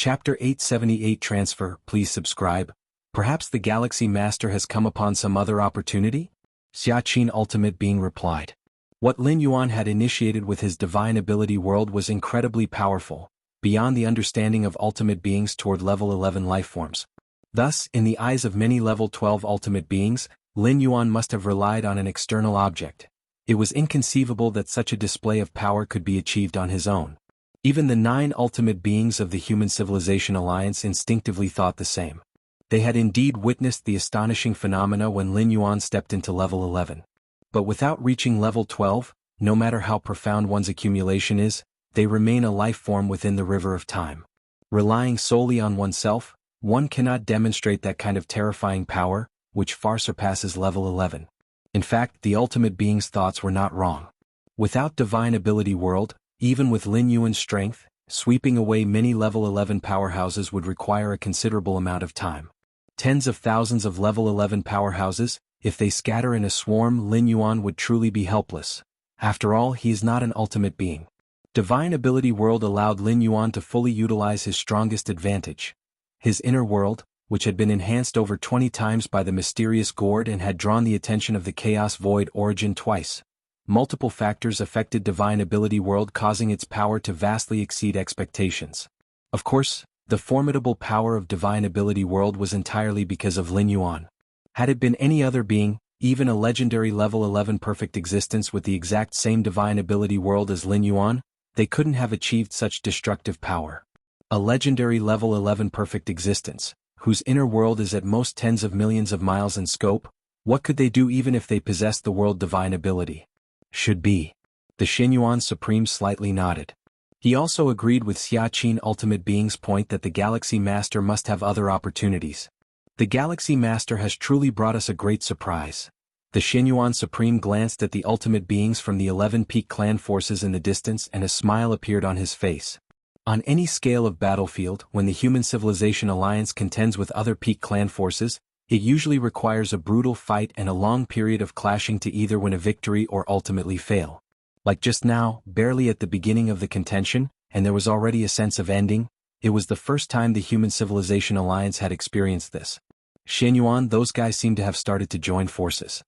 Chapter 878 Transfer. Please subscribe. Perhaps the Galaxy Master has come upon some other opportunity? Xiaqin Ultimate Being replied. What Lin Yuan had initiated with his divine ability world was incredibly powerful, beyond the understanding of ultimate beings toward level 11 lifeforms. Thus, in the eyes of many level 12 ultimate beings, Lin Yuan must have relied on an external object. It was inconceivable that such a display of power could be achieved on his own. Even the 9 ultimate beings of the Human Civilization Alliance instinctively thought the same. They had indeed witnessed the astonishing phenomena when Lin Yuan stepped into level 11. But without reaching level 12, no matter how profound one's accumulation is, they remain a life form within the river of time. Relying solely on oneself, one cannot demonstrate that kind of terrifying power, which far surpasses level 11. In fact, the ultimate being's thoughts were not wrong. Without divine ability world, even with Lin Yuan's strength, sweeping away many level 11 powerhouses would require a considerable amount of time. Tens of thousands of level 11 powerhouses, if they scatter in a swarm, Lin Yuan would truly be helpless. After all, he is not an ultimate being. Divine ability world allowed Lin Yuan to fully utilize his strongest advantage. His inner world, which had been enhanced over 20 times by the mysterious gourd and had drawn the attention of the Chaos Void Origin twice. Multiple factors affected divine ability world, causing its power to vastly exceed expectations. Of course, the formidable power of divine ability world was entirely because of Lin Yuan. Had it been any other being, even a legendary level 11 perfect existence with the exact same divine ability world as Lin Yuan, they couldn't have achieved such destructive power. A legendary level 11 perfect existence, whose inner world is at most tens of millions of miles in scope, what could they do even if they possessed the world divine ability? Should be. The Xinyuan Supreme slightly nodded. He also agreed with Xiaqin Ultimate Being's point that the Galaxy Master must have other opportunities. The Galaxy Master has truly brought us a great surprise. The Xinyuan Supreme glanced at the ultimate beings from the 11 peak clan forces in the distance and a smile appeared on his face. On any scale of battlefield, when the Human Civilization Alliance contends with other peak clan forces, it usually requires a brutal fight and a long period of clashing to either win a victory or ultimately fail. Like just now, barely at the beginning of the contention, and there was already a sense of ending, it was the first time the Human Civilization Alliance had experienced this. Xinyuan, those guys seem to have started to join forces.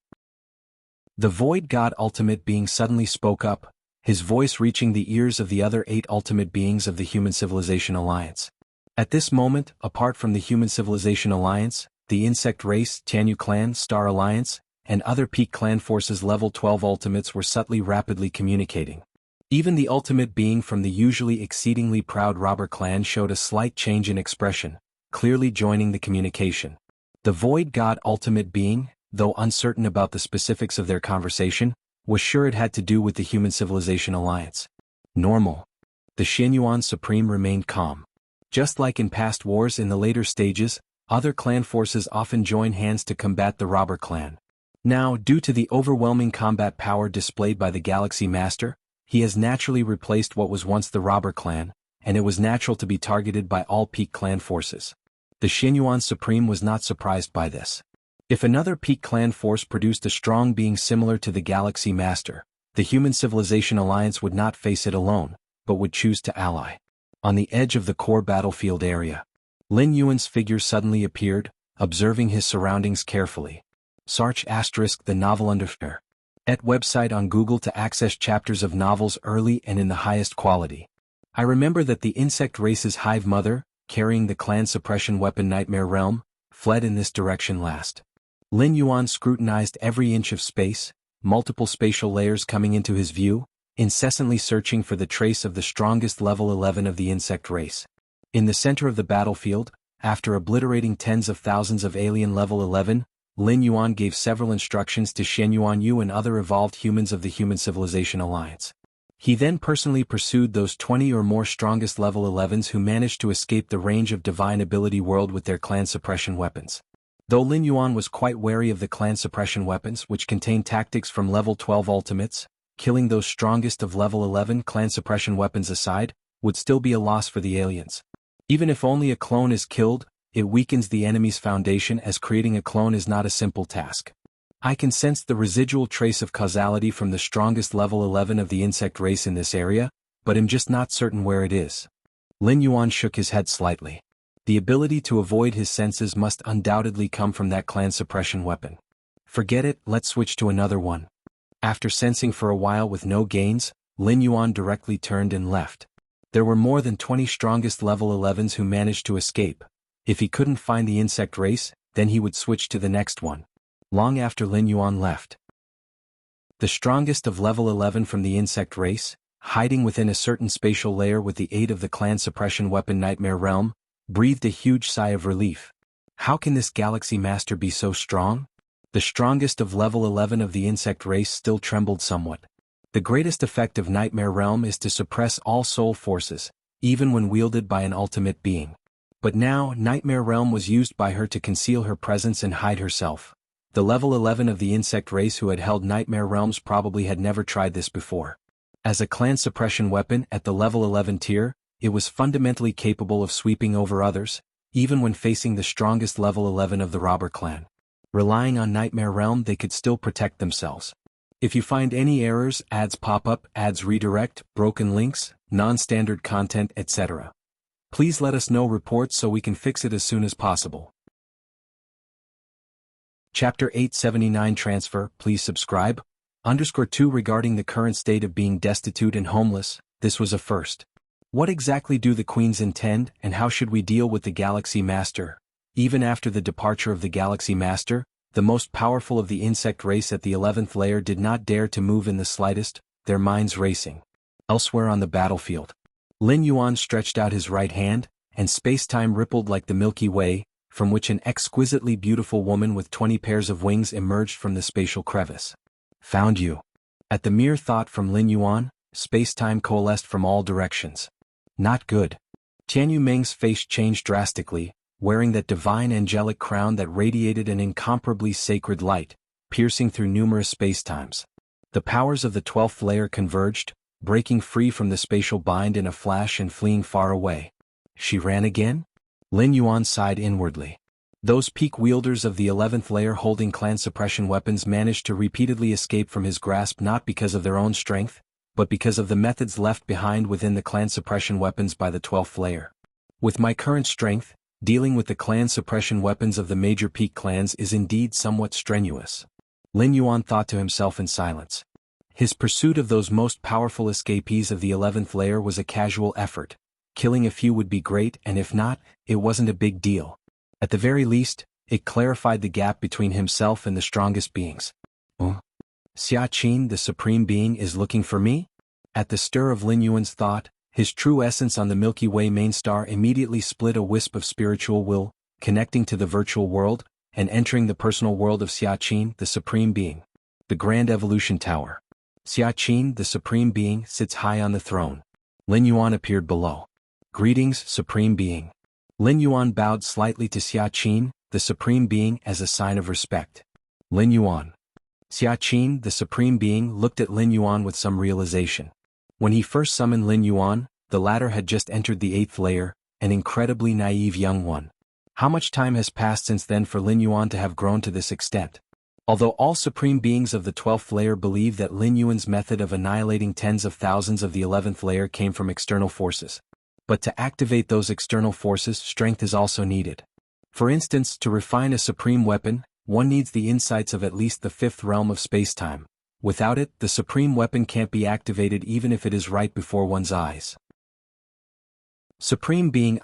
The Void God Ultimate Being suddenly spoke up, his voice reaching the ears of the other 8 ultimate beings of the Human Civilization Alliance. At this moment, apart from the Human Civilization Alliance, the Insect Race, Tianyu Clan, Star Alliance, and other peak clan forces level 12 ultimates were subtly rapidly communicating. Even the ultimate being from the usually exceedingly proud Robber Clan showed a slight change in expression, clearly joining the communication. The Void God Ultimate Being, though uncertain about the specifics of their conversation, was sure it had to do with the Human Civilization Alliance. Normal. The Xinyuan Supreme remained calm. Just like in past wars in the later stages, other clan forces often join hands to combat the Robber Clan. Now, due to the overwhelming combat power displayed by the Galaxy Master, he has naturally replaced what was once the Robber Clan, and it was natural to be targeted by all peak clan forces. The Xinyuan Supreme was not surprised by this. If another peak clan force produced a strong being similar to the Galaxy Master, the Human Civilization Alliance would not face it alone, but would choose to ally. On the edge of the core battlefield area, Lin Yuan's figure suddenly appeared, observing his surroundings carefully. Search * the novel under @ website on Google to access chapters of novels early and in the highest quality. I remember that the insect race's hive mother, carrying the clan suppression weapon Nightmare Realm, fled in this direction last. Lin Yuan scrutinized every inch of space, multiple spatial layers coming into his view, incessantly searching for the trace of the strongest level 11 of the insect race. In the center of the battlefield, after obliterating tens of thousands of alien level 11, Lin Yuan gave several instructions to Xinyuan Yu and other evolved humans of the Human Civilization Alliance. He then personally pursued those 20 or more strongest level 11s who managed to escape the range of divine ability world with their clan suppression weapons. Though Lin Yuan was quite wary of the clan suppression weapons which contained tactics from level 12 ultimates, killing those strongest of level 11 clan suppression weapons aside, would still be a loss for the aliens. Even if only a clone is killed, it weakens the enemy's foundation, as creating a clone is not a simple task. I can sense the residual trace of causality from the strongest level 11 of the insect race in this area, but am just not certain where it is. Lin Yuan shook his head slightly. The ability to avoid his senses must undoubtedly come from that clan suppression weapon. Forget it, let's switch to another one. After sensing for a while with no gains, Lin Yuan directly turned and left. There were more than 20 strongest level 11s who managed to escape. If he couldn't find the insect race, then he would switch to the next one. Long after Lin Yuan left, the strongest of level 11 from the insect race, hiding within a certain spatial layer with the aid of the clan suppression weapon Nightmare Realm, breathed a huge sigh of relief. How can this Galaxy Master be so strong? The strongest of level 11 of the insect race still trembled somewhat. The greatest effect of Nightmare Realm is to suppress all soul forces, even when wielded by an ultimate being. But now, Nightmare Realm was used by her to conceal her presence and hide herself. The level 11 of the insect race who had held Nightmare Realms probably had never tried this before. As a clan suppression weapon at the level 11 tier, it was fundamentally capable of sweeping over others, even when facing the strongest level 11 of the robber clan. Relying on Nightmare Realm, they could still protect themselves. If you find any errors, ads pop up, ads redirect, broken links, non-standard content, etc., please let us know reports so we can fix it as soon as possible. Chapter 879 Transfer, please subscribe. _2 Regarding the current state of being destitute and homeless, this was a first. What exactly do the Queens intend, and how should we deal with the Galaxy Master? Even after the departure of the Galaxy Master, the most powerful of the insect race at the 11th layer did not dare to move in the slightest, their minds racing. Elsewhere on the battlefield, Lin Yuan stretched out his right hand, and space-time rippled like the Milky Way, from which an exquisitely beautiful woman with 20 pairs of wings emerged from the spatial crevice. Found you. At the mere thought from Lin Yuan, space-time coalesced from all directions. Not good. Tian Yumeng's face changed drastically, wearing that divine angelic crown that radiated an incomparably sacred light, piercing through numerous spacetimes. The powers of the 12th layer converged, breaking free from the spatial bind in a flash and fleeing far away. She ran again? Lin Yuan sighed inwardly. Those peak wielders of the 11th layer holding clan suppression weapons managed to repeatedly escape from his grasp not because of their own strength, but because of the methods left behind within the clan suppression weapons by the 12th layer. With my current strength, dealing with the clan suppression weapons of the major peak clans is indeed somewhat strenuous. Lin Yuan thought to himself in silence. His pursuit of those most powerful escapees of the 11th layer was a casual effort. Killing a few would be great, and if not, it wasn't a big deal. At the very least, it clarified the gap between himself and the strongest beings. Xia Qin, the Supreme Being, is looking for me? At the stir of Lin Yuan's thought, his true essence on the Milky Way main star immediately split a wisp of spiritual will, connecting to the virtual world, and entering the personal world of Xia Qin, the Supreme Being. The Grand Evolution Tower. Xia Qin, the Supreme Being, sits high on the throne. Lin Yuan appeared below. Greetings, Supreme Being. Lin Yuan bowed slightly to Xia Qin, the Supreme Being, as a sign of respect. Lin Yuan. Xia Qin, the Supreme Being, looked at Lin Yuan with some realization. When he first summoned Lin Yuan, the latter had just entered the 8th layer, an incredibly naive young one. How much time has passed since then for Lin Yuan to have grown to this extent? Although all Supreme Beings of the 12th layer believe that Lin Yuan's method of annihilating tens of thousands of the 11th layer came from external forces. But to activate those external forces, strength is also needed. For instance, to refine a supreme weapon, one needs the insights of at least the 5th realm of spacetime. Without it, the supreme weapon can't be activated even if it is right before one's eyes. Supreme Being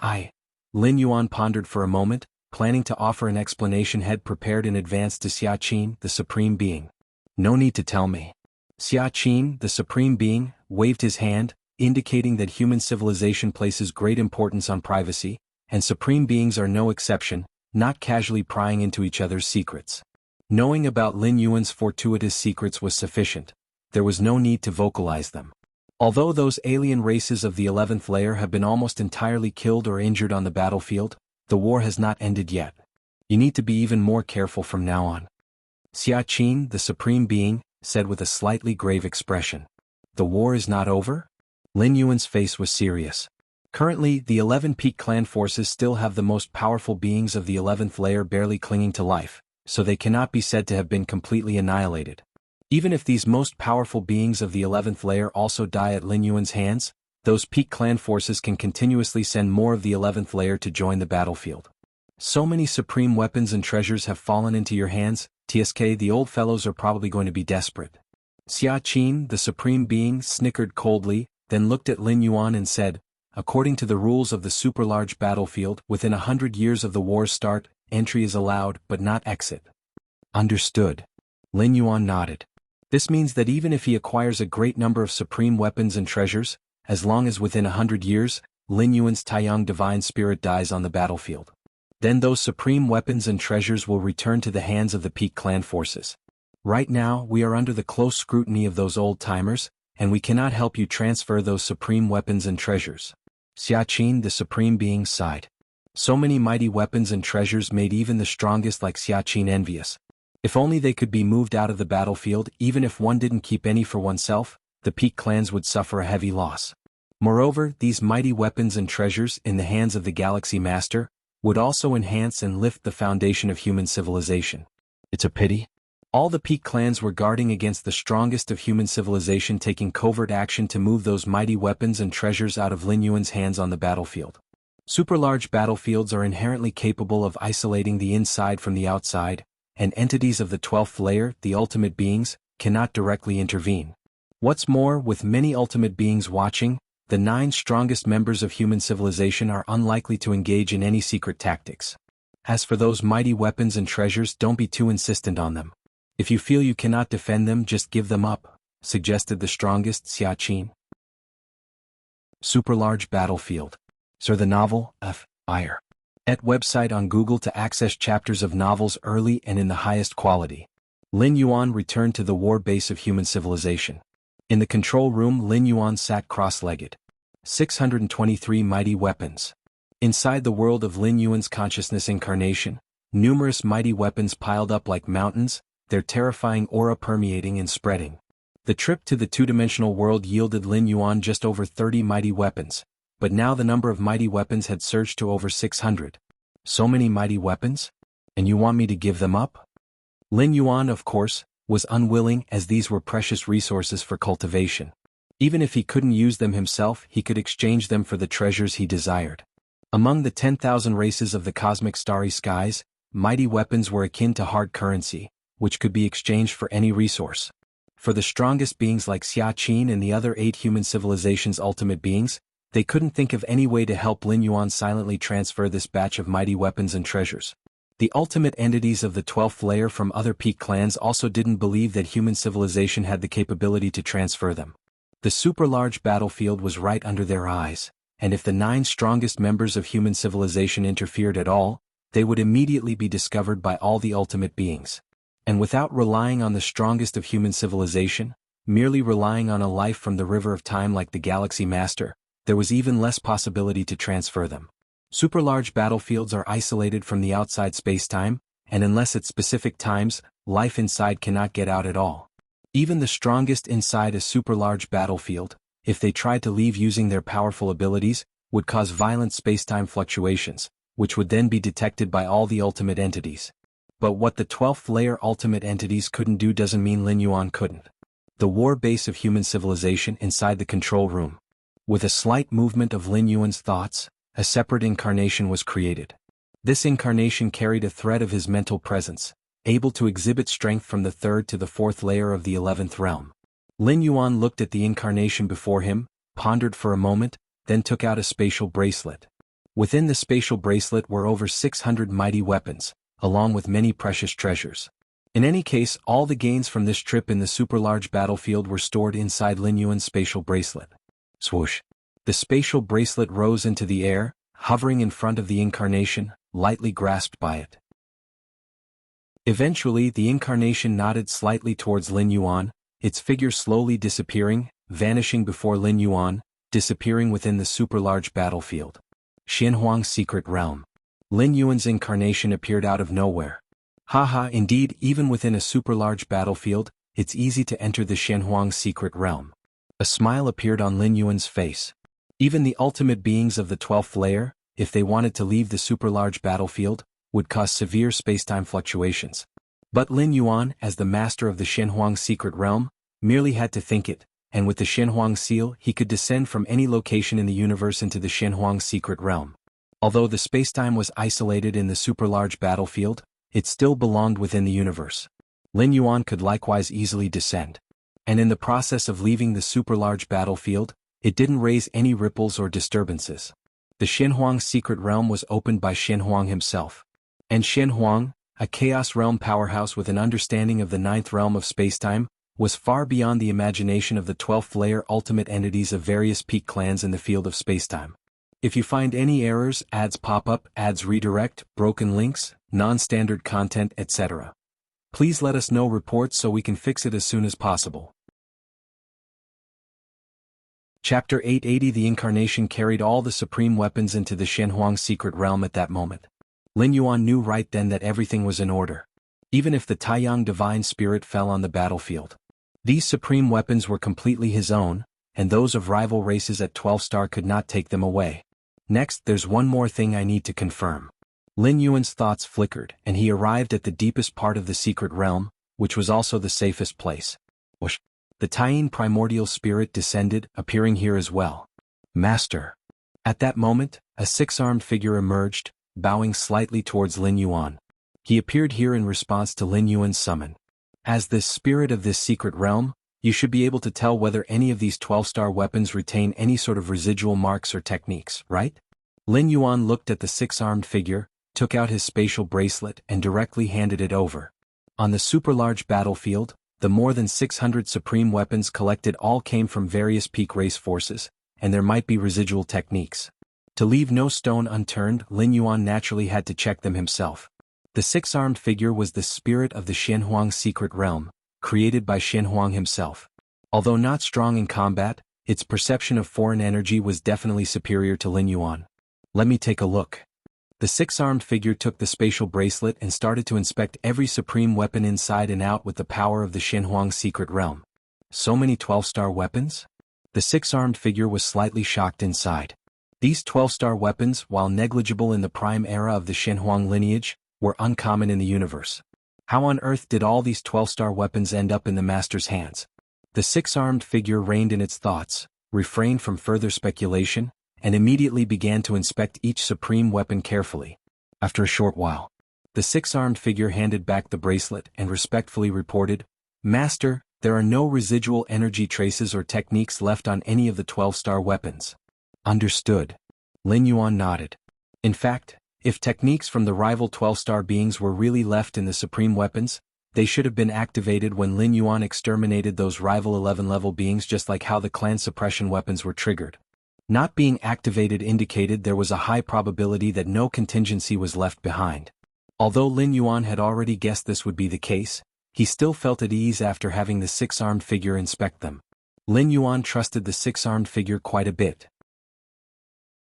Lin Yuan pondered for a moment, planning to offer an explanation head prepared in advance to Xia Qin, the Supreme Being. No need to tell me. Xia Qin, the Supreme Being, waved his hand, indicating that human civilization places great importance on privacy, and Supreme Beings are no exception, not casually prying into each other's secrets. Knowing about Lin Yuan's fortuitous secrets was sufficient. There was no need to vocalize them. Although those alien races of the 11th layer have been almost entirely killed or injured on the battlefield, the war has not ended yet. You need to be even more careful from now on. Xia Qin, the Supreme Being, said with a slightly grave expression. The war is not over? Lin Yuan's face was serious. Currently, the 11 peak clan forces still have the most powerful beings of the 11th layer barely clinging to life, so they cannot be said to have been completely annihilated. Even if these most powerful beings of the 11th layer also die at Lin Yuan's hands, Those peak clan forces can continuously send more of the 11th layer to join the battlefield. So many supreme weapons and treasures have fallen into your hands, TSK, the old fellows are probably going to be desperate. Xia Qin, the supreme being, snickered coldly, then looked at Lin Yuan and said, according to the rules of the super-large battlefield, within 100 years of the war's start, entry is allowed, but not exit. Understood. Lin Yuan nodded. This means that even if he acquires a great number of supreme weapons and treasures, as long as within 100 years, Lin Yuan's Taiyang divine spirit dies on the battlefield, then those supreme weapons and treasures will return to the hands of the peak clan forces. Right now, we are under the close scrutiny of those old-timers, and we cannot help you transfer those supreme weapons and treasures. Xia Qin, the supreme being, sighed. So many mighty weapons and treasures made even the strongest like Xia Qin envious. If only they could be moved out of the battlefield, even if one didn't keep any for oneself, the peak clans would suffer a heavy loss. Moreover, these mighty weapons and treasures in the hands of the Galaxy Master would also enhance and lift the foundation of human civilization. It's a pity. All the peak clans were guarding against the strongest of human civilization taking covert action to move those mighty weapons and treasures out of Lin Yuan's hands on the battlefield. Super-large battlefields are inherently capable of isolating the inside from the outside, and entities of the 12th layer, the ultimate beings, cannot directly intervene. What's more, with many ultimate beings watching, the 9 strongest members of human civilization are unlikely to engage in any secret tactics. As for those mighty weapons and treasures, don't be too insistent on them. If you feel you cannot defend them, just give them up, suggested the strongest, Xia Qin. Super-large battlefield. Sir, the novel, Fire. At website on Google to access chapters of novels early and in the highest quality. Lin Yuan returned to the war base of human civilization. In the control room, Lin Yuan sat cross-legged. 623 mighty weapons. Inside the world of Lin Yuan's consciousness incarnation, numerous mighty weapons piled up like mountains, their terrifying aura permeating and spreading. The trip to the two-dimensional world yielded Lin Yuan just over 30 mighty weapons, but now the number of mighty weapons had surged to over 600. So many mighty weapons? And you want me to give them up? Lin Yuan, of course, was unwilling as these were precious resources for cultivation. Even if he couldn't use them himself, he could exchange them for the treasures he desired. Among the 10,000 races of the cosmic starry skies, mighty weapons were akin to hard currency, which could be exchanged for any resource. For the strongest beings like Xia Qin and the other 8 human civilizations' ultimate beings, they couldn't think of any way to help Lin Yuan silently transfer this batch of mighty weapons and treasures. The ultimate entities of the 12th layer from other peak clans also didn't believe that human civilization had the capability to transfer them. The super-large battlefield was right under their eyes, and if the 9 strongest members of human civilization interfered at all, they would immediately be discovered by all the ultimate beings. And without relying on the strongest of human civilization, merely relying on a life from the river of time like the Galaxy Master, there was even less possibility to transfer them. Super-large battlefields are isolated from the outside space-time, and unless at specific times, life inside cannot get out at all. Even the strongest inside a super-large battlefield, if they tried to leave using their powerful abilities, would cause violent space-time fluctuations, which would then be detected by all the ultimate entities. But what the 12th layer ultimate entities couldn't do doesn't mean Lin Yuan couldn't. The war base of human civilization inside the control room. With a slight movement of Lin Yuan's thoughts, a separate incarnation was created. This incarnation carried a thread of his mental presence, able to exhibit strength from the 3rd to the 4th layer of the 11th realm. Lin Yuan looked at the incarnation before him, pondered for a moment, then took out a spatial bracelet. Within the spatial bracelet were over 600 mighty weapons, along with many precious treasures. In any case, all the gains from this trip in the super-large battlefield were stored inside Lin Yuan's spatial bracelet. Swoosh! The spatial bracelet rose into the air, hovering in front of the incarnation, lightly grasped by it. Eventually, the incarnation nodded slightly towards Lin Yuan, its figure slowly disappearing, vanishing before Lin Yuan, disappearing within the super-large battlefield. Xianhuang's secret realm. Lin Yuan's incarnation appeared out of nowhere. Haha, indeed, even within a super-large battlefield, it's easy to enter the Xianhuang's secret realm. A smile appeared on Lin Yuan's face. Even the ultimate beings of the 12th layer, if they wanted to leave the super-large battlefield, would cause severe space-time fluctuations. But Lin Yuan, as the master of the Xianhuang's secret realm, merely had to think it, and with the Shenhuang seal he could descend from any location in the universe into the Shenhuang secret realm. Although the spacetime was isolated in the super-large battlefield, it still belonged within the universe. Lin Yuan could likewise easily descend. And in the process of leaving the super-large battlefield, it didn't raise any ripples or disturbances. The Shenhuang secret realm was opened by Shenhuang himself. And Shenhuang, a chaos realm powerhouse with an understanding of the ninth realm of spacetime, was far beyond the imagination of the 12th layer ultimate entities of various peak clans in the field of spacetime. If you find any errors, ads pop up, ads redirect, broken links, non-standard content, etc., please let us know reports so we can fix it as soon as possible. Chapter 880 The Incarnation carried all the supreme weapons into the Shenhuang secret realm at that moment. Lin Yuan knew right then that everything was in order. Even if the Taiyang divine spirit fell on the battlefield, these supreme weapons were completely his own, and those of rival races at 12-star could not take them away. Next, there's one more thing I need to confirm. Lin Yuan's thoughts flickered, and he arrived at the deepest part of the secret realm, which was also the safest place. Whoosh! The Taiyin primordial spirit descended, appearing here as well. Master. At that moment, a six-armed figure emerged, bowing slightly towards Lin Yuan. He appeared here in response to Lin Yuan's summon. As the spirit of this secret realm, you should be able to tell whether any of these 12-star weapons retain any sort of residual marks or techniques, right? Lin Yuan looked at the six-armed figure, took out his spatial bracelet and directly handed it over. On the super-large battlefield, the more than 600 supreme weapons collected all came from various peak race forces, and there might be residual techniques. To leave no stone unturned, Lin Yuan naturally had to check them himself. The six-armed figure was the spirit of the Shenhuang secret realm, created by Shenhuang himself. Although not strong in combat, its perception of foreign energy was definitely superior to Lin Yuan. Let me take a look. The six-armed figure took the spatial bracelet and started to inspect every supreme weapon inside and out with the power of the Shenhuang secret realm. So many 12-star weapons? The six-armed figure was slightly shocked inside. These 12-star weapons, while negligible in the prime era of the Shenhuang lineage, were uncommon in the universe. How on earth did all these 12-star weapons end up in the master's hands? The six-armed figure reined in its thoughts, refrained from further speculation, and immediately began to inspect each supreme weapon carefully. After a short while, the six-armed figure handed back the bracelet and respectfully reported, "Master, there are no residual energy traces or techniques left on any of the 12-star weapons." Understood. Lin Yuan nodded. In fact, if techniques from the rival 12-star beings were really left in the supreme weapons, they should have been activated when Lin Yuan exterminated those rival 11-level beings, just like how the clan suppression weapons were triggered. Not being activated indicated there was a high probability that no contingency was left behind. Although Lin Yuan had already guessed this would be the case, he still felt at ease after having the six-armed figure inspect them. Lin Yuan trusted the six-armed figure quite a bit.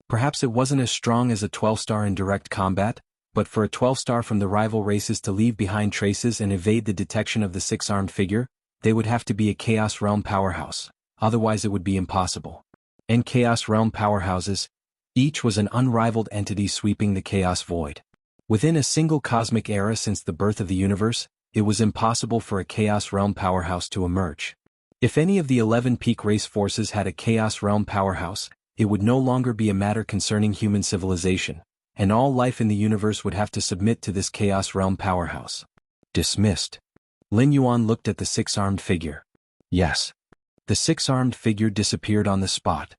Perhaps it wasn't as strong as a 12-star in direct combat, but for a 12-star from the rival races to leave behind traces and evade the detection of the six-armed figure, they would have to be a Chaos Realm powerhouse, otherwise it would be impossible. And Chaos Realm powerhouses, each was an unrivaled entity sweeping the chaos void. Within a single cosmic era since the birth of the universe, it was impossible for a Chaos Realm powerhouse to emerge. If any of the 11 peak race forces had a Chaos Realm powerhouse, it would no longer be a matter concerning human civilization, and all life in the universe would have to submit to this Chaos Realm powerhouse. Dismissed. Lin Yuan looked at the six-armed figure. Yes. The six-armed figure disappeared on the spot.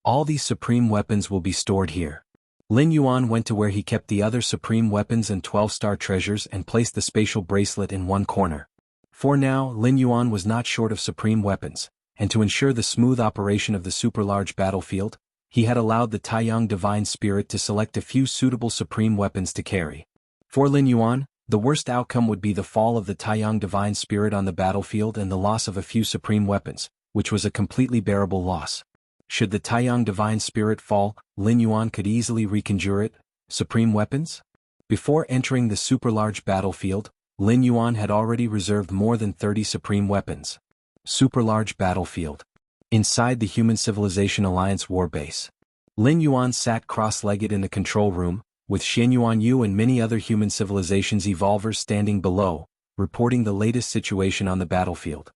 All these supreme weapons will be stored here. Lin Yuan went to where he kept the other supreme weapons and 12-star treasures and placed the spatial bracelet in one corner. For now, Lin Yuan was not short of supreme weapons, and to ensure the smooth operation of the super-large battlefield, he had allowed the Taiyang divine spirit to select a few suitable supreme weapons to carry. For Lin Yuan, the worst outcome would be the fall of the Taiyang divine spirit on the battlefield and the loss of a few supreme weapons, which was a completely bearable loss. Should the Taiyang divine spirit fall, Lin Yuan could easily reconjure it. Supreme weapons? Before entering the super-large battlefield, Lin Yuan had already reserved more than 30 supreme weapons. Super-large battlefield. Inside the Human Civilization Alliance warbase, Lin Yuan sat cross-legged in the control room, with Xianyuan Yu and many other human civilizations evolvers standing below, reporting the latest situation on the battlefield.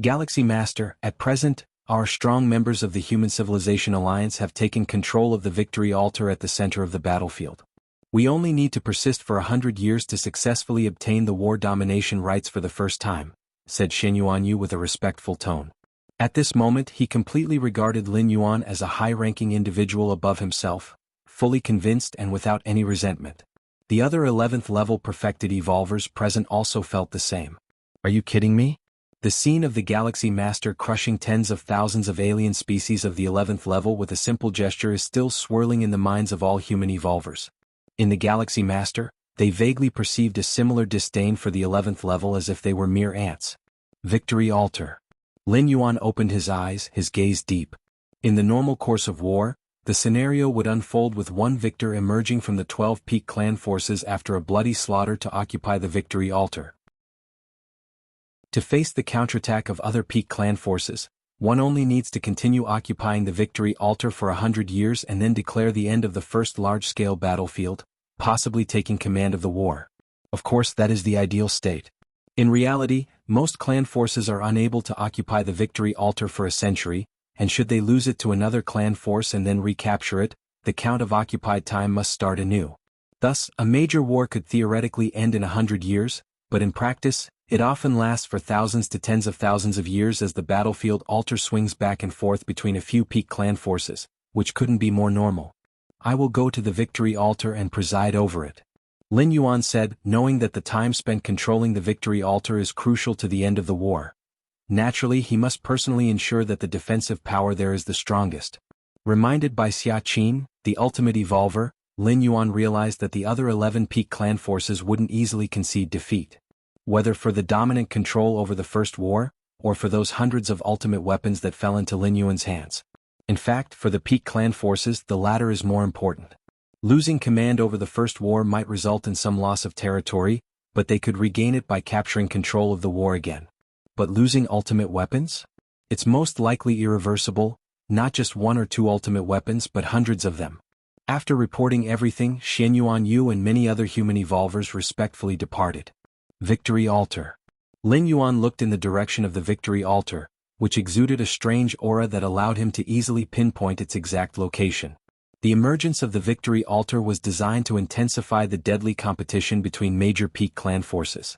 Galaxy Master, at present, Our strong members of the Human Civilization Alliance have taken control of the victory altar at the center of the battlefield. We only need to persist for 100 years to successfully obtain the war domination rights for the first time, said Shen Yuanyu with a respectful tone. At this moment he completely regarded Lin Yuan as a high-ranking individual above himself, fully convinced and without any resentment. The other 11th level perfected evolvers present also felt the same. Are you kidding me? The scene of the Galaxy Master crushing tens of thousands of alien species of the 11th level with a simple gesture is still swirling in the minds of all human evolvers. In the Galaxy Master, they vaguely perceived a similar disdain for the 11th level as if they were mere ants. Victory Altar. Lin Yuan opened his eyes, his gaze deep. In the normal course of war, the scenario would unfold with one victor emerging from the 12 peak clan forces after a bloody slaughter to occupy the victory altar. To face the counterattack of other peak clan forces, one only needs to continue occupying the victory altar for 100 years and then declare the end of the first large-scale battlefield, possibly taking command of the war. Of course, that is the ideal state. In reality, most clan forces are unable to occupy the victory altar for a century, and should they lose it to another clan force and then recapture it, the count of occupied time must start anew. Thus, a major war could theoretically end in 100 years, but in practice, it often lasts for thousands to tens of thousands of years as the battlefield altar swings back and forth between a few peak clan forces, which couldn't be more normal. I will go to the victory altar and preside over it. Lin Yuan said, knowing that the time spent controlling the victory altar is crucial to the end of the war. Naturally, he must personally ensure that the defensive power there is the strongest. Reminded by Xia Qin, the ultimate evolver, Lin Yuan realized that the other 11 peak clan forces wouldn't easily concede defeat. Whether for the dominant control over the first war, or for those hundreds of ultimate weapons that fell into Lin Yuan's hands. In fact, for the peak clan forces, the latter is more important. Losing command over the first war might result in some loss of territory, but they could regain it by capturing control of the war again. But losing ultimate weapons? It's most likely irreversible, not just one or two ultimate weapons but hundreds of them. After reporting everything, Shen Yuanyu and many other human evolvers respectfully departed. Victory Altar. Lin Yuan looked in the direction of the victory altar, which exuded a strange aura that allowed him to easily pinpoint its exact location. The emergence of the victory altar was designed to intensify the deadly competition between major peak clan forces.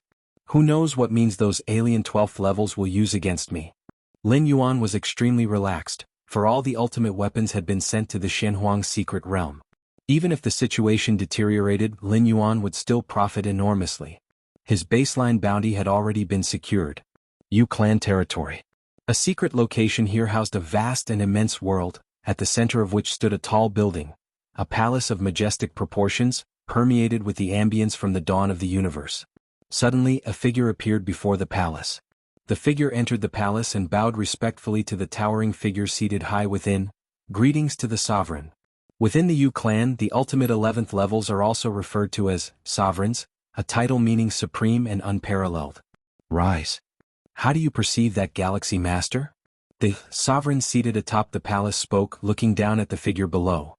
Who knows what means those alien 12th levels will use against me? Lin Yuan was extremely relaxed, for all the ultimate weapons had been sent to the Shenhuang secret realm. Even if the situation deteriorated, Lin Yuan would still profit enormously. His baseline bounty had already been secured. Yu Clan territory. A secret location here housed a vast and immense world, at the center of which stood a tall building, a palace of majestic proportions, permeated with the ambience from the dawn of the universe. Suddenly, a figure appeared before the palace. The figure entered the palace and bowed respectfully to the towering figure seated high within. Greetings to the sovereign. Within the Yu Clan, the ultimate 11th levels are also referred to as sovereigns, a title meaning supreme and unparalleled. Rise. How do you perceive that Galaxy Master? The sovereign seated atop the palace spoke, looking down at the figure below.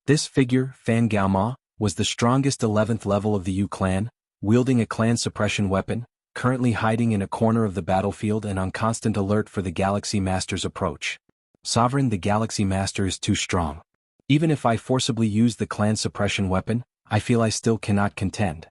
This figure, Fan Gaoma, was the strongest 11th level of the Yu Clan, wielding a clan suppression weapon, currently hiding in a corner of the battlefield and on constant alert for the Galaxy Master's approach. Sovereign, the Galaxy Master is too strong. Even if I forcibly use the clan suppression weapon, I feel I still cannot contend.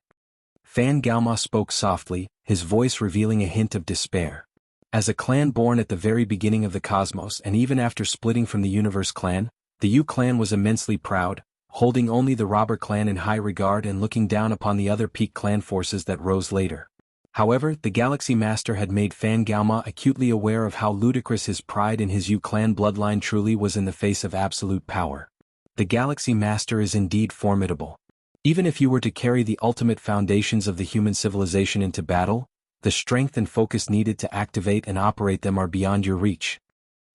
Fan Gaoma spoke softly, his voice revealing a hint of despair. As a clan born at the very beginning of the cosmos and even after splitting from the Universe Clan, the Yu Clan was immensely proud, holding only the Robber Clan in high regard and looking down upon the other peak clan forces that rose later. However, the Galaxy Master had made Fan Gaoma acutely aware of how ludicrous his pride in his Yu Clan bloodline truly was in the face of absolute power. The Galaxy Master is indeed formidable. Even if you were to carry the ultimate foundations of the human civilization into battle, the strength and focus needed to activate and operate them are beyond your reach.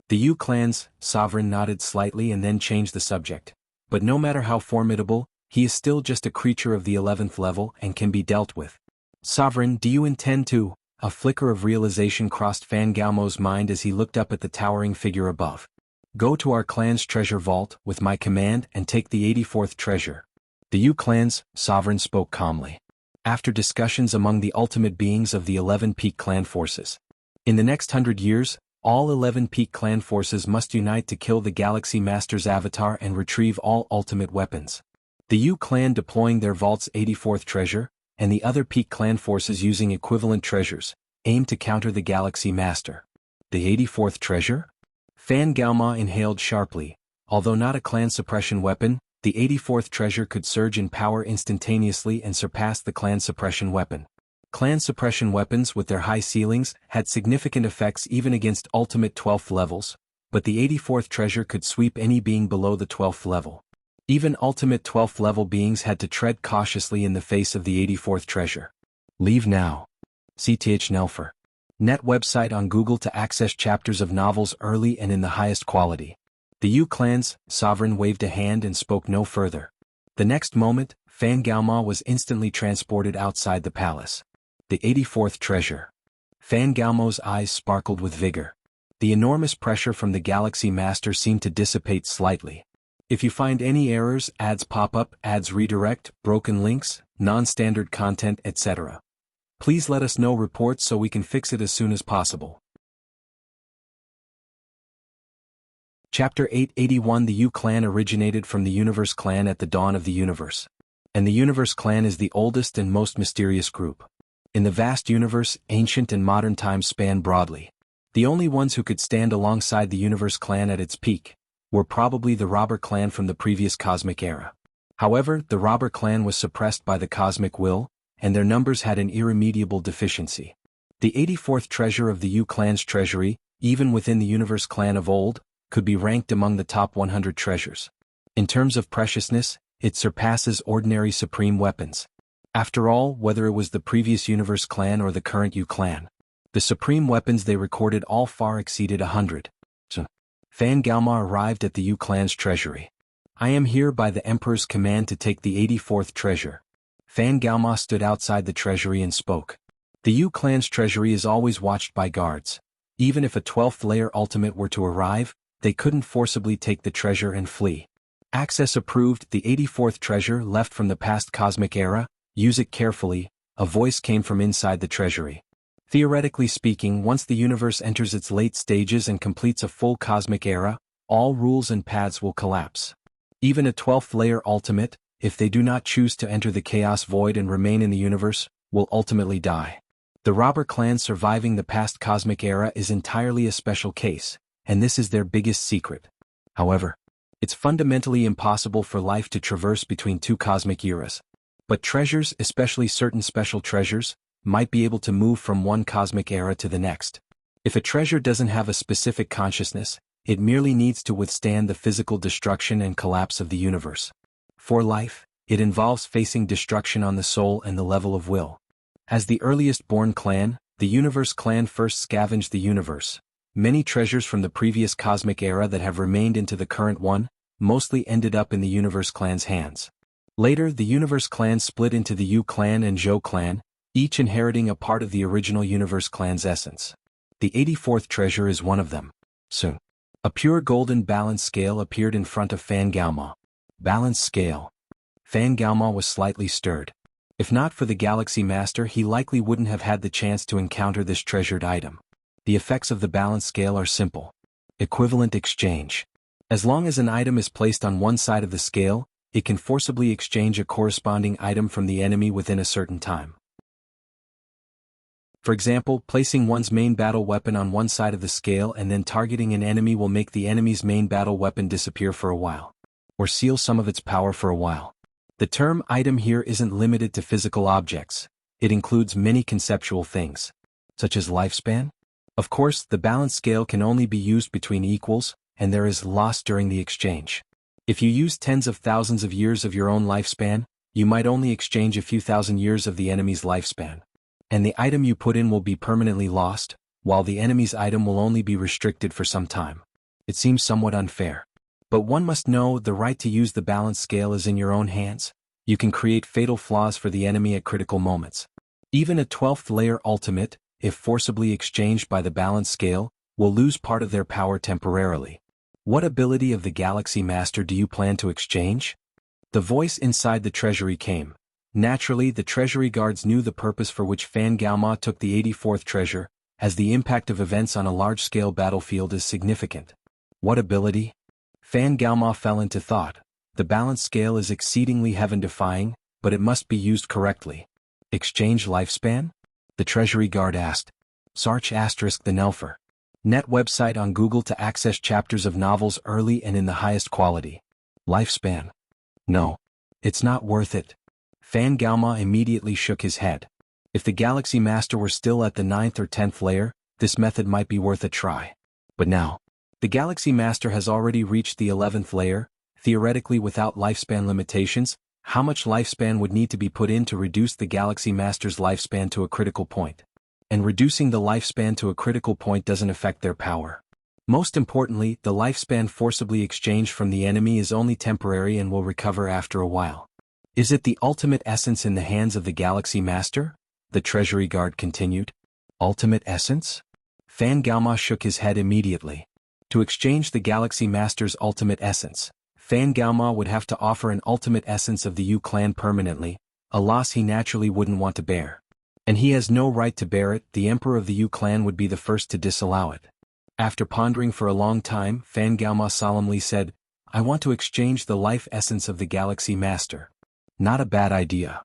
The Yu Clan's sovereign nodded slightly and then changed the subject. But no matter how formidable, he is still just a creature of the 11th level and can be dealt with. Sovereign, do you intend to? A flicker of realization crossed Fan Gaomo's mind as he looked up at the towering figure above. Go to our clan's treasure vault, with my command, and take the 84th treasure. The Yu Clan's sovereign spoke calmly. After discussions among the ultimate beings of the 11 peak clan forces. In the next 100 years, All 11 peak clan forces must unite to kill the Galaxy Master's avatar and retrieve all ultimate weapons. The Yu clan deploying their vault's 84th treasure, and the other peak clan forces using equivalent treasures, aim to counter the Galaxy Master. The 84th treasure? Fan Gaoma inhaled sharply. Although not a clan suppression weapon, the 84th treasure could surge in power instantaneously and surpass the clan suppression weapon. Clan suppression weapons with their high ceilings had significant effects even against ultimate 12th levels, but the 84th treasure could sweep any being below the 12th level. Even ultimate 12th level beings had to tread cautiously in the face of the 84th treasure. Leave now. CTH Nelfer. Net website on Google to access chapters of novels early and in the highest quality. The Yu clan's sovereign waved a hand and spoke no further. The next moment, Fan Gaoma was instantly transported outside the palace. The 84th treasure. Fan Gaoma's eyes sparkled with vigor. The enormous pressure from the Galaxy Master seemed to dissipate slightly. If you find any errors, ads pop up, ads redirect, broken links, non-standard content, etc., please let us know reports so we can fix it as soon as possible. Chapter 881. The Yu clan originated from the Universe clan at the dawn of the universe. And the Universe clan is the oldest and most mysterious group. In the vast universe, ancient and modern times span broadly. The only ones who could stand alongside the Universe clan at its peak were probably the Robber clan from the previous cosmic era. However, the Robber clan was suppressed by the cosmic will, and their numbers had an irremediable deficiency. The 84th treasure of the Yu clan's treasury, even within the Universe clan of old, could be ranked among the top 100 treasures. In terms of preciousness, it surpasses ordinary supreme weapons. After all, whether it was the previous Universe clan or the current Yu clan, the supreme weapons they recorded all far exceeded 100. Fan Gaoma arrived at the Yu clan's treasury. I am here by the Emperor's command to take the 84th treasure. Fan Gaoma stood outside the treasury and spoke. The Yu clan's treasury is always watched by guards. Even if a 12th layer ultimate were to arrive, they couldn't forcibly take the treasure and flee. Access approved. The 84th treasure left from the past cosmic era. Use it carefully, a voice came from inside the treasury. Theoretically speaking, once the universe enters its late stages and completes a full cosmic era, all rules and paths will collapse. Even a 12th layer ultimate, if they do not choose to enter the chaos void and remain in the universe, will ultimately die. The Robber clan surviving the past cosmic era is entirely a special case, and this is their biggest secret. However, it's fundamentally impossible for life to traverse between two cosmic eras. But treasures, especially certain special treasures, might be able to move from one cosmic era to the next. If a treasure doesn't have a specific consciousness, it merely needs to withstand the physical destruction and collapse of the universe. For life, it involves facing destruction on the soul and the level of will. As the earliest born clan, the Universe clan first scavenged the universe. Many treasures from the previous cosmic era that have remained into the current one, mostly ended up in the Universe clan's hands. Later, the Universe clan split into the Yu clan and Zhou clan, each inheriting a part of the original Universe clan's essence. The 84th treasure is one of them. Soon, a pure golden balance scale appeared in front of Fan Gaoma. Balance scale. Fan Gaoma was slightly stirred. If not for the Galaxy Master, he likely wouldn't have had the chance to encounter this treasured item. The effects of the balance scale are simple. Equivalent exchange. As long as an item is placed on one side of the scale, it can forcibly exchange a corresponding item from the enemy within a certain time. For example, placing one's main battle weapon on one side of the scale and then targeting an enemy will make the enemy's main battle weapon disappear for a while, or seal some of its power for a while. The term item here isn't limited to physical objects, it includes many conceptual things, such as lifespan. Of course, the balance scale can only be used between equals, and there is loss during the exchange. If you use tens of thousands of years of your own lifespan, you might only exchange a few thousand years of the enemy's lifespan. And the item you put in will be permanently lost, while the enemy's item will only be restricted for some time. It seems somewhat unfair. But one must know the right to use the balance scale is in your own hands. You can create fatal flaws for the enemy at critical moments. Even a 12th layer ultimate, if forcibly exchanged by the balance scale, will lose part of their power temporarily. What ability of the Galaxy Master do you plan to exchange? The voice inside the treasury came. Naturally, the treasury guards knew the purpose for which Fan Gaoma took the 84th treasure, as the impact of events on a large-scale battlefield is significant. What ability? Fan Galma fell into thought. The balance scale is exceedingly heaven-defying, but it must be used correctly. Exchange lifespan? The Treasury Guard asked. Search * the Nelfer. Net website on Google to access chapters of novels early and in the highest quality. Lifespan? No. It's not worth it. Fan Galma immediately shook his head. If the Galaxy Master were still at the 9th or 10th layer, this method might be worth a try. But now, the Galaxy Master has already reached the 11th layer, theoretically without lifespan limitations. How much lifespan would need to be put in to reduce the Galaxy Master's lifespan to a critical point? And reducing the lifespan to a critical point doesn't affect their power. Most importantly, the lifespan forcibly exchanged from the enemy is only temporary and will recover after a while. Is it the ultimate essence in the hands of the Galaxy Master? The Treasury Guard continued. Ultimate essence? Fan Galma shook his head immediately. To exchange the Galaxy Master's ultimate essence, Fan Galma would have to offer an ultimate essence of the Yu clan permanently, a loss he naturally wouldn't want to bear. And he has no right to bear it. The Emperor of the Yu clan would be the first to disallow it. After pondering for a long time, Fan Galma solemnly said, I want to exchange the life essence of the Galaxy Master. Not a bad idea.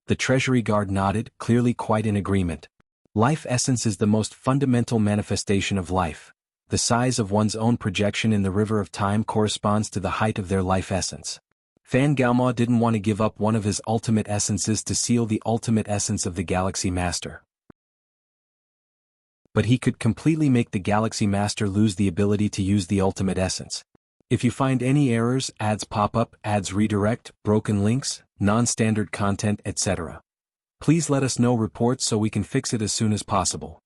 The Treasury Guard nodded, clearly quite in agreement. Life essence is the most fundamental manifestation of life. The size of one's own projection in the river of time corresponds to the height of their life essence. Fan Galma didn't want to give up one of his ultimate essences to seal the ultimate essence of the Galaxy Master. But he could completely make the Galaxy Master lose the ability to use the ultimate essence. If you find any errors, ads pop up, ads redirect, broken links, non-standard content, etc., please let us know reports so we can fix it as soon as possible.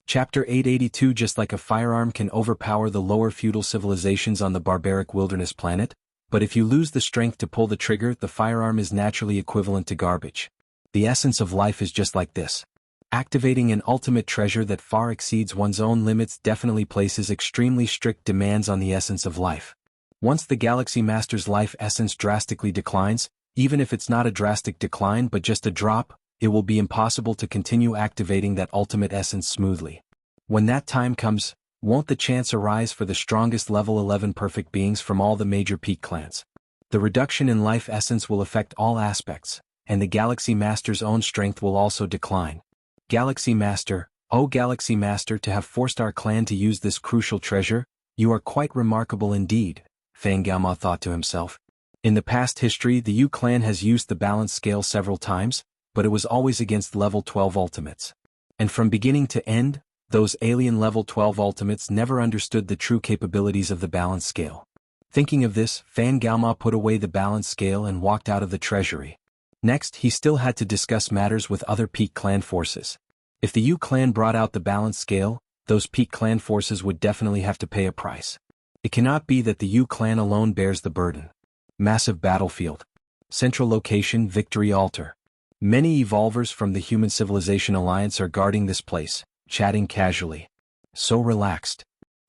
Chapter 882. Just like a firearm can overpower the lower feudal civilizations on the barbaric wilderness planet, but if you lose the strength to pull the trigger, the firearm is naturally equivalent to garbage. The essence of life is just like this. Activating an ultimate treasure that far exceeds one's own limits definitely places extremely strict demands on the essence of life. Once the Galaxy Master's life essence drastically declines, even if it's not a drastic decline but just a drop, it will be impossible to continue activating that ultimate essence smoothly. When that time comes, won't the chance arise for the strongest level 11 perfect beings from all the major peak clans? The reduction in life essence will affect all aspects, and the Galaxy Master's own strength will also decline. Galaxy Master, oh Galaxy Master, to have forced our clan to use this crucial treasure, you are quite remarkable indeed, Fan Galma thought to himself. In the past history, the Yu clan has used the balance scale several times, but it was always against level 12 ultimates. And from beginning to end, those alien level 12 ultimates never understood the true capabilities of the balance scale. Thinking of this, Fan Galma put away the balance scale and walked out of the treasury. Next, he still had to discuss matters with other peak clan forces. If the Yu clan brought out the balance scale, those peak clan forces would definitely have to pay a price. It cannot be that the Yu clan alone bears the burden. Massive battlefield. Central location, Victory Altar. Many evolvers from the Human Civilization Alliance are guarding this place, chatting casually. So relaxed.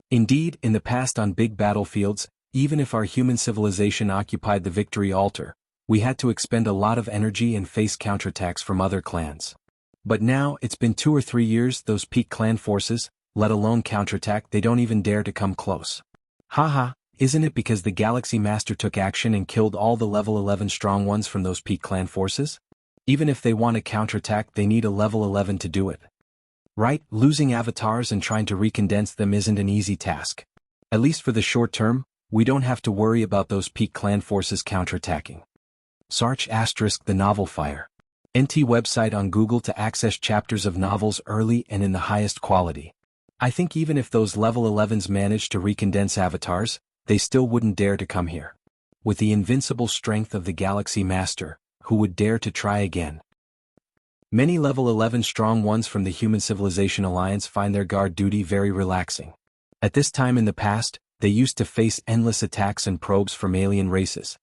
Indeed, in the past on big battlefields, even if our human civilization occupied the Victory Altar, we had to expend a lot of energy and face counterattacks from other clans. But now, it's been 2 or 3 years, those peak clan forces, let alone counterattack, they don't even dare to come close. Haha, isn't it because the Galaxy Master took action and killed all the level 11 strong ones from those peak clan forces? Even if they want to counterattack, they need a level 11 to do it. Right, losing avatars and trying to recondense them isn't an easy task. At least for the short term, we don't have to worry about those peak clan forces counterattacking. Search * the Novel Fire. NT website on Google to access chapters of novels early and in the highest quality. I think even if those level 11s managed to recondense avatars, they still wouldn't dare to come here. With the invincible strength of the Galaxy Master, who would dare to try again? Many level 11 strong ones from the Human Civilization Alliance find their guard duty very relaxing. At this time in the past, they used to face endless attacks and probes from alien races.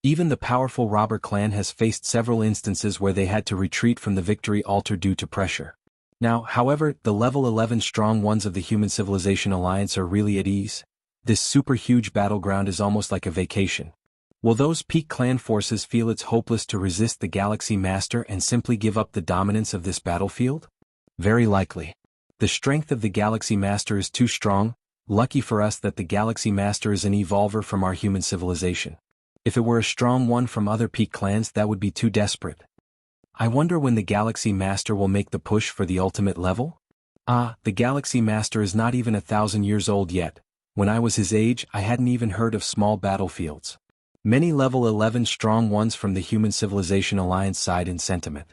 Even the powerful robber clan has faced several instances where they had to retreat from the Victory Altar due to pressure. Now, however, the level 11 strong ones of the Human Civilization Alliance are really at ease. This super huge battleground is almost like a vacation. Will those peak clan forces feel it's hopeless to resist the Galaxy Master and simply give up the dominance of this battlefield? Very likely. The strength of the Galaxy Master is too strong. Lucky for us that the Galaxy Master is an evolver from our human civilization. If it were a strong one from other peak clans, that would be too desperate. I wonder when the Galaxy Master will make the push for the ultimate level? The Galaxy Master is not even 1,000 years old yet. When I was his age, I hadn't even heard of small battlefields. Many level 11 strong ones from the Human Civilization Alliance side in sentiment.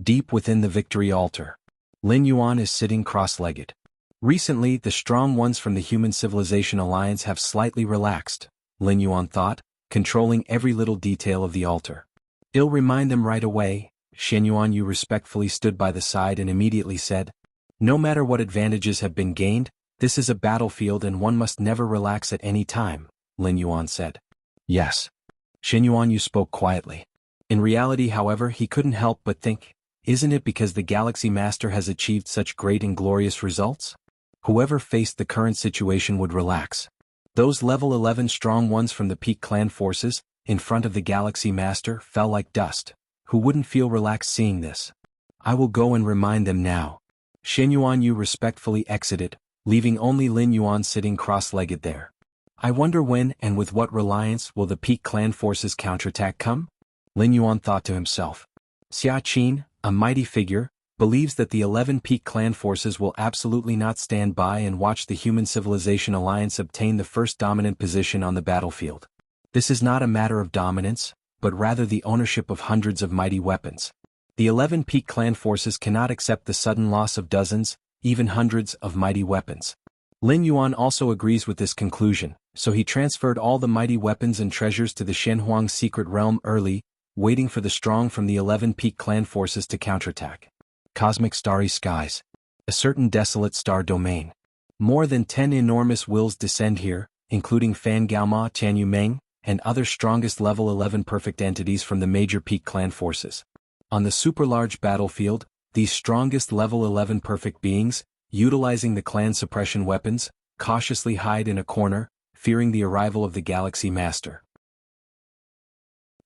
Deep within the victory altar, Lin Yuan is sitting cross-legged. Recently, the strong ones from the Human Civilization Alliance have slightly relaxed, Lin Yuan thought, controlling every little detail of the altar. I'll remind them right away. Shen Yuan Yu respectfully stood by the side and immediately said, "No matter what advantages have been gained, this is a battlefield and one must never relax at any time," Lin Yuan said. "Yes." Shen Yuan Yu spoke quietly. In reality, however, he couldn't help but think, isn't it because the Galaxy Master has achieved such great and glorious results? Whoever faced the current situation would relax. Those level 11 strong ones from the peak clan forces, in front of the Galaxy Master, fell like dust. Who wouldn't feel relaxed seeing this? I will go and remind them now. Shen Yuan Yu respectfully exited, leaving only Lin Yuan sitting cross-legged there. I wonder when and with what reliance will the peak clan forces counterattack come? Lin Yuan thought to himself. Xia Qin, a mighty figure, believes that the 11 peak clan forces will absolutely not stand by and watch the Human Civilization Alliance obtain the first dominant position on the battlefield. This is not a matter of dominance, but rather the ownership of hundreds of mighty weapons. The 11 peak clan forces cannot accept the sudden loss of dozens, even hundreds of mighty weapons. Lin Yuan also agrees with this conclusion, so he transferred all the mighty weapons and treasures to the Shenhuang secret realm early, waiting for the strong from the 11 peak clan forces to counterattack. Cosmic starry skies. A certain desolate star domain. More than 10 enormous wills descend here, including Fan Gaoma, Tianyu Meng, and other strongest level 11 perfect entities from the major peak clan forces. On the super-large battlefield, these strongest level 11 perfect beings, utilizing the clan suppression weapons, cautiously hide in a corner, fearing the arrival of the Galaxy Master.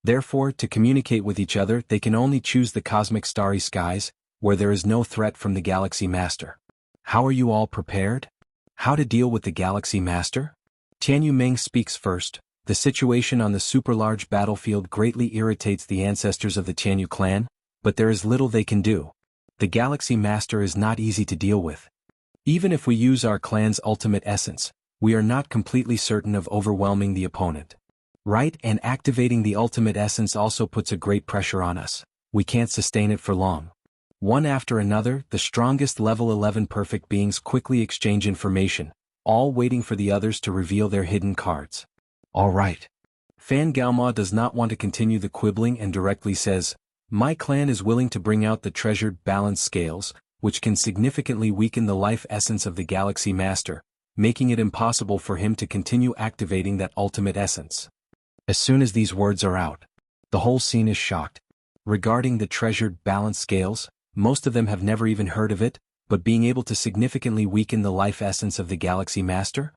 Therefore, to communicate with each other, they can only choose the cosmic starry skies, where there is no threat from the Galaxy Master. How are you all prepared? How to deal with the Galaxy Master? Tianyu Meng speaks first. The situation on the super-large battlefield greatly irritates the ancestors of the Tianyu clan, but there is little they can do. The Galaxy Master is not easy to deal with. Even if we use our clan's ultimate essence, we are not completely certain of overwhelming the opponent. Right, and activating the ultimate essence also puts a great pressure on us. We can't sustain it for long. One after another, the strongest level 11 perfect beings quickly exchange information, all waiting for the others to reveal their hidden cards. All right. Fan Gaoma does not want to continue the quibbling and directly says, "My clan is willing to bring out the treasured balance scales, which can significantly weaken the life essence of the Galaxy Master, making it impossible for him to continue activating that ultimate essence." As soon as these words are out, the whole scene is shocked. Regarding the treasured balance scales, most of them have never even heard of it, but being able to significantly weaken the life essence of the Galaxy Master?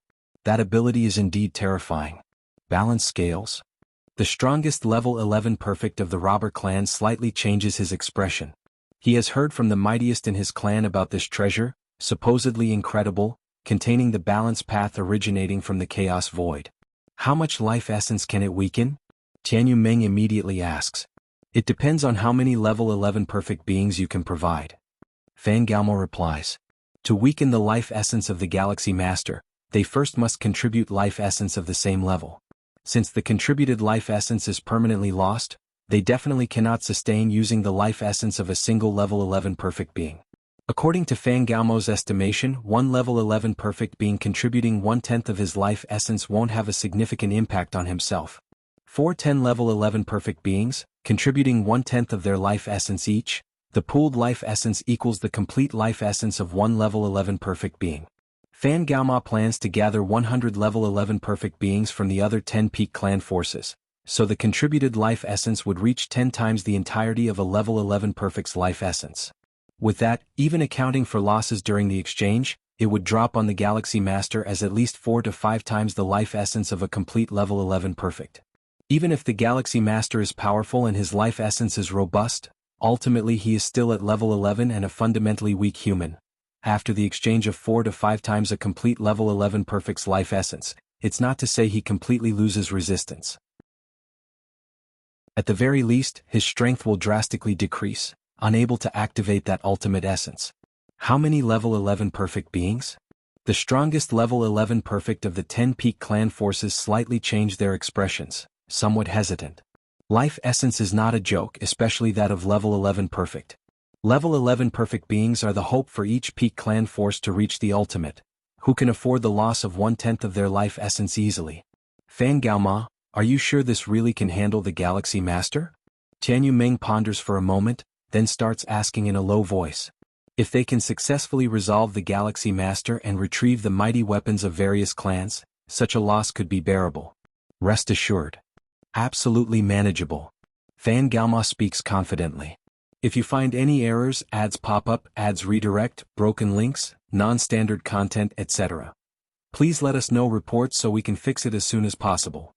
That ability is indeed terrifying. Balance scales? The strongest level 11 perfect of the robber clan slightly changes his expression. He has heard from the mightiest in his clan about this treasure, supposedly incredible, containing the balance path originating from the chaos void. How much life essence can it weaken? Tianyu Meng immediately asks. It depends on how many level 11 perfect beings you can provide. Fan Gaoma replies. To weaken the life essence of the Galaxy Master, they first must contribute life essence of the same level. Since the contributed life essence is permanently lost, they definitely cannot sustain using the life essence of a single level 11 perfect being. According to Fan Gaomo's estimation, one level 11 perfect being contributing 1/10 of his life essence won't have a significant impact on himself. 10 level 11 perfect beings, contributing 1/10 of their life essence each, the pooled life essence equals the complete life essence of one level 11 perfect being. Fan Gaoma plans to gather 100 level 11 perfect beings from the other 10 peak clan forces, so the contributed life essence would reach 10 times the entirety of a level 11 perfect's life essence. With that, even accounting for losses during the exchange, it would drop on the Galaxy Master as at least 4 to 5 times the life essence of a complete level 11 perfect. Even if the Galaxy Master is powerful and his life essence is robust, ultimately he is still at level 11 and a fundamentally weak human. After the exchange of 4 to 5 times a complete level 11 perfect's life essence, it's not to say he completely loses resistance. At the very least, his strength will drastically decrease, unable to activate that ultimate essence. How many level 11 perfect beings? The strongest level 11 perfect of the 10 peak clan forces slightly changed their expressions, somewhat hesitant. Life essence is not a joke, especially that of level 11 perfect. Level 11 perfect beings are the hope for each peak clan force to reach the ultimate, who can afford the loss of 1/10 of their life essence easily. Fan Gaoma, are you sure this really can handle the Galaxy Master? Tianyu Meng ponders for a moment, then starts asking in a low voice. If they can successfully resolve the Galaxy Master and retrieve the mighty weapons of various clans, such a loss could be bearable. Rest assured. Absolutely manageable. Fan Gaoma speaks confidently. If you find any errors, ads pop up, ads redirect, broken links, non-standard content, etc., please let us know reports so we can fix it as soon as possible.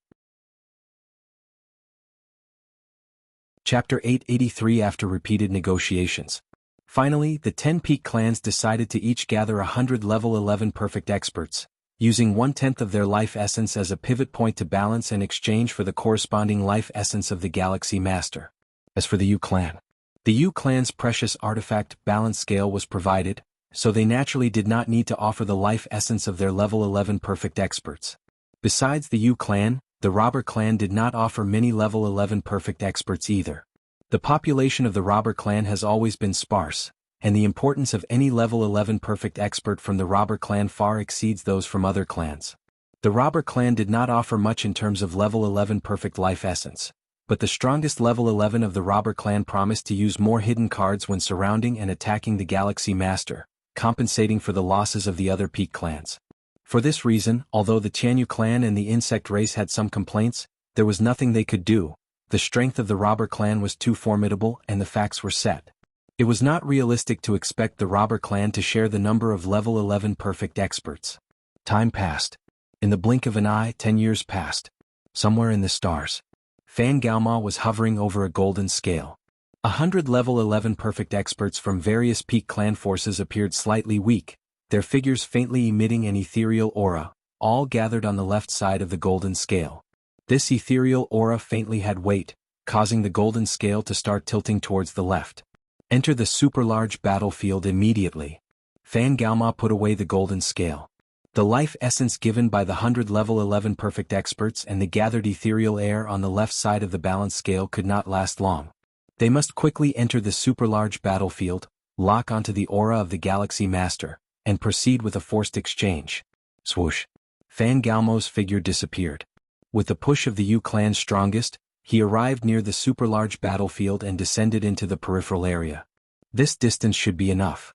Chapter 883. After repeated negotiations. Finally, the 10 peak clans decided to each gather 100 level 11 perfect experts, using 1/10 of their life essence as a pivot point to balance and exchange for the corresponding life essence of the Galaxy Master. As for the Yu clan, the Yu clan's precious artifact balance scale was provided, so they naturally did not need to offer the life essence of their level 11 perfect experts. Besides the Yu clan, the robber clan did not offer many level 11 perfect experts either. The population of the robber clan has always been sparse, and the importance of any level 11 perfect expert from the robber clan far exceeds those from other clans. The robber clan did not offer much in terms of level 11 perfect life essence, but the strongest level 11 of the robber clan promised to use more hidden cards when surrounding and attacking the Galaxy Master, compensating for the losses of the other peak clans. For this reason, although the Tianyu clan and the insect race had some complaints, there was nothing they could do. The strength of the robber clan was too formidable and the facts were set. It was not realistic to expect the robber clan to share the number of level 11 perfect experts. Time passed. In the blink of an eye, 10 years passed. Somewhere in the stars, Fan Gaoma was hovering over a golden scale. 100 level 11 perfect experts from various peak clan forces appeared slightly weak, their figures faintly emitting an ethereal aura, all gathered on the left side of the golden scale. This ethereal aura faintly had weight, causing the golden scale to start tilting towards the left. Enter the super-large battlefield immediately. Fan Gaoma put away the golden scale. The life essence given by the 100 level 11 perfect experts and the gathered ethereal air on the left side of the balance scale could not last long. They must quickly enter the super-large battlefield, lock onto the aura of the Galaxy Master, and proceed with a forced exchange. Swoosh. Fan Gaoma's figure disappeared. With the push of the Yu clan's strongest, he arrived near the super-large battlefield and descended into the peripheral area. This distance should be enough.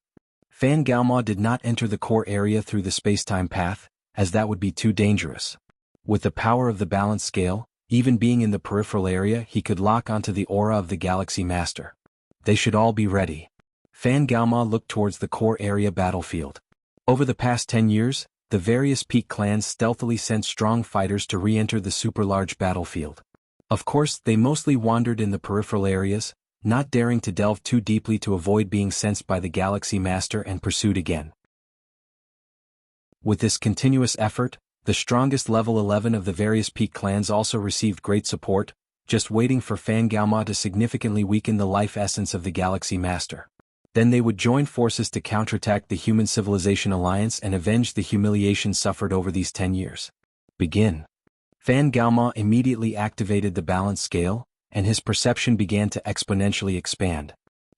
Fan Gaoma did not enter the core area through the space-time path, as that would be too dangerous. With the power of the balance scale, even being in the peripheral area he could lock onto the aura of the Galaxy Master. They should all be ready. Fan Gaoma looked towards the core area battlefield. Over the past 10 years, the various peak clans stealthily sent strong fighters to re-enter the super-large battlefield. Of course, they mostly wandered in the peripheral areas, not daring to delve too deeply to avoid being sensed by the Galaxy Master and pursued again. With this continuous effort, the strongest level 11 of the various peak clans also received great support, just waiting for Fan Gaoma to significantly weaken the life essence of the Galaxy Master. Then they would join forces to counterattack the Human Civilization Alliance and avenge the humiliation suffered over these 10 years. Begin. Fan Gaoma immediately activated the balance scale, and his perception began to exponentially expand.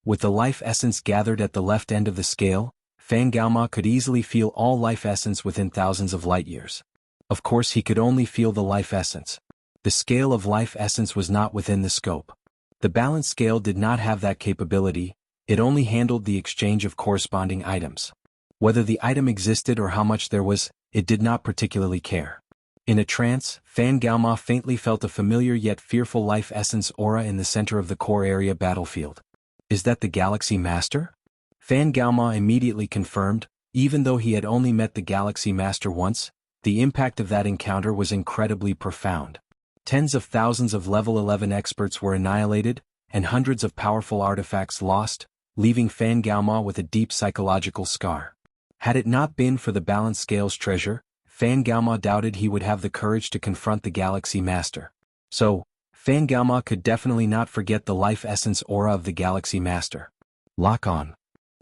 With the life essence gathered at the left end of the scale, Fan Gaoma could easily feel all life essence within thousands of light years. Of course he could only feel the life essence. The scale of life essence was not within the scope. The balance scale did not have that capability. It only handled the exchange of corresponding items. Whether the item existed or how much there was, it did not particularly care. In a trance, Fan Gaoma faintly felt a familiar yet fearful life essence aura in the center of the core area battlefield. Is that the Galaxy Master? Fan Gaoma immediately confirmed. Even though he had only met the Galaxy Master once, the impact of that encounter was incredibly profound. Tens of thousands of level 11 experts were annihilated, and hundreds of powerful artifacts lost, leaving Fan Gaoma with a deep psychological scar. Had it not been for the balance scale's treasure, Fan Gaoma doubted he would have the courage to confront the Galaxy Master. So, Fan Gaoma could definitely not forget the life essence aura of the Galaxy Master. Lock on.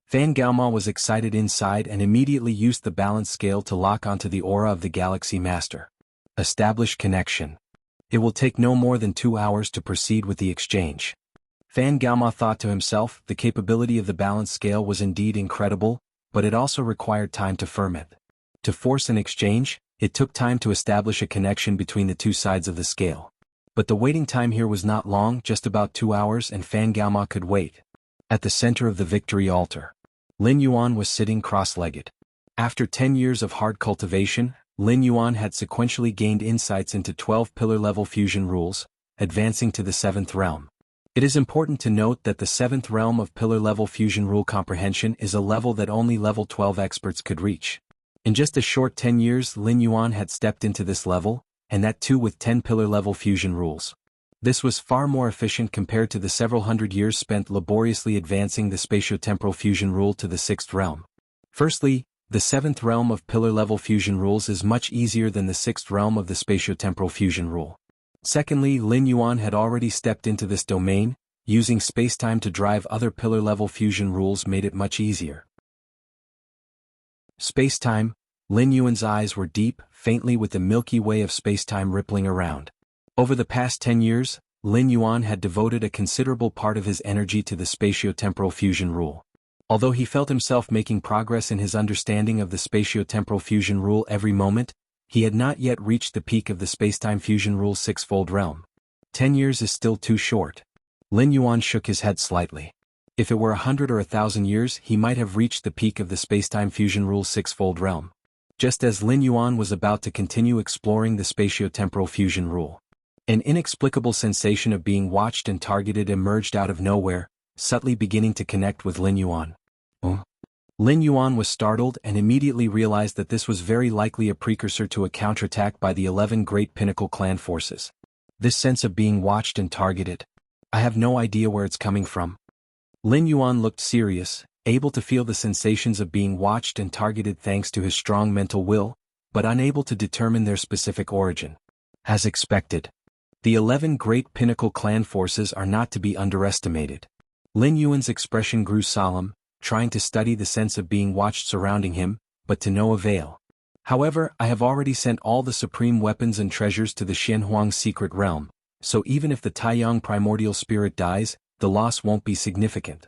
Fan Gaoma was excited inside and immediately used the balance scale to lock onto the aura of the Galaxy Master. Establish connection. It will take no more than 2 hours to proceed with the exchange. Fan Gaoma thought to himself, the capability of the balance scale was indeed incredible, but it also required time to firm it. To force an exchange, it took time to establish a connection between the two sides of the scale. But the waiting time here was not long, just about 2 hours, and Fan Gaoma could wait. At the center of the victory altar, Lin Yuan was sitting cross-legged. After 10 years of hard cultivation, Lin Yuan had sequentially gained insights into 12 pillar-level fusion rules, advancing to the 7th realm. It is important to note that the 7th realm of pillar-level fusion rule comprehension is a level that only level 12 experts could reach. In just a short 10 years, Lin Yuan had stepped into this level, and that too with 10 pillar-level fusion rules. This was far more efficient compared to the several hundred years spent laboriously advancing the spatio-temporal fusion rule to the 6th realm. Firstly, the 7th realm of pillar-level fusion rules is much easier than the 6th realm of the spatio-temporal fusion rule. Secondly, Lin Yuan had already stepped into this domain, using spacetime to drive other pillar-level fusion rules made it much easier. Spacetime, Lin Yuan's eyes were deep, faintly with the Milky Way of spacetime rippling around. Over the past 10 years, Lin Yuan had devoted a considerable part of his energy to the spatio-temporal fusion rule. Although he felt himself making progress in his understanding of the spatio-temporal fusion rule every moment, he had not yet reached the peak of the spacetime fusion rule's 6-fold realm. 10 years is still too short. Lin Yuan shook his head slightly. If it were 100 or 1,000 years, he might have reached the peak of the spacetime fusion rule's 6-fold realm. Just as Lin Yuan was about to continue exploring the spatio-temporal fusion rule, an inexplicable sensation of being watched and targeted emerged out of nowhere, subtly beginning to connect with Lin Yuan. Lin Yuan was startled and immediately realized that this was very likely a precursor to a counterattack by the 11 Great Pinnacle Clan forces. This sense of being watched and targeted. I have no idea where it's coming from. Lin Yuan looked serious, able to feel the sensations of being watched and targeted thanks to his strong mental will, but unable to determine their specific origin. As expected, the 11 Great Pinnacle Clan forces are not to be underestimated. Lin Yuan's expression grew solemn, trying to study the sense of being watched surrounding him, but to no avail. However, I have already sent all the supreme weapons and treasures to the Xianhuang secret realm, so even if the Taiyang primordial spirit dies, the loss won't be significant.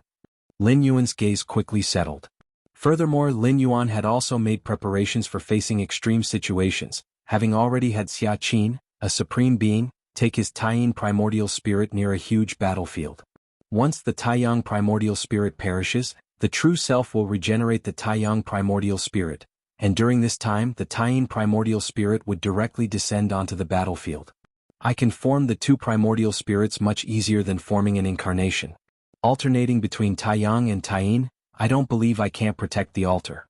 Lin Yuan's gaze quickly settled. Furthermore, Lin Yuan had also made preparations for facing extreme situations, having already had Xia Qin, a supreme being, take his Taiyang primordial spirit near a huge battlefield. Once the Taiyang primordial spirit perishes, the true self will regenerate the Taiyang primordial spirit, and during this time the Taiyang primordial spirit would directly descend onto the battlefield. I can form the two primordial spirits much easier than forming an incarnation. Alternating between Taiyang and Taiying, I don't believe I can't protect the altar.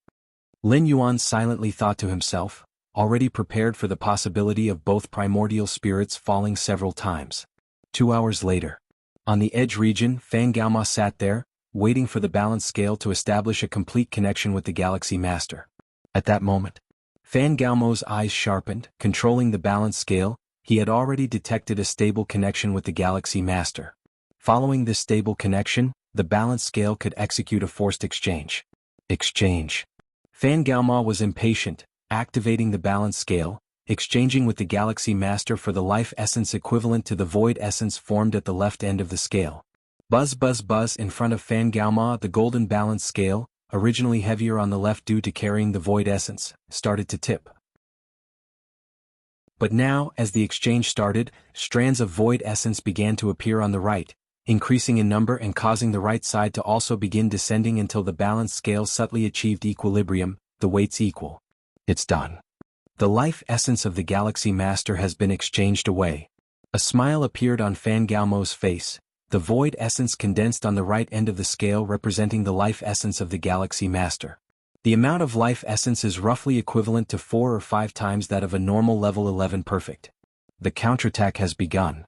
Lin Yuan silently thought to himself, already prepared for the possibility of both primordial spirits falling several times. 2 hours later. On the edge region, Fan Gaoma sat there, waiting for the balance scale to establish a complete connection with the Galaxy Master. At that moment, Fan Gaomo's eyes sharpened, controlling the balance scale. He had already detected a stable connection with the Galaxy Master. Following this stable connection, the balance scale could execute a forced exchange. Fan Gaoma was impatient, activating the balance scale, exchanging with the Galaxy Master for the life essence equivalent to the void essence formed at the left end of the scale. Buzz buzz buzz in front of Fan Gaoma, the golden balance scale, originally heavier on the left due to carrying the void essence, started to tip. But now, as the exchange started, strands of void essence began to appear on the right, increasing in number and causing the right side to also begin descending until the balance scale subtly achieved equilibrium, the weights equal. It's done. The life essence of the Galaxy Master has been exchanged away. A smile appeared on Fan Gaomo's face, the void essence condensed on the right end of the scale representing the life essence of the Galaxy Master. The amount of life essence is roughly equivalent to 4 or 5 times that of a normal level 11 perfect. the counterattack has begun.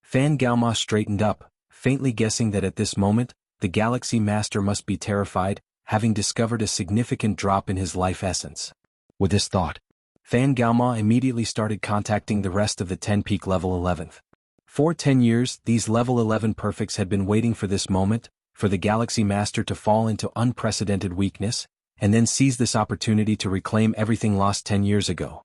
Fan Galma straightened up, faintly guessing that at this moment, the Galaxy Master must be terrified, having discovered a significant drop in his life essence. With this thought, Fan Galma immediately started contacting the rest of the 10 peak level 11th. For 10 years, these level 11 perfects had been waiting for this moment, for the Galaxy Master to fall into unprecedented weakness, and then seize this opportunity to reclaim everything lost 10 years ago.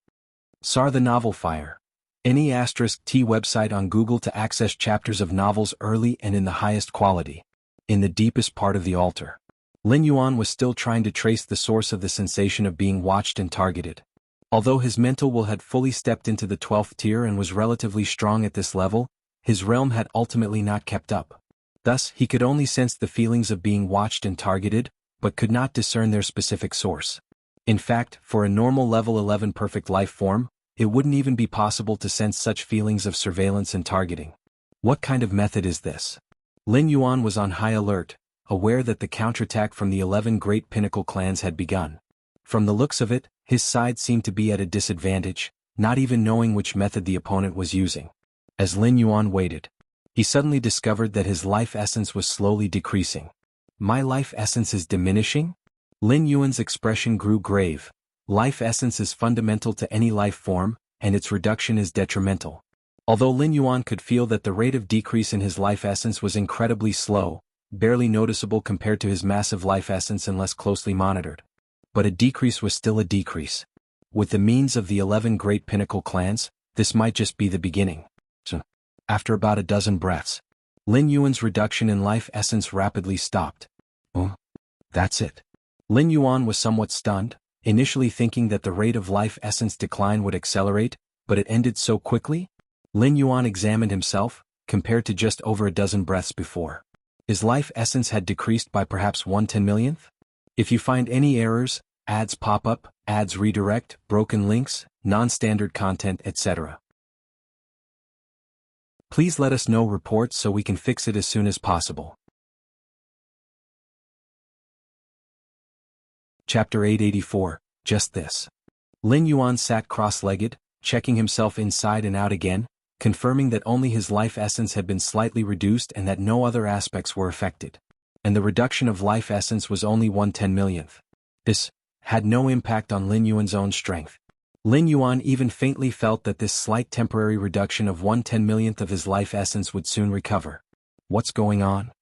SAR the Novel Fire. Any *T website on Google to access chapters of novels early and in the highest quality. In the deepest part of the altar, Lin Yuan was still trying to trace the source of the sensation of being watched and targeted. Although his mental will had fully stepped into the 12th tier and was relatively strong at this level, his realm had ultimately not kept up. Thus, he could only sense the feelings of being watched and targeted, but could not discern their specific source. In fact, for a normal level 11 perfect life form, it wouldn't even be possible to sense such feelings of surveillance and targeting. What kind of method is this? Lin Yuan was on high alert, aware that the counterattack from the 11 great pinnacle clans had begun. From the looks of it, his side seemed to be at a disadvantage, not even knowing which method the opponent was using. As Lin Yuan waited, he suddenly discovered that his life essence was slowly decreasing. My life essence is diminishing? Lin Yuan's expression grew grave. Life essence is fundamental to any life form, and its reduction is detrimental. Although Lin Yuan could feel that the rate of decrease in his life essence was incredibly slow, barely noticeable compared to his massive life essence unless closely monitored. But a decrease was still a decrease. With the means of the 11 great pinnacle clans, this might just be the beginning. So, after about a dozen breaths, Lin Yuan's reduction in life essence rapidly stopped. Oh, that's it. Lin Yuan was somewhat stunned, initially thinking that the rate of life essence decline would accelerate, but it ended so quickly? Lin Yuan examined himself, compared to just over a dozen breaths before. His life essence had decreased by perhaps 1/10,000,000th? If you find any errors, ads pop up, ads redirect, broken links, non-standard content, etc., please let us know reports so we can fix it as soon as possible. Chapter 884, Just This. Lin Yuan sat cross-legged, checking himself inside and out again, confirming that only his life essence had been slightly reduced and that no other aspects were affected. And the reduction of life essence was only 1/10,000,000th. This had no impact on Lin Yuan's own strength. Lin Yuan even faintly felt that this slight temporary reduction of 1/10,000,000th of his life essence would soon recover. What's going on?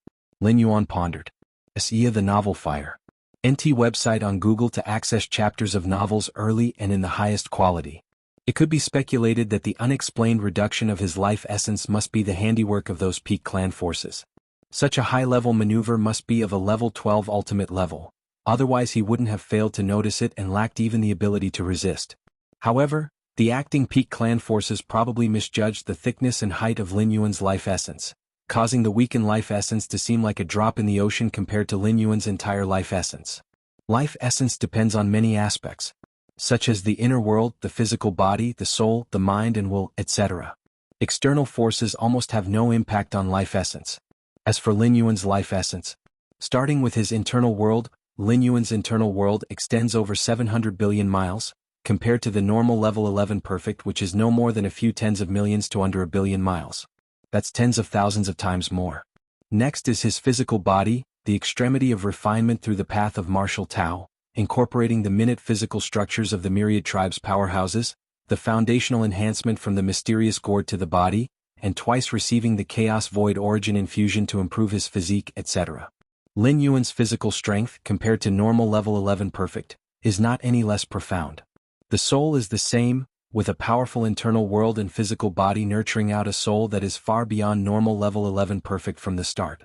Lin Yuan pondered. Wuxia the Novel Fire. NT website on Google to access chapters of novels early and in the highest quality. It could be speculated that the unexplained reduction of his life essence must be the handiwork of those peak clan forces. Such a high-level maneuver must be of a level 12 ultimate level, otherwise he wouldn't have failed to notice it and lacked even the ability to resist. However, the acting peak clan forces probably misjudged the thickness and height of Lin Yuan's life essence, causing the weakened life essence to seem like a drop in the ocean compared to Lin Yuan's entire life essence. Life essence depends on many aspects, such as the inner world, the physical body, the soul, the mind and will, etc. External forces almost have no impact on life essence. As for Lin Yuan's life essence, starting with his internal world, Lin Yuan's internal world extends over 700 billion miles, compared to the normal level 11 perfect, which is no more than a few tens of millions to under a billion miles. That's tens of thousands of times more. Next is his physical body, the extremity of refinement through the path of martial Tao, incorporating the minute physical structures of the myriad tribes' powerhouses, the foundational enhancement from the mysterious gourd to the body, and twice receiving the chaos void origin infusion to improve his physique, etc. Lin Yuan's physical strength, compared to normal level 11 perfect, is not any less profound. The soul is the same, with a powerful internal world and physical body nurturing out a soul that is far beyond normal level 11 perfect from the start.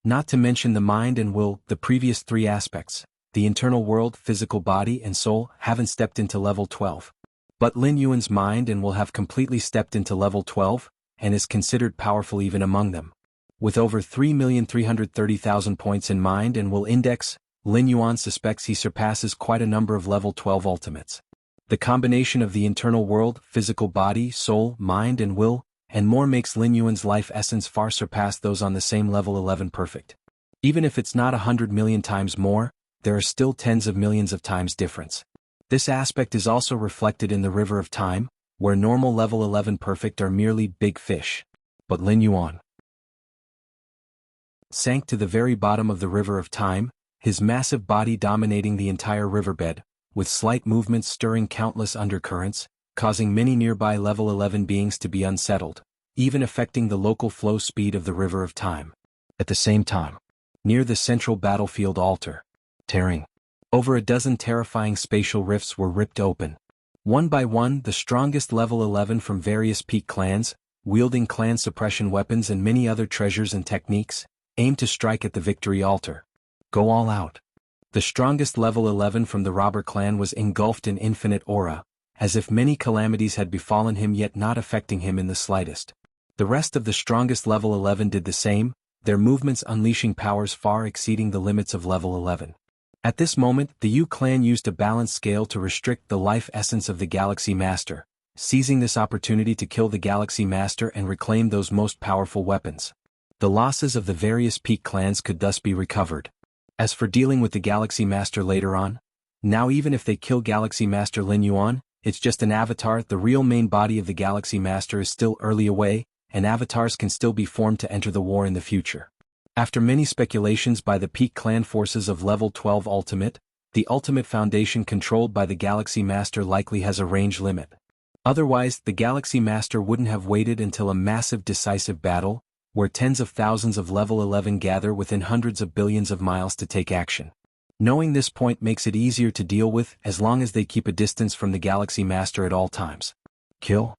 Not to mention the mind and will, the previous three aspects, the internal world, physical body and soul, haven't stepped into level 12. But Lin Yuan's mind and will have completely stepped into level 12, and is considered powerful even among them. With over 3,330,000 points in mind and will index, Lin Yuan suspects he surpasses quite a number of level 12 ultimates. The combination of the internal world, physical body, soul, mind and will, and more makes Lin Yuan's life essence far surpass those on the same level 11 perfect. Even if it's not 100 million times more, there are still tens of millions of times difference. This aspect is also reflected in the river of time, where normal level 11 perfect are merely big fish. But Lin Yuan sank to the very bottom of the river of time, his massive body dominating the entire riverbed, with slight movements stirring countless undercurrents, causing many nearby level 11 beings to be unsettled, even affecting the local flow speed of the river of time. At the same time, near the central battlefield altar, tearing over a dozen terrifying spatial rifts were ripped open. One by one, the strongest level 11 from various peak clans, wielding clan suppression weapons and many other treasures and techniques, aimed to strike at the victory altar. Go all out. The strongest level 11 from the robber clan was engulfed in infinite aura, as if many calamities had befallen him yet not affecting him in the slightest. The rest of the strongest level 11 did the same, their movements unleashing powers far exceeding the limits of level 11. At this moment, the Yu clan used a balance scale to restrict the life essence of the Galaxy Master, seizing this opportunity to kill the Galaxy Master and reclaim those most powerful weapons. The losses of the various peak clans could thus be recovered. As for dealing with the Galaxy Master later on, now even if they kill Galaxy Master Lin Yuan, it's just an avatar. The real main body of the Galaxy Master is still early away, and avatars can still be formed to enter the war in the future. After many speculations by the peak clan forces of level 12 Ultimate, the Ultimate Foundation controlled by the Galaxy Master likely has a range limit. Otherwise, the Galaxy Master wouldn't have waited until a massive decisive battle, where tens of thousands of level 11 gather within hundreds of billions of miles to take action. Knowing this point makes it easier to deal with as long as they keep a distance from the Galaxy Master at all times. Kill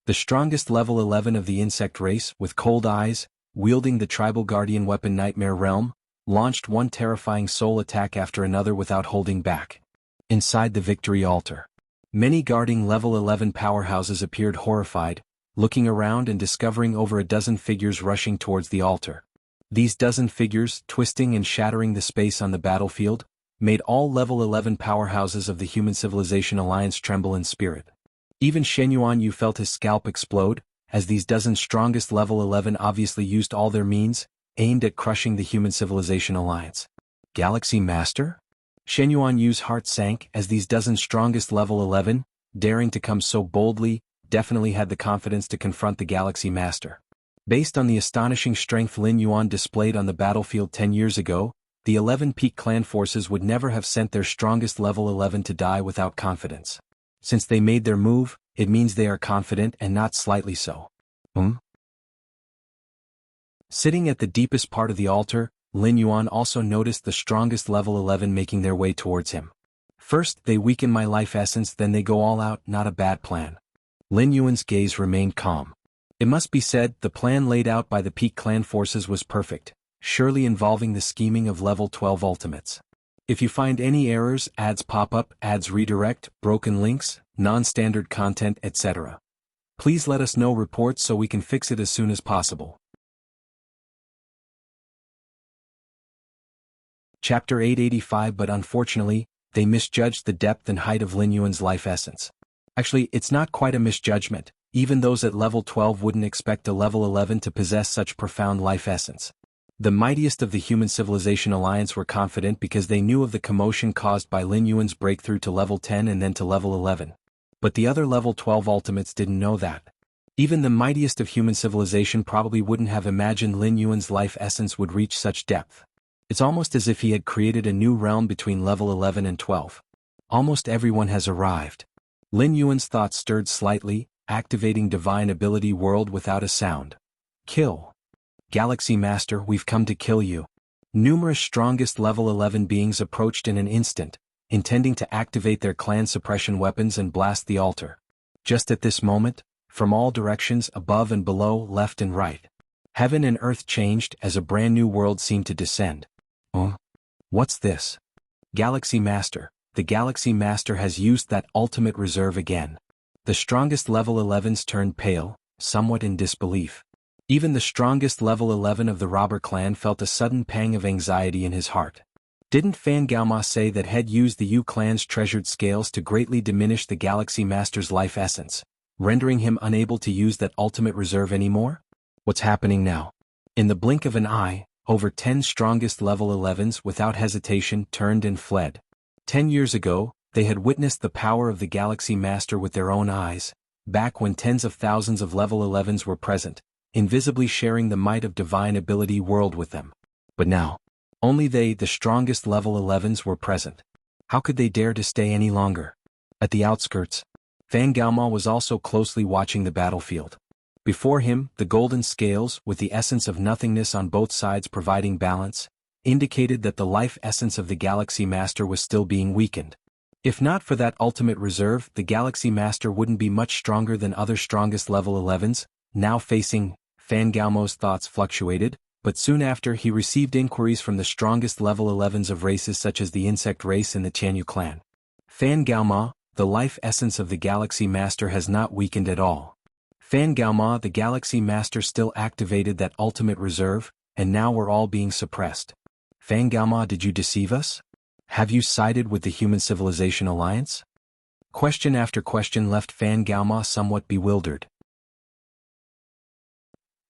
the strongest level 11 of the insect race, with cold eyes, wielding the tribal guardian weapon Nightmare Realm, launched one terrifying soul attack after another without holding back. Inside the victory altar, many guarding level 11 powerhouses appeared horrified, looking around and discovering over a dozen figures rushing towards the altar. These dozen figures, twisting and shattering the space on the battlefield, made all level 11 powerhouses of the Human Civilization Alliance tremble in spirit. Even Shen Yuan Yu felt his scalp explode, as these dozen strongest level 11 obviously used all their means, aimed at crushing the Human Civilization Alliance. Galaxy Master? Shen Yuan Yu's heart sank as these dozen strongest level 11, daring to come so boldly, definitely had the confidence to confront the Galaxy Master. Based on the astonishing strength Lin Yuan displayed on the battlefield 10 years ago, the 11 peak clan forces would never have sent their strongest level 11 to die without confidence. Since they made their move, it means they are confident and not slightly so. Sitting at the deepest part of the altar, Lin Yuan also noticed the strongest level 11 making their way towards him. First, they weaken my life essence, then they go all out. Not a bad plan. Lin Yuan's gaze remained calm. It must be said, the plan laid out by the peak clan forces was perfect, surely involving the scheming of level 12 ultimates. If you find any errors, ads pop up, ads redirect, broken links, non-standard content, etc., please let us know reports so we can fix it as soon as possible. Chapter 885. But unfortunately, they misjudged the depth and height of Lin Yuan's life essence. Actually, it's not quite a misjudgment. Even those at level 12 wouldn't expect a level 11 to possess such profound life essence. The mightiest of the Human Civilization Alliance were confident because they knew of the commotion caused by Lin Yuan's breakthrough to level 10 and then to level 11. But the other level 12 ultimates didn't know that. Even the mightiest of human civilization probably wouldn't have imagined Lin Yuan's life essence would reach such depth. It's almost as if he had created a new realm between level 11 and 12. Almost everyone has arrived. Lin Yuan's thoughts stirred slightly, activating Divine Ability World without a sound. Kill. Galaxy Master, we've come to kill you. Numerous strongest level 11 beings approached in an instant, intending to activate their clan suppression weapons and blast the altar. Just at this moment, from all directions, above and below, left and right, heaven and earth changed as a brand new world seemed to descend. What's this? Galaxy Master, the Galaxy Master has used that ultimate reserve again. The strongest level 11s turned pale, somewhat in disbelief. Even the strongest level 11 of the robber clan felt a sudden pang of anxiety in his heart. Didn't Fan Gaoma say that had used the Yu clan's treasured scales to greatly diminish the Galaxy Master's life essence, rendering him unable to use that ultimate reserve anymore? What's happening now? In the blink of an eye, over 10 strongest level 11s without hesitation turned and fled. 10 years ago, they had witnessed the power of the Galaxy Master with their own eyes. back when tens of thousands of level 11s were present, invisibly sharing the might of divine ability world with them. But now, only they, the strongest level 11s, were present. How could they dare to stay any longer? At the outskirts, Fan Gaoma was also closely watching the battlefield. Before him, the golden scales, with the essence of nothingness on both sides providing balance, indicated that the life essence of the Galaxy Master was still being weakened. If not for that ultimate reserve, the Galaxy Master wouldn't be much stronger than other strongest level 11s. Now facing, Fan Gaoma's thoughts fluctuated, but soon after he received inquiries from the strongest level 11s of races such as the insect race and the Tianyu clan. Fan Gaoma, the life essence of the Galaxy Master has not weakened at all. Fan Gaoma, the Galaxy Master still activated that ultimate reserve, and now we're all being suppressed. Fan Gaoma, did you deceive us? Have you sided with the Human Civilization Alliance? Question after question left Fan Gaoma somewhat bewildered.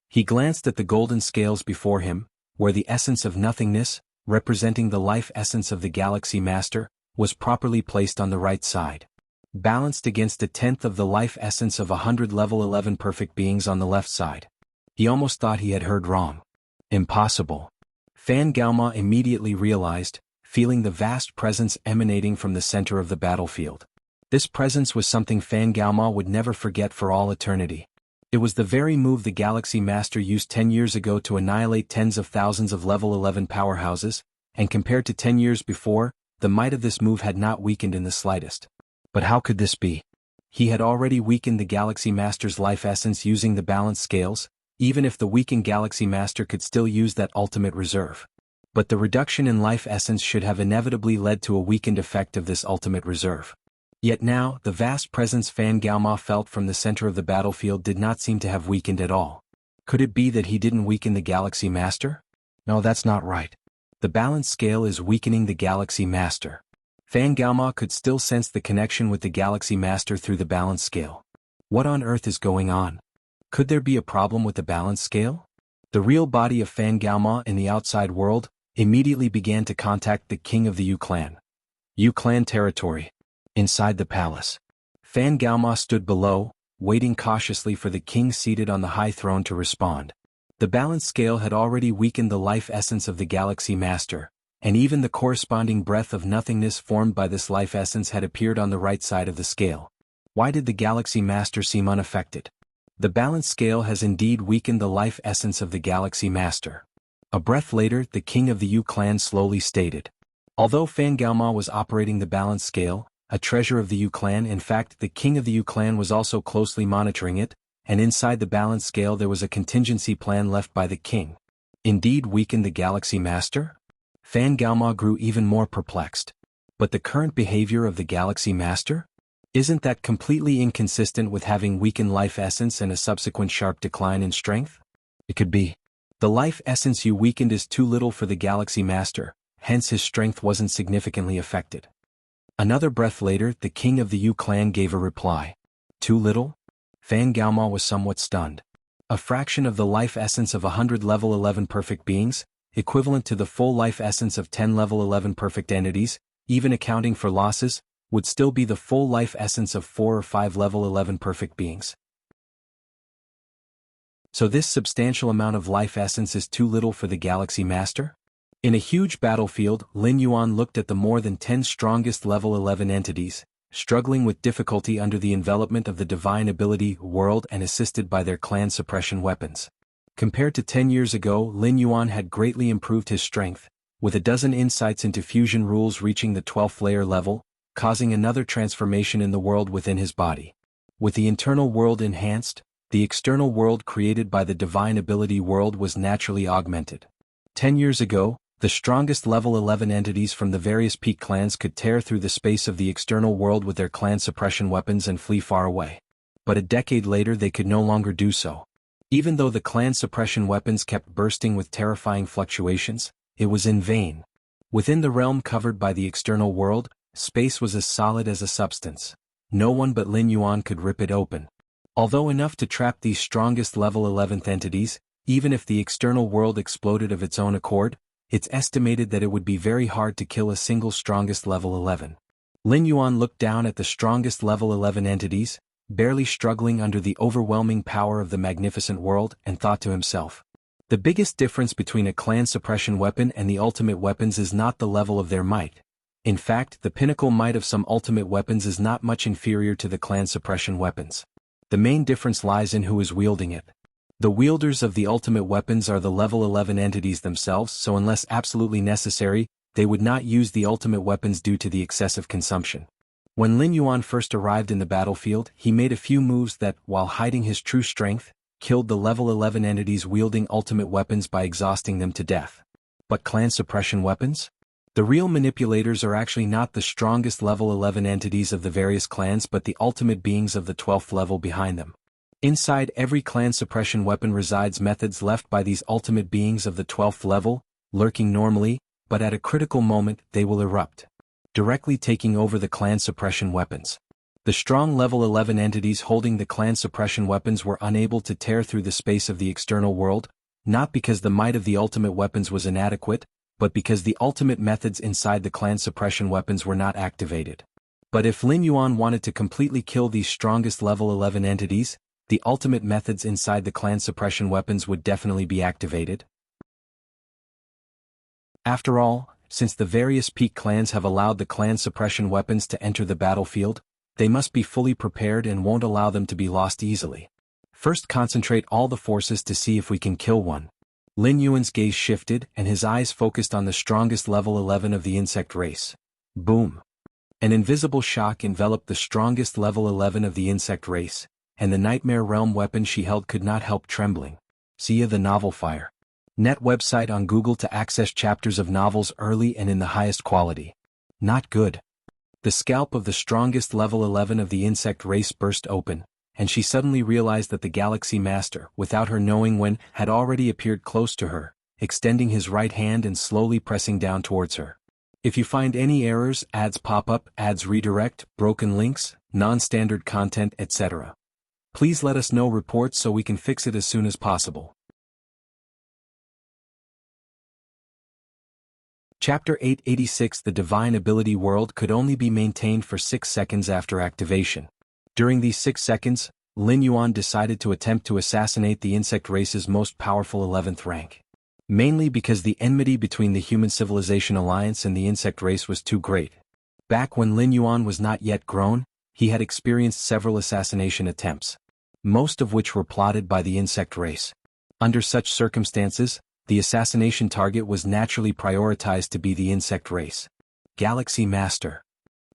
He glanced at the golden scales before him, where the essence of nothingness, representing the life essence of the Galaxy Master, was properly placed on the right side, balanced against a tenth of the life essence of 100 level 11 perfect beings on the left side. He almost thought he had heard wrong. Impossible. Fan Gaoma immediately realized, feeling the vast presence emanating from the center of the battlefield. This presence was something Fan Gaoma would never forget for all eternity. It was the very move the Galaxy Master used 10 years ago to annihilate tens of thousands of level 11 powerhouses, and compared to 10 years before, the might of this move had not weakened in the slightest. But how could this be? He had already weakened the Galaxy Master's life essence using the balance scales, even if the weakened Galaxy Master could still use that ultimate reserve. But the reduction in life essence should have inevitably led to a weakened effect of this ultimate reserve. Yet now, the vast presence Fan Gaoma felt from the center of the battlefield did not seem to have weakened at all. Could it be that he didn't weaken the Galaxy Master? No, that's not right. The balance scale is weakening the Galaxy Master. Fan Gaoma could still sense the connection with the Galaxy Master through the balance scale. What on earth is going on? Could there be a problem with the balance scale? The real body of Fan Gaoma in the outside world immediately began to contact the king of the Yu clan. Yu clan territory. Inside the palace. Fan Gaoma stood below, waiting cautiously for the king seated on the high throne to respond. The balance scale had already weakened the life essence of the Galaxy Master, and even the corresponding breath of nothingness formed by this life essence had appeared on the right side of the scale. Why did the Galaxy Master seem unaffected? The balance scale has indeed weakened the life essence of the Galaxy Master. A breath later, the king of the Yu clan slowly stated. Although Fan Gaoma was operating the balance scale, a treasure of the Yu clan, in fact the king of the Yu clan was also closely monitoring it, and inside the balance scale there was a contingency plan left by the king. Indeed weakened the Galaxy Master? Fan Gaoma grew even more perplexed. But the current behavior of the Galaxy Master? Isn't that completely inconsistent with having weakened life essence and a subsequent sharp decline in strength? It could be. The life essence you weakened is too little for the Galaxy Master, hence his strength wasn't significantly affected. Another breath later, the king of the Yu clan gave a reply. Too little? Fan Gaoma was somewhat stunned. A fraction of the life essence of 100 level 11 perfect beings, equivalent to the full life essence of 10 level 11 perfect entities, even accounting for losses, would still be the full life essence of 4 or 5 level 11 perfect beings. So this substantial amount of life essence is too little for the Galaxy Master? In a huge battlefield, Lin Yuan looked at the more than 10 strongest level 11 entities, struggling with difficulty under the envelopment of the divine ability world and assisted by their clan suppression weapons. Compared to 10 years ago, Lin Yuan had greatly improved his strength, with a dozen insights into fusion rules reaching the 12th layer level, causing another transformation in the world within his body. With the internal world enhanced, the external world created by the divine ability world was naturally augmented. 10 years ago, the strongest level 11 entities from the various peak clans could tear through the space of the external world with their clan suppression weapons and flee far away. But a decade later they could no longer do so. Even though the clan suppression weapons kept bursting with terrifying fluctuations, it was in vain. Within the realm covered by the external world, space was as solid as a substance. No one but Lin Yuan could rip it open. Although enough to trap these strongest level 11th entities, even if the external world exploded of its own accord, it's estimated that it would be very hard to kill a single strongest level 11. Lin Yuan looked down at the strongest level 11 entities, barely struggling under the overwhelming power of the magnificent world, and thought to himself. The biggest difference between a clan suppression weapon and the ultimate weapons is not the level of their might. In fact, the pinnacle might of some ultimate weapons is not much inferior to the clan suppression weapons. The main difference lies in who is wielding it. The wielders of the ultimate weapons are the level 11 entities themselves, so unless absolutely necessary, they would not use the ultimate weapons due to the excessive consumption. When Lin Yuan first arrived in the battlefield, he made a few moves that, while hiding his true strength, killed the level 11 entities wielding ultimate weapons by exhausting them to death. But clan suppression weapons? The real manipulators are actually not the strongest level 11 entities of the various clans but the ultimate beings of the 12th level behind them. Inside every clan suppression weapon resides methods left by these ultimate beings of the 12th level, lurking normally, but at a critical moment they will erupt, directly taking over the clan suppression weapons. The strong level 11 entities holding the clan suppression weapons were unable to tear through the space of the external world, not because the might of the ultimate weapons was inadequate, but because the ultimate methods inside the clan suppression weapons were not activated. But if Lin Yuan wanted to completely kill these strongest level 11 entities, the ultimate methods inside the clan suppression weapons would definitely be activated. After all, since the various peak clans have allowed the clan suppression weapons to enter the battlefield, they must be fully prepared and won't allow them to be lost easily. First, concentrate all the forces to see if we can kill one. Lin Yuan's gaze shifted and his eyes focused on the strongest level 11 of the insect race. Boom! An invisible shock enveloped the strongest level 11 of the insect race, and the Nightmare Realm weapon she held could not help trembling. See the novel Fire. Net website on Google to access chapters of novels early and in the highest quality. Not good. The scalp of the strongest level 11 of the insect race burst open, and she suddenly realized that the Galaxy Master, without her knowing when, had already appeared close to her, extending his right hand and slowly pressing down towards her. If you find any errors, ads pop up, ads redirect, broken links, non-standard content, etc., please let us know reports so we can fix it as soon as possible. Chapter 886 The Divine Ability World could only be maintained for 6 seconds after activation. During these 6 seconds, Lin Yuan decided to attempt to assassinate the insect race's most powerful 11th rank. Mainly because the enmity between the Human Civilization Alliance and the insect race was too great. Back when Lin Yuan was not yet grown, he had experienced several assassination attempts, most of which were plotted by the insect race. Under such circumstances, the assassination target was naturally prioritized to be the insect race. Galaxy Master.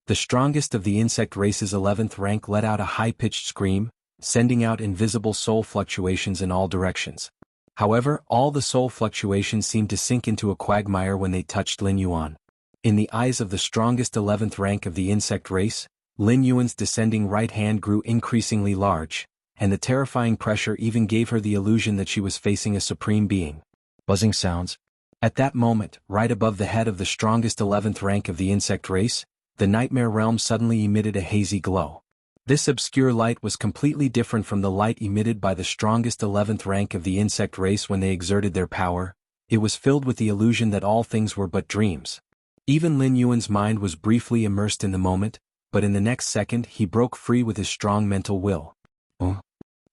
The strongest of the insect race's 11th rank let out a high-pitched scream, sending out invisible soul fluctuations in all directions. However, all the soul fluctuations seemed to sink into a quagmire when they touched Lin Yuan. In the eyes of the strongest 11th rank of the insect race, Lin Yuan's descending right hand grew increasingly large, and the terrifying pressure even gave her the illusion that she was facing a supreme being. Buzzing sounds. At that moment, right above the head of the strongest 11th rank of the insect race, the Nightmare Realm suddenly emitted a hazy glow. This obscure light was completely different from the light emitted by the strongest 11th rank of the insect race when they exerted their power. It was filled with the illusion that all things were but dreams. Even Lin Yuan's mind was briefly immersed in the moment, but in the next second he broke free with his strong mental will.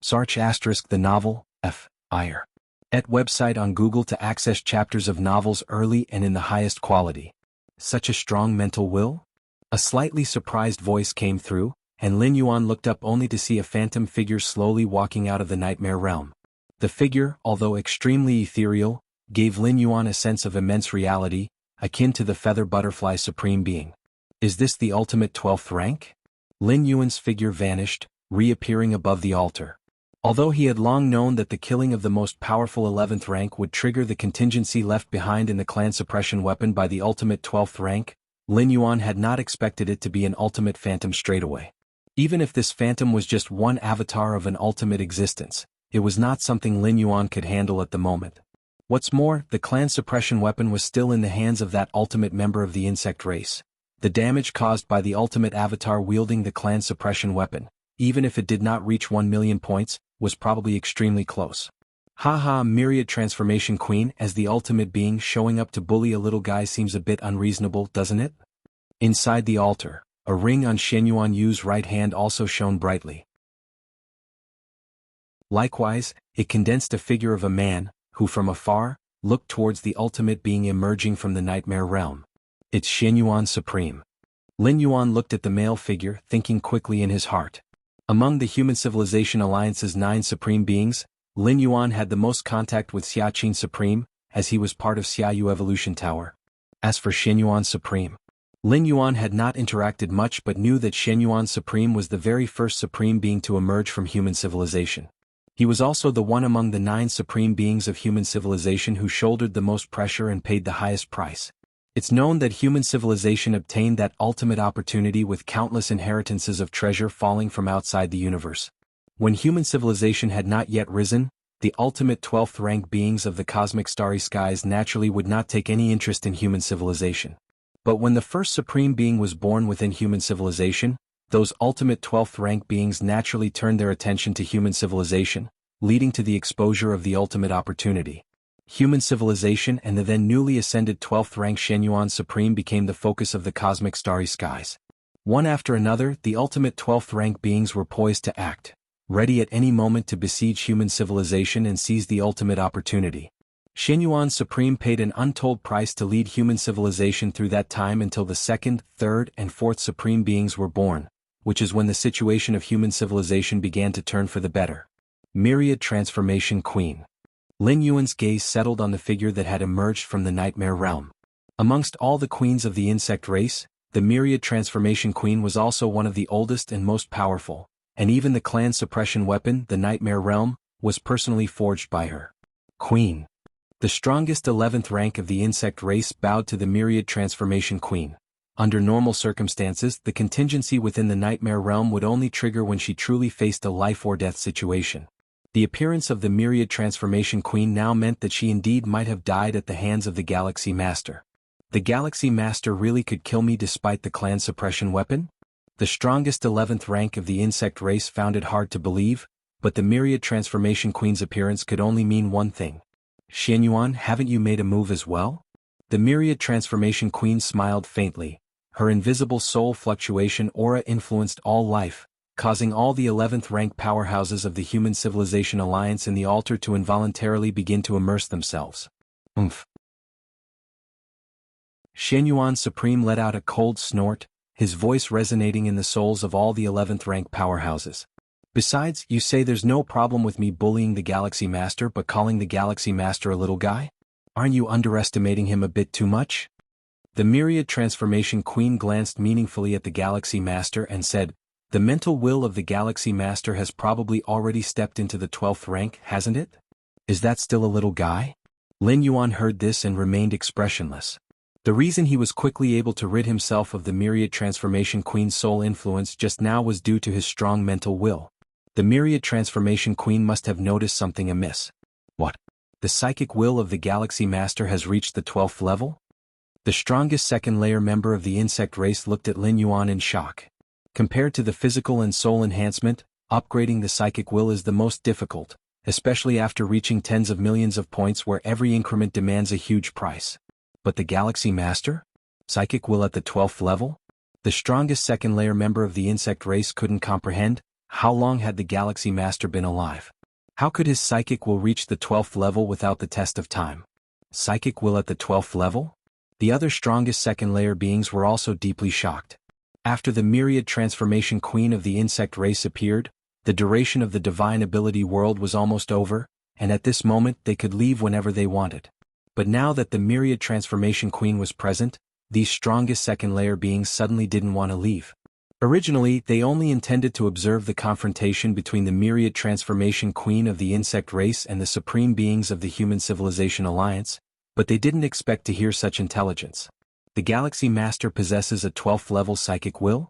Sarch * the novel, F. Ire. Et website on Google to access chapters of novels early and in the highest quality. Such a strong mental will? A slightly surprised voice came through, and Lin Yuan looked up only to see a phantom figure slowly walking out of the Nightmare Realm. The figure, although extremely ethereal, gave Lin Yuan a sense of immense reality, akin to the feather butterfly supreme being. Is this the ultimate 12th rank? Lin Yuan's figure vanished, reappearing above the altar. Although he had long known that the killing of the most powerful 11th rank would trigger the contingency left behind in the clan suppression weapon by the ultimate 12th rank, Lin Yuan had not expected it to be an ultimate phantom straightaway. Even if this phantom was just one avatar of an ultimate existence, it was not something Lin Yuan could handle at the moment. What's more, the clan suppression weapon was still in the hands of that ultimate member of the insect race. The damage caused by the ultimate avatar wielding the clan suppression weapon, even if it did not reach 1 million points, was probably extremely close. Haha, Myriad Transformation Queen as the ultimate being showing up to bully a little guy seems a bit unreasonable, doesn't it? Inside the altar, a ring on Shen Yuan Yu's right hand also shone brightly. Likewise, it condensed a figure of a man, who from afar, looked towards the ultimate being emerging from the nightmare realm. It's Shen Yuan Supreme. Lin Yuan looked at the male figure, thinking quickly in his heart. Among the Human Civilization Alliance's 9 supreme beings, Lin Yuan had the most contact with Xiaqin Supreme, as he was part of Xiaoyu Evolution Tower. As for Shen Yuan Supreme, Lin Yuan had not interacted much but knew that Shen Yuan Supreme was the very first supreme being to emerge from human civilization. He was also the one among the 9 supreme beings of human civilization who shouldered the most pressure and paid the highest price. It's known that human civilization obtained that ultimate opportunity with countless inheritances of treasure falling from outside the universe. When human civilization had not yet risen, the ultimate 12th rank beings of the cosmic starry skies naturally would not take any interest in human civilization. But when the first supreme being was born within human civilization, those ultimate 12th rank beings naturally turned their attention to human civilization, leading to the exposure of the ultimate opportunity. Human civilization and the then newly ascended 12th rank Shen Yuan Supreme became the focus of the cosmic starry skies. One after another, the ultimate 12th rank beings were poised to act, ready at any moment to besiege human civilization and seize the ultimate opportunity. Shen Yuan Supreme paid an untold price to lead human civilization through that time until the 2nd, 3rd, and 4th supreme beings were born, which is when the situation of human civilization began to turn for the better. Myriad Transformation Queen. Lin Yuan's gaze settled on the figure that had emerged from the nightmare realm. Amongst all the queens of the insect race, the Myriad Transformation Queen was also one of the oldest and most powerful, and even the clan suppression weapon, the Nightmare Realm, was personally forged by her. Queen. The strongest 11th rank of the insect race bowed to the Myriad Transformation Queen. Under normal circumstances, the contingency within the Nightmare Realm would only trigger when she truly faced a life-or-death situation. The appearance of the Myriad Transformation Queen now meant that she indeed might have died at the hands of the Galaxy Master. The Galaxy Master really could kill me despite the clan suppression weapon? The strongest 11th rank of the insect race found it hard to believe, but the Myriad Transformation Queen's appearance could only mean one thing. Shen Yuan, haven't you made a move as well? The Myriad Transformation Queen smiled faintly. Her invisible soul fluctuation aura influenced all life, causing all the 11th rank powerhouses of the Human Civilization Alliance in the altar to involuntarily begin to immerse themselves. Oomph. Shen Yuan Supreme let out a cold snort, his voice resonating in the souls of all the 11th rank powerhouses. Besides, you say there's no problem with me bullying the Galaxy Master but calling the Galaxy Master a little guy? Aren't you underestimating him a bit too much? The Myriad Transformation Queen glanced meaningfully at the Galaxy Master and said, "The mental will of the Galaxy Master has probably already stepped into the 12th rank, hasn't it? Is that still a little guy?" Lin Yuan heard this and remained expressionless. The reason he was quickly able to rid himself of the Myriad Transformation Queen's soul influence just now was due to his strong mental will. The Myriad Transformation Queen must have noticed something amiss. What? The psychic will of the Galaxy Master has reached the 12th level? The strongest second-layer member of the insect race looked at Lin Yuan in shock. Compared to the physical and soul enhancement, upgrading the psychic will is the most difficult, especially after reaching tens of millions of points where every increment demands a huge price. But the Galaxy Master? Psychic will at the 12th level? The strongest second-layer member of the insect race couldn't comprehend. How long had the Galaxy Master been alive? How could his psychic will reach the 12th level without the test of time? Psychic will at the 12th level? The other strongest second-layer beings were also deeply shocked. After the Myriad Transformation Queen of the insect race appeared, the duration of the divine ability world was almost over, and at this moment they could leave whenever they wanted. But now that the Myriad Transformation Queen was present, these strongest second-layer beings suddenly didn't want to leave. Originally, they only intended to observe the confrontation between the Myriad Transformation Queen of the insect race and the supreme beings of the Human Civilization Alliance, but they didn't expect to hear such intelligence. The Galaxy Master possesses a 12th level psychic will?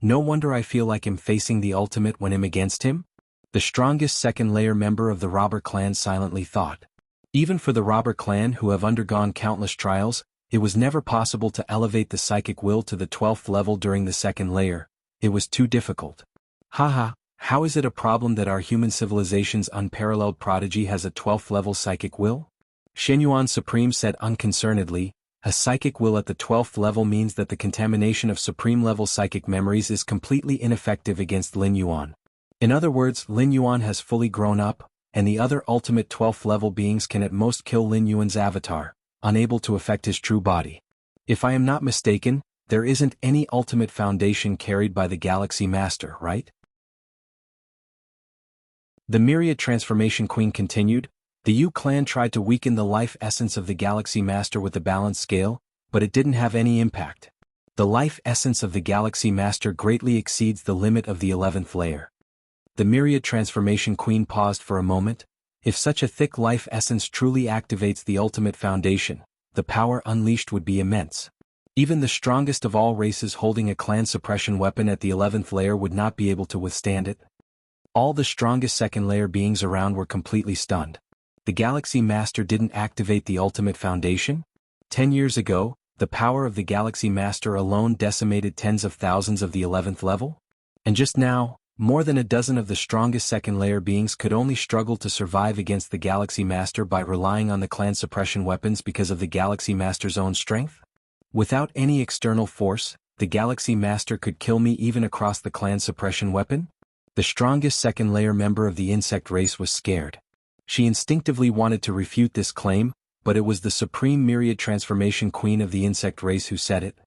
No wonder I feel like I'm facing the ultimate when I'm against him? The strongest second-layer member of the robber clan silently thought. Even for the robber clan who have undergone countless trials, it was never possible to elevate the psychic will to the 12th level during the second layer. It was too difficult. Haha, how is it a problem that our human civilization's unparalleled prodigy has a 12th level psychic will? Shen Yuan Supreme said unconcernedly, a psychic will at the 12th level means that the contamination of supreme level psychic memories is completely ineffective against Lin Yuan. In other words, Lin Yuan has fully grown up, and the other ultimate 12th level beings can at most kill Lin Yuan's avatar, unable to affect his true body. If I am not mistaken, there isn't any ultimate foundation carried by the Galaxy Master, right? The Myriad Transformation Queen continued. The Yu clan tried to weaken the life essence of the Galaxy Master with the balance scale, but it didn't have any impact. The life essence of the Galaxy Master greatly exceeds the limit of the 11th layer. The Myriad Transformation Queen paused for a moment. If such a thick life essence truly activates the ultimate foundation, the power unleashed would be immense. Even the strongest of all races holding a clan suppression weapon at the 11th layer would not be able to withstand it. All the strongest second layer beings around were completely stunned. The Galaxy Master didn't activate the ultimate foundation? 10 years ago, the power of the Galaxy Master alone decimated tens of thousands of the 11th level? And just now, more than a dozen of the strongest second layer beings could only struggle to survive against the Galaxy Master by relying on the clan suppression weapons because of the Galaxy Master's own strength? Without any external force, the Galaxy Master could kill me even across the clan suppression weapon? The strongest second layer member of the insect race was scared. She instinctively wanted to refute this claim, but it was the Supreme Myriad Transformation Queen of the insect race who said it.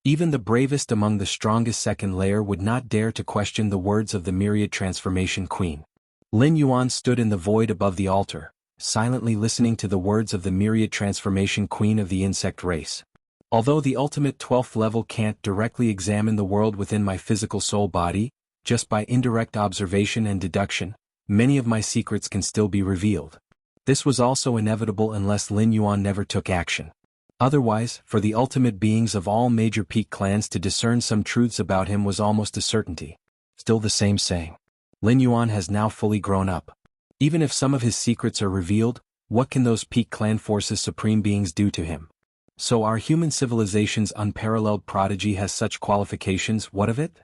Even the bravest among the strongest second layer would not dare to question the words of the Myriad Transformation Queen. Lin Yuan stood in the void above the altar, silently listening to the words of the Myriad Transformation Queen of the insect race. Although the ultimate 12th level can't directly examine the world within my physical soul body, just by indirect observation and deduction, many of my secrets can still be revealed. This was also inevitable unless Lin Yuan never took action. Otherwise, for the ultimate beings of all major peak clans to discern some truths about him was almost a certainty. Still the same saying. Lin Yuan has now fully grown up. Even if some of his secrets are revealed, what can those peak clan forces supreme beings do to him? So our human civilization's unparalleled prodigy has such qualifications, what of it?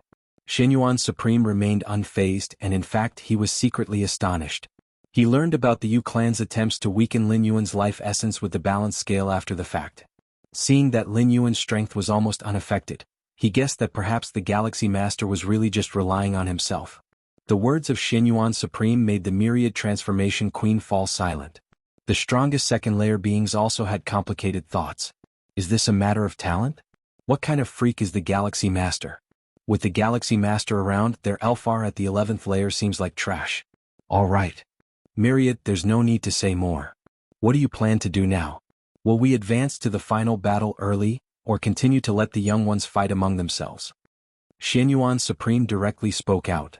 Shen Yuan Supreme remained unfazed, and in fact he was secretly astonished. He learned about the Yu clan's attempts to weaken Lin Yuan's life essence with the balance scale after the fact. Seeing that Lin Yuan's strength was almost unaffected, he guessed that perhaps the Galaxy Master was really just relying on himself. The words of Shen Yuan Supreme made the Myriad Transformation Queen fall silent. The strongest second layer beings also had complicated thoughts. Is this a matter of talent? What kind of freak is the Galaxy Master? With the Galaxy Master around, their Alphar at the 11th layer seems like trash. All right. Myriad, there's no need to say more. What do you plan to do now? Will we advance to the final battle early, or continue to let the young ones fight among themselves? Shen Yuan Supreme directly spoke out.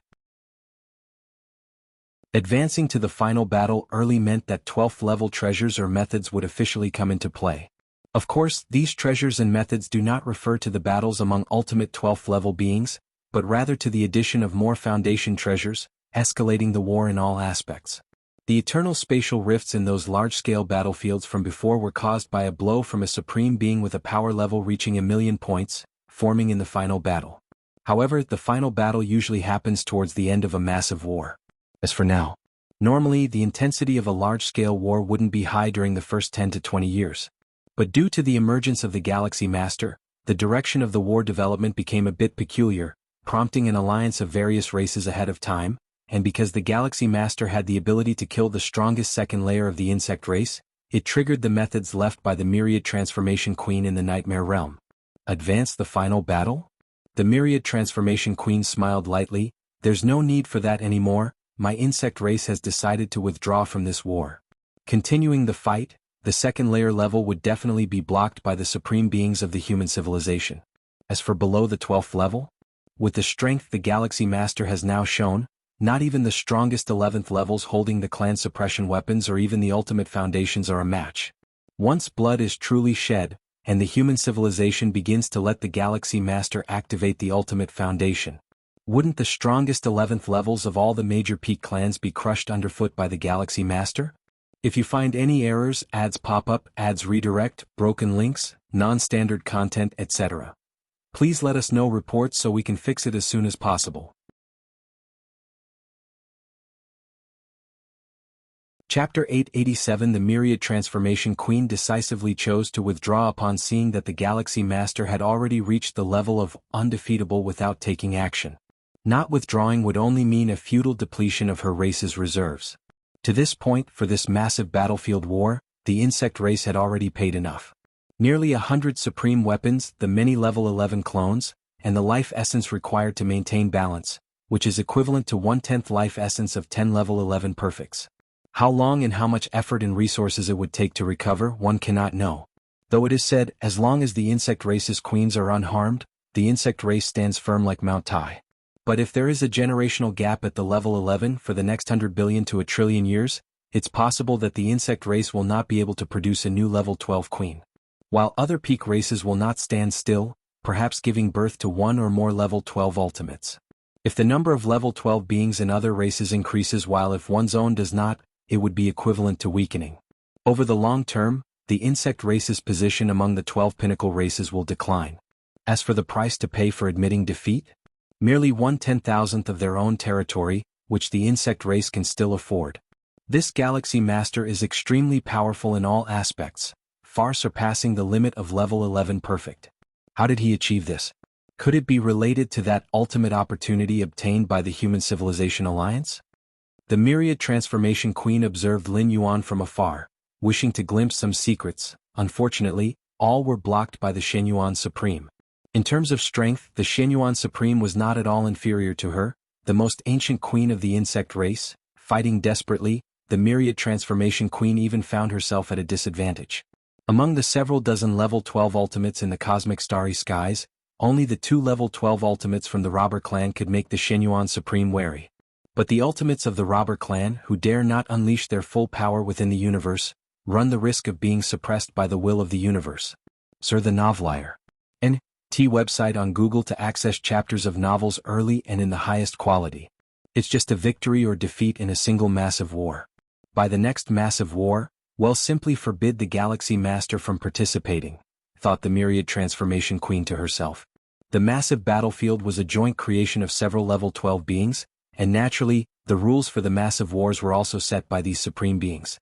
Advancing to the final battle early meant that 12th level treasures or methods would officially come into play. Of course, these treasures and methods do not refer to the battles among ultimate 12th level beings, but rather to the addition of more foundation treasures, escalating the war in all aspects. The eternal spatial rifts in those large-scale battlefields from before were caused by a blow from a supreme being with a power level reaching 1,000,000 points, forming in the final battle. However, the final battle usually happens towards the end of a massive war. As for now, normally the intensity of a large-scale war wouldn't be high during the first 10 to 20 years. But due to the emergence of the Galaxy Master, the direction of the war development became a bit peculiar, prompting an alliance of various races ahead of time, and because the Galaxy Master had the ability to kill the strongest second layer of the insect race, it triggered the methods left by the Myriad Transformation Queen in the Nightmare Realm. Advance the final battle? The Myriad Transformation Queen smiled lightly. There's no need for that anymore, my insect race has decided to withdraw from this war. Continuing the fight, the second layer level would definitely be blocked by the supreme beings of the human civilization. As for below the 12th level, with the strength the Galaxy Master has now shown, not even the strongest 11th levels holding the clan suppression weapons or even the ultimate foundations are a match. Once blood is truly shed, and the human civilization begins to let the Galaxy Master activate the ultimate foundation, wouldn't the strongest 11th levels of all the major peak clans be crushed underfoot by the Galaxy Master? If you find any errors, ads pop up, ads redirect, broken links, non-standard content, etc., please let us know reports so we can fix it as soon as possible. Chapter 887 The Myriad Transformation Queen decisively chose to withdraw upon seeing that the Galaxy Master had already reached the level of undefeatable without taking action. Not withdrawing would only mean a futile depletion of her race's reserves. To this point, for this massive battlefield war, the insect race had already paid enough. Nearly 100 supreme weapons, the many level 11 clones, and the life essence required to maintain balance, which is equivalent to 1/10 life essence of 10 level 11 perfects. How long and how much effort and resources it would take to recover, one cannot know. Though it is said, as long as the insect race's queens are unharmed, the insect race stands firm like Mount Tai. But if there is a generational gap at the level 11 for the next 100 billion to a trillion years, it's possible that the insect race will not be able to produce a new level 12 queen. While other peak races will not stand still, perhaps giving birth to one or more level 12 ultimates. If the number of level 12 beings in other races increases while if one's own does not, it would be equivalent to weakening. Over the long term, the insect race's position among the 12 pinnacle races will decline. As for the price to pay for admitting defeat, merely 1/10,000th of their own territory, which the insect race can still afford. This Galaxy Master is extremely powerful in all aspects, far surpassing the limit of level 11 perfect. How did he achieve this? Could it be related to that ultimate opportunity obtained by the Human Civilization Alliance? The Myriad Transformation Queen observed Lin Yuan from afar, wishing to glimpse some secrets. Unfortunately, all were blocked by the Shenyuan Supreme. In terms of strength, the Shenyuan Supreme was not at all inferior to her, the most ancient queen of the insect race. Fighting desperately, the Myriad Transformation Queen even found herself at a disadvantage. Among the several dozen level 12 ultimates in the cosmic starry skies, only the 2 level 12 ultimates from the robber clan could make the Shenyuan Supreme wary. But the ultimates of the robber clan, who dare not unleash their full power within the universe, run the risk of being suppressed by the will of the universe. Sir the Novelier. N.T. website on Google to access chapters of novels early and in the highest quality. It's just a victory or defeat in a single massive war. By the next massive war, well, simply forbid the Galaxy Master from participating, thought the Myriad Transformation Queen to herself. The massive battlefield was a joint creation of several level 12 beings, and naturally, the rules for the massive wars were also set by these supreme beings.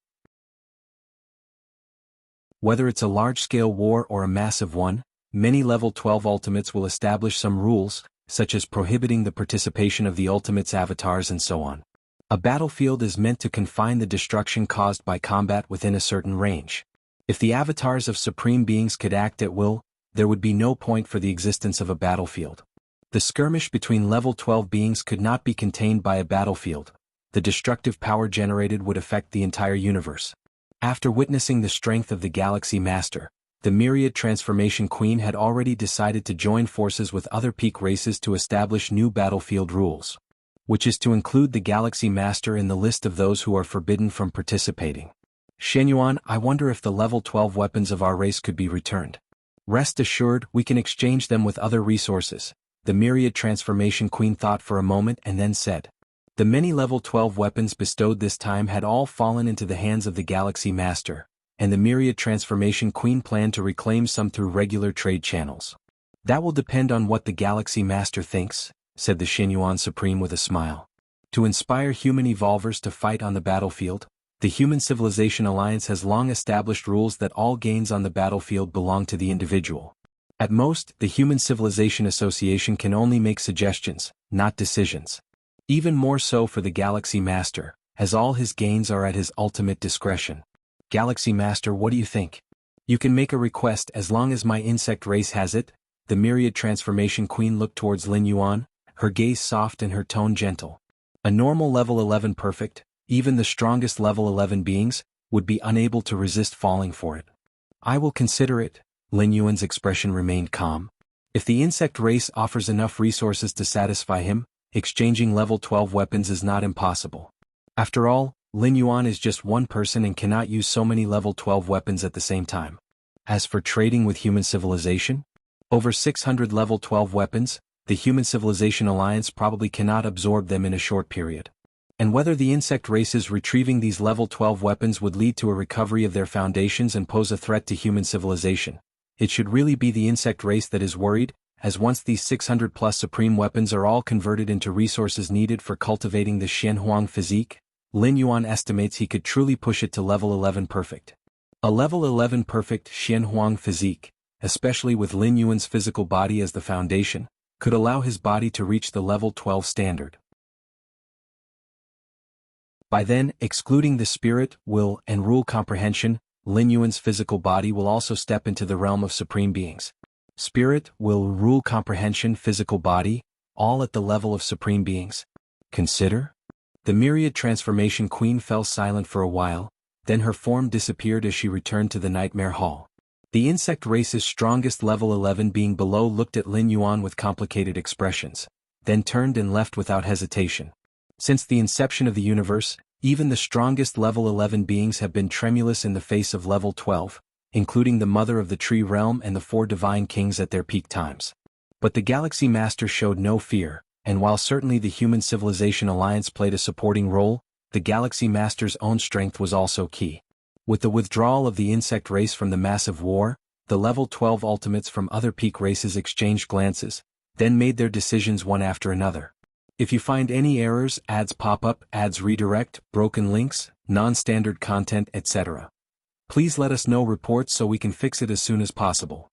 Whether it's a large-scale war or a massive one, many level 12 ultimates will establish some rules, such as prohibiting the participation of the ultimates' avatars and so on. A battlefield is meant to confine the destruction caused by combat within a certain range. If the avatars of supreme beings could act at will, there would be no point for the existence of a battlefield. The skirmish between level 12 beings could not be contained by a battlefield. The destructive power generated would affect the entire universe. After witnessing the strength of the Galaxy Master, the Myriad Transformation Queen had already decided to join forces with other peak races to establish new battlefield rules, which is to include the Galaxy Master in the list of those who are forbidden from participating. Shenyuan, I wonder if the level 12 weapons of our race could be returned. Rest assured, we can exchange them with other resources, the Myriad Transformation Queen thought for a moment and then said. The many level 12 weapons bestowed this time had all fallen into the hands of the Galaxy Master, and the Myriad Transformation Queen planned to reclaim some through regular trade channels. That will depend on what the Galaxy Master thinks, said the Shenyuan Supreme with a smile. To inspire human evolvers to fight on the battlefield, the Human Civilization Alliance has long established rules that all gains on the battlefield belong to the individual. At most, the Human Civilization Association can only make suggestions, not decisions. Even more so for the Galaxy Master, as all his gains are at his ultimate discretion. Galaxy Master, what do you think? You can make a request as long as my insect race has it. The Myriad Transformation Queen looked towards Lin Yuan, her gaze soft and her tone gentle. A normal level 11 perfect, even the strongest level 11 beings, would be unable to resist falling for it. I will consider it. Lin Yuan's expression remained calm. If the insect race offers enough resources to satisfy him, exchanging level 12 weapons is not impossible. After all, Lin Yuan is just one person and cannot use so many level 12 weapons at the same time. As for trading with human civilization, over 600 level 12 weapons, the Human Civilization Alliance probably cannot absorb them in a short period. And whether the insect races retrieving these level 12 weapons would lead to a recovery of their foundations and pose a threat to human civilization, it should really be the insect race that is worried, as once these 600 plus supreme weapons are all converted into resources needed for cultivating the Xianhuang physique, Lin Yuan estimates he could truly push it to level 11 perfect. A level 11 perfect Xianhuang physique, especially with Lin Yuan's physical body as the foundation, could allow his body to reach the level 12 standard. By then, excluding the spirit, will, and rule comprehension, Lin Yuan's physical body will also step into the realm of supreme beings. Spirit, will, rule comprehension, physical body, all at the level of supreme beings. Consider? The myriad transformation queen fell silent for a while, then her form disappeared as she returned to the nightmare hall. The insect race's strongest level 11 being below looked at Lin Yuan with complicated expressions, then turned and left without hesitation. Since the inception of the universe, even the strongest level 11 beings have been tremulous in the face of level 12, including the mother of the tree realm and the 4 divine kings at their peak times. But the Galaxy Master showed no fear, and while certainly the Human Civilization Alliance played a supporting role, the Galaxy Master's own strength was also key. With the withdrawal of the insect race from the massive war, the level 12 ultimates from other peak races exchanged glances, then made their decisions one after another. If you find any errors, ads pop up, ads redirect, broken links, non-standard content, etc., please let us know reports so we can fix it as soon as possible.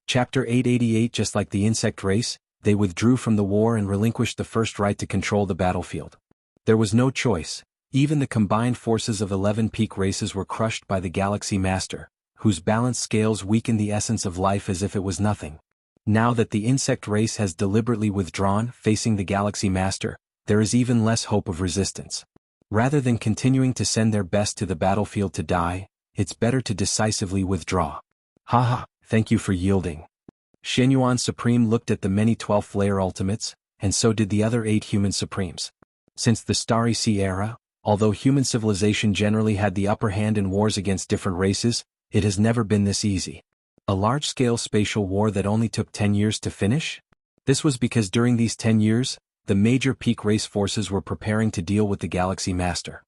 Chapter 888. Just like the insect race, they withdrew from the war and relinquished the first right to control the battlefield. There was no choice. Even the combined forces of 11 peak races were crushed by the Galaxy Master, whose balance scales weakened the essence of life as if it was nothing. Now that the insect race has deliberately withdrawn, facing the Galaxy Master, there is even less hope of resistance. Rather than continuing to send their best to the battlefield to die, it's better to decisively withdraw. Haha, thank you for yielding. Shenyuan Supreme looked at the many 12th layer ultimates, and so did the other 8 human supremes. Since the Starry Sea era, although human civilization generally had the upper hand in wars against different races, it has never been this easy. A large-scale spatial war that only took 10 years to finish? This was because during these 10 years, the major peak race forces were preparing to deal with the Galaxy Master.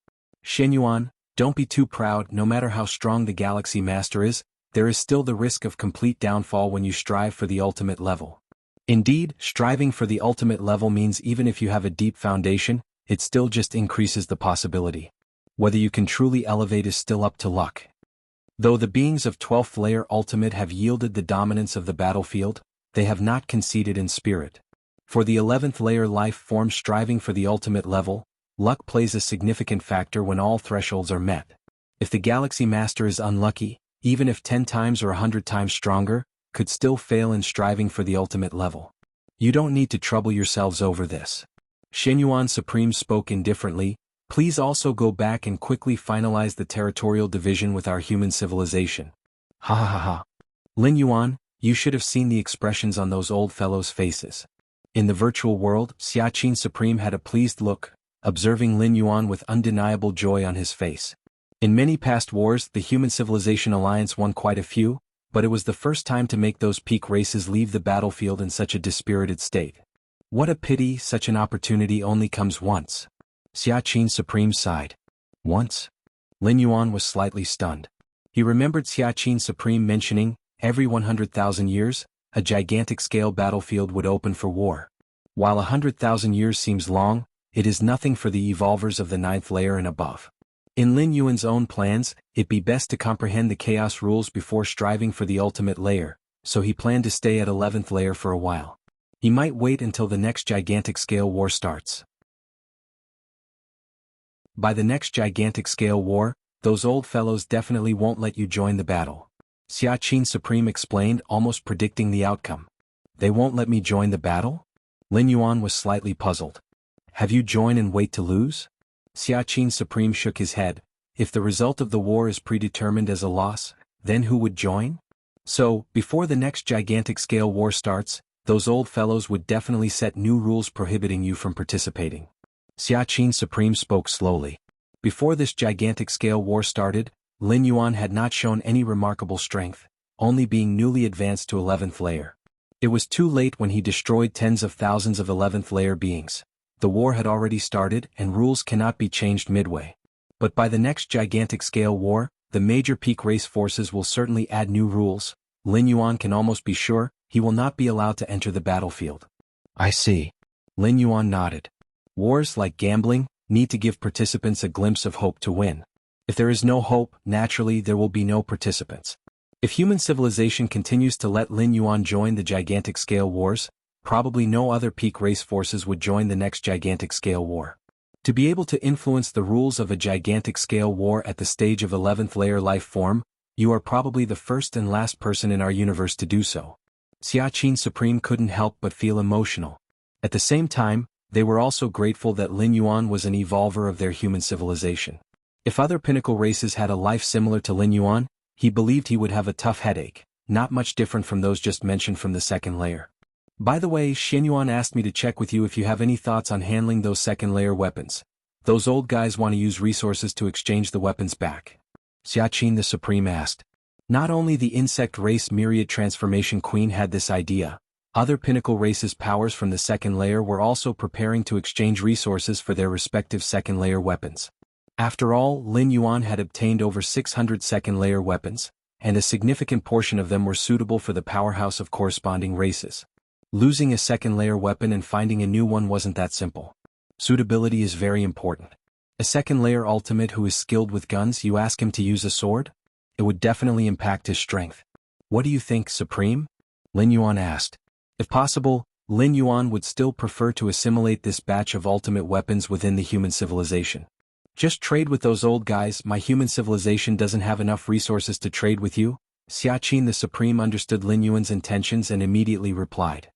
Shenyuan, don't be too proud. No matter how strong the Galaxy Master is, there is still the risk of complete downfall when you strive for the ultimate level. Indeed, striving for the ultimate level means even if you have a deep foundation, it still just increases the possibility. Whether you can truly elevate is still up to luck. Though the beings of 12th layer ultimate have yielded the dominance of the battlefield, they have not conceded in spirit. For the 11th layer life form striving for the ultimate level, luck plays a significant factor when all thresholds are met. If the Galaxy Master is unlucky, even if 10 times or 100 times stronger, could still fail in striving for the ultimate level. You don't need to trouble yourselves over this. Shenyuan Supreme spoke indifferently. Please also go back and quickly finalize the territorial division with our human civilization. Ha ha ha ha. Lin Yuan, you should have seen the expressions on those old fellows' faces. In the virtual world, Xiaqin Supreme had a pleased look, observing Lin Yuan with undeniable joy on his face. In many past wars, the Human Civilization Alliance won quite a few, but it was the first time to make those peak races leave the battlefield in such a dispirited state. What a pity, such an opportunity only comes once. Xiaqin Supreme sighed. Once? Lin Yuan was slightly stunned. He remembered Xiaqin Supreme mentioning, every 100,000 years, a gigantic scale battlefield would open for war. While 100,000 years seems long, it is nothing for the evolvers of the 9th layer and above. In Lin Yuan's own plans, it'd be best to comprehend the chaos rules before striving for the ultimate layer, so he planned to stay at 11th layer for a while. He might wait until the next gigantic scale war starts. By the next gigantic scale war, those old fellows definitely won't let you join the battle. Xiaqin Supreme explained, almost predicting the outcome. They won't let me join the battle? Lin Yuan was slightly puzzled. Have you join and wait to lose? Xiaqin Supreme shook his head. If the result of the war is predetermined as a loss, then who would join? So, before the next gigantic scale war starts, those old fellows would definitely set new rules prohibiting you from participating. Xiaqin Supreme spoke slowly. Before this gigantic scale war started, Lin Yuan had not shown any remarkable strength, only being newly advanced to 11th layer. It was too late when he destroyed tens of thousands of 11th layer beings. The war had already started and rules cannot be changed midway. But by the next gigantic scale war, the major peak race forces will certainly add new rules. Lin Yuan can almost be sure he will not be allowed to enter the battlefield. I see. Lin Yuan nodded. Wars, like gambling, need to give participants a glimpse of hope to win. If there is no hope, naturally there will be no participants. If human civilization continues to let Lin Yuan join the gigantic scale wars, probably no other peak race forces would join the next gigantic scale war. To be able to influence the rules of a gigantic scale war at the stage of 11th layer life form, you are probably the first and last person in our universe to do so. Xiaqin Supreme couldn't help but feel emotional. At the same time, they were also grateful that Lin Yuan was an evolver of their human civilization. If other pinnacle races had a life similar to Lin Yuan, he believed he would have a tough headache, not much different from those just mentioned from the second layer. By the way, Xianyuan asked me to check with you if you have any thoughts on handling those second layer weapons. Those old guys want to use resources to exchange the weapons back. Xiaqin the Supreme asked. Not only the insect race Myriad Transformation Queen had this idea, other pinnacle races' powers from the second layer were also preparing to exchange resources for their respective second layer weapons. After all, Lin Yuan had obtained over 600 second layer weapons, and a significant portion of them were suitable for the powerhouse of corresponding races. Losing a second layer weapon and finding a new one wasn't that simple. Suitability is very important. A second layer ultimate who is skilled with guns, you ask him to use a sword? It would definitely impact his strength. What do you think, Supreme? Lin Yuan asked. If possible, Lin Yuan would still prefer to assimilate this batch of ultimate weapons within the human civilization. Just trade with those old guys, my human civilization doesn't have enough resources to trade with you? Xiaqin the Supreme understood Lin Yuan's intentions and immediately replied.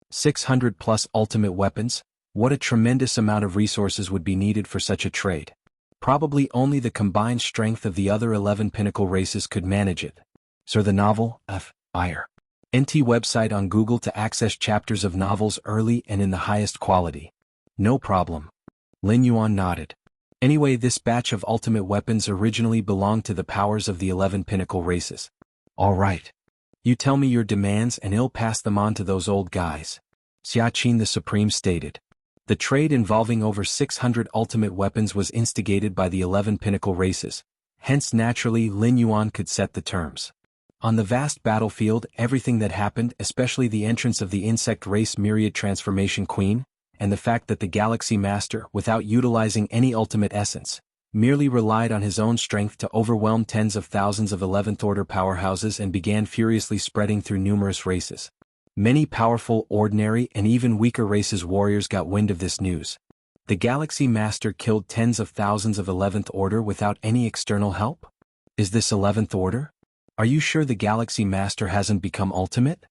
600 plus ultimate weapons? What a tremendous amount of resources would be needed for such a trade. Probably only the combined strength of the other 11 pinnacle races could manage it. Sir, the novel, Fire. NT website on Google to access chapters of novels early and in the highest quality. No problem. Lin Yuan nodded. Anyway, this batch of ultimate weapons originally belonged to the powers of the 11 pinnacle races. All right. You tell me your demands and I'll pass them on to those old guys. Xiaqin the Supreme stated. The trade involving over 600 ultimate weapons was instigated by the 11 pinnacle races, hence naturally Lin Yuan could set the terms. On the vast battlefield, everything that happened, especially the entrance of the insect race Myriad Transformation Queen, and the fact that the Galaxy Master, without utilizing any ultimate essence, merely relied on his own strength to overwhelm tens of thousands of 11th Order powerhouses and began furiously spreading through numerous races. Many powerful, ordinary, and even weaker races' warriors got wind of this news. The Galaxy Master killed tens of thousands of 11th Order without any external help? Is this 11th Order? Are you sure the Galaxy Master hasn't become ultimate?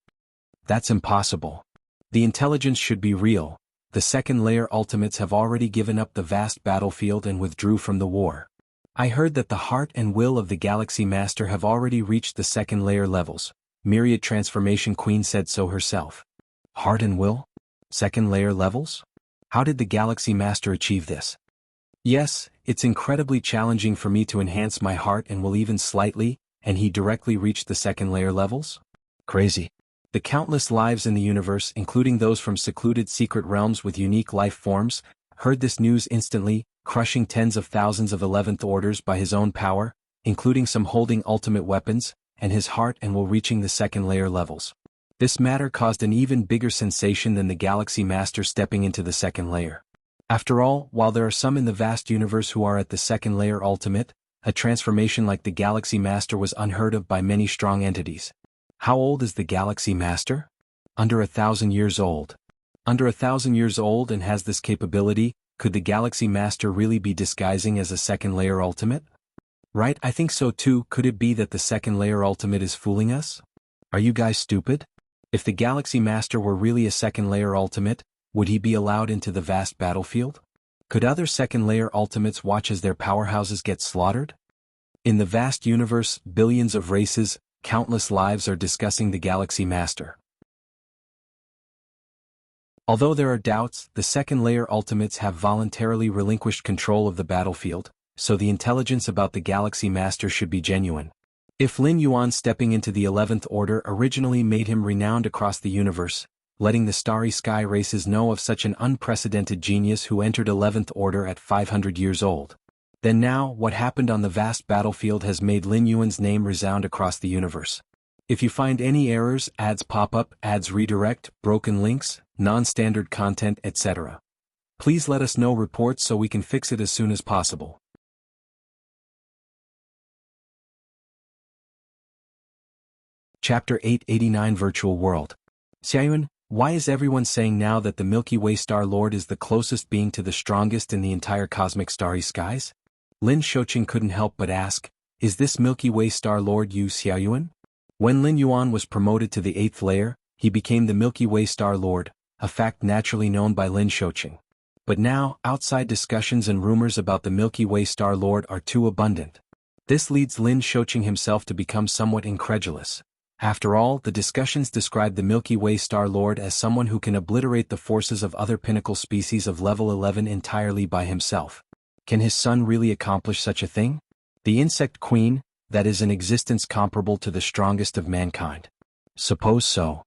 That's impossible. The intelligence should be real. The second layer ultimates have already given up the vast battlefield and withdrew from the war. I heard that the heart and will of the Galaxy Master have already reached the second layer levels. Myriad Transformation Queen said so herself. Heart and will? Second layer levels? How did the Galaxy Master achieve this? Yes, it's incredibly challenging for me to enhance my heart and will even slightly, and he directly reached the second layer levels? Crazy. The countless lives in the universe, including those from secluded secret realms with unique life forms, heard this news instantly, crushing tens of thousands of 11th Orders by his own power, including some holding ultimate weapons, and his heart and will reaching the second layer levels. This matter caused an even bigger sensation than the Galaxy Master stepping into the second layer. After all, while there are some in the vast universe who are at the second layer ultimate, a transformation like the Galaxy Master was unheard of by many strong entities. How old is the Galaxy Master? Under 1,000 years old. Under 1,000 years old and has this capability, could the Galaxy Master really be disguising as a second layer ultimate? Right, I think so too. Could it be that the second layer ultimate is fooling us? Are you guys stupid? If the Galaxy Master were really a second layer ultimate, would he be allowed into the vast battlefield? Could other second layer ultimates watch as their powerhouses get slaughtered? In the vast universe, billions of races, countless lives are discussing the Galaxy Master. Although there are doubts, the second layer ultimates have voluntarily relinquished control of the battlefield, so the intelligence about the Galaxy Master should be genuine. If Lin Yuan stepping into the 11th Order originally made him renowned across the universe, letting the starry sky races know of such an unprecedented genius who entered 11th Order at 500 years old, then now, what happened on the vast battlefield has made Lin Yuan's name resound across the universe. If you find any errors, ads pop up, ads redirect, broken links, non-standard content, etc., please let us know reports so we can fix it as soon as possible. Chapter 889 Virtual World. Xiaoyun, why is everyone saying now that the Milky Way Star Lord is the closest being to the strongest in the entire cosmic starry skies? Lin Shouqing couldn't help but ask, is this Milky Way Star Lord Yu Xiaoyun? When Lin Yuan was promoted to the 8th layer, he became the Milky Way Star Lord, a fact naturally known by Lin Shouqing. But now, outside discussions and rumors about the Milky Way Star Lord are too abundant. This leads Lin Shouqing himself to become somewhat incredulous. After all, the discussions describe the Milky Way Star Lord as someone who can obliterate the forces of other pinnacle species of level 11 entirely by himself. Can his son really accomplish such a thing? The insect queen, that is an existence comparable to the strongest of mankind. Suppose so.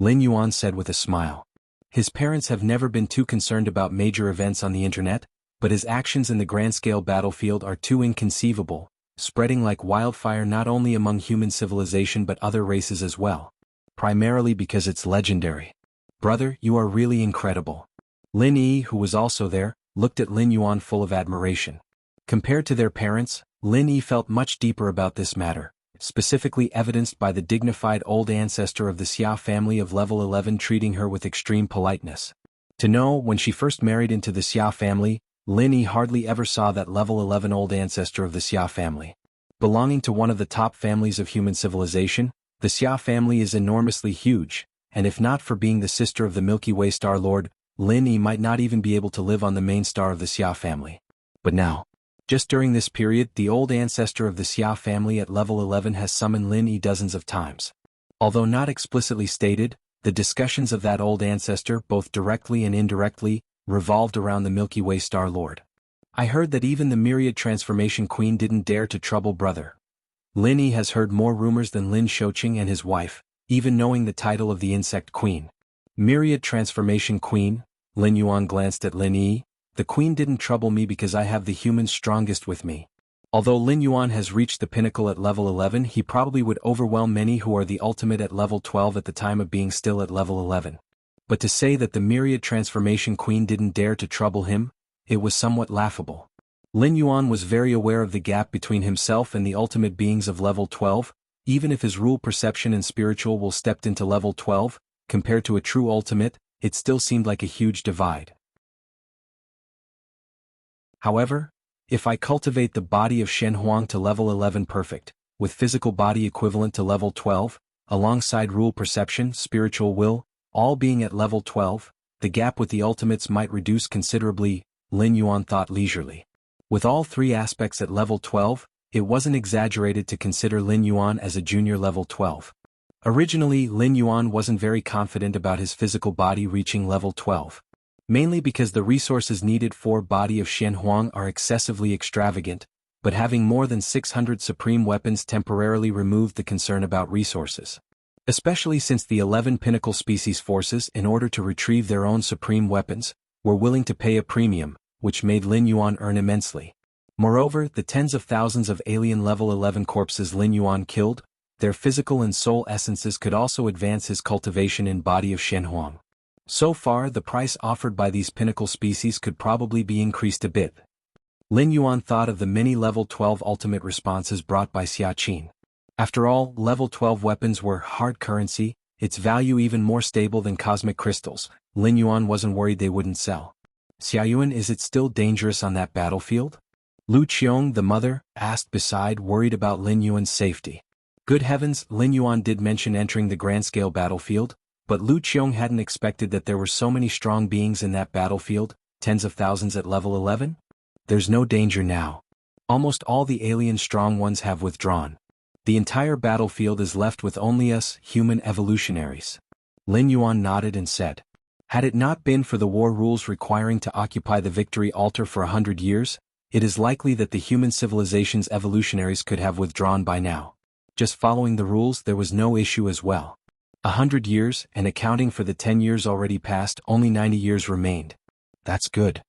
Lin Yuan said with a smile. His parents have never been too concerned about major events on the internet, but his actions in the grand-scale battlefield are too inconceivable, spreading like wildfire not only among human civilization but other races as well. Primarily because it's legendary. Brother, you are really incredible. Lin Yi, who was also there, looked at Lin Yuan full of admiration. Compared to their parents, Lin Yi felt much deeper about this matter, specifically evidenced by the dignified old ancestor of the Xia family of level 11 treating her with extreme politeness. To know, when she first married into the Xia family, Lin Yi hardly ever saw that level 11 old ancestor of the Xia family. Belonging to one of the top families of human civilization, the Xia family is enormously huge, and if not for being the sister of the Milky Way Star Lord, Lin Yi might not even be able to live on the main star of the Xia family. But now, just during this period, the old ancestor of the Xia family at level 11 has summoned Lin Yi dozens of times. Although not explicitly stated, the discussions of that old ancestor, both directly and indirectly, revolved around the Milky Way Star Lord. I heard that even the Myriad Transformation Queen didn't dare to trouble brother. Lin Yi has heard more rumors than Lin Shouqing and his wife, even knowing the title of the Insect Queen. Myriad Transformation Queen, Lin Yuan glanced at Lin Yi. The queen didn't trouble me because I have the humans strongest with me. Although Lin Yuan has reached the pinnacle at level 11, he probably would overwhelm many who are the ultimate at level 12 at the time of being still at level 11. But to say that the Myriad Transformation Queen didn't dare to trouble him, it was somewhat laughable. Lin Yuan was very aware of the gap between himself and the ultimate beings of level 12, even if his rule perception and spiritual will stepped into level 12, compared to a true ultimate, it still seemed like a huge divide. However, if I cultivate the body of Shen Huang to level 11 perfect, with physical body equivalent to level 12, alongside rule perception, spiritual will, all being at level 12, the gap with the ultimates might reduce considerably, Lin Yuan thought leisurely. With all three aspects at level 12, it wasn't exaggerated to consider Lin Yuan as a junior level 12. Originally, Lin Yuan wasn't very confident about his physical body reaching level 12. Mainly because the resources needed for body of Shen Huang are excessively extravagant, but having more than 600 supreme weapons temporarily removed the concern about resources. Especially since the 11 pinnacle species forces, in order to retrieve their own supreme weapons, were willing to pay a premium, which made Lin Yuan earn immensely. Moreover, the tens of thousands of alien level 11 corpses Lin Yuan killed, their physical and soul essences could also advance his cultivation in body of Shen Huang. So far, the price offered by these pinnacle species could probably be increased a bit. Lin Yuan thought of the many level 12 ultimate responses brought by Xia Qin. After all, level 12 weapons were hard currency, its value even more stable than cosmic crystals. Lin Yuan wasn't worried they wouldn't sell. Xiaoyun, is it still dangerous on that battlefield? Lu Qiong, the mother, asked beside, worried about Lin Yuan's safety. Good heavens, Lin Yuan did mention entering the grand-scale battlefield, but Lu Qiong hadn't expected that there were so many strong beings in that battlefield, tens of thousands at level 11? There's no danger now. Almost all the alien strong ones have withdrawn. The entire battlefield is left with only us, human evolutionaries. Lin Yuan nodded and said, had it not been for the war rules requiring to occupy the victory altar for 100 years, it is likely that the human civilization's evolutionaries could have withdrawn by now. Just following the rules, there was no issue as well. 100 years, and accounting for the 10 years already passed, only 90 years remained. That's good.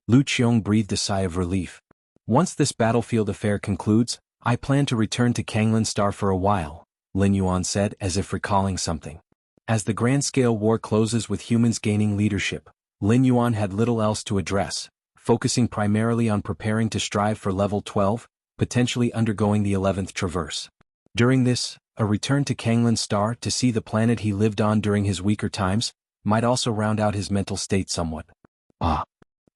Lu Qiong breathed a sigh of relief. Once this battlefield affair concludes, I plan to return to Kanglan Star for a while, Lin Yuan said, as if recalling something. As the grand-scale war closes with humans gaining leadership, Lin Yuan had little else to address, focusing primarily on preparing to strive for level 12, potentially undergoing the 11th traverse. During this, A return to Kanglin's star to see the planet he lived on during his weaker times might also round out his mental state somewhat. Ah.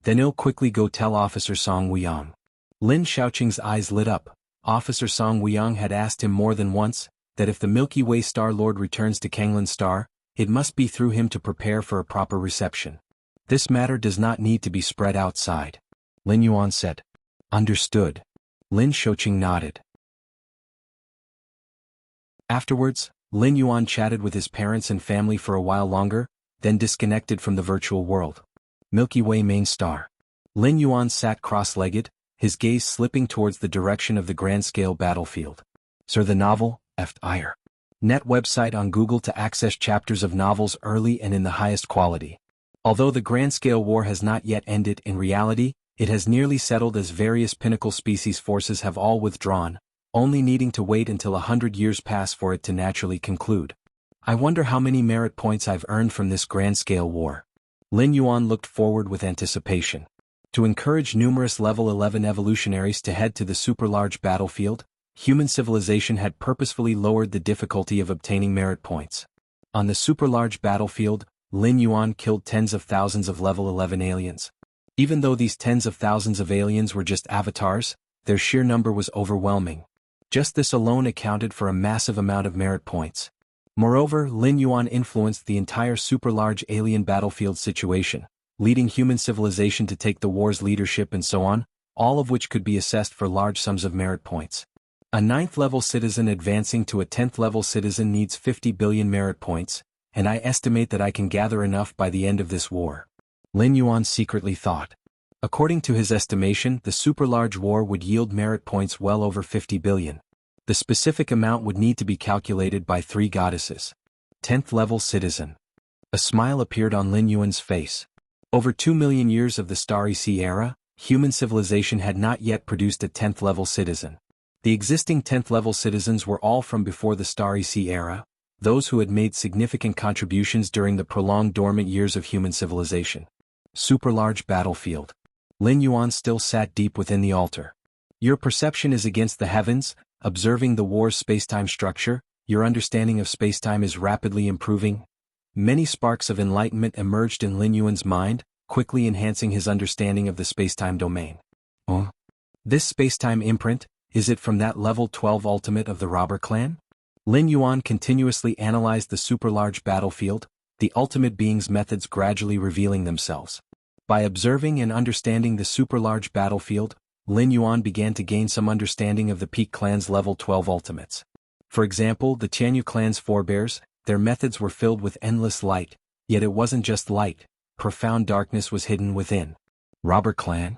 Then he'll quickly go tell Officer Song Weiyang. Lin Xiaoqing's eyes lit up. Officer Song Weiyang had asked him more than once that if the Milky Way Star Lord returns to Kanglin's star, it must be through him to prepare for a proper reception. This matter does not need to be spread outside. Lin Yuan said. Understood. Lin Xiaoqing nodded. Afterwards, Lin Yuan chatted with his parents and family for a while longer, then disconnected from the virtual world. Milky Way main star. Lin Yuan sat cross-legged, his gaze slipping towards the direction of the grand-scale battlefield. Sir, the novel, Ire. Net website on Google to access chapters of novels early and in the highest quality. Although the grand-scale war has not yet ended in reality, it has nearly settled as various pinnacle species forces have all withdrawn, only needing to wait until 100 years pass for it to naturally conclude. I wonder how many merit points I've earned from this grand-scale war. Lin Yuan looked forward with anticipation. To encourage numerous level 11 evolutionaries to head to the super-large battlefield, human civilization had purposefully lowered the difficulty of obtaining merit points. On the super-large battlefield, Lin Yuan killed tens of thousands of level 11 aliens. Even though these tens of thousands of aliens were just avatars, their sheer number was overwhelming. Just this alone accounted for a massive amount of merit points. Moreover, Lin Yuan influenced the entire super-large alien battlefield situation, leading human civilization to take the war's leadership and so on, all of which could be assessed for large sums of merit points. A 9th-level citizen advancing to a 10th-level citizen needs 50 billion merit points, and I estimate that I can gather enough by the end of this war. Lin Yuan secretly thought. According to his estimation, the super-large war would yield merit points well over 50 billion. The specific amount would need to be calculated by 3 goddesses. 10th-level citizen. A smile appeared on Lin Yuan's face. Over 2 million years of the Starry Sea era, human civilization had not yet produced a 10th-level citizen. The existing 10th-level citizens were all from before the Starry Sea era, those who had made significant contributions during the prolonged dormant years of human civilization. Super-large battlefield. Lin Yuan still sat deep within the altar. Your perception is against the heavens, observing the war's spacetime structure, your understanding of spacetime is rapidly improving. Many sparks of enlightenment emerged in Lin Yuan's mind, quickly enhancing his understanding of the spacetime domain. Oh? This spacetime imprint, is it from that level 12 ultimate of the robber clan? Lin Yuan continuously analyzed the super-large battlefield, the ultimate being's methods gradually revealing themselves. By observing and understanding the super-large battlefield, Lin Yuan began to gain some understanding of the Peak clan's level 12 ultimates. For example, the Tianyu clan's forebears, their methods were filled with endless light, yet it wasn't just light, profound darkness was hidden within. Robber clan?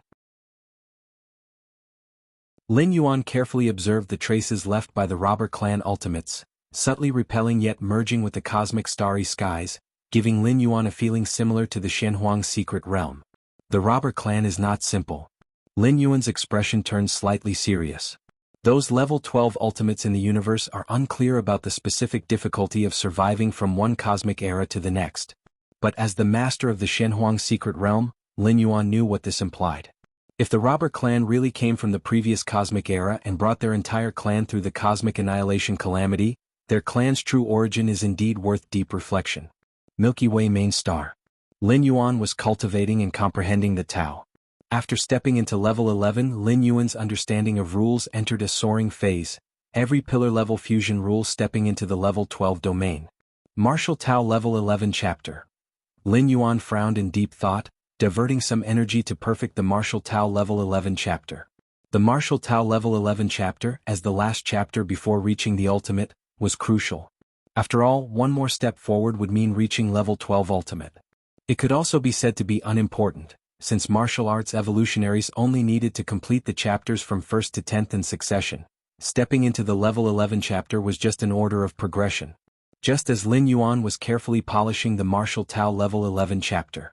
Lin Yuan carefully observed the traces left by the robber clan ultimates, subtly repelling yet merging with the cosmic starry skies, giving Lin Yuan a feeling similar to the Shenhuang secret realm. The robber clan is not simple. Lin Yuan's expression turned slightly serious. Those level 12 ultimates in the universe are unclear about the specific difficulty of surviving from one cosmic era to the next. But as the master of the Shenhuang secret realm, Lin Yuan knew what this implied. If the robber clan really came from the previous cosmic era and brought their entire clan through the cosmic annihilation calamity, their clan's true origin is indeed worth deep reflection. Milky Way main star. Lin Yuan was cultivating and comprehending the Tao. After stepping into level 11, Lin Yuan's understanding of rules entered a soaring phase, every pillar-level fusion rule stepping into the level 12 domain. Martial Tao level 11 chapter. Lin Yuan frowned in deep thought, diverting some energy to perfect the Martial Tao level 11 chapter. The Martial Tao level 11 chapter, as the last chapter before reaching the ultimate, was crucial. After all, one more step forward would mean reaching level 12 ultimate. It could also be said to be unimportant, since martial arts evolutionaries only needed to complete the chapters from 1st to 10th in succession. Stepping into the level 11 chapter was just an order of progression. Just as Lin Yuan was carefully polishing the Martial Tao level 11 chapter.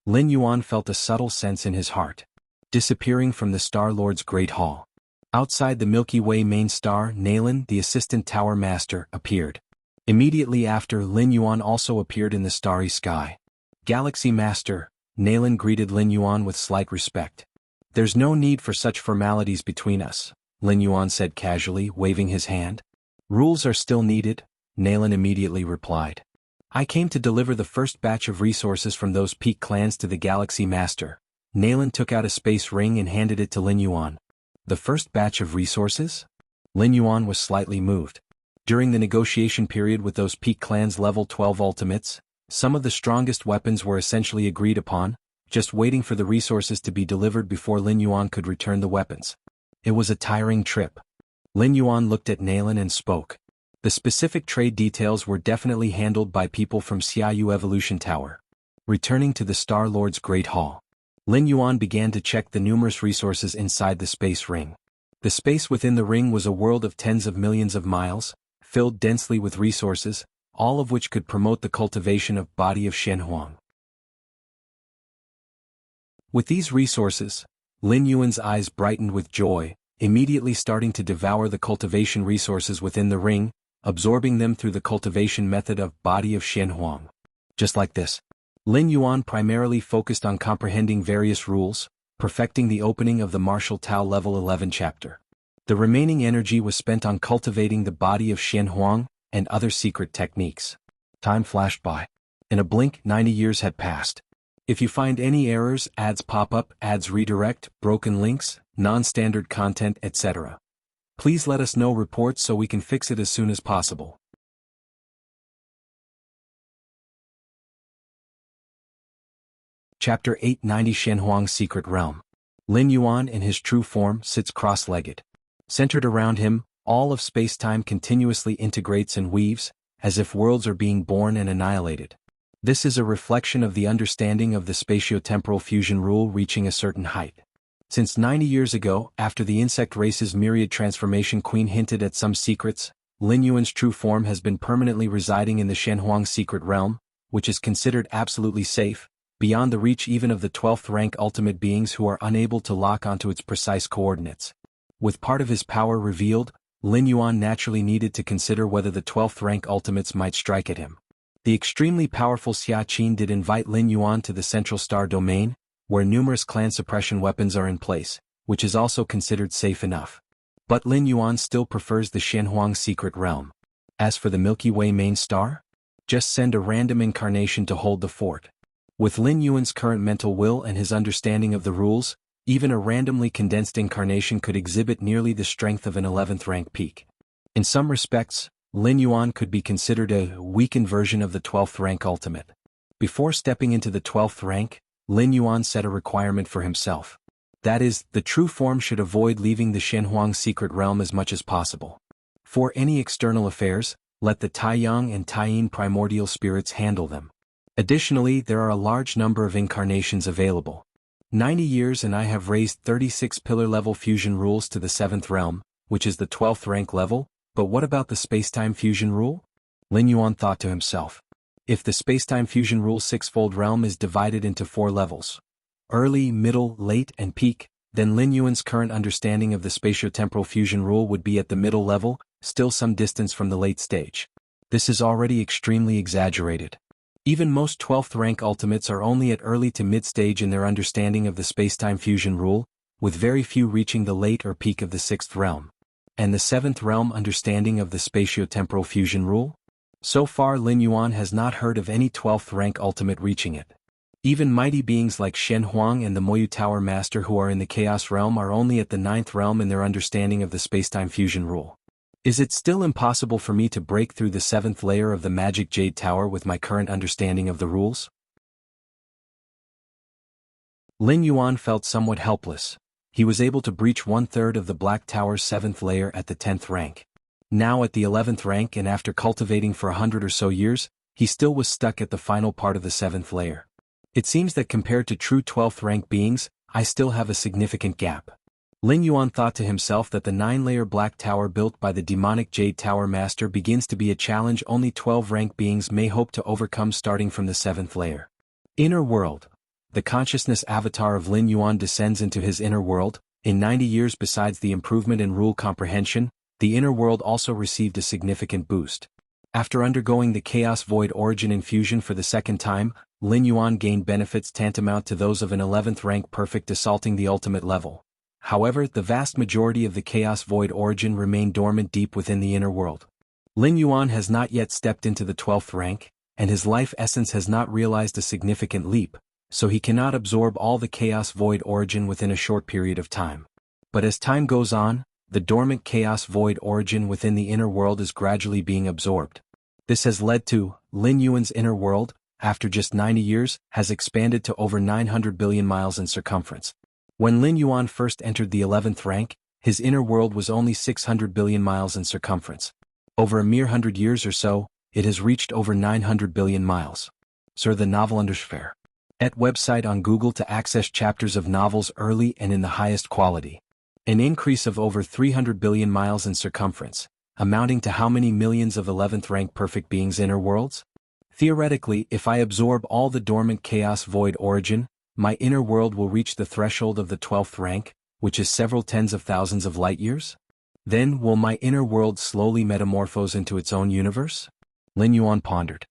Lin Yuan felt a subtle sense in his heart. Disappearing from the Star Lord's Great Hall. Outside the Milky Way main star, Nalen, the assistant tower master, appeared. Immediately after, Lin Yuan also appeared in the starry sky. Galaxy Master, Nalen greeted Lin Yuan with slight respect. There's no need for such formalities between us, Lin Yuan said casually, waving his hand. Rules are still needed, Nalan immediately replied. I came to deliver the first batch of resources from those peak clans to the Galaxy Master. Nalan took out a space ring and handed it to Lin Yuan. The first batch of resources? Lin Yuan was slightly moved. During the negotiation period with those peak clans level 12 ultimates, some of the strongest weapons were essentially agreed upon, just waiting for the resources to be delivered before Lin Yuan could return the weapons. It was a tiring trip. Lin Yuan looked at Nalan and spoke. The specific trade details were definitely handled by people from Xiaoyu Evolution Tower. Returning to the Star Lord's Great Hall, Lin Yuan began to check the numerous resources inside the space ring. The space within the ring was a world of tens of millions of miles, filled densely with resources, all of which could promote the cultivation of body of Shenhuang. With these resources, Lin Yuan's eyes brightened with joy, immediately starting to devour the cultivation resources within the ring, absorbing them through the cultivation method of body of Shenhuang. Just like this, Lin Yuan primarily focused on comprehending various rules, perfecting the opening of the Martial Tao level 11 chapter. The remaining energy was spent on cultivating the body of Shenhuang and other secret techniques. Time flashed by. In a blink, 90 years had passed. If you find any errors, ads pop up, ads redirect, broken links, non-standard content, etc., please let us know reports so we can fix it as soon as possible. Chapter 890 Shenhuang's Secret Realm. Lin Yuan in his true form sits cross-legged. Centered around him, all of space-time continuously integrates and weaves, as if worlds are being born and annihilated. This is a reflection of the understanding of the spatio-temporal fusion rule reaching a certain height. Since 90 years ago, after the insect race's myriad transformation queen hinted at some secrets, Lin Yuan's true form has been permanently residing in the Shenhuang secret realm, which is considered absolutely safe, beyond the reach even of the 12th rank ultimate beings who are unable to lock onto its precise coordinates. With part of his power revealed, Lin Yuan naturally needed to consider whether the 12th rank ultimates might strike at him. The extremely powerful Xia Qin did invite Lin Yuan to the Central Star Domain, where numerous clan suppression weapons are in place, which is also considered safe enough. But Lin Yuan still prefers the Shenhuang secret realm. As for the Milky Way main star? Just send a random incarnation to hold the fort. With Lin Yuan's current mental will and his understanding of the rules, even a randomly condensed incarnation could exhibit nearly the strength of an 11th rank peak. In some respects, Lin Yuan could be considered a weakened version of the 12th rank ultimate. Before stepping into the 12th rank, Lin Yuan set a requirement for himself. That is, the true form should avoid leaving the Shenhuang secret realm as much as possible. For any external affairs, let the Taiyang and Taiyin primordial spirits handle them. Additionally, there are a large number of incarnations available. 90 years and I have raised 36 pillar-level fusion rules to the 7th realm, which is the 12th rank level, but what about the spacetime fusion rule? Lin Yuan thought to himself. If the spacetime fusion rule 6-fold realm is divided into 4 levels, early, middle, late, and peak, then Lin Yuan's current understanding of the spatio-temporal fusion rule would be at the middle level, still some distance from the late stage. This is already extremely exaggerated. Even most 12th rank ultimates are only at early to mid-stage in their understanding of the spacetime fusion rule, with very few reaching the late or peak of the 6th realm. And the 7th realm understanding of the spatio-temporal fusion rule? So far Lin Yuan has not heard of any 12th rank ultimate reaching it. Even mighty beings like Shen Huang and the Moyu Tower Master who are in the Chaos Realm are only at the 9th realm in their understanding of the spacetime fusion rule. Is it still impossible for me to break through the 7th layer of the Magic Jade Tower with my current understanding of the rules? Lin Yuan felt somewhat helpless. He was able to breach 1/3 of the Black Tower's 7th layer at the 10th rank. Now at the 11th rank and after cultivating for 100 or so years, he still was stuck at the final part of the 7th layer. It seems that compared to true 12th rank beings, I still have a significant gap. Lin Yuan thought to himself that the 9-layer Black Tower built by the demonic Jade Tower Master begins to be a challenge only 12 rank beings may hope to overcome starting from the 7th layer. Inner World. The consciousness avatar of Lin Yuan descends into his inner world. In 90 years, besides the improvement in rule comprehension, the inner world also received a significant boost. After undergoing the Chaos Void Origin infusion for the second time, Lin Yuan gained benefits tantamount to those of an 11th rank perfect assaulting the ultimate level. However, the vast majority of the Chaos Void Origin remained dormant deep within the inner world. Lin Yuan has not yet stepped into the 12th rank, and his life essence has not realized a significant leap, so he cannot absorb all the chaos void origin within a short period of time. But as time goes on, the dormant chaos void origin within the inner world is gradually being absorbed. This has led to, Lin Yuan's inner world, after just 90 years, has expanded to over 900 billion miles in circumference. When Lin Yuan first entered the 11th rank, his inner world was only 600 billion miles in circumference. Over a mere 100 years or so, it has reached over 900 billion miles. Sir, the novel Undersphere. Et website on Google to access chapters of novels early and in the highest quality. An increase of over 300 billion miles in circumference, amounting to how many millions of 11th rank perfect beings' inner worlds? Theoretically, if I absorb all the dormant chaos void origin, my inner world will reach the threshold of the 12th rank, which is several tens of thousands of light years? Then will my inner world slowly metamorphose into its own universe? Lin Yuan pondered.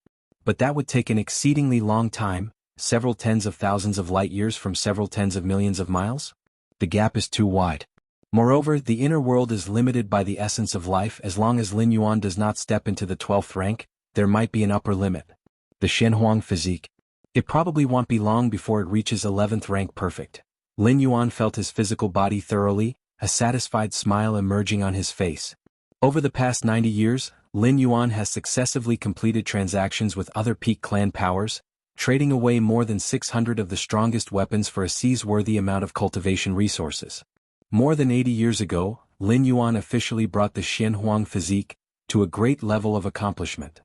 But that would take an exceedingly long time, several tens of thousands of light years from several tens of millions of miles? The gap is too wide. Moreover, the inner world is limited by the essence of life. As long as Lin Yuan does not step into the 12th rank, there might be an upper limit. The Shenhuang physique. It probably won't be long before it reaches 11th rank perfect. Lin Yuan felt his physical body thoroughly, a satisfied smile emerging on his face. Over the past 90 years, Lin Yuan has successively completed transactions with other peak clan powers, trading away more than 600 of the strongest weapons for a seizworthy amount of cultivation resources. More than 80 years ago, Lin Yuan officially brought the Shenhuang physique to a great level of accomplishment.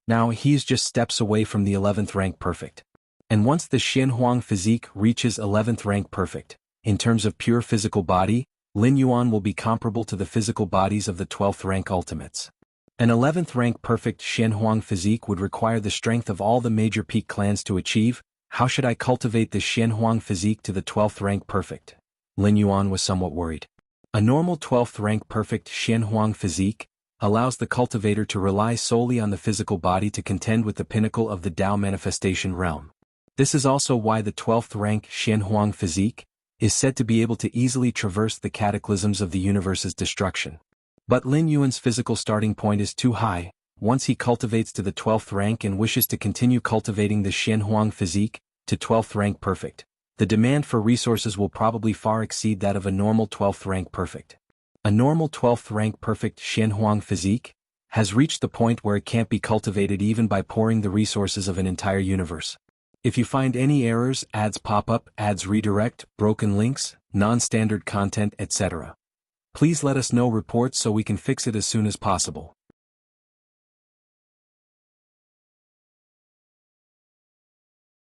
Now he is just steps away from the 11th rank perfect. And once the Shenhuang physique reaches 11th rank perfect, in terms of pure physical body, Lin Yuan will be comparable to the physical bodies of the 12th rank ultimates. An 11th rank perfect Shenhuang physique would require the strength of all the major peak clans to achieve. How should I cultivate the Shenhuang physique to the 12th rank perfect? Lin Yuan was somewhat worried. A normal 12th rank perfect Shenhuang physique allows the cultivator to rely solely on the physical body to contend with the pinnacle of the Tao manifestation realm. This is also why the 12th rank Shenhuang physique is said to be able to easily traverse the cataclysms of the universe's destruction. But Lin Yuan's physical starting point is too high. Once he cultivates to the 12th rank and wishes to continue cultivating the Shenhuang physique to 12th rank perfect, the demand for resources will probably far exceed that of a normal 12th rank perfect. A normal 12th rank perfect Shenhuang physique has reached the point where it can't be cultivated even by pouring the resources of an entire universe. If you find any errors, ads pop up, ads redirect, broken links, non-standard content, etc., please let us know reports so we can fix it as soon as possible.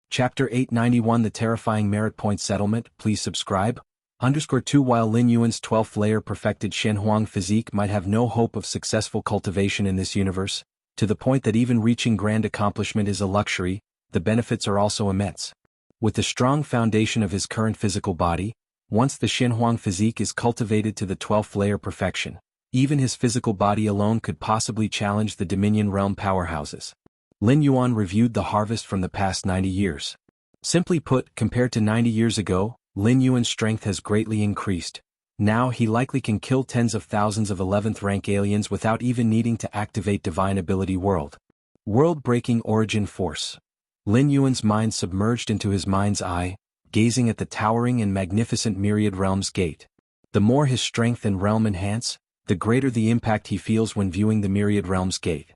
Chapter 891 The Terrifying Merit Point Settlement. Please subscribe. _2 While Lin Yuan's 12th layer perfected Shenhuang physique might have no hope of successful cultivation in this universe, to the point that even reaching grand accomplishment is a luxury, the benefits are also immense. With the strong foundation of his current physical body, once the Shenhuang physique is cultivated to the 12th layer perfection, even his physical body alone could possibly challenge the Dominion realm powerhouses. Lin Yuan reviewed the harvest from the past 90 years. Simply put, compared to 90 years ago, Lin Yuan's strength has greatly increased. Now he likely can kill tens of thousands of 11th rank aliens without even needing to activate Divine Ability World-breaking origin force. Lin Yuan's mind submerged into his mind's eye, gazing at the towering and magnificent Myriad Realms Gate. The more his strength and realm enhance, the greater the impact he feels when viewing the Myriad Realms Gate.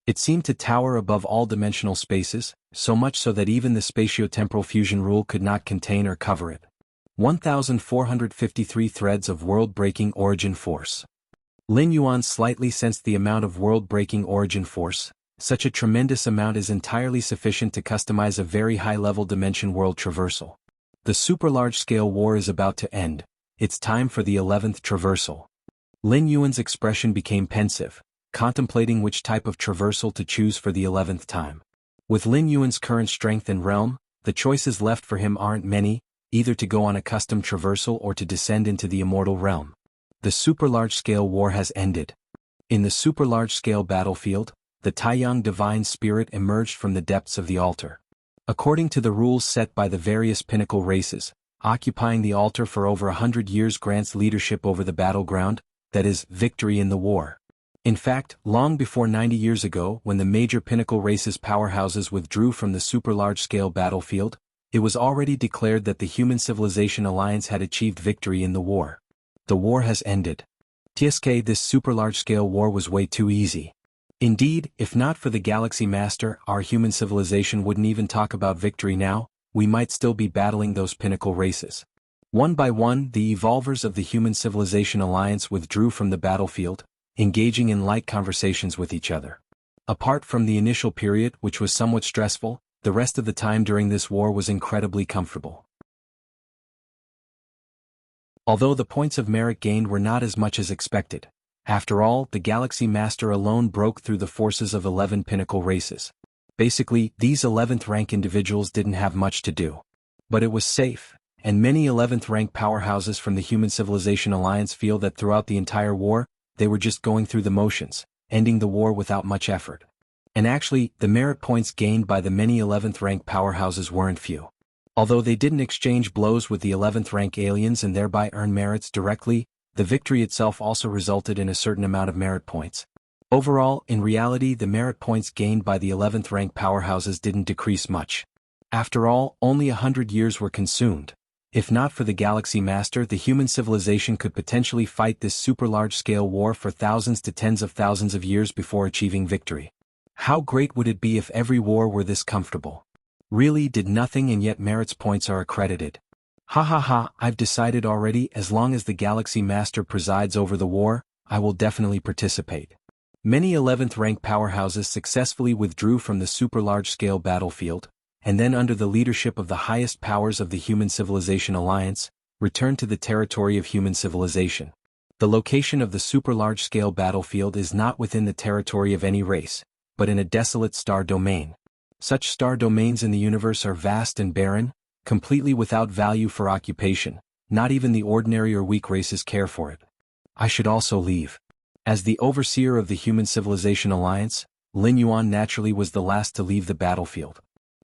It seemed to tower above all dimensional spaces, so much so that even the spatio-temporal fusion rule could not contain or cover it. 1,453 threads of world-breaking origin force. Lin Yuan slightly sensed the amount of world-breaking origin force. Such a tremendous amount is entirely sufficient to customize a very high-level dimension world traversal. The super-large-scale war is about to end. It's time for the 11th traversal. Lin Yuan's expression became pensive, contemplating which type of traversal to choose for the 11th time. With Lin Yuan's current strength and realm, the choices left for him aren't many, either to go on a custom traversal or to descend into the immortal realm. The super-large-scale war has ended. In the super-large-scale battlefield, the Taiyang divine spirit emerged from the depths of the altar. According to the rules set by the various pinnacle races, occupying the altar for over 100 years grants leadership over the battleground. that is, victory in the war. In fact, long before 90 years ago, when the major pinnacle races powerhouses withdrew from the super-large-scale battlefield, it was already declared that the Human Civilization Alliance had achieved victory in the war. The war has ended. TSK, this super-large-scale war was way too easy. Indeed, if not for the Galaxy Master, our human civilization wouldn't even talk about victory now. We might still be battling those pinnacle races. One by one, the evolvers of the Human Civilization Alliance withdrew from the battlefield, engaging in light conversations with each other. Apart from the initial period, which was somewhat stressful, the rest of the time during this war was incredibly comfortable. Although the points of merit gained were not as much as expected. After all, the Galaxy Master alone broke through the forces of 11 pinnacle races. Basically, these 11th rank individuals didn't have much to do. But it was safe, and many 11th rank powerhouses from the Human Civilization Alliance feel that throughout the entire war, they were just going through the motions, ending the war without much effort. And actually, the merit points gained by the many 11th rank powerhouses weren't few. Although they didn't exchange blows with the 11th rank aliens and thereby earn merits directly, the victory itself also resulted in a certain amount of merit points. Overall, in reality, the merit points gained by the 11th rank powerhouses didn't decrease much. After all, only 100 years were consumed. If not for the Galaxy Master, the human civilization could potentially fight this super large-scale war for thousands to tens of thousands of years before achieving victory. How great would it be if every war were this comfortable? Really did nothing and yet merits points are accredited. Ha ha ha, I've decided already, as long as the Galaxy Master presides over the war, I will definitely participate. Many 11th rank powerhouses successfully withdrew from the super large-scale battlefield, and then under the leadership of the highest powers of the Human Civilization Alliance, returned to the territory of human civilization. The location of the super large-scale battlefield is not within the territory of any race, but in a desolate star domain. Such star domains in the universe are vast and barren, completely without value for occupation. Not even the ordinary or weak races care for it. I should also leave. As the overseer of the Human Civilization Alliance, Lin Yuan naturally was the last to leave the battlefield.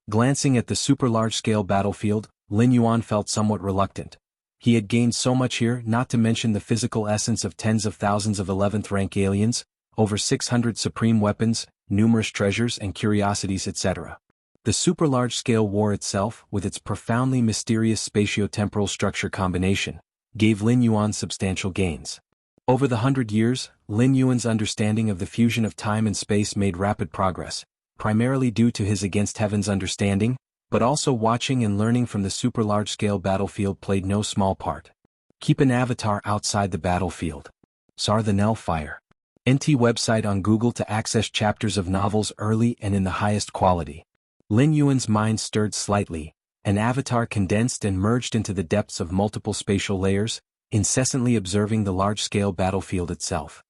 Glancing at the super large-scale battlefield, Lin Yuan felt somewhat reluctant. He had gained so much here, not to mention the physical essence of tens of thousands of 11th rank aliens, over 600 supreme weapons, numerous treasures and curiosities, etc. The super large-scale war itself, with its profoundly mysterious spatio-temporal structure combination, gave Lin Yuan substantial gains. Over the 100 years, Lin Yuan's understanding of the fusion of time and space made rapid progress, primarily due to his Against Heaven's understanding, but also watching and learning from the super large-scale battlefield played no small part. Keep an avatar outside the battlefield. Sar the Nellfire. NT website on Google to access chapters of novels early and in the highest quality. Lin Yuan's mind stirred slightly, an avatar condensed and merged into the depths of multiple spatial layers, incessantly observing the large-scale battlefield itself.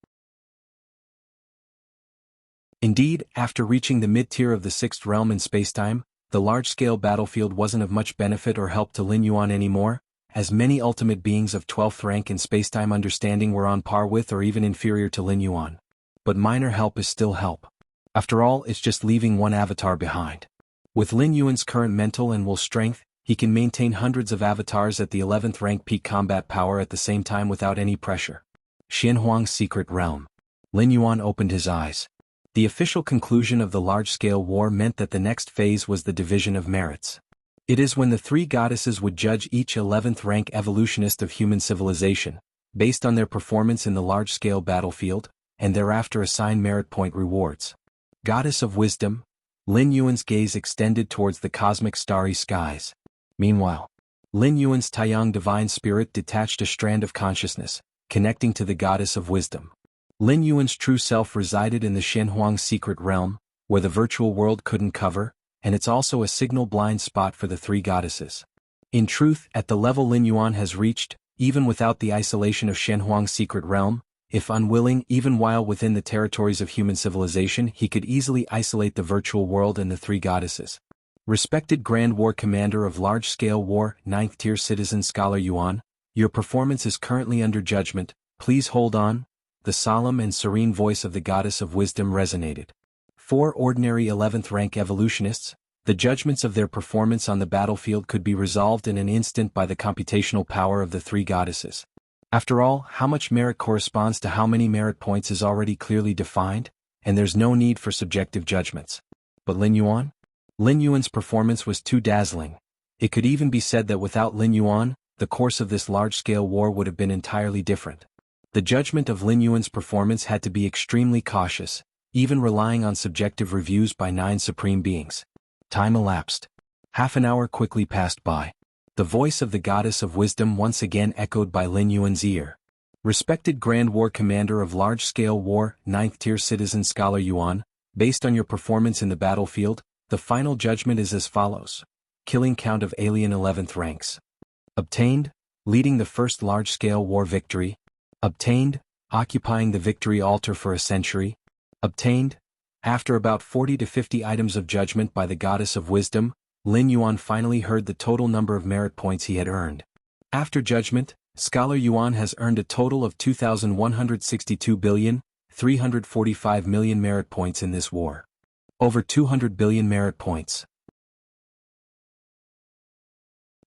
Indeed, after reaching the mid-tier of the sixth realm in spacetime, the large-scale battlefield wasn't of much benefit or help to Lin Yuan anymore, as many ultimate beings of 12th rank in spacetime understanding were on par with or even inferior to Lin Yuan. But minor help is still help. After all, it's just leaving one avatar behind. With Lin Yuan's current mental and will strength, he can maintain hundreds of avatars at the 11th rank peak combat power at the same time without any pressure. Xianhuang's secret realm. Lin Yuan opened his eyes. The official conclusion of the large-scale war meant that the next phase was the division of merits. It is when the three goddesses would judge each 11th rank evolutionist of human civilization, based on their performance in the large-scale battlefield, and thereafter assign merit point rewards. Goddess of Wisdom. Lin Yuan's gaze extended towards the cosmic starry skies. Meanwhile, Lin Yuan's Taiyang divine spirit detached a strand of consciousness, connecting to the Goddess of Wisdom. Lin Yuan's true self resided in the Xianhuang's secret realm, where the virtual world couldn't cover, and it's also a signal blind spot for the three goddesses. In truth, at the level Lin Yuan has reached, even without the isolation of Xianhuang's secret realm, if unwilling, even while within the territories of human civilization, he could easily isolate the virtual world and the three goddesses. Respected Grand War Commander of Large-Scale War, 9th Tier Citizen Scholar Yuan, your performance is currently under judgment, please hold on. The solemn and serene voice of the Goddess of Wisdom resonated. 4 ordinary 11th rank evolutionists, the judgments of their performance on the battlefield could be resolved in an instant by the computational power of the three goddesses. After all, how much merit corresponds to how many merit points is already clearly defined, and there's no need for subjective judgments. But Lin Yuan? Lin Yuan's performance was too dazzling. It could even be said that without Lin Yuan, the course of this large-scale war would have been entirely different. The judgment of Lin Yuan's performance had to be extremely cautious, even relying on subjective reviews by 9 supreme beings. Time elapsed. Half an hour quickly passed by. The voice of the goddess of wisdom once again echoed by Lin Yuan's ear. Respected Grand War Commander of Large-Scale War, 9th-tier citizen Scholar Yuan, based on your performance in the battlefield, the final judgment is as follows. Killing count of alien 11th ranks. Obtained, leading the first large-scale war victory. Obtained, occupying the victory altar for a century. Obtained, after about 40 to 50 items of judgment by the goddess of wisdom, Lin Yuan finally heard the total number of merit points he had earned. After judgment, Scholar Yuan has earned a total of 2,162,345,000,000 merit points in this war. Over 200 billion merit points.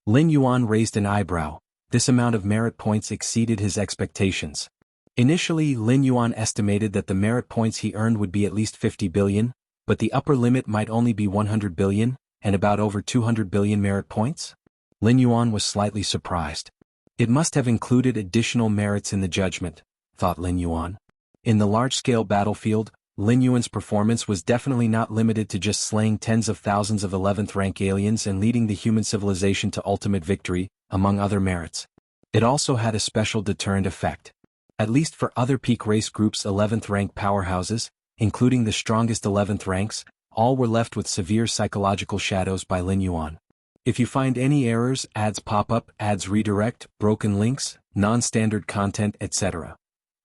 Lin Yuan raised an eyebrow. This amount of merit points exceeded his expectations. Initially, Lin Yuan estimated that the merit points he earned would be at least 50 billion, but the upper limit might only be 100 billion, and about over 200 billion merit points? Lin Yuan was slightly surprised. It must have included additional merits in the judgment, thought Lin Yuan. In the large-scale battlefield, Lin Yuan's performance was definitely not limited to just slaying tens of thousands of 11th rank aliens and leading the human civilization to ultimate victory, among other merits. It also had a special deterrent effect. At least for other peak race groups' 11th rank powerhouses, including the strongest 11th ranks, all were left with severe psychological shadows by Lin Yuan. If you find any errors, ads pop up, ads redirect, broken links, non-standard content, etc.,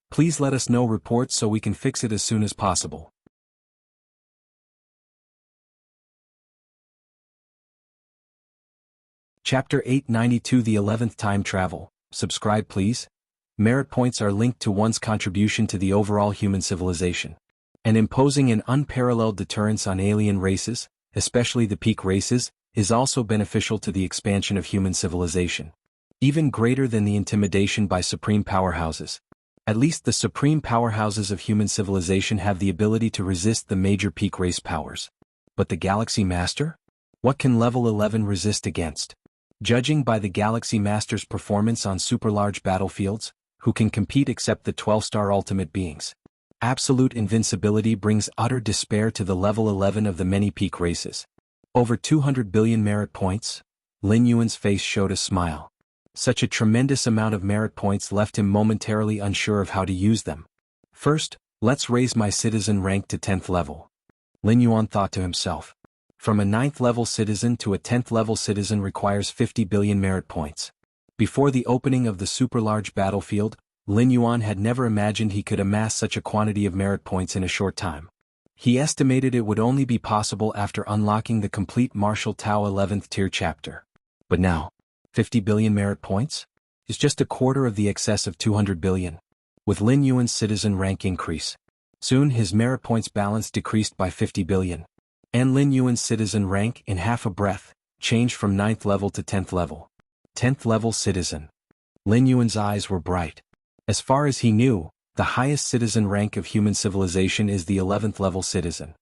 please let us know reports so we can fix it as soon as possible. Chapter 892 The 11th Time Travel. Subscribe please. Merit points are linked to one's contribution to the overall human civilization. And imposing an unparalleled deterrence on alien races, especially the peak races, is also beneficial to the expansion of human civilization. Even greater than the intimidation by supreme powerhouses. At least the supreme powerhouses of human civilization have the ability to resist the major peak race powers. But the Galaxy Master? What can level 11 resist against? Judging by the Galaxy Master's performance on super-large battlefields, who can compete except the 12-star ultimate beings? Absolute invincibility brings utter despair to the level 11 of the many peak races. Over 200 billion merit points? Lin Yuan's face showed a smile. Such a tremendous amount of merit points left him momentarily unsure of how to use them. First, let's raise my citizen rank to 10th level. Lin Yuan thought to himself. From a 9th level citizen to a 10th level citizen requires 50 billion merit points. Before the opening of the super-large battlefield, Lin Yuan had never imagined he could amass such a quantity of merit points in a short time. He estimated it would only be possible after unlocking the complete Martial Tao 11th tier chapter. But now, 50 billion merit points? Is just a quarter of the excess of 200 billion. With Lin Yuan's citizen rank increase. Soon his merit points balance decreased by 50 billion. And Lin Yuan's citizen rank, in half a breath, changed from 9th level to 10th level. 10th level citizen. Lin Yuan's eyes were bright. As far as he knew, the highest citizen rank of human civilization is the 11th level citizen.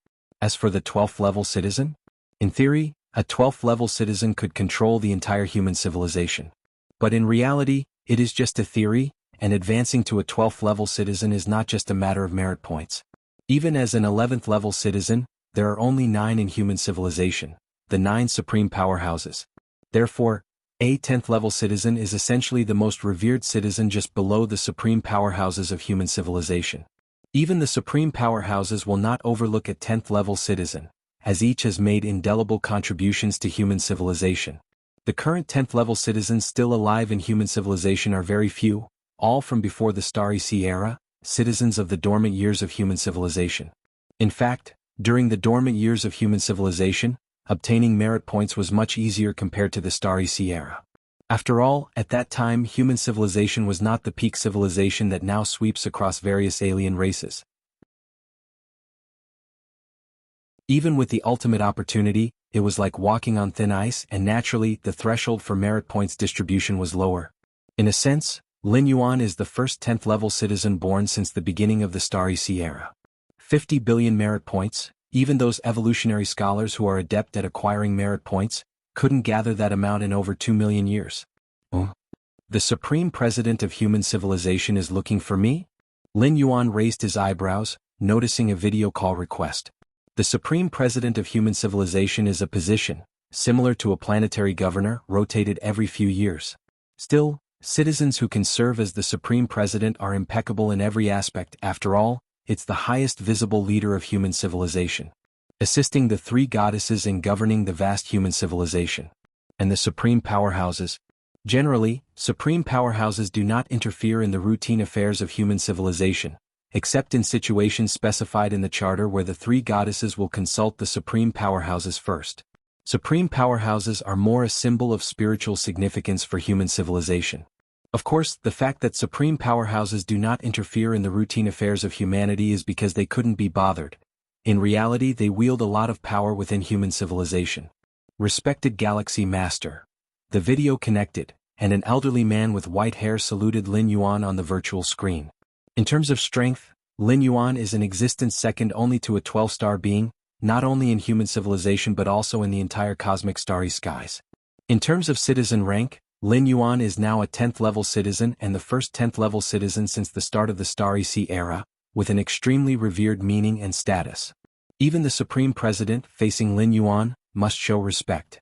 As for the 12th level citizen? In theory, a 12th level citizen could control the entire human civilization. But in reality, it is just a theory, and advancing to a 12th level citizen is not just a matter of merit points. Even as an 11th level citizen, there are only 9 in human civilization, the 9 supreme powerhouses. Therefore, a 10th level citizen is essentially the most revered citizen just below the supreme powerhouses of human civilization. Even the supreme powerhouses will not overlook a 10th level citizen, as each has made indelible contributions to human civilization. The current 10th level citizens still alive in human civilization are very few, all from before the Starry Sea era, citizens of the dormant years of human civilization. In fact, during the dormant years of human civilization, obtaining merit points was much easier compared to the Starry Sea era. After all, at that time human civilization was not the peak civilization that now sweeps across various alien races. Even with the ultimate opportunity, it was like walking on thin ice, and naturally, the threshold for merit points distribution was lower. In a sense, Lin Yuan is the first 10th level citizen born since the beginning of the Starry Sea era. 50 billion merit points, even those evolutionary scholars who are adept at acquiring merit points, couldn't gather that amount in over 2 million years. The Supreme President of human civilization is looking for me? Lin Yuan raised his eyebrows, noticing a video call request. The Supreme President of human civilization is a position, similar to a planetary governor, rotated every few years. Still, citizens who can serve as the Supreme President are impeccable in every aspect. After all, it's the highest visible leader of human civilization, assisting the three goddesses in governing the vast human civilization. And the supreme powerhouses. Generally, supreme powerhouses do not interfere in the routine affairs of human civilization, except in situations specified in the charter where the three goddesses will consult the supreme powerhouses first. Supreme powerhouses are more a symbol of spiritual significance for human civilization. Of course, the fact that supreme powerhouses do not interfere in the routine affairs of humanity is because they couldn't be bothered. In reality, they wield a lot of power within human civilization. Respected Galaxy Master. The video connected, and an elderly man with white hair saluted Lin Yuan on the virtual screen. In terms of strength, Lin Yuan is in existence second only to a 12-star being, not only in human civilization but also in the entire cosmic starry skies. In terms of citizen rank, Lin Yuan is now a 10th level citizen and the first 10th level citizen since the start of the Starry Sea era, with an extremely revered meaning and status. Even the Supreme President, facing Lin Yuan, must show respect.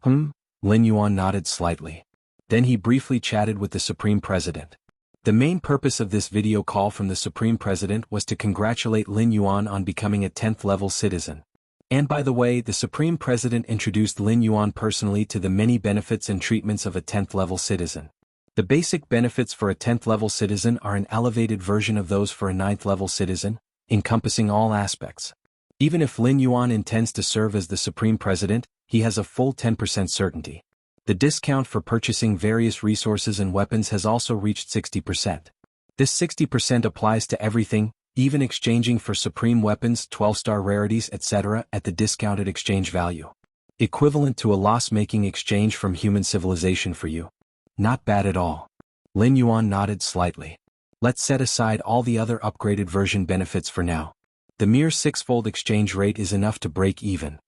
Lin Yuan nodded slightly. Then he briefly chatted with the Supreme President. The main purpose of this video call from the Supreme President was to congratulate Lin Yuan on becoming a 10th level citizen. And by the way, the Supreme President introduced Lin Yuan personally to the many benefits and treatments of a 10th level citizen. The basic benefits for a 10th level citizen are an elevated version of those for a 9th level citizen, encompassing all aspects. Even if Lin Yuan intends to serve as the Supreme President, he has a full 10% certainty. The discount for purchasing various resources and weapons has also reached 60%. This 60% applies to everything, even exchanging for supreme weapons, 12-star rarities, etc. at the discounted exchange value. Equivalent to a loss-making exchange from human civilization for you. Not bad at all. Lin Yuan nodded slightly. Let's set aside all the other upgraded version benefits for now. The mere 6-fold exchange rate is enough to break even.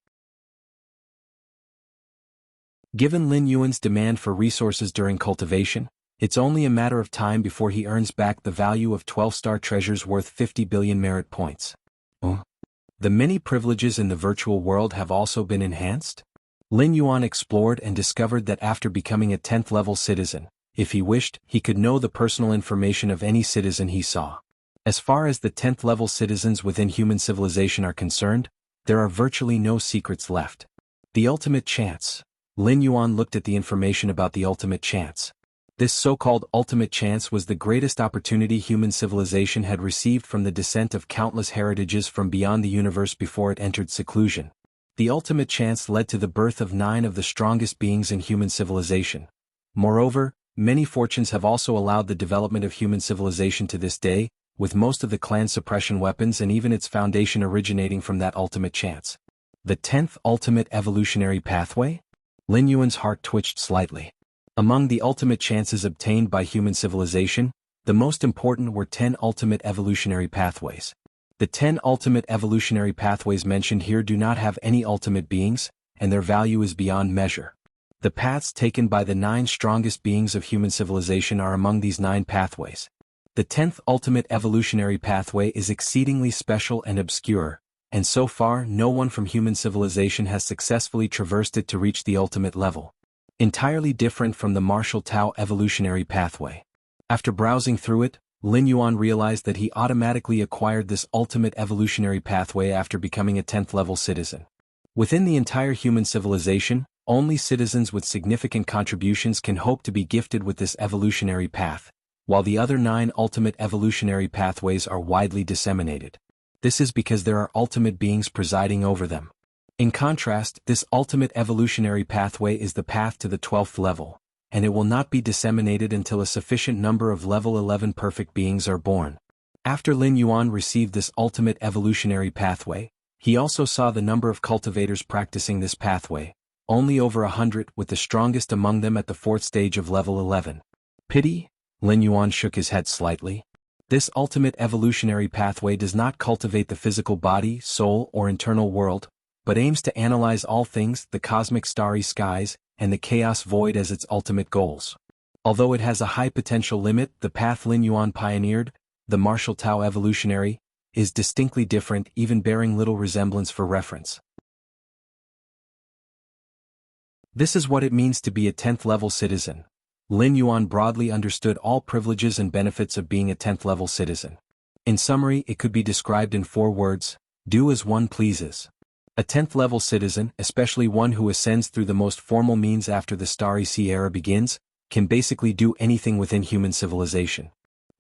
Given Lin Yuan's demand for resources during cultivation, it's only a matter of time before he earns back the value of 12-star treasures worth 50 billion merit points. The many privileges in the virtual world have also been enhanced. Lin Yuan explored and discovered that after becoming a 10th level citizen, if he wished, he could know the personal information of any citizen he saw. As far as the 10th level citizens within human civilization are concerned, there are virtually no secrets left. The ultimate chance. Lin Yuan looked at the information about the ultimate chance. This so-called ultimate chance was the greatest opportunity human civilization had received from the descent of countless heritages from beyond the universe before it entered seclusion. The ultimate chance led to the birth of 9 of the strongest beings in human civilization. Moreover, many fortunes have also allowed the development of human civilization to this day, with most of the clan suppression weapons and even its foundation originating from that ultimate chance. The 10th ultimate evolutionary pathway? Lin Yuan's heart twitched slightly. Among the ultimate chances obtained by human civilization, the most important were 10 ultimate evolutionary pathways. The 10 ultimate evolutionary pathways mentioned here do not have any ultimate beings, and their value is beyond measure. The paths taken by the 9 strongest beings of human civilization are among these 9 pathways. The 10th ultimate evolutionary pathway is exceedingly special and obscure, and so far no one from human civilization has successfully traversed it to reach the ultimate level. Entirely different from the Martial Tao evolutionary pathway. After browsing through it, Lin Yuan realized that he automatically acquired this ultimate evolutionary pathway after becoming a 10th level citizen. Within the entire human civilization, only citizens with significant contributions can hope to be gifted with this evolutionary path, while the other 9 ultimate evolutionary pathways are widely disseminated. This is because there are ultimate beings presiding over them. In contrast, this ultimate evolutionary pathway is the path to the 12th level, and it will not be disseminated until a sufficient number of level 11 perfect beings are born. After Lin Yuan received this ultimate evolutionary pathway, he also saw the number of cultivators practicing this pathway, only over 100, with the strongest among them at the 4th stage of level 11. Pity? Lin Yuan shook his head slightly. This ultimate evolutionary pathway does not cultivate the physical body, soul, or internal world, but aims to analyze all things, the cosmic starry skies, and the chaos void as its ultimate goals. Although it has a high potential limit, the path Lin Yuan pioneered, the martial Tao evolutionary, is distinctly different, even bearing little resemblance for reference. This is what it means to be a 10th-level citizen. Lin Yuan broadly understood all privileges and benefits of being a 10th-level citizen. In summary, it could be described in 4 words: do as one pleases. A 10th-level citizen, especially one who ascends through the most formal means after the Starry Sea era begins, can basically do anything within human civilization.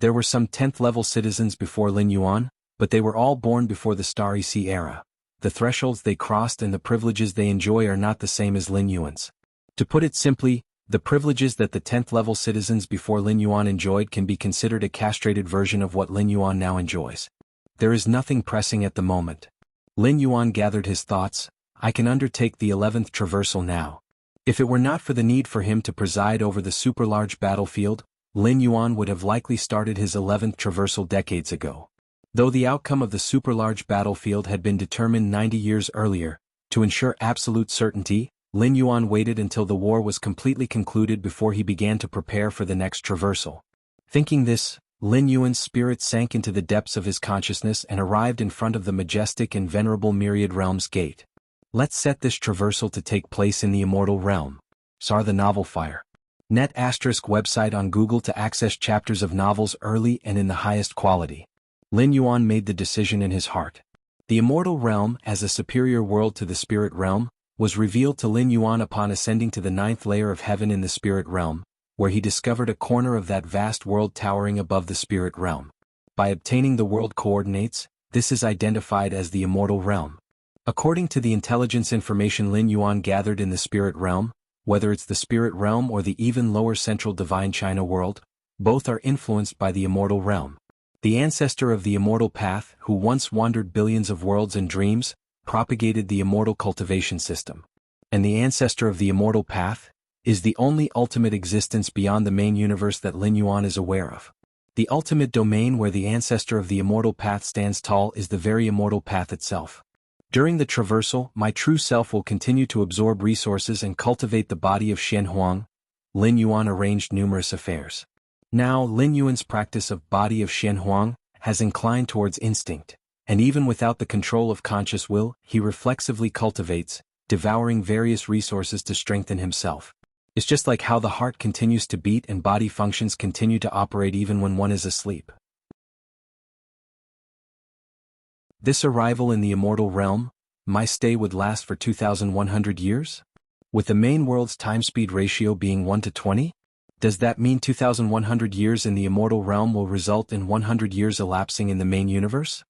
There were some 10th-level citizens before Lin Yuan, but they were all born before the Starry Sea era. The thresholds they crossed and the privileges they enjoy are not the same as Lin Yuan's. To put it simply, the privileges that the 10th-level citizens before Lin Yuan enjoyed can be considered a castrated version of what Lin Yuan now enjoys. There is nothing pressing at the moment. Lin Yuan gathered his thoughts. I can undertake the 11th traversal now. If it were not for the need for him to preside over the super-large battlefield, Lin Yuan would have likely started his 11th traversal decades ago. Though the outcome of the super-large battlefield had been determined 90 years earlier, to ensure absolute certainty, Lin Yuan waited until the war was completely concluded before he began to prepare for the next traversal. Thinking this, Lin Yuan's spirit sank into the depths of his consciousness and arrived in front of the majestic and venerable Myriad Realms Gate. Let's set this traversal to take place in the Immortal Realm. Sar the Novel Fire. Net * website on Google to access chapters of novels early and in the highest quality. Lin Yuan made the decision in his heart. The Immortal Realm, as a superior world to the Spirit Realm, was revealed to Lin Yuan upon ascending to the 9th layer of heaven in the Spirit Realm, where he discovered a corner of that vast world towering above the Spirit Realm. By obtaining the world coordinates, this is identified as the Immortal Realm. According to the intelligence information Lin Yuan gathered in the Spirit Realm, whether it's the Spirit Realm or the even lower Central Divine China world, both are influenced by the Immortal Realm. The ancestor of the Immortal Path, who once wandered billions of worlds and dreams, propagated the immortal cultivation system. And the ancestor of the Immortal Path is the only ultimate existence beyond the main universe that Lin Yuan is aware of. The ultimate domain where the ancestor of the Immortal Path stands tall is the very Immortal Path itself. During the traversal, my true self will continue to absorb resources and cultivate the body of Shen Huang. Lin Yuan arranged numerous affairs. Now, Lin Yuan's practice of body of Shen Huang has inclined towards instinct, and even without the control of conscious will, he reflexively cultivates, devouring various resources to strengthen himself. It's just like how the heart continues to beat and body functions continue to operate even when one is asleep. This arrival in the Immortal Realm, my stay would last for 2,100 years? With the main world's time-speed ratio being 1:20? Does that mean 2,100 years in the Immortal Realm will result in 100 years elapsing in the main universe?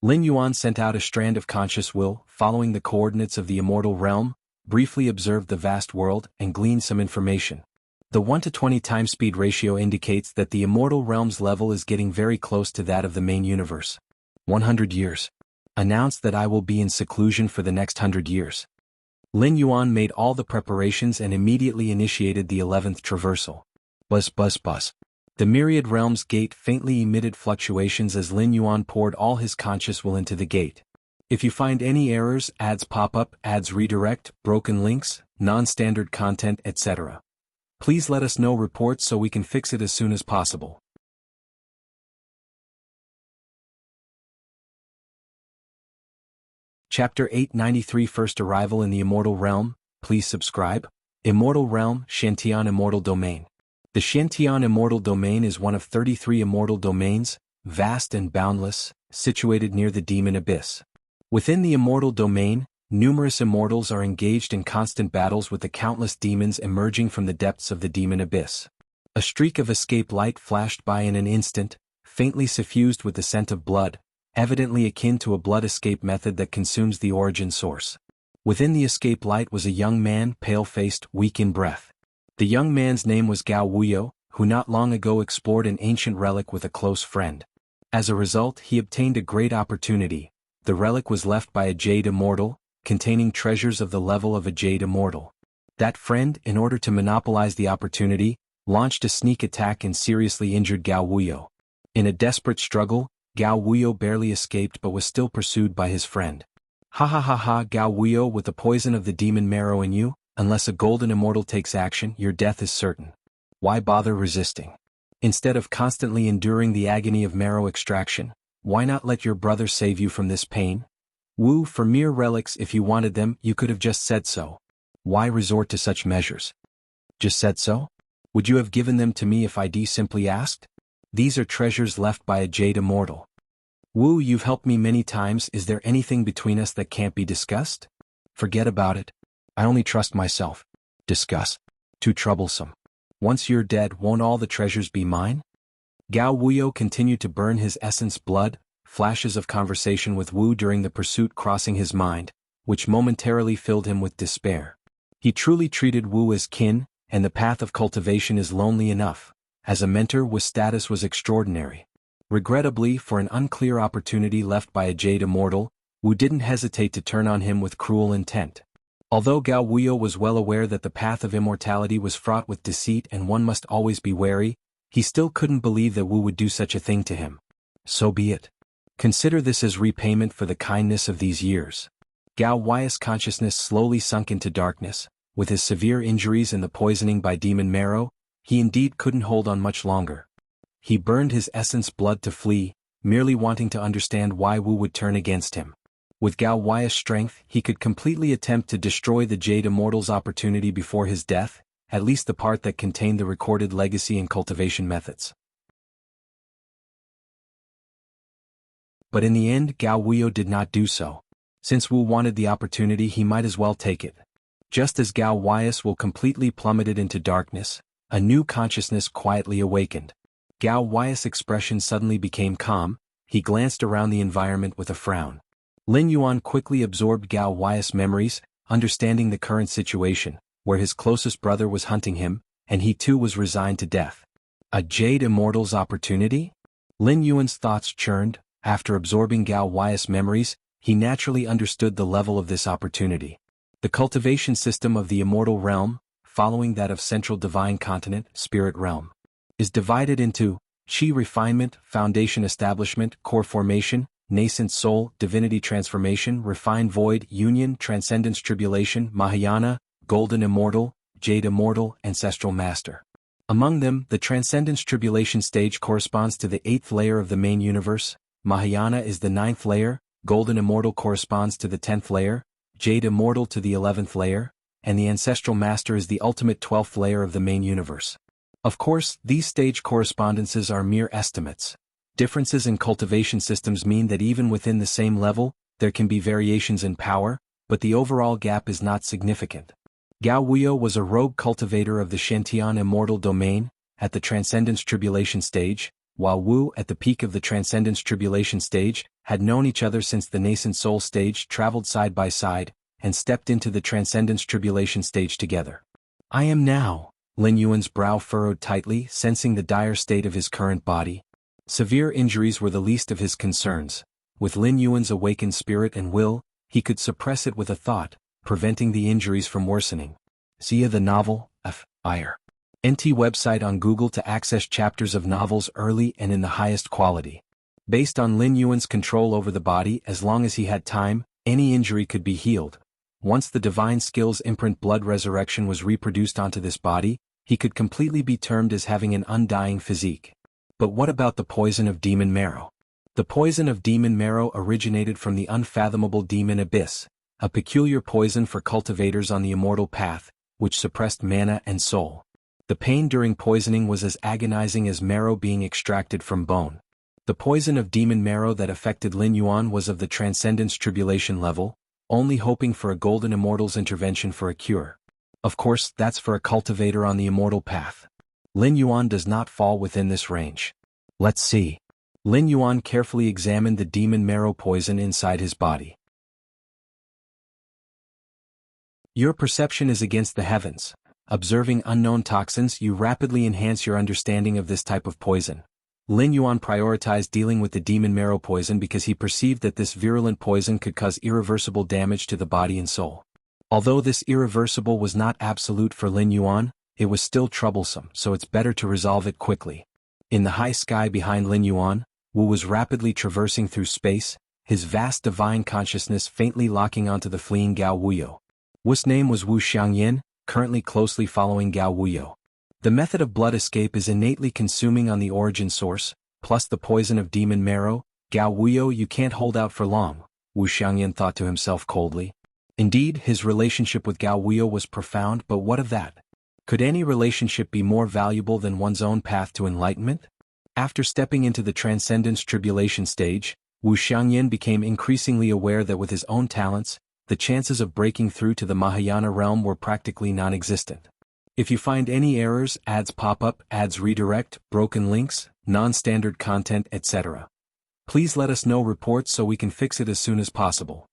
Lin Yuan sent out a strand of conscious will, following the coordinates of the Immortal Realm, briefly observed the vast world, and gleaned some information. The 1:20 time-speed ratio indicates that the Immortal Realm's level is getting very close to that of the main universe. 100 years. Announced that I will be in seclusion for the next 100 years. Lin Yuan made all the preparations and immediately initiated the 11th traversal. Buzz buzz buzz. The Myriad Realms Gate faintly emitted fluctuations as Lin Yuan poured all his conscious will into the gate. If you find any errors, ads pop up, ads redirect, broken links, non-standard content, etc., please let us know reports so we can fix it as soon as possible. Chapter 893 First Arrival in the Immortal Realm, please subscribe. Immortal Realm, Shantian Immortal Domain. The Shantian Immortal Domain is one of 33 immortal domains, vast and boundless, situated near the Demon Abyss. Within the Immortal Domain, numerous immortals are engaged in constant battles with the countless demons emerging from the depths of the Demon Abyss. A streak of escape light flashed by in an instant, faintly suffused with the scent of blood, evidently akin to a blood escape method that consumes the origin source. Within the escape light was a young man, pale-faced, weak in breath. The young man's name was Gao Wuyo, who not long ago explored an ancient relic with a close friend. As a result, he obtained a great opportunity. The relic was left by a Jade Immortal, containing treasures of the level of a Jade Immortal. That friend, in order to monopolize the opportunity, launched a sneak attack and seriously injured Gao Wuyo. In a desperate struggle, Gao Wuyo barely escaped but was still pursued by his friend. Ha ha ha ha, Gao Wuyo, with the poison of the demon marrow in you, unless a golden immortal takes action, your death is certain. Why bother resisting? Instead of constantly enduring the agony of marrow extraction, why not let your brother save you from this pain? Wu, for mere relics, if you wanted them, you could have just said so. Why resort to such measures? Just said so? Would you have given them to me if I'd simply asked? These are treasures left by a jade immortal. Wu, you've helped me many times, is there anything between us that can't be discussed? Forget about it. I only trust myself. Discuss. Too troublesome. Once you're dead, won't all the treasures be mine? Gao Wuyo continued to burn his essence blood, flashes of conversation with Wu during the pursuit crossing his mind, which momentarily filled him with despair. He truly treated Wu as kin, and the path of cultivation is lonely enough. As a mentor, Wu's status was extraordinary. Regrettably, for an unclear opportunity left by a jade immortal, Wu didn't hesitate to turn on him with cruel intent. Although Gao Wuyo was well aware that the path of immortality was fraught with deceit and one must always be wary, he still couldn't believe that Wu would do such a thing to him. So be it. Consider this as repayment for the kindness of these years. Gao Wuyo's consciousness slowly sunk into darkness. With his severe injuries and the poisoning by demon marrow, he indeed couldn't hold on much longer. He burned his essence blood to flee, merely wanting to understand why Wu would turn against him. With Gao Wuyo's strength, he could completely attempt to destroy the Jade Immortal's opportunity before his death, at least the part that contained the recorded legacy and cultivation methods. But in the end, Gao Wuyo did not do so. Since Wu wanted the opportunity, he might as well take it. Just as Gao Wuyo's will completely plummeted into darkness, a new consciousness quietly awakened. Gao Wuyo's expression suddenly became calm. He glanced around the environment with a frown. Lin Yuan quickly absorbed Gao Wuyo's memories, understanding the current situation, where his closest brother was hunting him, and he too was resigned to death. A Jade Immortal's opportunity? Lin Yuan's thoughts churned. After absorbing Gao Wuyo's memories, he naturally understood the level of this opportunity. The cultivation system of the immortal realm, following that of Central Divine Continent, Spirit Realm, is divided into Qi Refinement, Foundation Establishment, Core Formation, Nascent Soul, Divinity Transformation, Refined Void, Union, Transcendence Tribulation, Mahayana, Golden Immortal, Jade Immortal, Ancestral Master. Among them, the Transcendence Tribulation stage corresponds to the 8th layer of the main universe, Mahayana is the 9th layer, Golden Immortal corresponds to the 10th layer, Jade Immortal to the 11th layer, and the Ancestral Master is the ultimate 12th layer of the main universe. Of course, these stage correspondences are mere estimates. Differences in cultivation systems mean that even within the same level, there can be variations in power, but the overall gap is not significant. Gao Wuyo was a rogue cultivator of the Shentian Immortal Domain, at the Transcendence Tribulation stage, while Wu, at the peak of the Transcendence Tribulation stage, had known each other since the Nascent Soul stage, traveled side by side, and stepped into the Transcendence Tribulation stage together. I am now. Lin Yuan's brow furrowed tightly, sensing the dire state of his current body. Severe injuries were the least of his concerns. With Lin Yuan's awakened spirit and will, he could suppress it with a thought, preventing the injuries from worsening. See the novel, F.I.R. NT website on Google to access chapters of novels early and in the highest quality. Based on Lin Yuan's control over the body, as long as he had time, any injury could be healed. Once the divine skills imprint blood resurrection was reproduced onto this body, he could completely be termed as having an undying physique. But what about the poison of demon marrow? The poison of demon marrow originated from the unfathomable demon abyss, a peculiar poison for cultivators on the immortal path, which suppressed mana and soul. The pain during poisoning was as agonizing as marrow being extracted from bone. The poison of demon marrow that affected Lin Yuan was of the Transcendence Tribulation level, only hoping for a golden immortal's intervention for a cure. Of course, that's for a cultivator on the immortal path. Lin Yuan does not fall within this range. Let's see. Lin Yuan carefully examined the demon marrow poison inside his body. Your perception is against the heavens. Observing unknown toxins, you rapidly enhance your understanding of this type of poison. Lin Yuan prioritized dealing with the demon marrow poison because he perceived that this virulent poison could cause irreversible damage to the body and soul. Although this irreversible was not absolute for Lin Yuan, it was still troublesome, so it's better to resolve it quickly. In the high sky behind Lin Yuan, Wu was rapidly traversing through space, his vast divine consciousness faintly locking onto the fleeing Gao Wuyo. Wu's name was Wu Xiangyin, currently closely following Gao Wuyo. The method of blood escape is innately consuming on the origin source, plus the poison of demon marrow. Gao Wuyo, you can't hold out for long, Wu Xiangyin thought to himself coldly. Indeed, his relationship with Gao Wuyo was profound, but what of that? Could any relationship be more valuable than one's own path to enlightenment? After stepping into the transcendence tribulation stage, Wu Xiangyin became increasingly aware that with his own talents, the chances of breaking through to the Mahayana realm were practically non-existent. If you find any errors, ads pop up, ads redirect, broken links, non-standard content, etc., please let us know reports so we can fix it as soon as possible.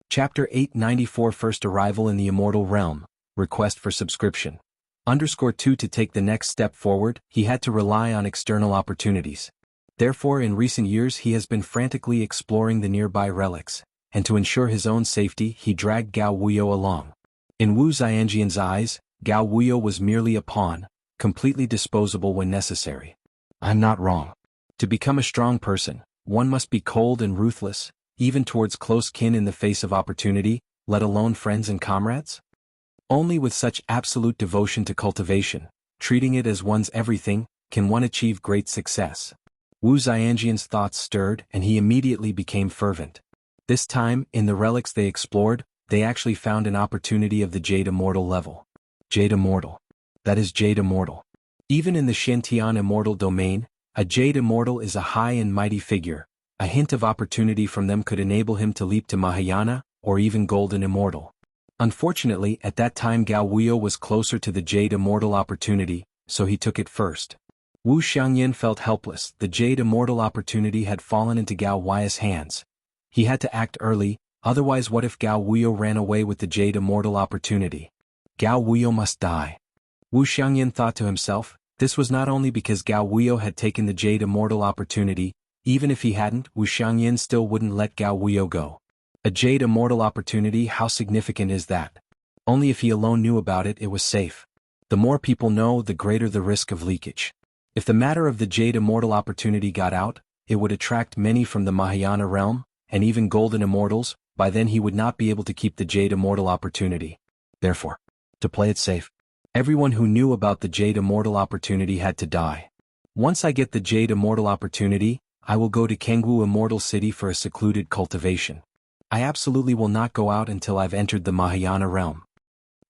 Chapter 894 First Arrival in the Immortal Realm, Request for Subscription. _2 To take the next step forward, he had to rely on external opportunities. Therefore, in recent years he has been frantically exploring the nearby relics, and to ensure his own safety he dragged Gao Wuyo along. In Wu Xianjian's eyes, Gao Wuyo was merely a pawn, completely disposable when necessary. I'm not wrong. To become a strong person, one must be cold and ruthless, even towards close kin in the face of opportunity, let alone friends and comrades? Only with such absolute devotion to cultivation, treating it as one's everything, can one achieve great success. Wu Xianjian's thoughts stirred and he immediately became fervent. This time, in the relics they explored, they actually found an opportunity of the Jade Immortal level. Jade Immortal. That is Jade Immortal. Even in the Shintian Immortal domain, a Jade Immortal is a high and mighty figure. A hint of opportunity from them could enable him to leap to Mahayana, or even Golden Immortal. Unfortunately, at that time Gao Wuyo was closer to the Jade Immortal opportunity, so he took it first. Wu Xiangyin felt helpless. The Jade Immortal opportunity had fallen into Gao Wuyo's hands. He had to act early, otherwise what if Gao Wuyo ran away with the Jade Immortal opportunity? Gao Wuyo must die. Wu Xiangyin thought to himself, this was not only because Gao Wuyo had taken the Jade Immortal opportunity, even if he hadn't, Wu Xiangyin still wouldn't let Gao Wuyo go. A Jade Immortal opportunity, how significant is that? Only if he alone knew about it, it was safe. The more people know, the greater the risk of leakage. If the matter of the Jade Immortal opportunity got out, it would attract many from the Mahayana realm, and even Golden Immortals. By then he would not be able to keep the Jade Immortal opportunity. Therefore, to play it safe, everyone who knew about the Jade Immortal opportunity had to die. Once I get the Jade Immortal opportunity, I will go to Kengwu Immortal City for a secluded cultivation. I absolutely will not go out until I've entered the Mahayana realm.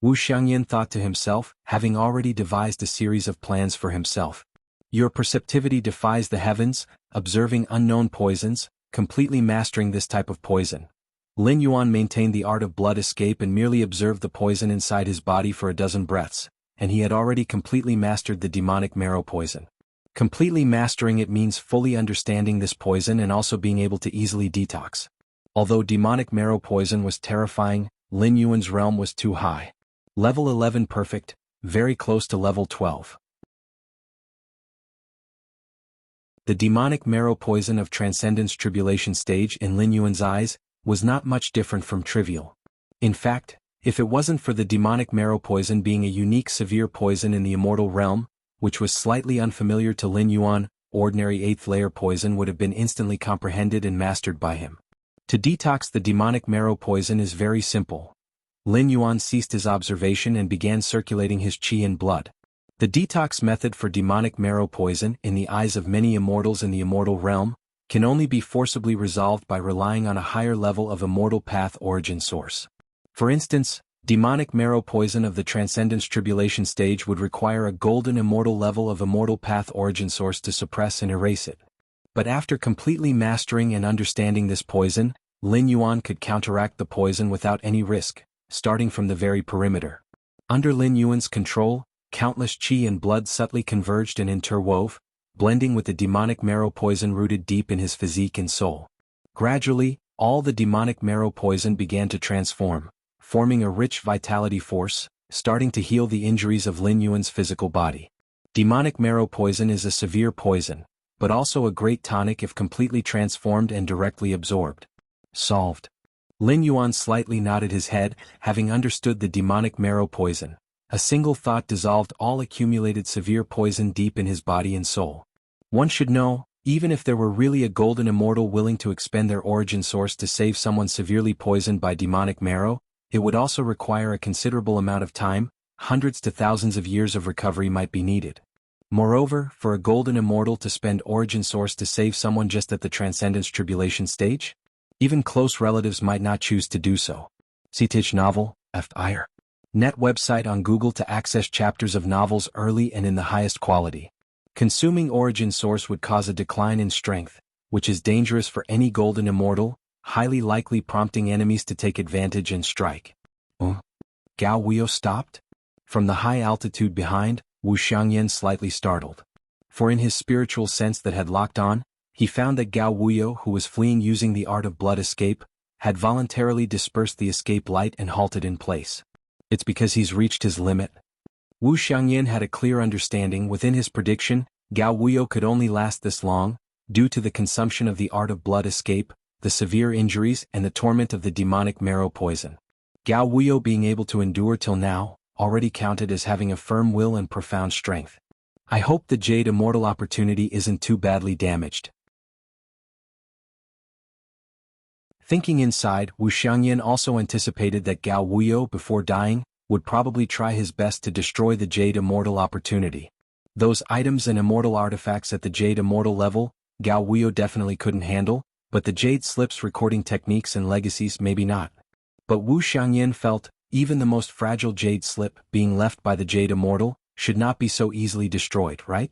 Wu Xiangyin thought to himself, having already devised a series of plans for himself. Your perceptivity defies the heavens, observing unknown poisons, completely mastering this type of poison. Lin Yuan maintained the art of blood escape and merely observed the poison inside his body for a dozen breaths, and he had already completely mastered the demonic marrow poison. Completely mastering it means fully understanding this poison and also being able to easily detox. Although demonic marrow poison was terrifying, Lin Yuan's realm was too high. Level 11 perfect, very close to level 12. The demonic marrow poison of Transcendence Tribulation stage in Lin Yuan's eyes was not much different from trivial. In fact, if it wasn't for the demonic marrow poison being a unique severe poison in the immortal realm, which was slightly unfamiliar to Lin Yuan, ordinary 8th layer poison would have been instantly comprehended and mastered by him. To detox the demonic marrow poison is very simple. Lin Yuan ceased his observation and began circulating his qi and blood. The detox method for demonic marrow poison, in the eyes of many immortals in the immortal realm, can only be forcibly resolved by relying on a higher level of immortal path origin source. For instance, demonic marrow poison of the Transcendence Tribulation stage would require a golden immortal level of immortal path origin source to suppress and erase it. But after completely mastering and understanding this poison, Lin Yuan could counteract the poison without any risk, starting from the very perimeter. Under Lin Yuan's control, countless qi and blood subtly converged and interwove, blending with the demonic marrow poison rooted deep in his physique and soul. Gradually, all the demonic marrow poison began to transform, forming a rich vitality force, starting to heal the injuries of Lin Yuan's physical body. Demonic marrow poison is a severe poison, but also a great tonic if completely transformed and directly absorbed. Solved. Lin Yuan slightly nodded his head, having understood the demonic marrow poison. A single thought dissolved all accumulated severe poison deep in his body and soul. One should know, even if there were really a golden immortal willing to expend their origin source to save someone severely poisoned by demonic marrow, it would also require a considerable amount of time. Hundreds to thousands of years of recovery might be needed. Moreover, for a golden immortal to spend origin source to save someone just at the transcendence tribulation stage? Even close relatives might not choose to do so. Citich novel, F.I.R. Net website on Google to access chapters of novels early and in the highest quality. Consuming origin source would cause a decline in strength, which is dangerous for any golden immortal, highly likely prompting enemies to take advantage and strike. Gao Wuyo stopped? From the high altitude behind, Wu Xiangyan slightly startled. For in his spiritual sense that had locked on, he found that Gao Wuyo, who was fleeing using the art of blood escape, had voluntarily dispersed the escape light and halted in place. It's because he's reached his limit. Wu Xiangyan had a clear understanding within his prediction. Gao Wuyo could only last this long, due to the consumption of the art of blood escape, the severe injuries and the torment of the demonic marrow poison. Gao Wuyo being able to endure till now, already counted as having a firm will and profound strength. I hope the Jade Immortal opportunity isn't too badly damaged. Thinking inside, Wu Xiangyan also anticipated that Gao Wuyo, before dying, would probably try his best to destroy the Jade Immortal opportunity. Those items and immortal artifacts at the Jade Immortal level, Gao Wuyo definitely couldn't handle, but the Jade Slip's recording techniques and legacies maybe not. But Wu Xiangyan felt, even the most fragile Jade Slip, being left by the Jade Immortal, should not be so easily destroyed, right?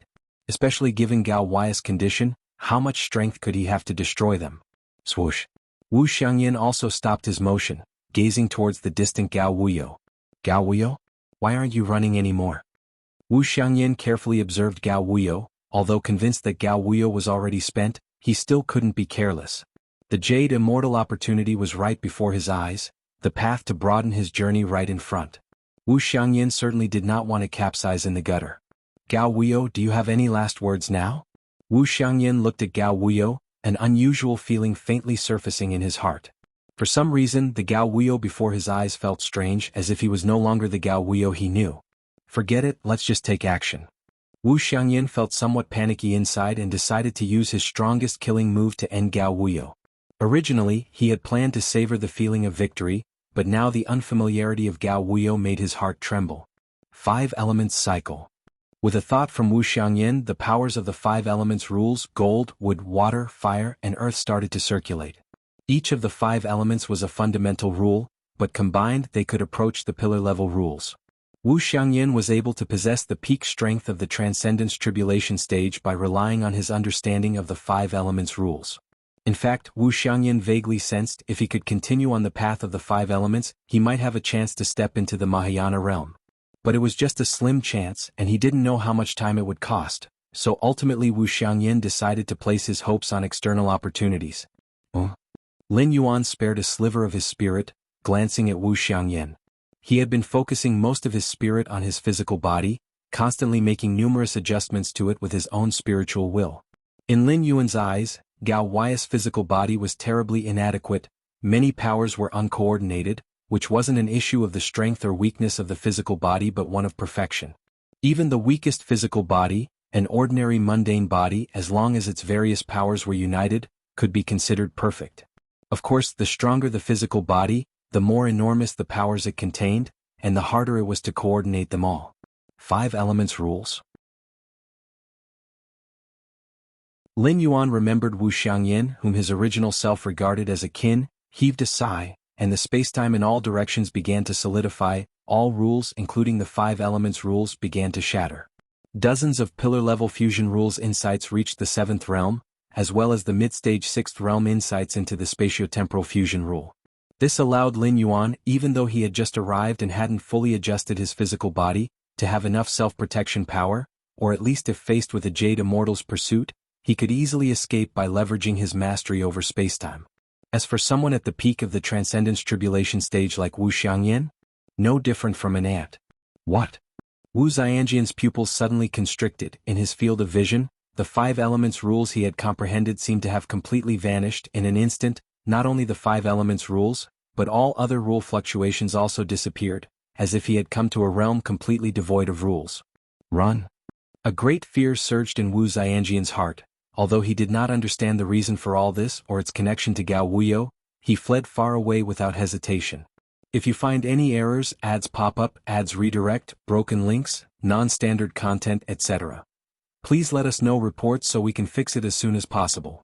Especially given Gao Wuyo's condition, how much strength could he have to destroy them? Swoosh. Wu Xiangyan also stopped his motion, gazing towards the distant Gao Wuyo. Gao Wuyo? Why aren't you running anymore? Wu Xiangyan carefully observed Gao Wuyo. Although convinced that Gao Wuyo was already spent, he still couldn't be careless. The Jade Immortal opportunity was right before his eyes, the path to broaden his journey right in front. Wu Xiangyan certainly did not want to capsize in the gutter. Gao Wuyo, do you have any last words now? Wu Xiangyan looked at Gao Wuyo, an unusual feeling faintly surfacing in his heart. For some reason, the Gao Wuyo before his eyes felt strange, as if he was no longer the Gao Wuyo he knew. Forget it, let's just take action. Wu Xiangyan felt somewhat panicky inside and decided to use his strongest killing move to end Gao Wuyo. Originally, he had planned to savor the feeling of victory, but now the unfamiliarity of Gao Wuyo made his heart tremble. 5 Elements Cycle. With a thought from Wu Xiangyan, the powers of the 5 elements rules, gold, wood, water, fire, and earth started to circulate. Each of the 5 elements was a fundamental rule, but combined they could approach the pillar-level rules. Wu Xiangyan was able to possess the peak strength of the Transcendence Tribulation stage by relying on his understanding of the 5 elements rules. In fact, Wu Xiangyan vaguely sensed if he could continue on the path of the 5 elements, he might have a chance to step into the Mahayana realm. But it was just a slim chance, and he didn't know how much time it would cost, so ultimately Wu Xiangyan decided to place his hopes on external opportunities. Lin Yuan spared a sliver of his spirit, glancing at Wu Xiangyan. He had been focusing most of his spirit on his physical body, constantly making numerous adjustments to it with his own spiritual will. In Lin Yuan's eyes, Gao Wuyo's physical body was terribly inadequate, many powers were uncoordinated, which wasn't an issue of the strength or weakness of the physical body but one of perfection. Even the weakest physical body, an ordinary mundane body as long as its various powers were united, could be considered perfect. Of course, the stronger the physical body, the more enormous the powers it contained, and the harder it was to coordinate them all. 5 Elements Rules. Lin Yuan remembered Wu Xiangyan, whom his original self regarded as a kin, heaved a sigh, and the spacetime in all directions began to solidify, all rules including the 5 Elements rules began to shatter. Dozens of pillar-level fusion rules insights reached the 7th realm, as well as the mid-stage 6th realm insights into the spatiotemporal fusion rule. This allowed Lin Yuan, even though he had just arrived and hadn't fully adjusted his physical body, to have enough self-protection power, or at least if faced with a Jade Immortal's pursuit, he could easily escape by leveraging his mastery over spacetime. As for someone at the peak of the Transcendence Tribulation stage like Wu Xiangyan, no different from an ant. What? Wu Xiangyan's pupils suddenly constricted. In his field of vision, the 5 elements rules he had comprehended seemed to have completely vanished in an instant. Not only the 5 elements rules, but all other rule fluctuations also disappeared, as if he had come to a realm completely devoid of rules. Run! A great fear surged in Wu Xianjian's heart. Although he did not understand the reason for all this or its connection to Gao Wuyo, he fled far away without hesitation. If you find any errors, ads pop up, ads redirect, broken links, non-standard content, etc., please let us know reports so we can fix it as soon as possible.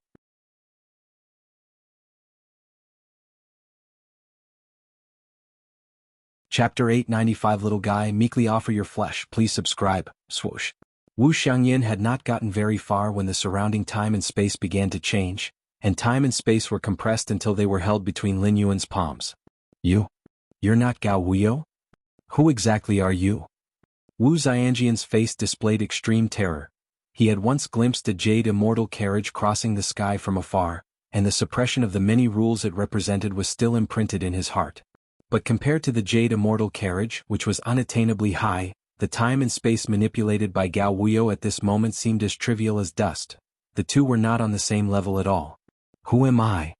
Chapter 895 Little Guy, meekly offer your flesh, please subscribe, swoosh. Wu Xiangyan had not gotten very far when the surrounding time and space began to change, and time and space were compressed until they were held between Lin Yuan's palms. You're not Gao Wuyo? Who exactly are you? Wu Xianjian's face displayed extreme terror. He had once glimpsed a jade immortal carriage crossing the sky from afar, and the suppression of the many rules it represented was still imprinted in his heart. But compared to the jade immortal carriage, which was unattainably high, the time and space manipulated by Gao Wuyo at this moment seemed as trivial as dust. The two were not on the same level at all. Who am I?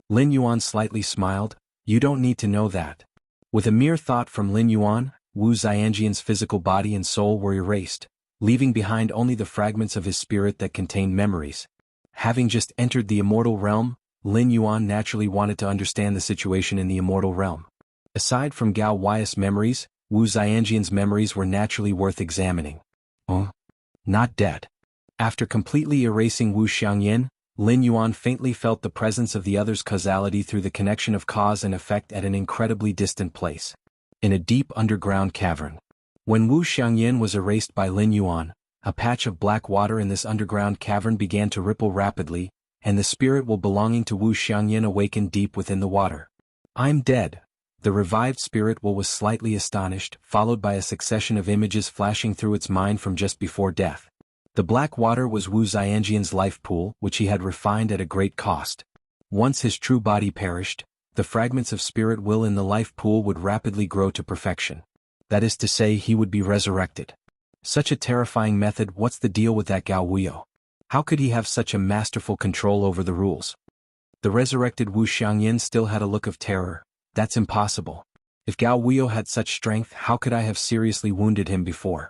Lin Yuan slightly smiled. You don't need to know that. With a mere thought from Lin Yuan, Wu Xianjian's physical body and soul were erased, leaving behind only the fragments of his spirit that contained memories. Having just entered the immortal realm, Lin Yuan naturally wanted to understand the situation in the immortal realm. Aside from Gao Wuyo's memories, Wu Xianjian's memories were naturally worth examining. Not dead. After completely erasing Wu Xiangyan, Lin Yuan faintly felt the presence of the other's causality through the connection of cause and effect at an incredibly distant place. In a deep underground cavern. When Wu Xiangyan was erased by Lin Yuan, a patch of black water in this underground cavern began to ripple rapidly, and the spirit will belonging to Wu Xiangyan awakened deep within the water. I'm dead. The revived spirit will was slightly astonished, followed by a succession of images flashing through its mind from just before death. The black water was Wu Xianjian's life pool, which he had refined at a great cost. Once his true body perished, the fragments of spirit will in the life pool would rapidly grow to perfection. That is to say, he would be resurrected. Such a terrifying method. What's the deal with that Gao Wuyo? How could he have such a masterful control over the rules? The resurrected Wu Xiangyan still had a look of terror. That's impossible. If Gao Wuyo had such strength, how could I have seriously wounded him before?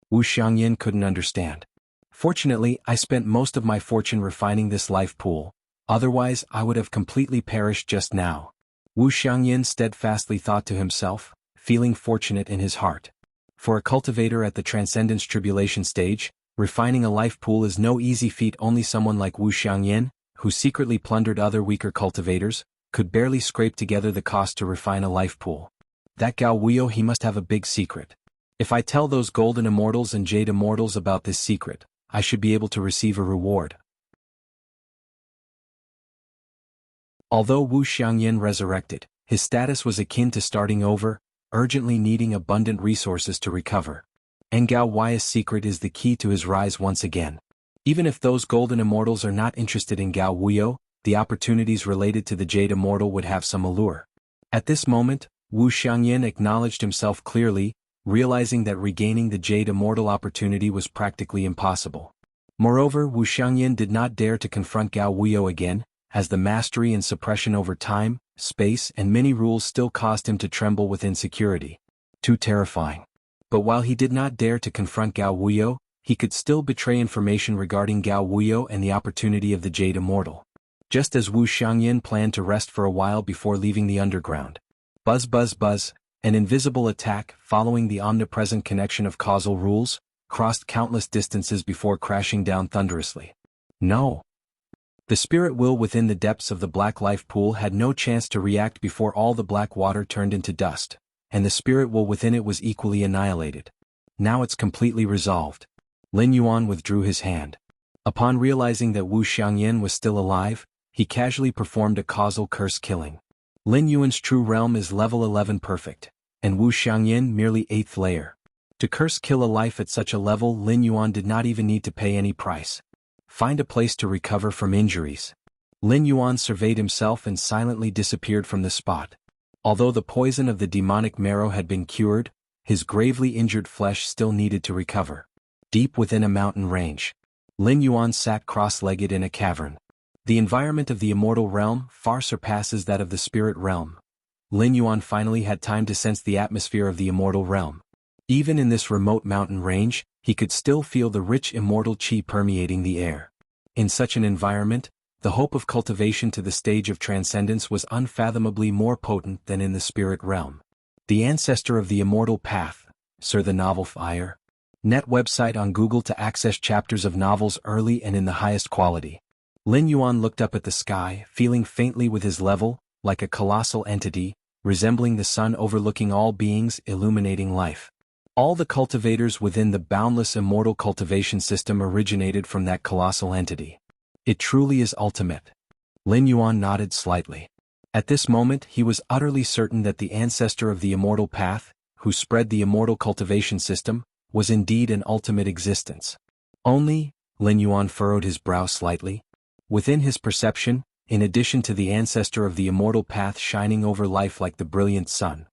Wu Xiangyan couldn't understand. Fortunately, I spent most of my fortune refining this life pool, otherwise I would have completely perished just now. Wu Xiangyan steadfastly thought to himself, feeling fortunate in his heart. For a cultivator at the Transcendence Tribulation stage, refining a life pool is no easy feat. Only someone like Wu Xiangyan, who secretly plundered other weaker cultivators, could barely scrape together the cost to refine a life pool. That Gao Wuyo, he must have a big secret. If I tell those golden immortals and jade immortals about this secret, I should be able to receive a reward. Although Wu Xiangyan resurrected, his status was akin to starting over, urgently needing abundant resources to recover. And Gao Wuyo's secret is the key to his rise once again. Even if those golden immortals are not interested in Gao Wuyo, the opportunities related to the jade immortal would have some allure. At this moment, Wu Xiangyan acknowledged himself clearly, realizing that regaining the jade immortal opportunity was practically impossible. Moreover, Wu Xiangyan did not dare to confront Gao Wuyo again, as the mastery and suppression over time, space and many rules still caused him to tremble with insecurity. Too terrifying. But while he did not dare to confront Gao Wuyo, he could still betray information regarding Gao Wuyo and the opportunity of the jade immortal. Just as Wu Xiangyan planned to rest for a while before leaving the underground. Buzz buzz buzz, an invisible attack, following the omnipresent connection of causal rules, crossed countless distances before crashing down thunderously. No. The spirit will within the depths of the black life pool had no chance to react before all the black water turned into dust, and the spirit will within it was equally annihilated. Now it's completely resolved. Lin Yuan withdrew his hand. Upon realizing that Wu Xiangyan was still alive, he casually performed a causal curse killing. Lin Yuan's true realm is level 11 perfect, and Wu Xiangyan merely 8th layer. To curse kill a life at such a level, Lin Yuan did not even need to pay any price. Find a place to recover from injuries. Lin Yuan surveyed himself and silently disappeared from the spot. Although the poison of the demonic marrow had been cured, his gravely injured flesh still needed to recover. Deep within a mountain range, Lin Yuan sat cross-legged in a cavern. The environment of the immortal realm far surpasses that of the spirit realm. Lin Yuan finally had time to sense the atmosphere of the immortal realm. Even in this remote mountain range, he could still feel the rich immortal qi permeating the air. In such an environment, the hope of cultivation to the stage of transcendence was unfathomably more potent than in the spirit realm. The ancestor of the immortal path, Sir the Novel Fire. Net website on Google to access chapters of novels early and in the highest quality. Lin Yuan looked up at the sky, feeling faintly with his level, like a colossal entity, resembling the sun overlooking all beings, illuminating life. All the cultivators within the boundless immortal cultivation system originated from that colossal entity. It truly is ultimate. Lin Yuan nodded slightly. At this moment he was utterly certain that the ancestor of the immortal path, who spread the immortal cultivation system, was indeed an ultimate existence. Only, Lin Yuan furrowed his brow slightly. Within his perception, in addition to the ancestor of the immortal path shining over life like the brilliant sun,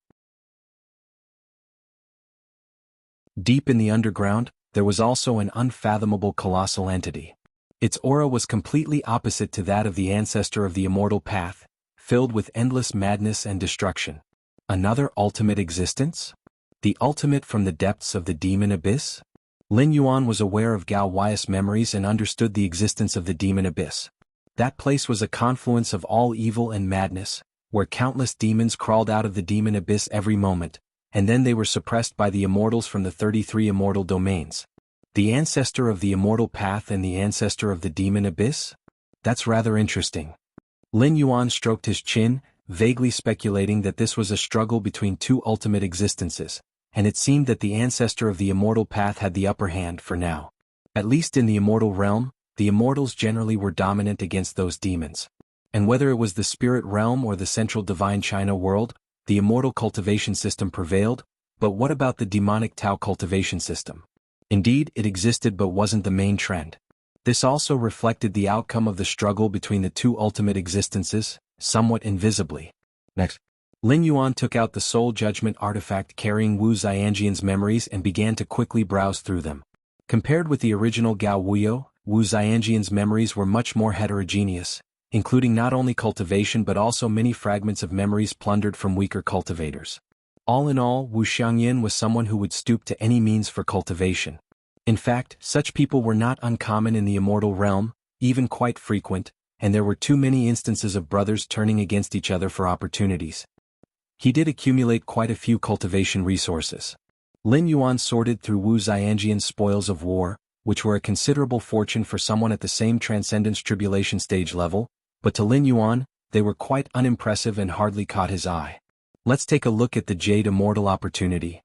deep in the underground, there was also an unfathomable colossal entity. Its aura was completely opposite to that of the ancestor of the immortal path, filled with endless madness and destruction. Another ultimate existence? The ultimate from the depths of the demon abyss? Lin Yuan was aware of Gao Wei's memories and understood the existence of the demon abyss. That place was a confluence of all evil and madness, where countless demons crawled out of the demon abyss every moment, and then they were suppressed by the immortals from the 33 immortal domains. The ancestor of the immortal path and the ancestor of the demon abyss? That's rather interesting. Lin Yuan stroked his chin, vaguely speculating that this was a struggle between two ultimate existences, and it seemed that the ancestor of the immortal path had the upper hand for now. At least in the immortal realm, the immortals generally were dominant against those demons. And whether it was the spirit realm or the central divine China world, the immortal cultivation system prevailed, but what about the demonic Tao cultivation system? Indeed, it existed but wasn't the main trend. This also reflected the outcome of the struggle between the two ultimate existences, somewhat invisibly. Next, Lin Yuan took out the soul judgment artifact carrying Wu Xianjian's memories and began to quickly browse through them. Compared with the original Gao Wuyo, Wu Xianjian's memories were much more heterogeneous, including not only cultivation but also many fragments of memories plundered from weaker cultivators. All in all, Wu Xiangyan was someone who would stoop to any means for cultivation. In fact, such people were not uncommon in the immortal realm, even quite frequent, and there were too many instances of brothers turning against each other for opportunities. He did accumulate quite a few cultivation resources. Lin Yuan sorted through Wu Xianjian's spoils of war, which were a considerable fortune for someone at the same transcendence tribulation stage level, but to Lin Yuan, they were quite unimpressive and hardly caught his eye. Let's take a look at the Jade Immortal opportunity.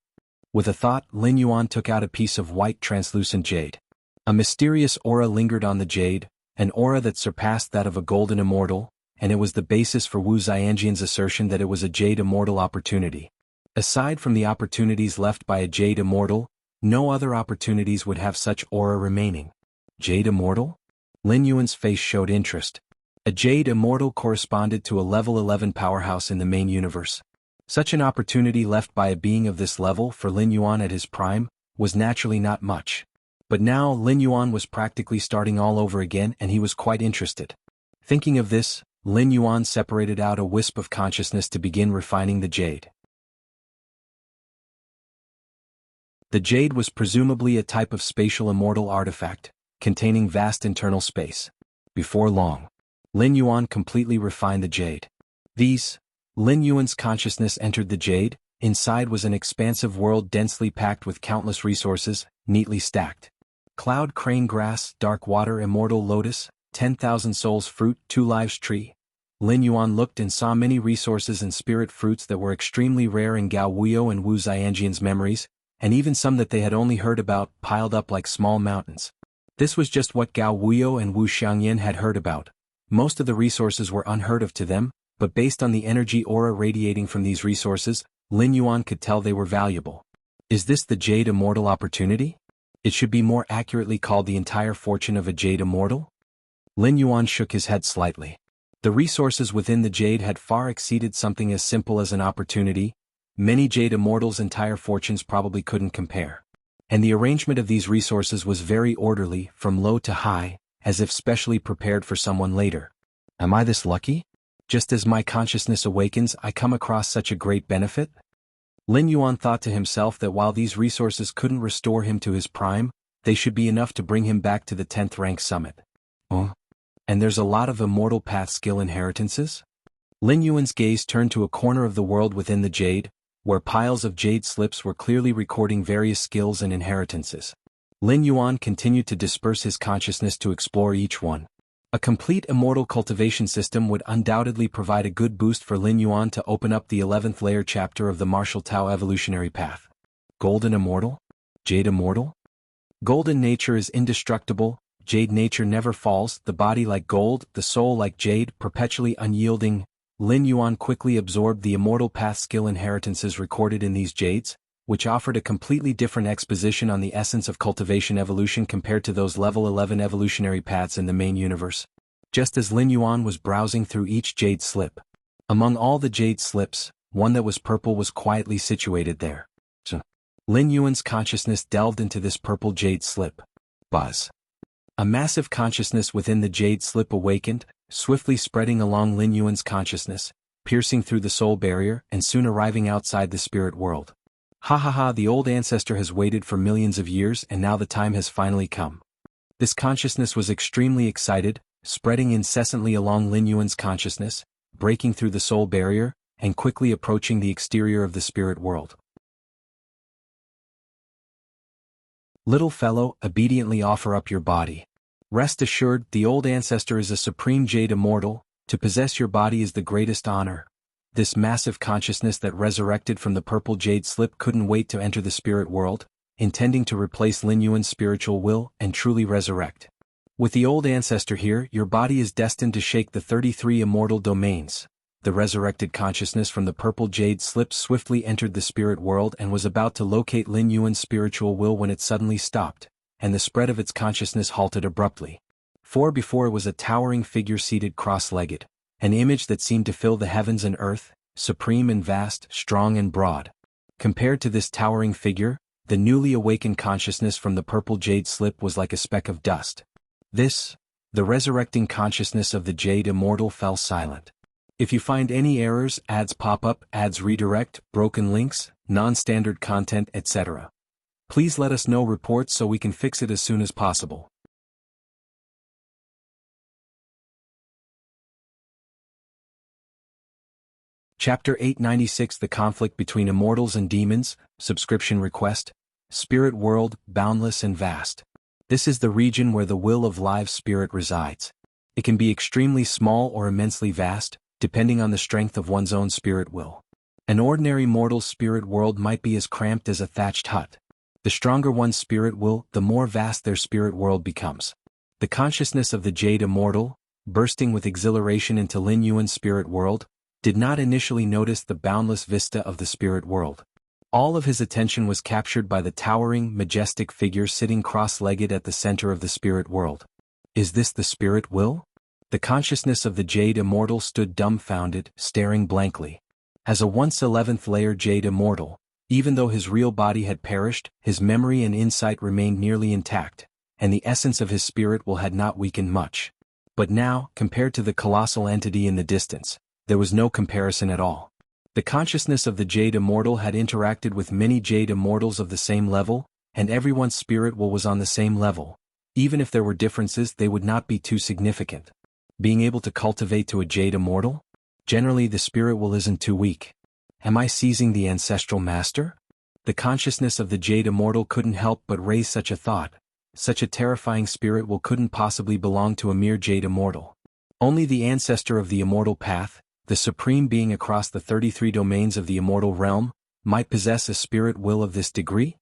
With a thought, Lin Yuan took out a piece of white translucent jade. A mysterious aura lingered on the jade, an aura that surpassed that of a golden immortal, and it was the basis for Wu Xianjian's assertion that it was a Jade Immortal opportunity. Aside from the opportunities left by a Jade Immortal, no other opportunities would have such aura remaining. Jade Immortal? Lin Yuan's face showed interest. A Jade Immortal corresponded to a level 11 powerhouse in the main universe. Such an opportunity left by a being of this level for Lin Yuan at his prime was naturally not much. But now Lin Yuan was practically starting all over again and he was quite interested. Thinking of this, Lin Yuan separated out a wisp of consciousness to begin refining the jade. The jade was presumably a type of spatial immortal artifact, containing vast internal space. Before long, Lin Yuan completely refined the jade. Lin Yuan's consciousness entered the jade. Inside was an expansive world densely packed with countless resources, neatly stacked. Cloud crane grass, dark water immortal lotus, 10,000 souls fruit, 2 lives tree. Lin Yuan looked and saw many resources and spirit fruits that were extremely rare in Gao Wuyo and Wu Xianjian's memories, and even some that they had only heard about, piled up like small mountains. This was just what Gao Wuyo and Wu Xiangyan had heard about. Most of the resources were unheard of to them, but based on the energy aura radiating from these resources, Lin Yuan could tell they were valuable. Is this the Jade Immortal opportunity? It should be more accurately called the entire fortune of a Jade Immortal? Lin Yuan shook his head slightly. The resources within the Jade had far exceeded something as simple as an opportunity. Many Jade Immortals' entire fortunes probably couldn't compare. And the arrangement of these resources was very orderly, from low to high, as if specially prepared for someone later. Am I this lucky? Just as my consciousness awakens, I come across such a great benefit? Lin Yuan thought to himself that while these resources couldn't restore him to his prime, they should be enough to bring him back to the 10th rank summit. Oh? And there's a lot of immortal path skill inheritances? Lin Yuan's gaze turned to a corner of the world within the jade, where piles of jade slips were clearly recording various skills and inheritances. Lin Yuan continued to disperse his consciousness to explore each one. A complete immortal cultivation system would undoubtedly provide a good boost for Lin Yuan to open up the 11th layer chapter of the martial Tao evolutionary path. Golden Immortal? Jade Immortal? Golden nature is indestructible, jade nature never falls, the body like gold, the soul like jade, perpetually unyielding. Lin Yuan quickly absorbed the immortal path skill inheritances recorded in these jades, which offered a completely different exposition on the essence of cultivation evolution compared to those level 11 evolutionary paths in the main universe. Just as Lin Yuan was browsing through each jade slip, among all the jade slips, one that was purple was quietly situated there. Lin Yuan's consciousness delved into this purple jade slip. Buzz. A massive consciousness within the jade slip awakened, swiftly spreading along Lin Yuan's consciousness, piercing through the soul barrier and soon arriving outside the spirit world. Ha ha ha, the old ancestor has waited for millions of years and now the time has finally come. This consciousness was extremely excited, spreading incessantly along Lin Yuan's consciousness, breaking through the soul barrier, and quickly approaching the exterior of the spirit world. Little fellow, obediently offer up your body. Rest assured, the old ancestor is a supreme jade immortal, to possess your body is the greatest honor. This massive consciousness that resurrected from the purple jade slip couldn't wait to enter the spirit world, intending to replace Lin Yuan's spiritual will and truly resurrect. With the old ancestor here, your body is destined to shake the 33 immortal domains. The resurrected consciousness from the purple jade slip swiftly entered the spirit world and was about to locate Lin Yuan's spiritual will when it suddenly stopped, and the spread of its consciousness halted abruptly. For before it was a towering figure seated cross-legged, an image that seemed to fill the heavens and earth, supreme and vast, strong and broad. Compared to this towering figure, the newly awakened consciousness from the purple jade slip was like a speck of dust. This, the resurrecting consciousness of the jade immortal, fell silent. If you find any errors, ads pop up, ads redirect, broken links, non-standard content, etc., please let us know reports so we can fix it as soon as possible. Chapter 896, The Conflict Between Immortals and Demons. Subscription request. Spirit world, boundless and vast. This is the region where the will of live spirit resides. It can be extremely small or immensely vast, depending on the strength of one's own spirit will. An ordinary mortal's spirit world might be as cramped as a thatched hut. The stronger one's spirit will, the more vast their spirit world becomes. The consciousness of the jade immortal, bursting with exhilaration into Lin Yuan's spirit world, did not initially notice the boundless vista of the spirit world. All of his attention was captured by the towering, majestic figure sitting cross-legged at the center of the spirit world. Is this the spirit will? The consciousness of the jade immortal stood dumbfounded, staring blankly. As a once 11th layer jade immortal, even though his real body had perished, his memory and insight remained nearly intact, and the essence of his spirit will had not weakened much. But now, compared to the colossal entity in the distance, there was no comparison at all. The consciousness of the jade immortal had interacted with many jade immortals of the same level, and everyone's spirit will was on the same level. Even if there were differences, they would not be too significant. Being able to cultivate to a jade immortal? Generally the spirit will isn't too weak. Am I seizing the ancestral master? The consciousness of the jade immortal couldn't help but raise such a thought. Such a terrifying spirit will couldn't possibly belong to a mere jade immortal. Only the ancestor of the immortal path, the supreme being across the 33 domains of the immortal realm, might possess a spirit will of this degree?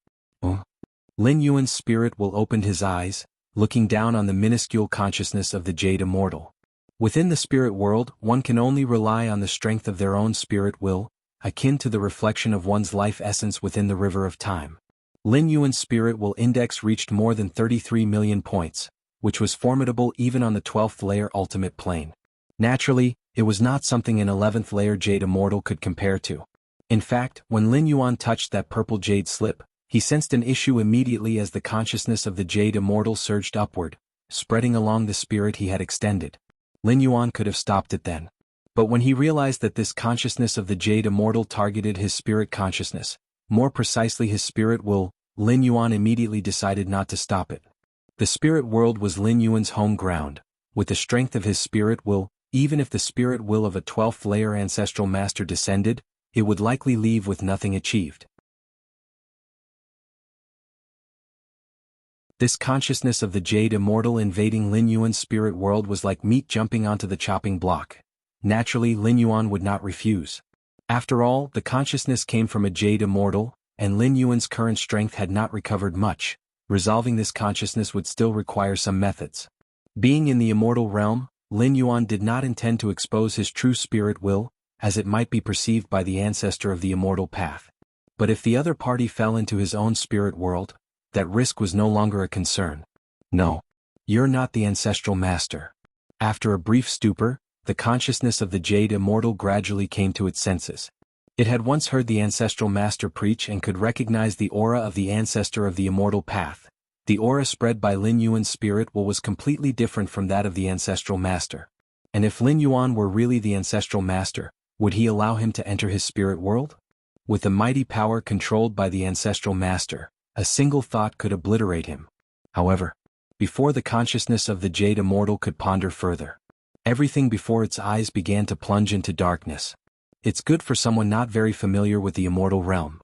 Lin Yuan's spirit will opened his eyes, looking down on the minuscule consciousness of the jade immortal. Within the spirit world, one can only rely on the strength of their own spirit will, akin to the reflection of one's life essence within the river of time. Lin Yuan's spirit will index reached more than 33 million points, which was formidable even on the 12th layer ultimate plane. Naturally, it was not something an 11th layer jade immortal could compare to. In fact, when Lin Yuan touched that purple jade slip, he sensed an issue immediately as the consciousness of the jade immortal surged upward, spreading along the spirit he had extended. Lin Yuan could have stopped it then. But when he realized that this consciousness of the Jade Immortal targeted his spirit consciousness, more precisely his spirit will, Lin Yuan immediately decided not to stop it. The spirit world was Lin Yuan's home ground. With the strength of his spirit will, even if the spirit will of a 12th layer ancestral master descended, it would likely leave with nothing achieved. This consciousness of the Jade Immortal invading Lin Yuan's spirit world was like meat jumping onto the chopping block. Naturally, Lin Yuan would not refuse. After all, the consciousness came from a Jade Immortal, and Lin Yuan's current strength had not recovered much. Resolving this consciousness would still require some methods. Being in the immortal realm, Lin Yuan did not intend to expose his true spirit will, as it might be perceived by the ancestor of the immortal path. But if the other party fell into his own spirit world, that risk was no longer a concern. No. You're not the ancestral master. After a brief stupor, the consciousness of the Jade Immortal gradually came to its senses. It had once heard the ancestral master preach and could recognize the aura of the ancestor of the immortal path. The aura spread by Lin Yuan's spirit was completely different from that of the ancestral master. And if Lin Yuan were really the ancestral master, would he allow him to enter his spirit world? With the mighty power controlled by the ancestral master, a single thought could obliterate him. However, before the consciousness of the Jade Immortal could ponder further, everything before its eyes began to plunge into darkness. It's good for someone not very familiar with the immortal realm.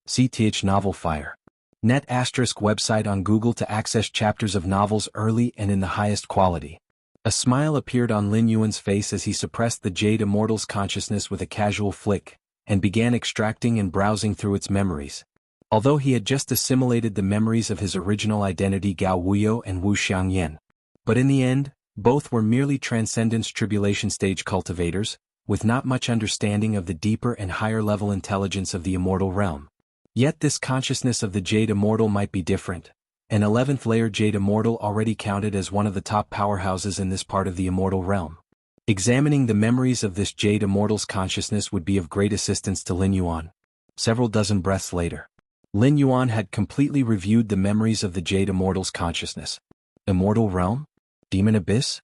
CTH Novel Fire. Net ** website on Google to access chapters of novels early and in the highest quality. A smile appeared on Lin Yuan's face as he suppressed the Jade Immortal's consciousness with a casual flick, and began extracting and browsing through its memories. Although he had just assimilated the memories of his original identity Gao Wuyo and Wu Xiangyan. But in the end, both were merely transcendence tribulation stage cultivators, with not much understanding of the deeper and higher-level intelligence of the immortal realm. Yet this consciousness of the Jade Immortal might be different. An 11th-layer Jade Immortal already counted as one of the top powerhouses in this part of the immortal realm. Examining the memories of this Jade Immortal's consciousness would be of great assistance to Lin Yuan. Several dozen breaths later, Lin Yuan had completely reviewed the memories of the Jade Immortal's consciousness. Immortal realm? Demon abyss?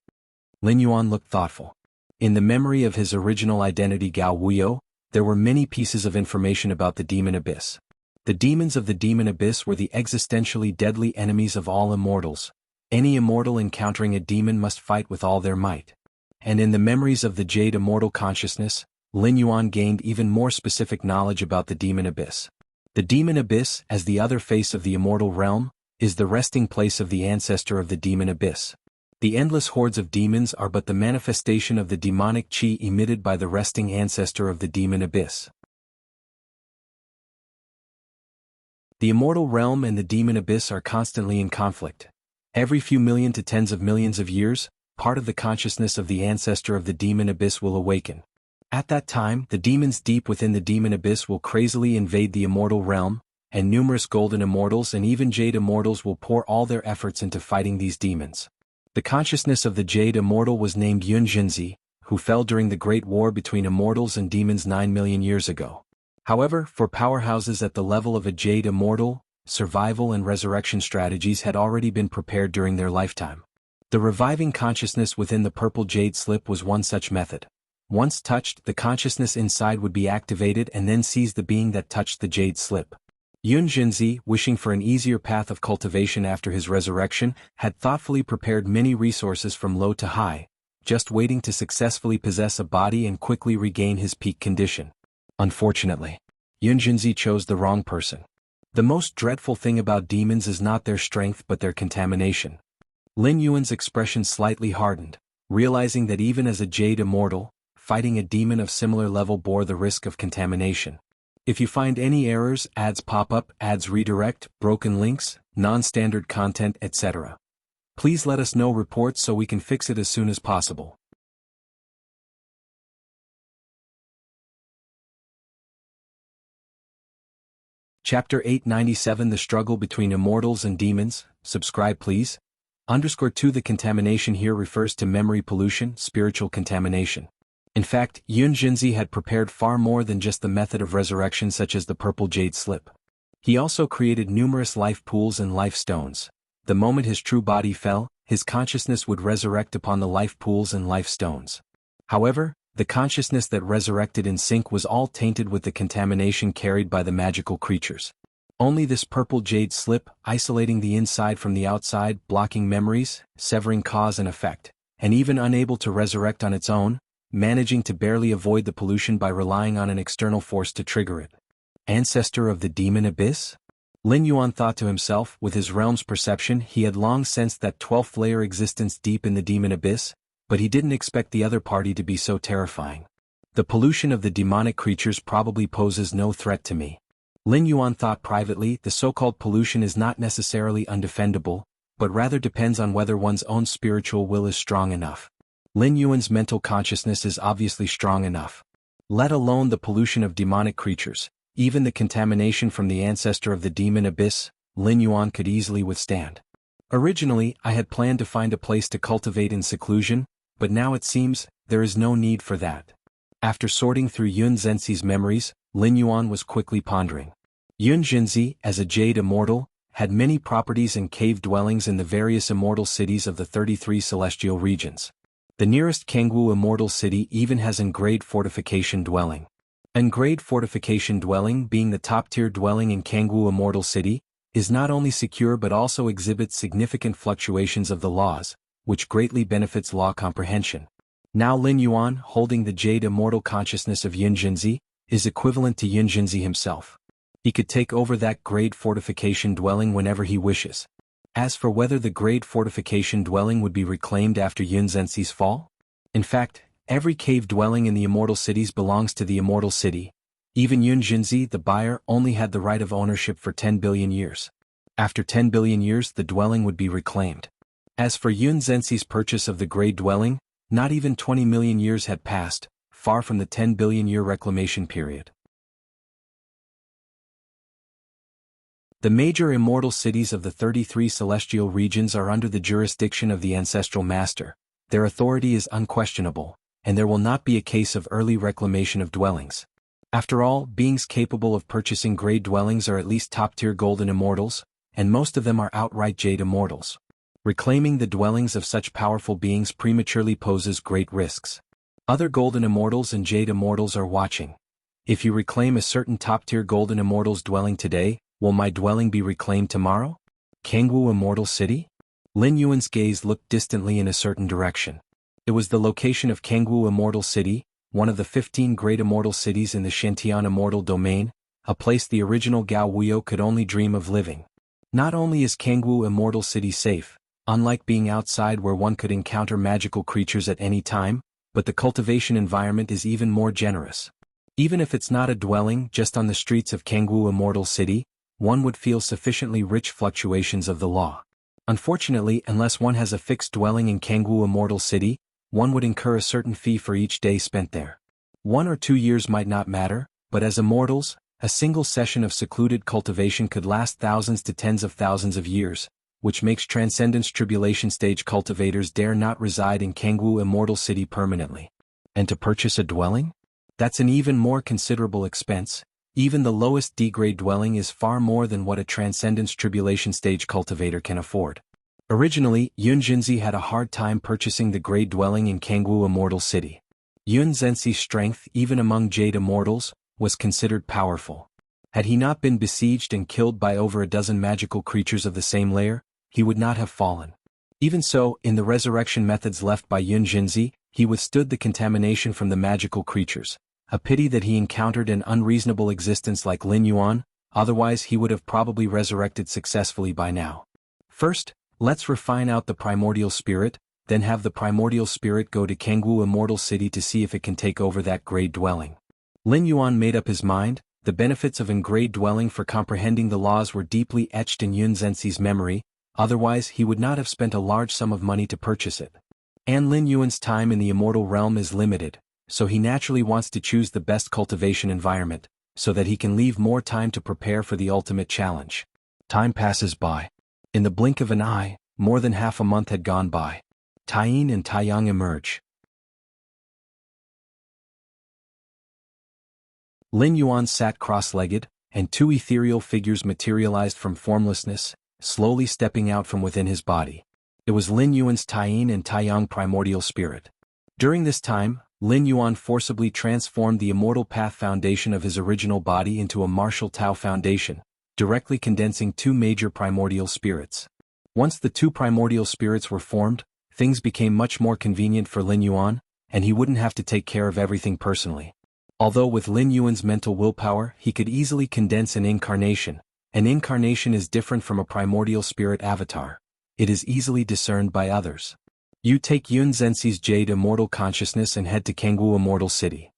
Lin Yuan looked thoughtful. In the memory of his original identity Gao Wuyo, there were many pieces of information about the demon abyss. The demons of the demon abyss were the existentially deadly enemies of all immortals. Any immortal encountering a demon must fight with all their might. And in the memories of the Jade Immortal consciousness, Lin Yuan gained even more specific knowledge about the demon abyss. The demon abyss, as the other face of the immortal realm, is the resting place of the ancestor of the demon abyss. The endless hordes of demons are but the manifestation of the demonic chi emitted by the resting ancestor of the demon abyss. The immortal realm and the demon abyss are constantly in conflict. Every few million to tens of millions of years, part of the consciousness of the ancestor of the demon abyss will awaken. At that time, the demons deep within the demon abyss will crazily invade the immortal realm, and numerous golden immortals and even jade immortals will pour all their efforts into fighting these demons. The consciousness of the Jade Immortal was named Yun Jinzi, who fell during the Great War between immortals and demons 9 million years ago. However, for powerhouses at the level of a Jade Immortal, survival and resurrection strategies had already been prepared during their lifetime. The reviving consciousness within the purple jade slip was one such method. Once touched, the consciousness inside would be activated and then seize the being that touched the jade slip. Yun Jinzi, wishing for an easier path of cultivation after his resurrection, had thoughtfully prepared many resources from low to high, just waiting to successfully possess a body and quickly regain his peak condition. Unfortunately, Yun Jinzi chose the wrong person. The most dreadful thing about demons is not their strength but their contamination. Lin Yuan's expression slightly hardened, realizing that even as a Jade Immortal, fighting a demon of similar level bore the risk of contamination. If you find any errors, ads pop up, ads redirect, broken links, non-standard content, etc., please let us know reports so we can fix it as soon as possible. Chapter 897 The Struggle Between Immortals and Demons. Subscribe please. _2 The contamination here refers to memory pollution, spiritual contamination. In fact, Yun Jinzi had prepared far more than just the method of resurrection such as the purple jade slip. He also created numerous life pools and life stones. The moment his true body fell, his consciousness would resurrect upon the life pools and life stones. However, The consciousness that resurrected in sync was all tainted with the contamination carried by the magical creatures. Only this purple jade slip, isolating the inside from the outside, blocking memories, severing cause and effect, and even unable to resurrect on its own, managing to barely avoid the pollution by relying on an external force to trigger it. Ancestor of the demon abyss? Lin Yuan thought to himself. With his realm's perception, he had long sensed that 12th-layer existence deep in the demon abyss, but he didn't expect the other party to be so terrifying. The pollution of the demonic creatures probably poses no threat to me. Lin Yuan thought privately. The so-called pollution is not necessarily undefendable, but rather depends on whether one's own spiritual will is strong enough. Lin Yuan's mental consciousness is obviously strong enough. Let alone the pollution of demonic creatures, even the contamination from the ancestor of the demon abyss, Lin Yuan could easily withstand. Originally, I had planned to find a place to cultivate in seclusion, but now it seems there is no need for that. After sorting through Yun Zhenxi's memories, Lin Yuan was quickly pondering. Yun Zhenxi, as a jade immortal, had many properties and cave dwellings in the various immortal cities of the 33 celestial regions. The nearest Kangwu immortal city even has an grade fortification dwelling. An grade fortification dwelling, being the top-tier dwelling in Kangwu immortal city, is not only secure but also exhibits significant fluctuations of the laws, which greatly benefits law comprehension. Now Lin Yuan, holding the jade immortal consciousness of Yun Zhenxi, is equivalent to Yun Zhenxi himself. He could take over that grade fortification dwelling whenever he wishes. As for whether the grade fortification dwelling would be reclaimed after Yun Zhenxi's fall? In fact, every cave dwelling in the immortal cities belongs to the immortal city. Even Yun Zhenxi, the buyer, only had the right of ownership for 10 billion years. After 10 billion years, the dwelling would be reclaimed. As for Yun Zhenxi's purchase of the grade dwelling, not even 20 million years had passed, far from the 10 billion year reclamation period. The major immortal cities of the 33 celestial regions are under the jurisdiction of the ancestral master. Their authority is unquestionable, and there will not be a case of early reclamation of dwellings. After all, beings capable of purchasing grade dwellings are at least top-tier golden immortals, and most of them are outright jade immortals. Reclaiming the dwellings of such powerful beings prematurely poses great risks. Other golden immortals and jade immortals are watching. If you reclaim a certain top-tier golden immortal's dwelling today, will my dwelling be reclaimed tomorrow? Kangwu Immortal City? Lin Yuan's gaze looked distantly in a certain direction. It was the location of Kangwu Immortal City, one of the 15 great immortal cities in the Shantian Immortal Domain, a place the original Gao Wuyo could only dream of living. Not only is Kangwu Immortal City safe, unlike being outside where one could encounter magical creatures at any time, but the cultivation environment is even more generous. Even if it's not a dwelling just on the streets of Kangwu Immortal City, one would feel sufficiently rich fluctuations of the law. Unfortunately, unless one has a fixed dwelling in Kangwu Immortal City, one would incur a certain fee for each day spent there. 1 or 2 years might not matter, but as immortals, a single session of secluded cultivation could last thousands to tens of thousands of years, which makes Transcendence Tribulation stage cultivators dare not reside in Kangwu Immortal City permanently. And to purchase a dwelling? That's an even more considerable expense. Even the lowest D-grade dwelling is far more than what a Transcendence Tribulation stage cultivator can afford. Originally, Yun Zhenxi had a hard time purchasing the grade dwelling in Kangwu Immortal City. Yun Zhenxi's strength, even among Jade Immortals, was considered powerful. Had he not been besieged and killed by over a dozen magical creatures of the same layer, he would not have fallen. Even so, in the resurrection methods left by Yun Zhenxi, he withstood the contamination from the magical creatures. A pity that he encountered an unreasonable existence like Lin Yuan, otherwise he would have probably resurrected successfully by now. First, let's refine out the primordial spirit, then have the primordial spirit go to Kangwu Immortal City to see if it can take over that grade dwelling. Lin Yuan made up his mind. The benefits of an grade dwelling for comprehending the laws were deeply etched in Yun Zhenxi's memory, otherwise he would not have spent a large sum of money to purchase it. And Lin Yuan's time in the immortal realm is limited, so he naturally wants to choose the best cultivation environment, so that he can leave more time to prepare for the ultimate challenge. Time passes by. In the blink of an eye, more than half a month had gone by. Taiyin and Taiyang emerge. Lin Yuan sat cross-legged, and 2 ethereal figures materialized from formlessness, slowly stepping out from within his body. It was Lin Yuan's Taiyin and Taiyang primordial spirit. During this time, Lin Yuan forcibly transformed the Immortal Path foundation of his original body into a martial Tao foundation, directly condensing two major primordial spirits. Once the two primordial spirits were formed, things became much more convenient for Lin Yuan, and he wouldn't have to take care of everything personally. Although with Lin Yuan's mental willpower he could easily condense an incarnation. An incarnation is different from a primordial spirit avatar. It is easily discerned by others. You take Yun Zhenxi's Jade Immortal Consciousness and head to Kangwu Immortal City.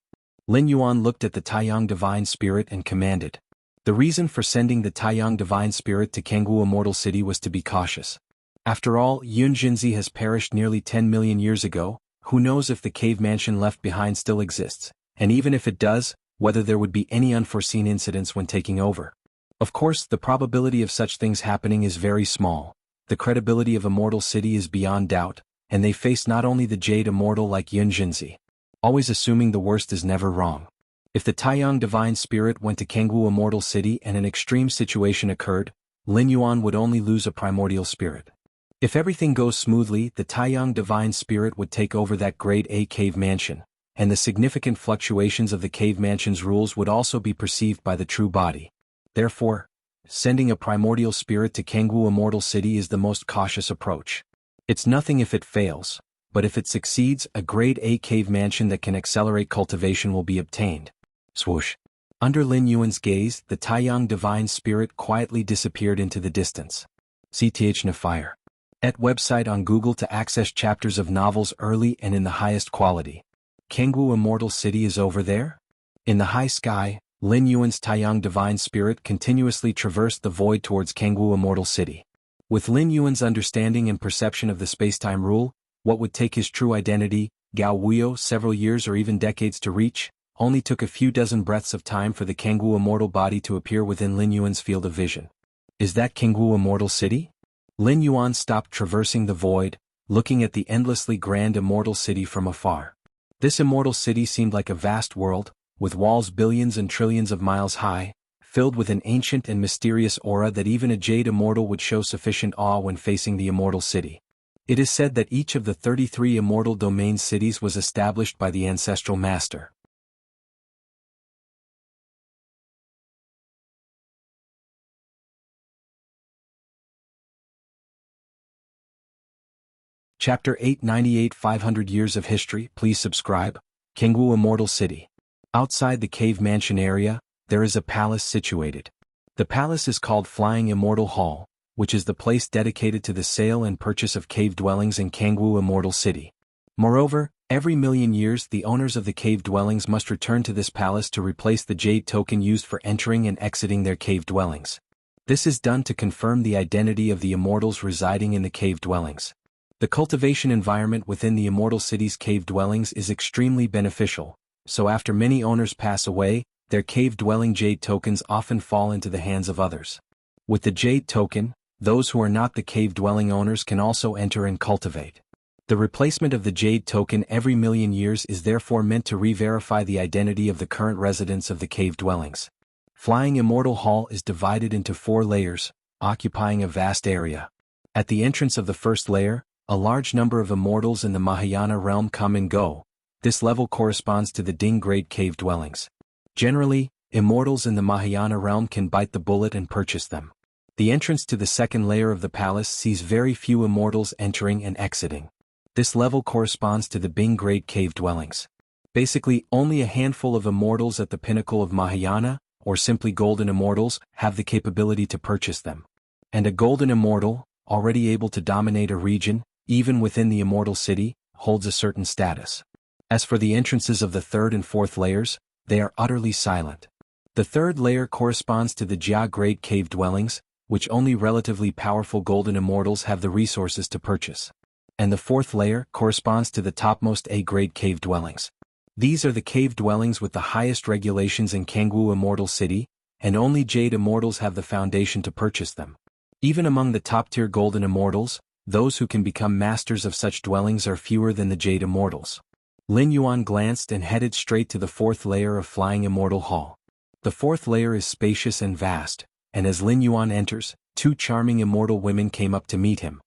Lin Yuan looked at the Taiyang Divine Spirit and commanded. The reason for sending the Taiyang Divine Spirit to Kangwu Immortal City was to be cautious. After all, Yun Zhenxi has perished nearly 10 million years ago. Who knows if the cave mansion left behind still exists, and even if it does, whether there would be any unforeseen incidents when taking over. Of course, the probability of such things happening is very small. The credibility of Immortal City is beyond doubt, and they face not only the Jade Immortal like Yun Zhenxi. Always assuming the worst is never wrong. If the Taiyang Divine Spirit went to Kangwu Immortal City and an extreme situation occurred, Lin Yuan would only lose a primordial spirit. If everything goes smoothly, the Taiyang Divine Spirit would take over that Grade A cave mansion, and the significant fluctuations of the cave mansion's rules would also be perceived by the true body. Therefore, sending a primordial spirit to Kangwu Immortal City is the most cautious approach. It's nothing if it fails, but if it succeeds, a Grade A cave mansion that can accelerate cultivation will be obtained. Swoosh. Under Lin Yuan's gaze, the Taiyang Divine Spirit quietly disappeared into the distance. CTH Fire. At website on Google to access chapters of novels early and in the highest quality. Kangwu Immortal City is over there? In the high sky, Lin Yuan's Taiyang Divine Spirit continuously traversed the void towards Kangwu Immortal City. With Lin Yuan's understanding and perception of the spacetime rule, what would take his true identity, Gao Wuyo, several years or even decades to reach, only took a few dozen breaths of time for the Kangwu Immortal body to appear within Lin Yuan's field of vision. Is that Kangwu Immortal City? Lin Yuan stopped traversing the void, looking at the endlessly grand Immortal City from afar. This Immortal City seemed like a vast world, with walls billions and trillions of miles high, filled with an ancient and mysterious aura that even a Jade Immortal would show sufficient awe when facing the Immortal City. It is said that each of the 33 Immortal Domain cities was established by the Ancestral Master. Chapter 898 500 Years of History. Please subscribe. Kangwu Immortal City. Outside the cave mansion area, there is a palace situated. The palace is called Flying Immortal Hall, which is the place dedicated to the sale and purchase of cave dwellings in Kangwu Immortal City. Moreover, every million years the owners of the cave dwellings must return to this palace to replace the jade token used for entering and exiting their cave dwellings. This is done to confirm the identity of the immortals residing in the cave dwellings. The cultivation environment within the Immortal City's cave dwellings is extremely beneficial, so after many owners pass away, their cave-dwelling jade tokens often fall into the hands of others. With the jade token, those who are not the cave-dwelling owners can also enter and cultivate. The replacement of the jade token every million years is therefore meant to re-verify the identity of the current residents of the cave dwellings. Flying Immortal Hall is divided into 4 layers, occupying a vast area. At the entrance of the first layer, a large number of immortals in the Mahayana realm come and go. This level corresponds to the Ding-grade cave dwellings. Generally, immortals in the Mahayana realm can bite the bullet and purchase them. The entrance to the second layer of the palace sees very few immortals entering and exiting. This level corresponds to the Bing-grade cave dwellings. Basically, only a handful of immortals at the pinnacle of Mahayana, or simply golden immortals, have the capability to purchase them. And a golden immortal, already able to dominate a region, even within the Immortal City, holds a certain status. As for the entrances of the third and fourth layers, they are utterly silent. The third layer corresponds to the Jia-grade cave dwellings, which only relatively powerful golden immortals have the resources to purchase. And the fourth layer corresponds to the topmost A-grade cave dwellings. These are the cave dwellings with the highest regulations in Kangwu Immortal City, and only Jade Immortals have the foundation to purchase them. Even among the top-tier golden immortals, those who can become masters of such dwellings are fewer than the Jade Immortals. Lin Yuan glanced and headed straight to the fourth layer of Flying Immortal Hall. The fourth layer is spacious and vast, and as Lin Yuan enters, 2 charming immortal women came up to meet him.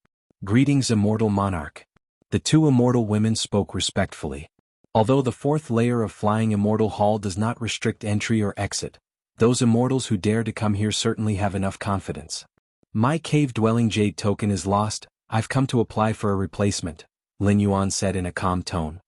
Greetings, Immortal Monarch. The 2 immortal women spoke respectfully. Although the fourth layer of Flying Immortal Hall does not restrict entry or exit, those immortals who dare to come here certainly have enough confidence. My cave-dwelling jade token is lost, I've come to apply for a replacement, Lin Yuan said in a calm tone.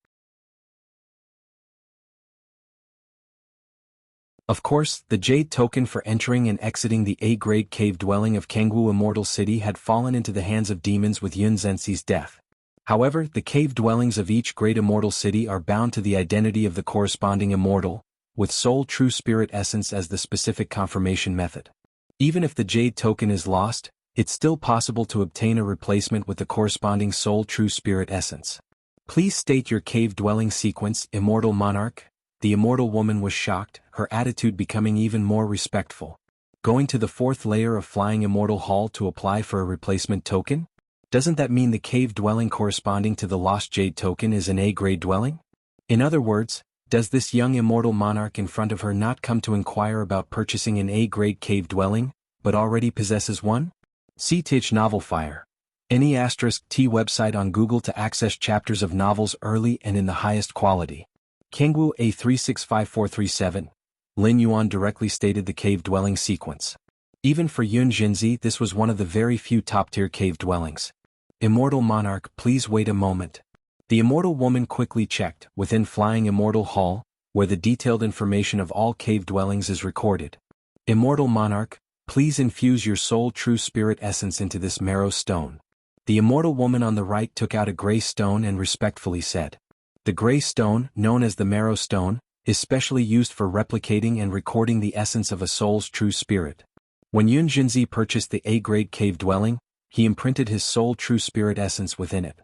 Of course, the jade token for entering and exiting the A-grade cave dwelling of Kangwu Immortal City had fallen into the hands of demons with Yun Zhenxi's death. However, the cave dwellings of each great immortal city are bound to the identity of the corresponding immortal, with soul true spirit essence as the specific confirmation method. Even if the jade token is lost, it's still possible to obtain a replacement with the corresponding soul true spirit essence. Please state your cave dwelling sequence, Immortal Monarch. The immortal woman was shocked, her attitude becoming even more respectful. Going to the fourth layer of Flying Immortal Hall to apply for a replacement token? Doesn't that mean the cave dwelling corresponding to the lost jade token is an A-grade dwelling? In other words, does this young immortal monarch in front of her not come to inquire about purchasing an A-grade cave dwelling, but already possesses one? See Tich Novel Fire. Any *T website on Google to access chapters of novels early and in the highest quality. Kangwu A365437, Lin Yuan directly stated the cave-dwelling sequence. Even for Yun Jinzi, this was one of the very few top-tier cave dwellings. Immortal Monarch, please wait a moment. The immortal woman quickly checked, within Flying Immortal Hall, where the detailed information of all cave dwellings is recorded. Immortal Monarch, please infuse your soul true spirit essence into this marrow stone. The immortal woman on the right took out a gray stone and respectfully said. The gray stone, known as the marrow stone, is specially used for replicating and recording the essence of a soul's true spirit. When Yun Jinzi purchased the A-grade cave dwelling, he imprinted his soul true spirit essence within it.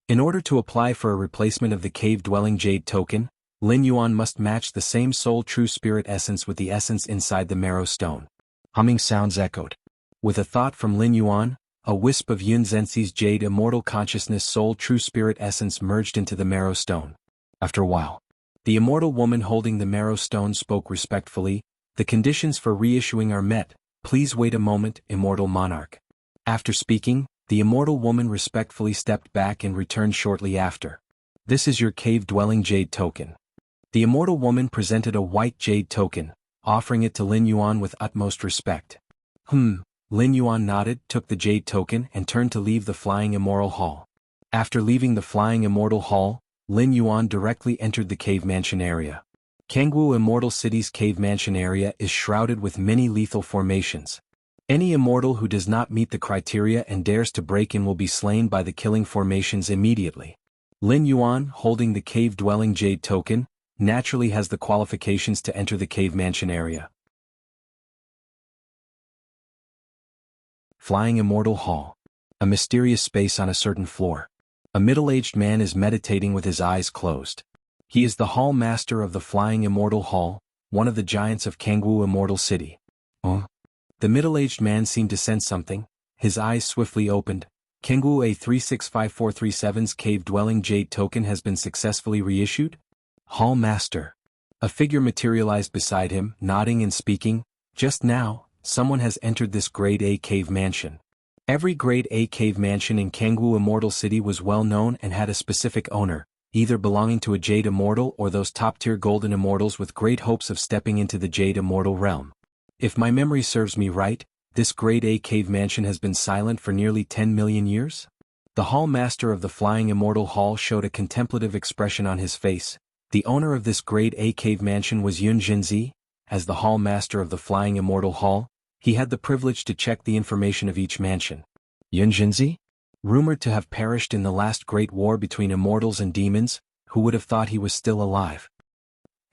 In order to apply for a replacement of the cave-dwelling jade token, Lin Yuan must match the same soul true spirit essence with the essence inside the marrow stone. Humming sounds echoed. With a thought from Lin Yuan, a wisp of Yun Zhenxi's jade immortal consciousness soul true spirit essence merged into the marrow stone. After a while, the immortal woman holding the marrow stone spoke respectfully, "The conditions for reissuing are met, please wait a moment, Immortal Monarch." After speaking, the immortal woman respectfully stepped back and returned shortly after. "This is your cave-dwelling jade token." The immortal woman presented a white jade token, offering it to Lin Yuan with utmost respect. Lin Yuan nodded, took the jade token and turned to leave the Flying Immortal Hall. After leaving the Flying Immortal Hall, Lin Yuan directly entered the cave mansion area. Kangwu Immortal City's cave mansion area is shrouded with many lethal formations. Any immortal who does not meet the criteria and dares to break in will be slain by the killing formations immediately. Lin Yuan, holding the cave-dwelling jade token, naturally has the qualifications to enter the cave mansion area. Flying Immortal Hall. A mysterious space on a certain floor. A middle-aged man is meditating with his eyes closed. He is the hall master of the Flying Immortal Hall, one of the giants of Kangwu Immortal City. The middle-aged man seemed to sense something. His eyes swiftly opened. Kangwu A365437's cave-dwelling jade token has been successfully reissued? Hall master. A figure materialized beside him, nodding and speaking. Just now, someone has entered this Grade A cave mansion. Every Grade A cave mansion in Kangwu Immortal City was well known and had a specific owner, either belonging to a Jade Immortal or those top-tier Golden Immortals with great hopes of stepping into the Jade Immortal realm. If my memory serves me right, this Grade A cave mansion has been silent for nearly 10 million years? The hall master of the Flying Immortal Hall showed a contemplative expression on his face. The owner of this Grade A cave mansion was Yun Jinzi. As the hall master of the Flying Immortal Hall, he had the privilege to check the information of each mansion. Yun Jinzi? Rumored to have perished in the last great war between immortals and demons, who would have thought he was still alive?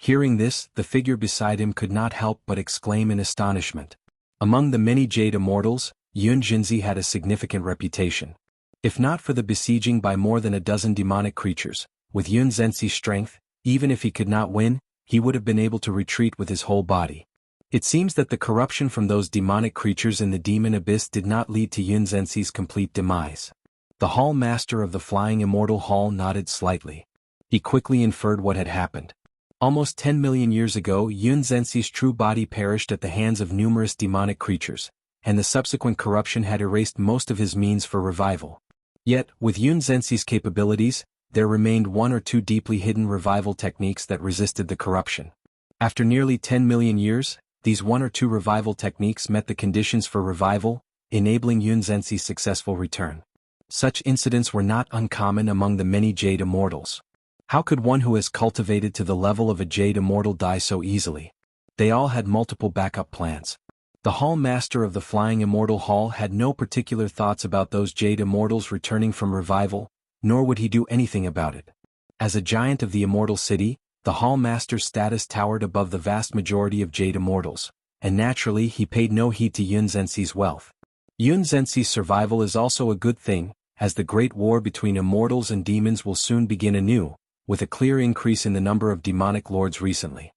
Hearing this, the figure beside him could not help but exclaim in astonishment. Among the many Jade Immortals, Yun Jinzi had a significant reputation. If not for the besieging by more than a dozen demonic creatures, with Yun Zhenxi's strength, even if he could not win, he would have been able to retreat with his whole body. It seems that the corruption from those demonic creatures in the demon abyss did not lead to Yun Zhenxi's complete demise. The hall master of the Flying Immortal Hall nodded slightly. He quickly inferred what had happened. Almost 10 million years ago, Yun Zhenxi's true body perished at the hands of numerous demonic creatures, and the subsequent corruption had erased most of his means for revival. Yet, with Yun Zhenxi's capabilities, there remained one or two deeply hidden revival techniques that resisted the corruption. After nearly 10 million years, these one or two revival techniques met the conditions for revival, enabling Yun Zhenxi's successful return. Such incidents were not uncommon among the many Jade Immortals. How could one who has cultivated to the level of a Jade Immortal die so easily? They all had multiple backup plans. The Hall Master of the Flying Immortal Hall had no particular thoughts about those Jade Immortals returning from revival, nor would he do anything about it. As a giant of the Immortal City, the Hall Master's status towered above the vast majority of Jade Immortals, and naturally he paid no heed to Yun Zhenxi's wealth. Yun Zhenxi's survival is also a good thing, as the great war between immortals and demons will soon begin anew, with a clear increase in the number of demonic lords recently.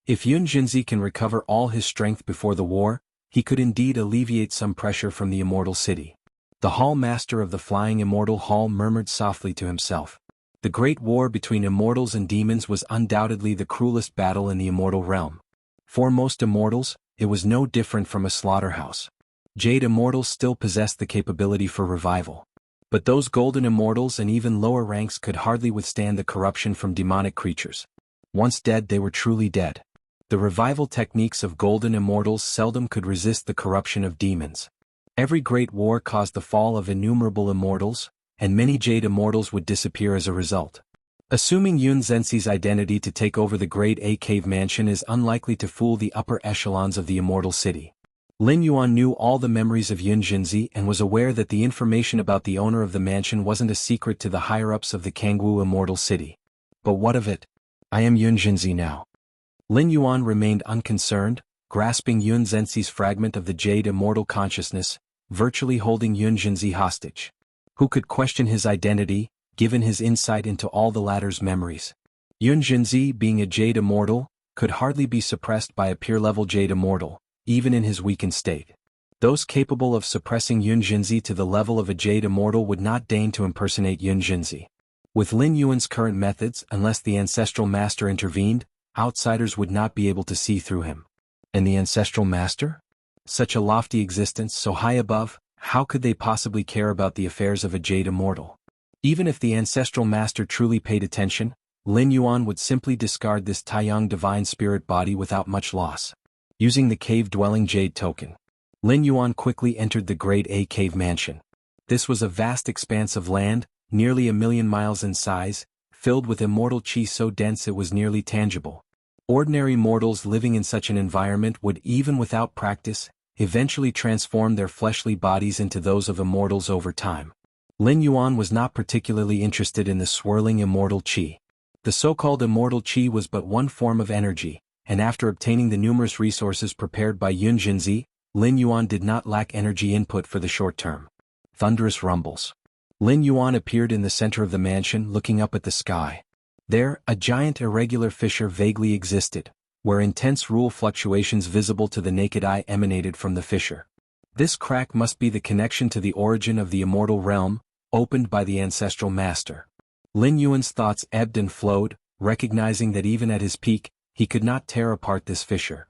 If Yun Zhenxi can recover all his strength before the war, he could indeed alleviate some pressure from the Immortal City. The Hall Master of the Flying Immortal Hall murmured softly to himself. The great war between immortals and demons was undoubtedly the cruelest battle in the immortal realm. For most immortals, it was no different from a slaughterhouse. Jade Immortals still possessed the capability for revival. But those golden immortals and even lower ranks could hardly withstand the corruption from demonic creatures. Once dead, they were truly dead. The revival techniques of golden immortals seldom could resist the corruption of demons. Every great war caused the fall of innumerable immortals, and many Jade Immortals would disappear as a result. Assuming Yun Zhenxi's identity to take over the Grade A cave mansion is unlikely to fool the upper echelons of the Immortal City. Lin Yuan knew all the memories of Yun Zhenxi and was aware that the information about the owner of the mansion wasn't a secret to the higher-ups of the Kangwu Immortal City. But what of it? I am Yun Zhenxi now. Lin Yuan remained unconcerned, grasping Yun Zhenxi's fragment of the Jade Immortal consciousness, virtually holding Yun Zhenxi hostage. Who could question his identity, given his insight into all the latter's memories? Yun Zhenxi, being a Jade Immortal, could hardly be suppressed by a peer-level Jade Immortal, even in his weakened state. Those capable of suppressing Yun Zhenxi to the level of a Jade Immortal would not deign to impersonate Yun Zhenxi. With Lin Yuan's current methods, unless the Ancestral Master intervened, outsiders would not be able to see through him. And the Ancestral Master? Such a lofty existence so high above, how could they possibly care about the affairs of a Jade Immortal? Even if the Ancestral Master truly paid attention, Lin Yuan would simply discard this Taiyang Divine Spirit body without much loss. Using the cave-dwelling Jade token, Lin Yuan quickly entered the Grade A cave mansion. This was a vast expanse of land, nearly 1,000,000 miles in size, filled with immortal qi so dense it was nearly tangible. Ordinary mortals living in such an environment would, even without practice, eventually transform their fleshly bodies into those of immortals over time. Lin Yuan was not particularly interested in the swirling immortal qi. The so-called immortal qi was but one form of energy, and after obtaining the numerous resources prepared by Yun Zhenxi, Lin Yuan did not lack energy input for the short term. Thunderous rumbles. Lin Yuan appeared in the center of the mansion, looking up at the sky. There, a giant irregular fissure vaguely existed, where intense rule fluctuations visible to the naked eye emanated from the fissure. This crack must be the connection to the origin of the immortal realm, opened by the Ancestral Master. Lin Yuan's thoughts ebbed and flowed, recognizing that even at his peak, he could not tear apart this fissure.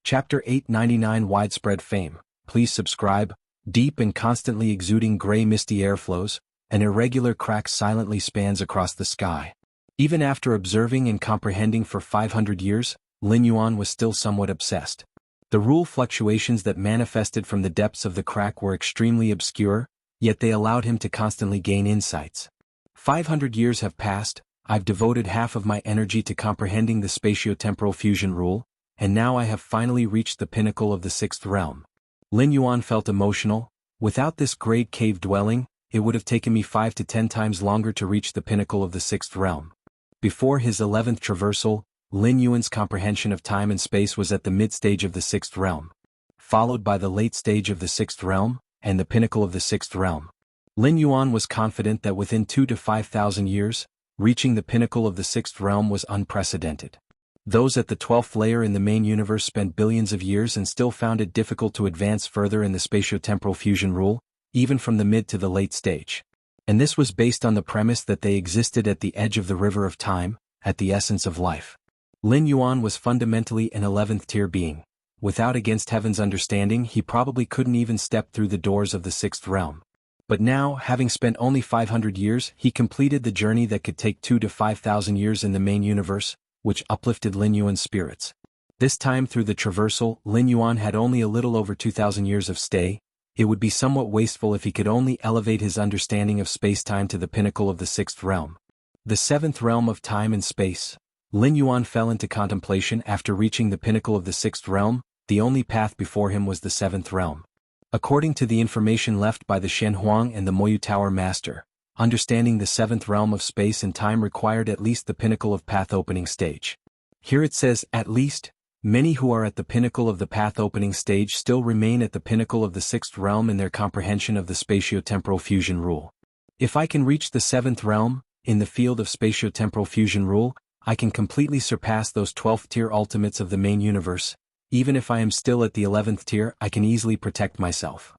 Chapter 899 Widespread Fame. Please subscribe. Deep and constantly exuding gray misty airflows, an irregular crack silently spans across the sky. Even after observing and comprehending for 500 years, Lin Yuan was still somewhat obsessed. The rule fluctuations that manifested from the depths of the crack were extremely obscure, yet they allowed him to constantly gain insights. 500 years have passed, I've devoted half of my energy to comprehending the spatiotemporal fusion rule, and now I have finally reached the pinnacle of the sixth realm. Lin Yuan felt emotional. Without this great cave dwelling, it would have taken me 5 to 10 times longer to reach the pinnacle of the sixth realm. Before his 11th traversal, Lin Yuan's comprehension of time and space was at the mid-stage of the sixth realm, followed by the late stage of the sixth realm, and the pinnacle of the sixth realm. Lin Yuan was confident that within 2 to 5,000 years, reaching the pinnacle of the sixth realm was unprecedented. Those at the 12th layer in the main universe spent billions of years and still found it difficult to advance further in the spatiotemporal fusion rule, even from the mid to the late stage. And this was based on the premise that they existed at the edge of the river of time, at the essence of life. Lin Yuan was fundamentally an 11th tier being. Without against heaven's understanding, he probably couldn't even step through the doors of the 6th realm. But now, having spent only 500 years, he completed the journey that could take 2 to 5,000 years in the main universe, which uplifted Lin Yuan's spirits. This time through the traversal, Lin Yuan had only a little over 2,000 years of stay. It would be somewhat wasteful if he could only elevate his understanding of space-time to the pinnacle of the 6th realm. The 7th realm of time and space. Lin Yuan fell into contemplation after reaching the pinnacle of the 6th realm. The only path before him was the 7th realm. According to the information left by the Shen Huang and the Moyu Tower Master, understanding the 7th realm of space and time required at least the pinnacle of path opening stage. Here it says, at least. Many who are at the pinnacle of the path-opening stage still remain at the pinnacle of the 6th realm in their comprehension of the spatio-temporal fusion rule. If I can reach the 7th realm, in the field of spatio-temporal fusion rule, I can completely surpass those 12th tier ultimates of the main universe. Even if I am still at the 11th tier, I can easily protect myself.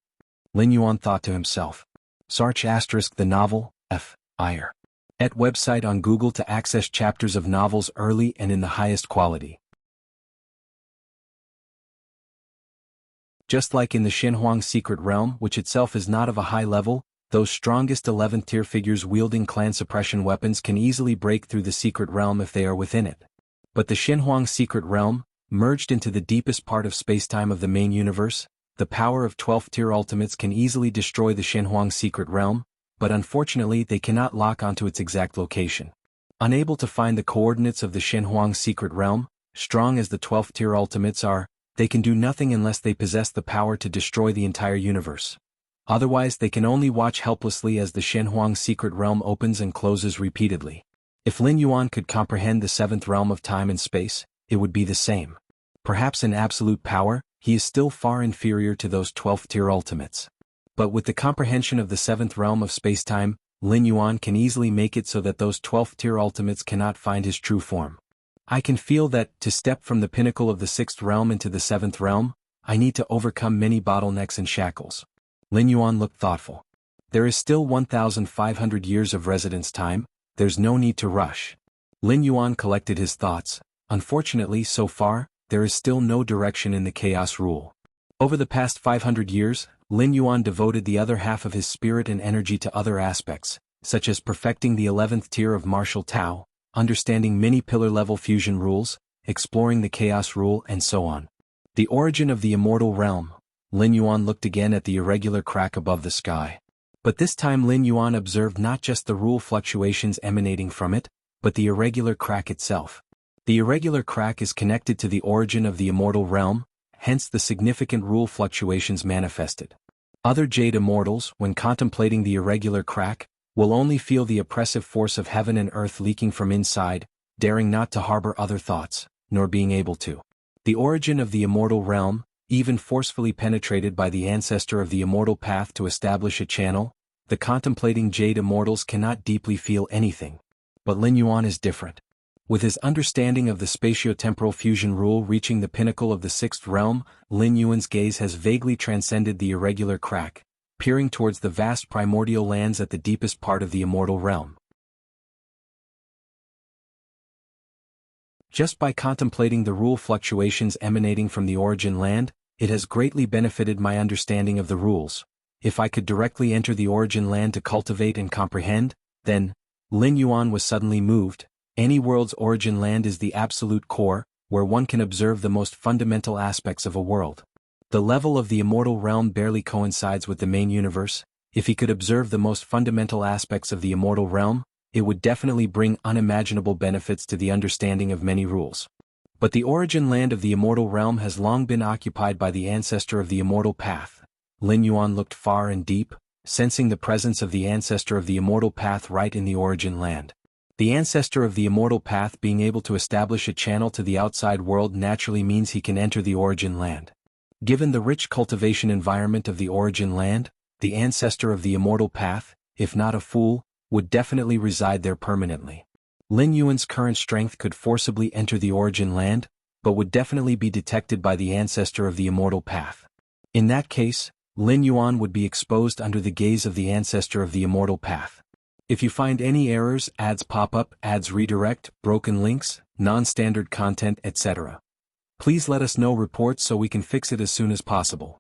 Lin Yuan thought to himself. Search * the novel, F.I.R. at website on Google to access chapters of novels early and in the highest quality. Just like in the Shenhuang secret realm, which itself is not of a high level, those strongest 11th tier figures wielding clan suppression weapons can easily break through the secret realm if they are within it. But the Shenhuang secret realm, merged into the deepest part of spacetime of the main universe, the power of 12th tier ultimates can easily destroy the Shenhuang secret realm, but unfortunately they cannot lock onto its exact location. Unable to find the coordinates of the Shenhuang secret realm, strong as the 12th tier ultimates are, they can do nothing unless they possess the power to destroy the entire universe. Otherwise they can only watch helplessly as the Shenhuang secret realm opens and closes repeatedly. If Lin Yuan could comprehend the 7th realm of time and space, it would be the same. Perhaps in absolute power, he is still far inferior to those 12th tier ultimates. But with the comprehension of the 7th realm of spacetime, Lin Yuan can easily make it so that those 12th tier ultimates cannot find his true form. I can feel that, to step from the pinnacle of the 6th realm into the 7th realm, I need to overcome many bottlenecks and shackles. Lin Yuan looked thoughtful. There is still 1,500 years of residence time, there's no need to rush. Lin Yuan collected his thoughts. Unfortunately, so far, there is still no direction in the chaos rule. Over the past 500 years, Lin Yuan devoted the other half of his spirit and energy to other aspects, such as perfecting the 11th tier of martial Tao, understanding many pillar-level fusion rules, exploring the chaos rule, and so on. The origin of the immortal realm. Lin Yuan looked again at the irregular crack above the sky. But this time Lin Yuan observed not just the rule fluctuations emanating from it, but the irregular crack itself. The irregular crack is connected to the origin of the immortal realm, hence the significant rule fluctuations manifested. Other Jade Immortals, when contemplating the irregular crack, will only feel the oppressive force of heaven and earth leaking from inside, daring not to harbor other thoughts, nor being able to. The origin of the immortal realm, even forcefully penetrated by the ancestor of the immortal path to establish a channel, the contemplating Jade Immortals cannot deeply feel anything. But Lin Yuan is different. With his understanding of the spatio-temporal fusion rule reaching the pinnacle of the 6th realm, Lin Yuan's gaze has vaguely transcended the irregular crack, peering towards the vast primordial lands at the deepest part of the immortal realm. Just by contemplating the rule fluctuations emanating from the origin land, it has greatly benefited my understanding of the rules. If I could directly enter the origin land to cultivate and comprehend, then, Lin Yuan was suddenly moved. Any world's origin land is the absolute core, where one can observe the most fundamental aspects of a world. The level of the immortal realm barely coincides with the main universe. If he could observe the most fundamental aspects of the immortal realm, it would definitely bring unimaginable benefits to the understanding of many rules. But the origin land of the immortal realm has long been occupied by the ancestor of the immortal path. Lin Yuan looked far and deep, sensing the presence of the ancestor of the immortal path right in the origin land. The ancestor of the immortal path being able to establish a channel to the outside world naturally means he can enter the origin land. Given the rich cultivation environment of the origin land, the ancestor of the immortal path, if not a fool, would definitely reside there permanently. Lin Yuan's current strength could forcibly enter the origin land, but would definitely be detected by the ancestor of the immortal path. In that case, Lin Yuan would be exposed under the gaze of the ancestor of the immortal path. If you find any errors, ads pop up, ads redirect, broken links, non-standard content, etc., please let us know reports so we can fix it as soon as possible.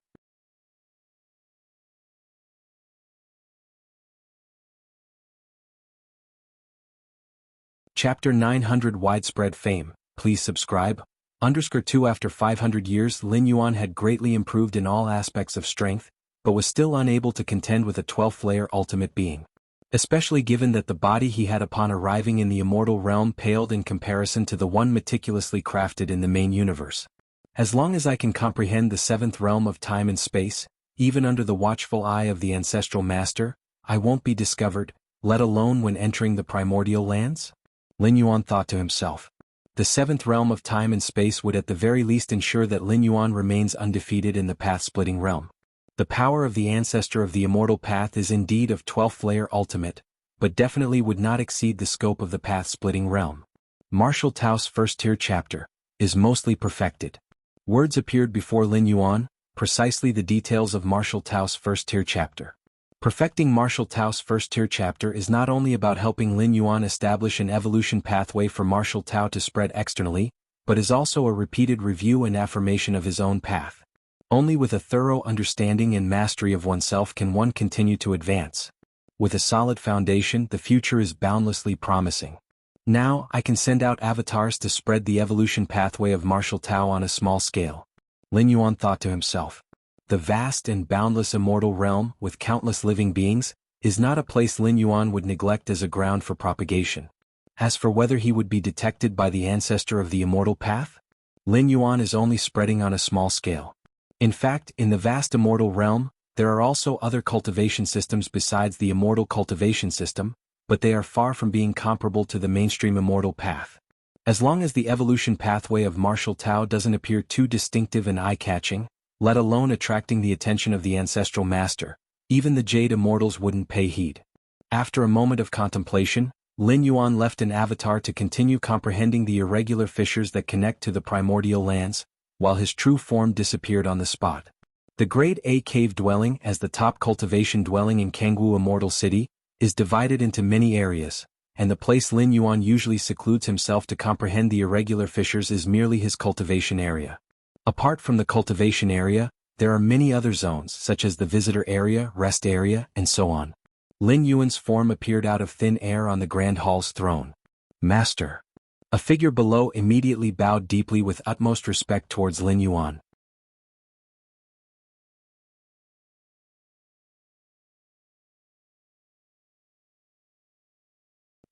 Chapter 900 Widespread Fame, please subscribe. _2 After 500 years, Lin Yuan had greatly improved in all aspects of strength, but was still unable to contend with a 12th-layer ultimate being. Especially given that the body he had upon arriving in the immortal realm paled in comparison to the one meticulously crafted in the main universe. As long as I can comprehend the seventh realm of time and space, even under the watchful eye of the ancestral master, I won't be discovered, let alone when entering the primordial lands? Lin Yuan thought to himself. The seventh realm of time and space would at the very least ensure that Lin Yuan remains undefeated in the path-splitting realm. The power of the ancestor of the immortal path is indeed of 12th-layer ultimate, but definitely would not exceed the scope of the path-splitting realm. Martial Tao's first-tier chapter is mostly perfected. Words appeared before Lin Yuan, precisely the details of Martial Tao's first-tier chapter. Perfecting Martial Tao's first-tier chapter is not only about helping Lin Yuan establish an evolution pathway for Martial Tao to spread externally, but is also a repeated review and affirmation of his own path. Only with a thorough understanding and mastery of oneself can one continue to advance. With a solid foundation, the future is boundlessly promising. Now, I can send out avatars to spread the evolution pathway of Martial Tao on a small scale. Lin Yuan thought to himself. The vast and boundless immortal realm, with countless living beings, is not a place Lin Yuan would neglect as a ground for propagation. As for whether he would be detected by the ancestor of the immortal path, Lin Yuan is only spreading on a small scale. In fact, in the vast immortal realm, there are also other cultivation systems besides the immortal cultivation system, but they are far from being comparable to the mainstream immortal path. As long as the evolution pathway of Martial Tao doesn't appear too distinctive and eye-catching, let alone attracting the attention of the ancestral master, even the Jade Immortals wouldn't pay heed. After a moment of contemplation, Lin Yuan left an avatar to continue comprehending the irregular fissures that connect to the primordial lands, while his true form disappeared on the spot. The Grade A cave dwelling, as the top cultivation dwelling in Kangwu Immortal City, is divided into many areas, and the place Lin Yuan usually secludes himself to comprehend the irregular fissures is merely his cultivation area. Apart from the cultivation area, there are many other zones such as the visitor area, rest area, and so on. Lin Yuan's form appeared out of thin air on the Grand Hall's throne. Master. A figure below immediately bowed deeply with utmost respect towards Lin Yuan.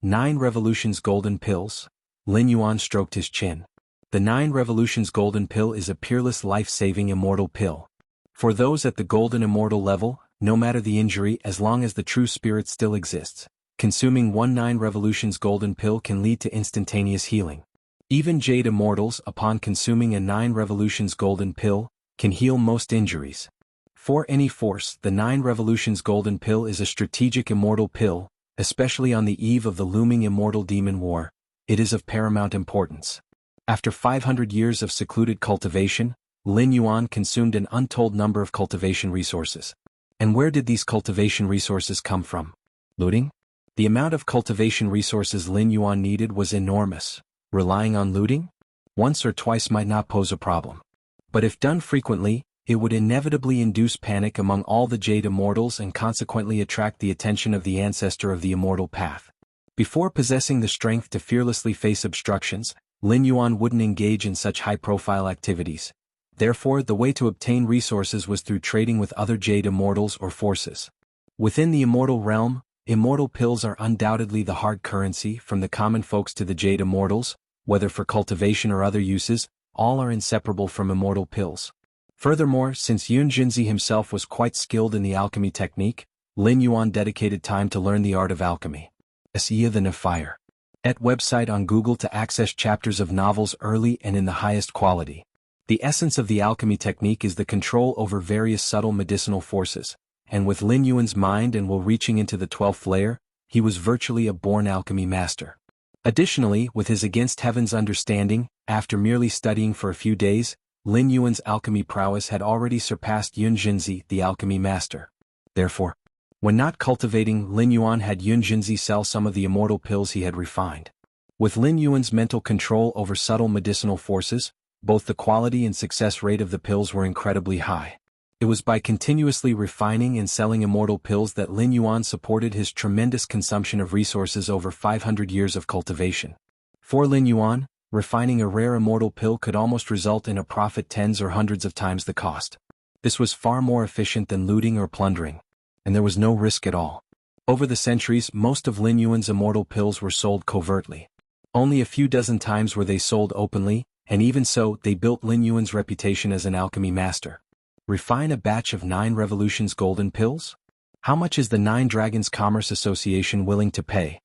"9 Revolutions Golden Pills?" Lin Yuan stroked his chin. The 9 Revolutions Golden Pill is a peerless life-saving immortal pill. For those at the Golden Immortal level, no matter the injury as long as the true spirit still exists, consuming one 9 Revolutions Golden Pill can lead to instantaneous healing. Even Jade Immortals, upon consuming a 9 Revolutions Golden Pill, can heal most injuries. For any force, the 9 Revolutions Golden Pill is a strategic immortal pill, especially on the eve of the looming immortal demon war. It is of paramount importance. After 500 years of secluded cultivation, Lin Yuan consumed an untold number of cultivation resources. And where did these cultivation resources come from? Looting? The amount of cultivation resources Lin Yuan needed was enormous. Relying on looting? Once or twice might not pose a problem. But if done frequently, it would inevitably induce panic among all the Jade Immortals and consequently attract the attention of the ancestor of the immortal path. Before possessing the strength to fearlessly face obstructions, Lin Yuan wouldn't engage in such high-profile activities. Therefore, the way to obtain resources was through trading with other Jade Immortals or forces. Within the immortal realm, immortal pills are undoubtedly the hard currency. From the common folks to the Jade Immortals, whether for cultivation or other uses, all are inseparable from immortal pills. Furthermore, since Yun Jinzi himself was quite skilled in the alchemy technique, Lin Yuan dedicated time to learn the art of alchemy. Asiya the Fire. At website on Google to access chapters of novels early and in the highest quality. The essence of the alchemy technique is the control over various subtle medicinal forces, and with Lin Yuan's mind and will reaching into the 12th layer, he was virtually a born alchemy master. Additionally, with his against heaven's understanding, after merely studying for a few days, Lin Yuan's alchemy prowess had already surpassed Yun Jinzi, the alchemy master. Therefore, when not cultivating, Lin Yuan had Yun Jinzi sell some of the immortal pills he had refined. With Lin Yuan's mental control over subtle medicinal forces, both the quality and success rate of the pills were incredibly high. It was by continuously refining and selling immortal pills that Lin Yuan supported his tremendous consumption of resources over 500 years of cultivation. For Lin Yuan, refining a rare immortal pill could almost result in a profit tens or hundreds of times the cost. This was far more efficient than looting or plundering, and there was no risk at all. Over the centuries, most of Lin Yuan's immortal pills were sold covertly. Only a few dozen times were they sold openly, and even so, they built Lin Yuan's reputation as an alchemy master. Refine a batch of 9 Revolutions golden pills? How much is the 9 Dragons Commerce Association willing to pay?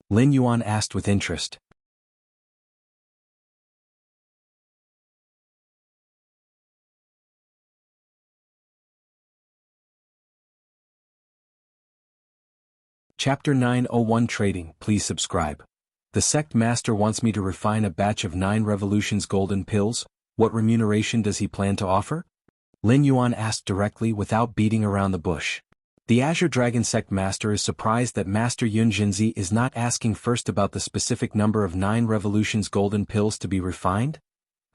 Lin Yuan asked with interest. Chapter 901 Trading. Please subscribe. The sect master wants me to refine a batch of 9 Revolutions golden pills. What remuneration does he plan to offer? Lin Yuan asked directly without beating around the bush. The Azure Dragon sect master is surprised that Master Yun Jinzi is not asking first about the specific number of 9 Revolutions golden pills to be refined.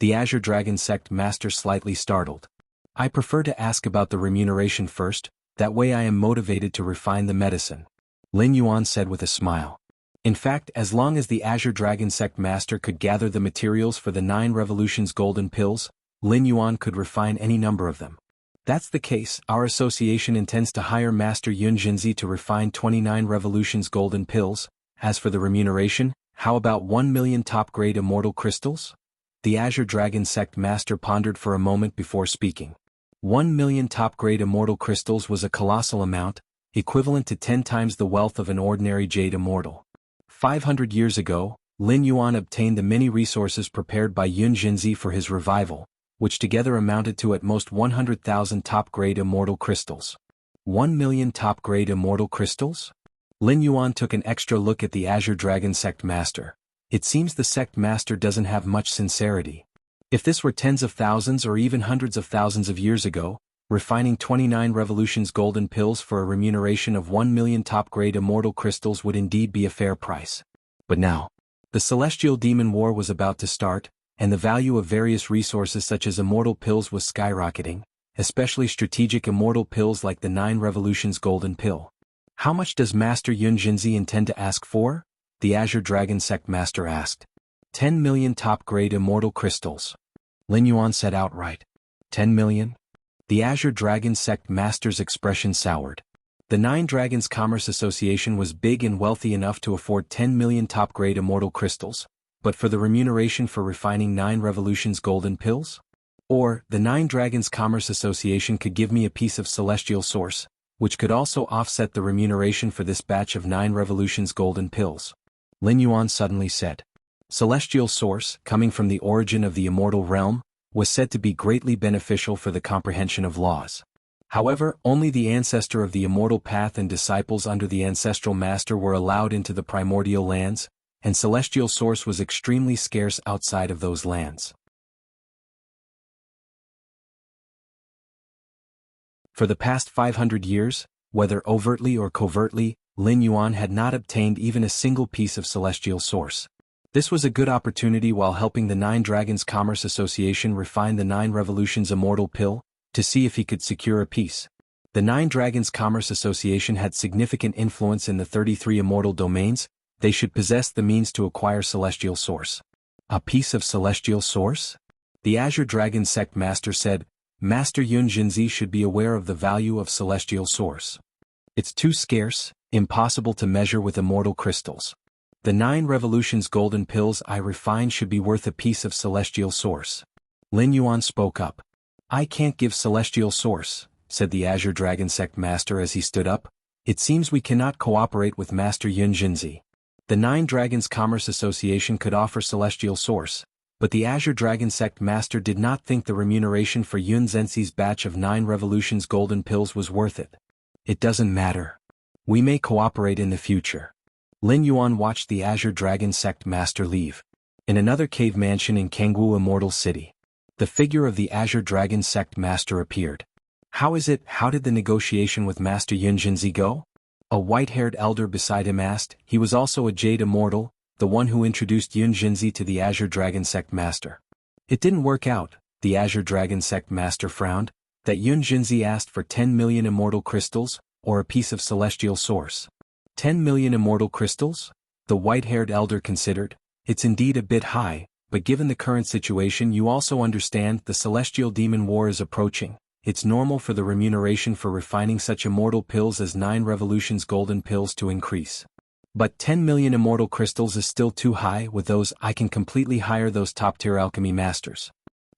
The Azure Dragon sect master slightly startled. I prefer to ask about the remuneration first, that way I am motivated to refine the medicine. Lin Yuan said with a smile. In fact, as long as the Azure Dragon sect master could gather the materials for the 9 Revolutions golden pills, Lin Yuan could refine any number of them. That's the case, our association intends to hire Master Yun Jinzi to refine 29 Revolutions golden pills. As for the remuneration, how about 1 million top-grade immortal crystals? The Azure Dragon sect master pondered for a moment before speaking. 1 million top-grade immortal crystals was a colossal amount, equivalent to 10 times the wealth of an ordinary jade immortal. 500 years ago, Lin Yuan obtained the many resources prepared by Yun Jinzi for his revival, which together amounted to at most 100,000 top-grade immortal crystals. 1 million top-grade immortal crystals? Lin Yuan took an extra look at the Azure Dragon sect master. It seems the sect master doesn't have much sincerity. If this were tens of thousands or even hundreds of thousands of years ago, refining 29 Revolutions golden pills for a remuneration of 1 million top-grade immortal crystals would indeed be a fair price. But now, the Celestial Demon War was about to start, and the value of various resources such as immortal pills was skyrocketing, especially strategic immortal pills like the 9 Revolutions golden pill. How much does Master Yun Jinzi intend to ask for? The Azure Dragon sect master asked. 10 million top-grade immortal crystals. Lin Yuan said outright. 10 million? The Azure Dragon sect master's expression soured. The 9 Dragons Commerce Association was big and wealthy enough to afford 10 million top-grade immortal crystals, but for the remuneration for refining 9 Revolutions golden pills? Or, the 9 Dragons Commerce Association could give me a piece of celestial source, which could also offset the remuneration for this batch of 9 Revolutions golden pills. Lin Yuan suddenly said. Celestial source, coming from the origin of the immortal realm, was said to be greatly beneficial for the comprehension of laws. However, only the ancestor of the immortal path and disciples under the ancestral master were allowed into the primordial lands, and celestial source was extremely scarce outside of those lands. For the past 500 years, whether overtly or covertly, Lin Yuan had not obtained even a single piece of celestial source. This was a good opportunity while helping the 9 Dragons Commerce Association refine the 9 Revolutions immortal pill, to see if he could secure a piece. The 9 Dragons Commerce Association had significant influence in the 33 immortal domains. They should possess the means to acquire celestial source. A piece of celestial source? The Azure Dragon sect master said, Master Yun Jinzi should be aware of the value of celestial source. It's too scarce, impossible to measure with immortal crystals. The 9 Revolutions golden pills I refine should be worth a piece of celestial source. Lin Yuan spoke up. I can't give celestial source, said the Azure Dragon sect master as he stood up. It seems we cannot cooperate with Master Yun Jinzi. The 9 Dragons Commerce Association could offer celestial source, but the Azure Dragon sect master did not think the remuneration for Yun Jinzi's batch of 9 Revolutions golden pills was worth it. It doesn't matter. We may cooperate in the future. Lin Yuan watched the Azure Dragon sect master leave. In another cave mansion in Kangwu Immortal City, the figure of the Azure Dragon Sect Master appeared. How did the negotiation with Master Yunjinzi go? A white-haired elder beside him asked. He was also a Jade Immortal, the one who introduced Yunjinzi to the Azure Dragon Sect Master. It didn't work out, the Azure Dragon Sect Master frowned, that Yunjinzi asked for 10 million immortal crystals, or a piece of celestial source. 10 million immortal crystals? The white-haired elder considered. It's indeed a bit high, but given the current situation you also understand the Celestial Demon War is approaching. It's normal for the remuneration for refining such immortal pills as 9 revolutions golden pills to increase. But 10 million immortal crystals is still too high. With those I can completely hire those top-tier alchemy masters.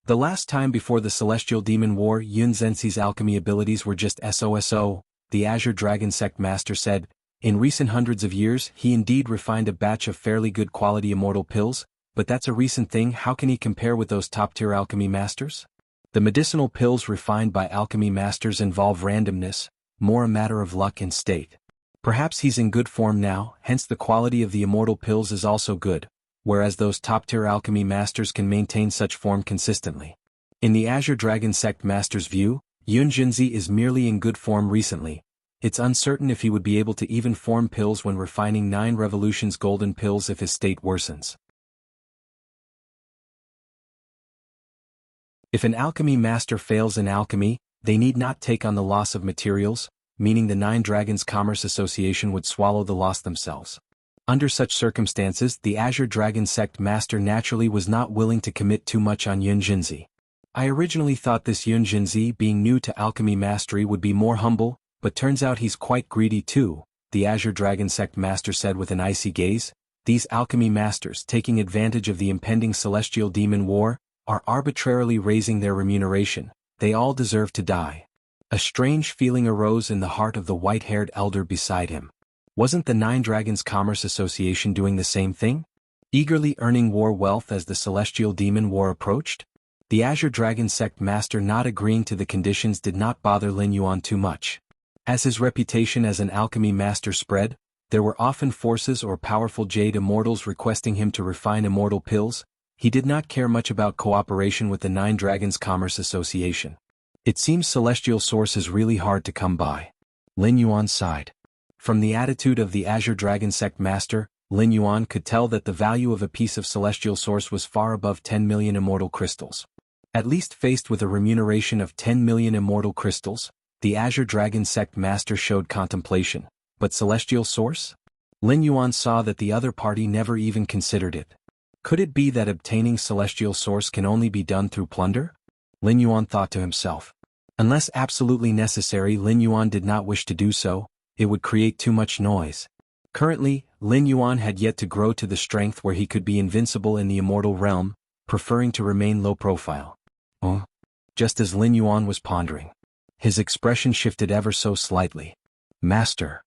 The last time before the Celestial Demon War Yun Zenzi's alchemy abilities were just SOSO, the Azure Dragon Sect Master said. In recent hundreds of years he indeed refined a batch of fairly good quality immortal pills, but that's a recent thing. How can he compare with those top-tier alchemy masters? The medicinal pills refined by alchemy masters involve randomness, more a matter of luck and state. Perhaps he's in good form now, hence the quality of the immortal pills is also good, whereas those top-tier alchemy masters can maintain such form consistently. In the Azure Dragon Sect Master's view, Yunjinzi is merely in good form recently. It's uncertain if he would be able to even form pills when refining 9 revolutions golden pills if his state worsens. If an alchemy master fails in alchemy, they need not take on the loss of materials, meaning the 9 Dragons Commerce Association would swallow the loss themselves. Under such circumstances the Azure Dragon Sect Master naturally was not willing to commit too much on Yunjinzi. I originally thought this Yunjinzi being new to alchemy mastery would be more humble, but turns out he's quite greedy too, the Azure Dragon Sect Master said with an icy gaze. These alchemy masters, taking advantage of the impending Celestial Demon War, are arbitrarily raising their remuneration. They all deserve to die. A strange feeling arose in the heart of the white-haired elder beside him. Wasn't the 9 Dragons Commerce Association doing the same thing? Eagerly earning war wealth as the Celestial Demon War approached? The Azure Dragon Sect Master not agreeing to the conditions did not bother Lin Yuan too much. As his reputation as an alchemy master spread, there were often forces or powerful Jade Immortals requesting him to refine immortal pills. He did not care much about cooperation with the 9 Dragons Commerce Association. It seems celestial source is really hard to come by. Lin Yuan sighed. From the attitude of the Azure Dragon Sect Master, Lin Yuan could tell that the value of a piece of celestial source was far above 10 million immortal crystals. At least faced with a remuneration of 10 million immortal crystals, the Azure Dragon Sect Master showed contemplation. But celestial source? Lin Yuan saw that the other party never even considered it. Could it be that obtaining celestial source can only be done through plunder? Lin Yuan thought to himself. Unless absolutely necessary, Lin Yuan did not wish to do so. It would create too much noise. Currently, Lin Yuan had yet to grow to the strength where he could be invincible in the immortal realm, preferring to remain low profile. Just as Lin Yuan was pondering, his expression shifted ever so slightly. Master.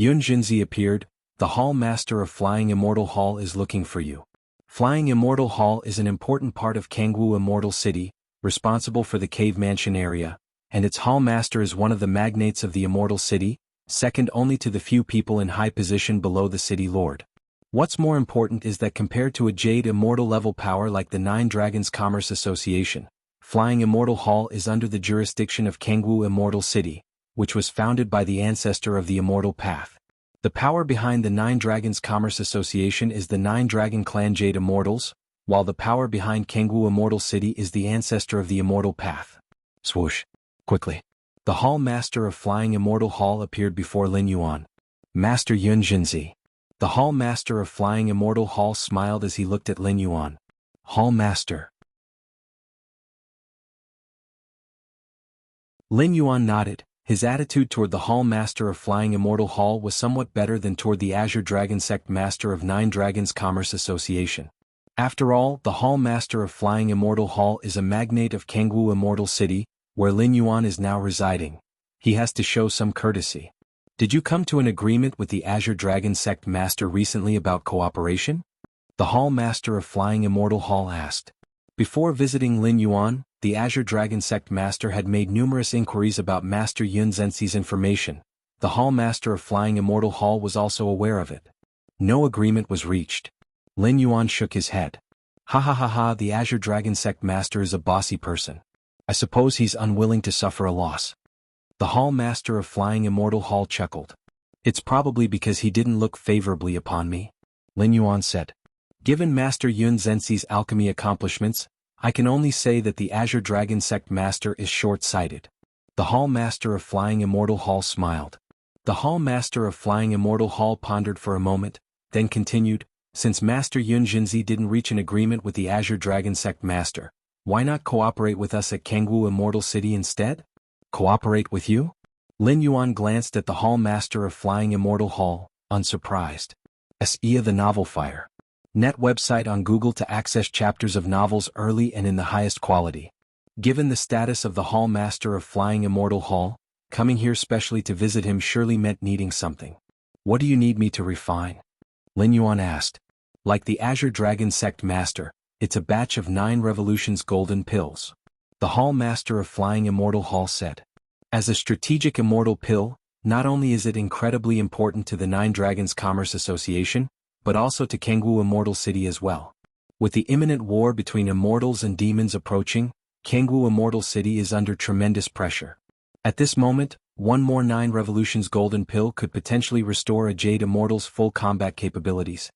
Yunjinzi appeared. The Hall Master of Flying Immortal Hall is looking for you. Flying Immortal Hall is an important part of Kangwu Immortal City, responsible for the Cave Mansion area, and its Hall Master is one of the magnates of the Immortal City, second only to the few people in high position below the City Lord. What's more important is that compared to a Jade Immortal level power like the 9 Dragons Commerce Association, Flying Immortal Hall is under the jurisdiction of Kangwu Immortal City, which was founded by the ancestor of the Immortal Path. The power behind the 9 Dragons Commerce Association is the 9 Dragon Clan Jade Immortals, while the power behind Kangwu Immortal City is the ancestor of the Immortal Path. Swoosh. Quickly. The Hall Master of Flying Immortal Hall appeared before Lin Yuan. Master Yunjinzi. The Hall Master of Flying Immortal Hall smiled as he looked at Lin Yuan. Hall Master. Lin Yuan nodded. His attitude toward the Hall Master of Flying Immortal Hall was somewhat better than toward the Azure Dragon Sect Master of 9 Dragons Commerce Association. After all, the Hall Master of Flying Immortal Hall is a magnate of Kangwu Immortal City, where Lin Yuan is now residing. He has to show some courtesy. Did you come to an agreement with the Azure Dragon Sect Master recently about cooperation? The Hall Master of Flying Immortal Hall asked. Before visiting Lin Yuan, the Azure Dragon Sect Master had made numerous inquiries about Master Yun Zenzi's information. The Hall Master of Flying Immortal Hall was also aware of it. No agreement was reached. Lin Yuan shook his head. Ha ha ha ha, the Azure Dragon Sect Master is a bossy person. I suppose he's unwilling to suffer a loss. The Hall Master of Flying Immortal Hall chuckled. It's probably because he didn't look favorably upon me, Lin Yuan said. Given Master Yun Zhenxi's alchemy accomplishments, I can only say that the Azure Dragon Sect Master is short-sighted. The Hall Master of Flying Immortal Hall smiled. The Hall Master of Flying Immortal Hall pondered for a moment, then continued, since Master Yun Zhenxi didn't reach an agreement with the Azure Dragon Sect Master, why not cooperate with us at Kangwu Immortal City instead? Cooperate with you? Lin Yuan glanced at the Hall Master of Flying Immortal Hall, unsurprised. SEA the Novel Fire. Net website on Google to access chapters of novels early and in the highest quality. Given the status of the Hall Master of Flying Immortal Hall, coming here specially to visit him surely meant needing something. What do you need me to refine? Lin Yuan asked. Like the Azure Dragon Sect Master, it's a batch of 9 Revolutions Golden Pills. The Hall Master of Flying Immortal Hall said. As a strategic immortal pill, not only is it incredibly important to the 9 Dragons Commerce Association, but also to Kangwu Immortal City as well. With the imminent war between immortals and demons approaching, Kangwu Immortal City is under tremendous pressure. At this moment, one more 9 Revolutions Golden Pill could potentially restore a Jade Immortal's full combat capabilities.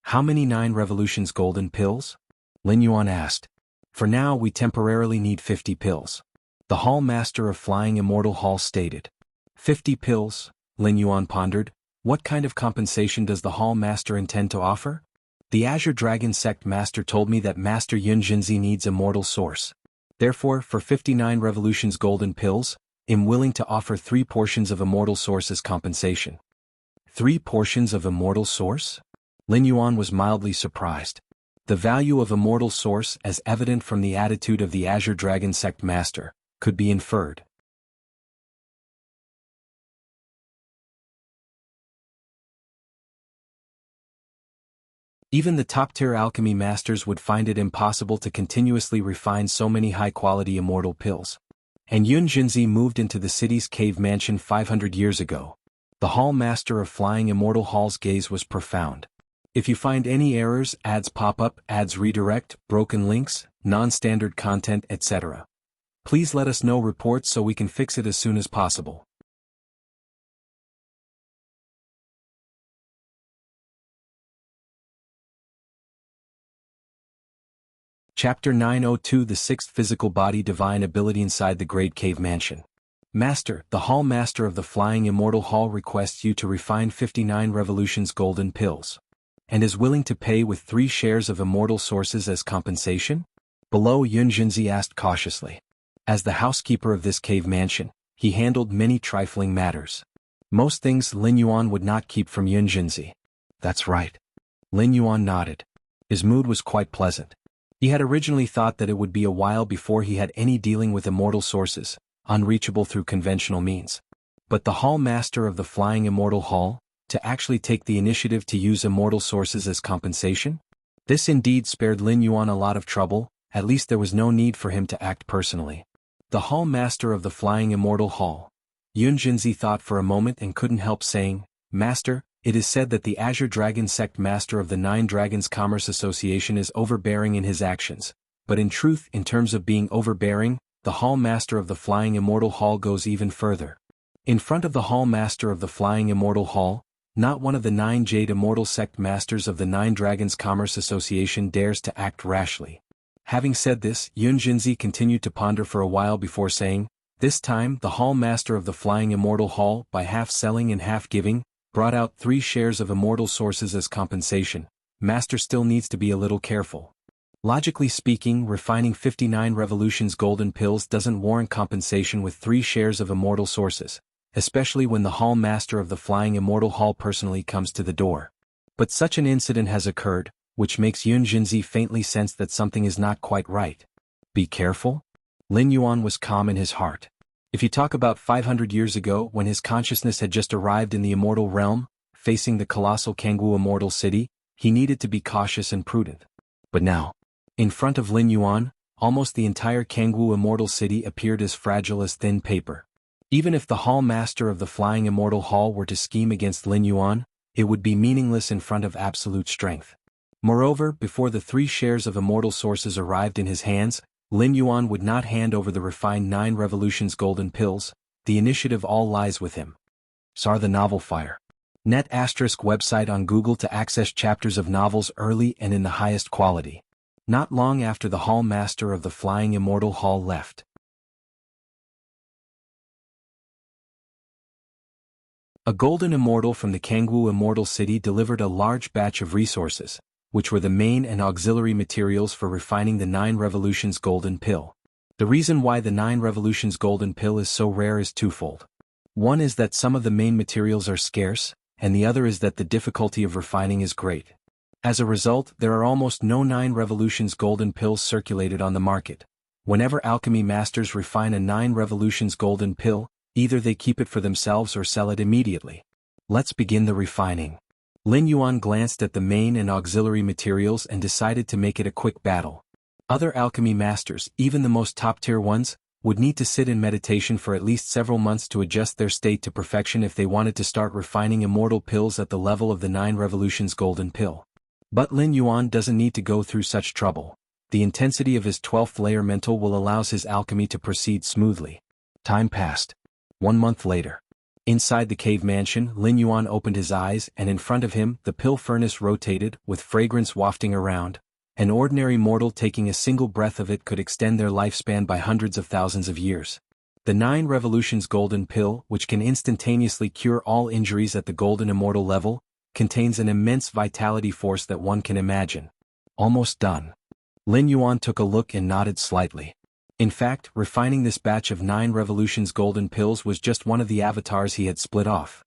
How many 9 Revolutions Golden Pills? Lin Yuan asked. For now we temporarily need 50 pills. The Hall Master of Flying Immortal Hall stated. 50 pills, Lin Yuan pondered. What kind of compensation does the Hall Master intend to offer? The Azure Dragon Sect Master told me that Master Yun Zhenxi needs Immortal Source. Therefore, for 59 Revolutions Golden Pills, I'm willing to offer 3 portions of Immortal Source as compensation. 3 portions of Immortal Source? Lin Yuan was mildly surprised. The value of Immortal Source, as evident from the attitude of the Azure Dragon Sect Master, could be inferred. Even the top-tier alchemy masters would find it impossible to continuously refine so many high-quality immortal pills. And Yun Zhenxi moved into the city's cave mansion 500 years ago. The Hall Master of Flying Immortal Hall's gaze was profound. If you find any errors, ads pop up, ads redirect, broken links, non-standard content, etc., please let us know reports so we can fix it as soon as possible. Chapter 902 The Sixth Physical Body Divine Ability Inside the Great Cave Mansion. Master, the Hall Master of the Flying Immortal Hall requests you to refine 59 Revolutions Golden Pills, and is willing to pay with 3 shares of Immortal Sources as compensation? Below, Yun Zhenxi asked cautiously. As the housekeeper of this cave mansion, he handled many trifling matters. Most things Lin Yuan would not keep from Yun Zhenxi. That's right. Lin Yuan nodded. His mood was quite pleasant. He had originally thought that it would be a while before he had any dealing with immortal sources, unreachable through conventional means. But the Hall Master of the Flying Immortal Hall, to actually take the initiative to use immortal sources as compensation? This indeed spared Lin Yuan a lot of trouble, at least there was no need for him to act personally. The Hall Master of the Flying Immortal Hall. Yun Zhenxi thought for a moment and couldn't help saying, Master, it is said that the Azure Dragon Sect Master of the 9 Dragons Commerce Association is overbearing in his actions, but in truth, in terms of being overbearing, the Hall Master of the Flying Immortal Hall goes even further. In front of the Hall Master of the Flying Immortal Hall, not one of the 9 Jade Immortal Sect Masters of the 9 Dragons Commerce Association dares to act rashly. Having said this, Yun Zhenxi continued to ponder for a while before saying, this time, the Hall Master of the Flying Immortal Hall, by half selling and half giving, brought out 3 shares of immortal sources as compensation. Master still needs to be a little careful. Logically speaking, refining 59 Revolutions Golden Pills doesn't warrant compensation with 3 shares of immortal sources, especially when the Hall Master of the Flying Immortal Hall personally comes to the door. But such an incident has occurred, which makes Yun Zhenxi faintly sense that something is not quite right. Be careful? Lin Yuan was calm in his heart. If you talk about 500 years ago when his consciousness had just arrived in the immortal realm, facing the colossal Kangwu Immortal City, he needed to be cautious and prudent. But now, in front of Lin Yuan, almost the entire Kangwu Immortal City appeared as fragile as thin paper. Even if the Hall Master of the Flying Immortal Hall were to scheme against Lin Yuan, it would be meaningless in front of absolute strength. Moreover, before the 3 shares of immortal sources arrived in his hands, Lin Yuan would not hand over the refined 9 revolutions golden pills. The initiative all lies with him. SAR the Novel Fire. Net ** website on Google to access chapters of novels early and in the highest quality. Not long after the Hall Master of the Flying Immortal Hall left. A golden immortal from the Kangwu Immortal City delivered a large batch of resources, which were the main and auxiliary materials for refining the 9 revolutions golden pill. The reason why the 9 revolutions golden pill is so rare is twofold. One is that some of the main materials are scarce, and the other is that the difficulty of refining is great. As a result, there are almost no 9 revolutions golden pills circulated on the market. Whenever alchemy masters refine a 9 revolutions golden pill, either they keep it for themselves or sell it immediately. Let's begin the refining. Lin Yuan glanced at the main and auxiliary materials and decided to make it a quick battle. Other alchemy masters, even the most top-tier ones, would need to sit in meditation for at least several months to adjust their state to perfection if they wanted to start refining immortal pills at the level of the 9 revolutions golden pill. But Lin Yuan doesn't need to go through such trouble. The intensity of his 12th layer mental will allow his alchemy to proceed smoothly. Time passed. 1 month later. Inside the cave mansion, Lin Yuan opened his eyes and in front of him the pill furnace rotated, with fragrance wafting around. An ordinary mortal taking a single breath of it could extend their lifespan by hundreds of thousands of years. The 9 revolutions golden pill, which can instantaneously cure all injuries at the golden immortal level, contains an immense vitality force that one can imagine. Almost done. Lin Yuan took a look and nodded slightly. In fact, refining this batch of 9 revolutions golden pills was just one of the avatars he had split off.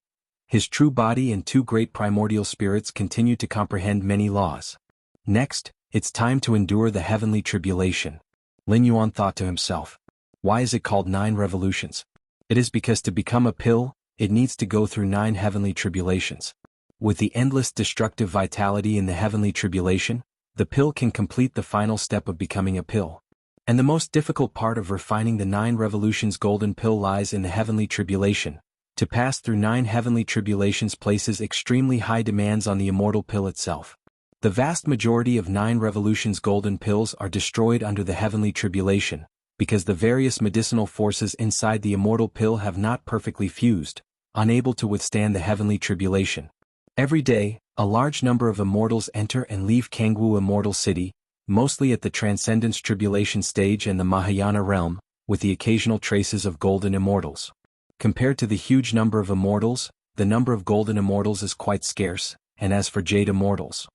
His true body and 2 great primordial spirits continued to comprehend many laws. Next, it's time to endure the heavenly tribulation. Lin Yuan thought to himself. Why is it called 9 revolutions? It is because to become a pill, it needs to go through 9 heavenly tribulations. With the endless destructive vitality in the heavenly tribulation, the pill can complete the final step of becoming a pill. And the most difficult part of refining the 9 revolutions golden pill lies in the heavenly tribulation. To pass through 9 heavenly tribulations places extremely high demands on the immortal pill itself. The vast majority of 9 revolutions golden pills are destroyed under the heavenly tribulation, because the various medicinal forces inside the immortal pill have not perfectly fused, unable to withstand the heavenly tribulation. Every day, a large number of immortals enter and leave Kangwu Immortal City, mostly at the Transcendence Tribulation stage and the Mahayana realm, with the occasional traces of golden immortals. Compared to the huge number of immortals, the number of golden immortals is quite scarce, and as for jade immortals.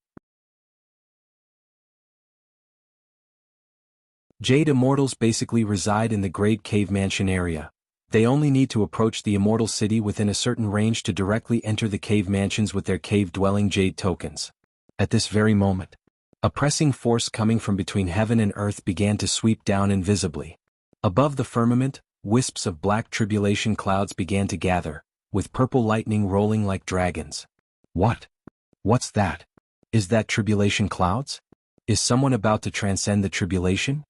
Jade immortals basically reside in the Great Cave Mansion area. They only need to approach the immortal city within a certain range to directly enter the cave mansions with their cave-dwelling jade tokens. At this very moment, a pressing force coming from between heaven and earth began to sweep down invisibly. Above the firmament, wisps of black tribulation clouds began to gather, with purple lightning rolling like dragons. What? What's that? Is that tribulation clouds? Is someone about to transcend the tribulation?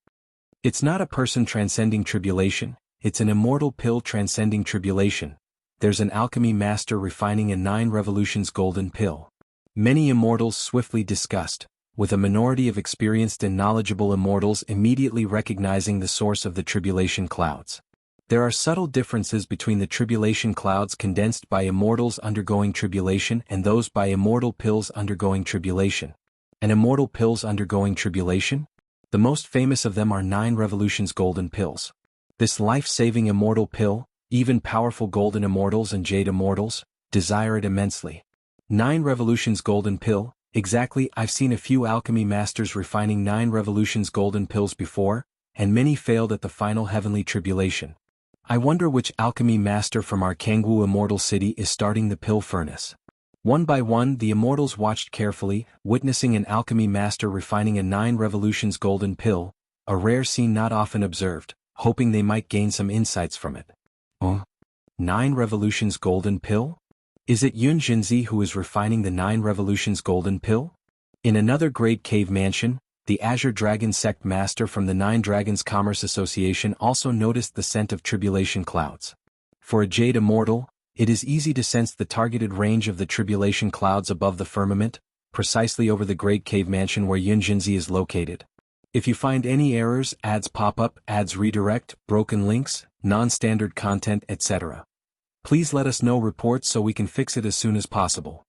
It's not a person transcending tribulation, it's an immortal pill transcending tribulation. There's an alchemy master refining a 9 revolutions golden pill. Many immortals swiftly discussed, with a minority of experienced and knowledgeable immortals immediately recognizing the source of the tribulation clouds. There are subtle differences between the tribulation clouds condensed by immortals undergoing tribulation and those by immortal pills undergoing tribulation. And immortal pills undergoing tribulation? The most famous of them are 9 revolutions golden pills. This life-saving immortal pill, even powerful golden immortals and jade immortals, desire it immensely. 9 revolutions golden pill, exactly. I've seen a few alchemy masters refining 9 revolutions golden pills before, and many failed at the final heavenly tribulation. I wonder which alchemy master from our Kangwu Immortal City is starting the pill furnace. One by one the immortals watched carefully, witnessing an alchemy master refining a 9 revolutions golden pill, a rare scene not often observed, hoping they might gain some insights from it. 9 revolutions golden pill? Is it Yun Jinzi who is refining the 9 revolutions golden pill? In another great cave mansion, the Azure Dragon sect master from the 9 Dragons Commerce Association also noticed the scent of tribulation clouds. For a jade immortal, it is easy to sense the targeted range of the tribulation clouds above the firmament, precisely over the Great Cave Mansion where Yunjinzi is located. If you find any errors, ads pop up, ads redirect, broken links, non-standard content, etc., please let us know reports so we can fix it as soon as possible.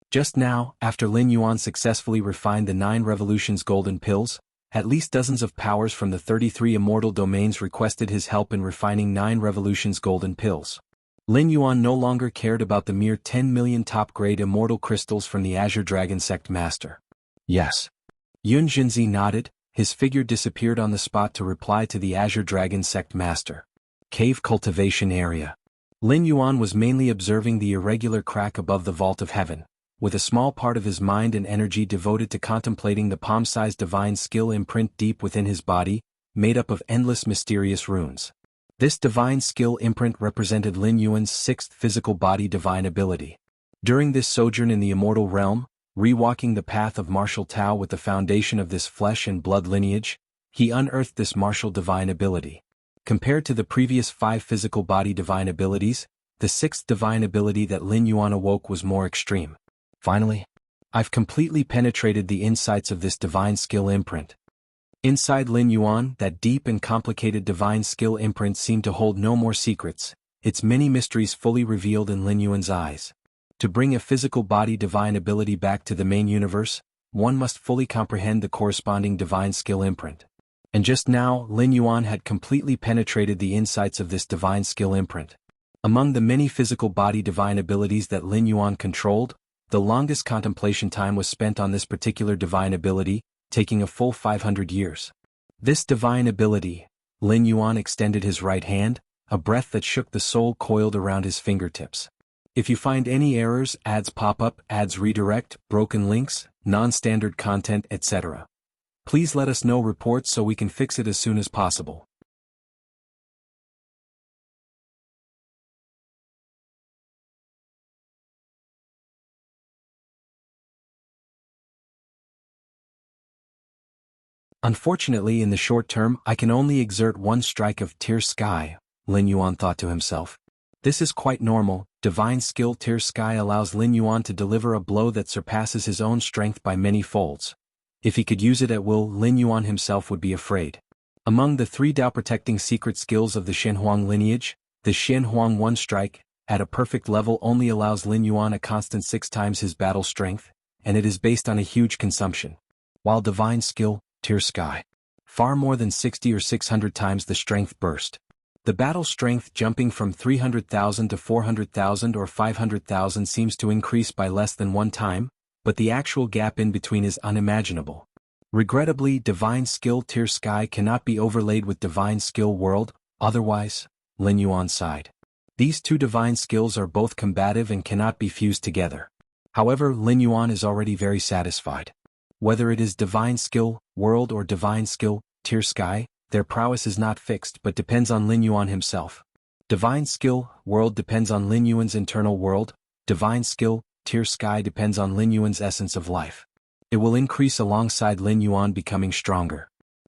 Just now, after Lin Yuan successfully refined the 9 Revolutions Golden Pills, at least dozens of powers from the 33 immortal domains requested his help in refining 9 Revolutions Golden Pills. Lin Yuan no longer cared about the mere 10 million top-grade immortal crystals from the Azure Dragon Sect Master. Yes. Yun Jinzi nodded, his figure disappeared on the spot to reply to the Azure Dragon Sect Master. Cave Cultivation Area. Lin Yuan was mainly observing the irregular crack above the Vault of Heaven, with a small part of his mind and energy devoted to contemplating the palm-sized divine skill imprint deep within his body, made up of endless mysterious runes. This divine skill imprint represented Lin Yuan's 6th physical body divine ability. During this sojourn in the immortal realm, rewalking the path of martial Tao with the foundation of this flesh and blood lineage, he unearthed this martial divine ability. Compared to the previous 5 physical body divine abilities, the 6th divine ability that Lin Yuan awoke was more extreme. Finally, I've completely penetrated the insights of this divine skill imprint. Inside Lin Yuan, that deep and complicated divine skill imprint seemed to hold no more secrets, its many mysteries fully revealed in Lin Yuan's eyes. To bring a physical body divine ability back to the main universe, one must fully comprehend the corresponding divine skill imprint. And just now, Lin Yuan had completely penetrated the insights of this divine skill imprint. Among the many physical body divine abilities that Lin Yuan controlled, the longest contemplation time was spent on this particular divine ability, taking a full 500 years. This divine ability, Lin Yuan extended his right hand, a breath that shook the soul coiled around his fingertips. If you find any errors, ads pop up, ads redirect, broken links, non-standard content, etc., please let us know reports so we can fix it as soon as possible. Unfortunately, in the short term, I can only exert one strike of Tear Sky, Lin Yuan thought to himself. This is quite normal. Divine skill Tear Sky allows Lin Yuan to deliver a blow that surpasses his own strength by many folds. If he could use it at will, Lin Yuan himself would be afraid. Among the 3 Dao-protecting secret skills of the Shenhuang lineage, the Shenhuang One Strike, at a perfect level only allows Lin Yuan a constant 6 times his battle strength, and it is based on a huge consumption. While divine skill, Tear Sky, far more than 60 or 600 times the strength burst. The battle strength jumping from 300,000 to 400,000 or 500,000 seems to increase by less than 1 time, but the actual gap in between is unimaginable. Regrettably, divine skill Tear Sky cannot be overlaid with divine skill World, otherwise, Lin Yuan sighed. These 2 divine skills are both combative and cannot be fused together. However, Lin Yuan is already very satisfied. Whether it is divine skill, World or divine skill, Tear Sky, their prowess is not fixed but depends on Lin Yuan himself. Divine skill, World depends on Lin Yuan's internal world, divine skill, Tear Sky depends on Lin Yuan's essence of life. It will increase alongside Lin Yuan becoming stronger.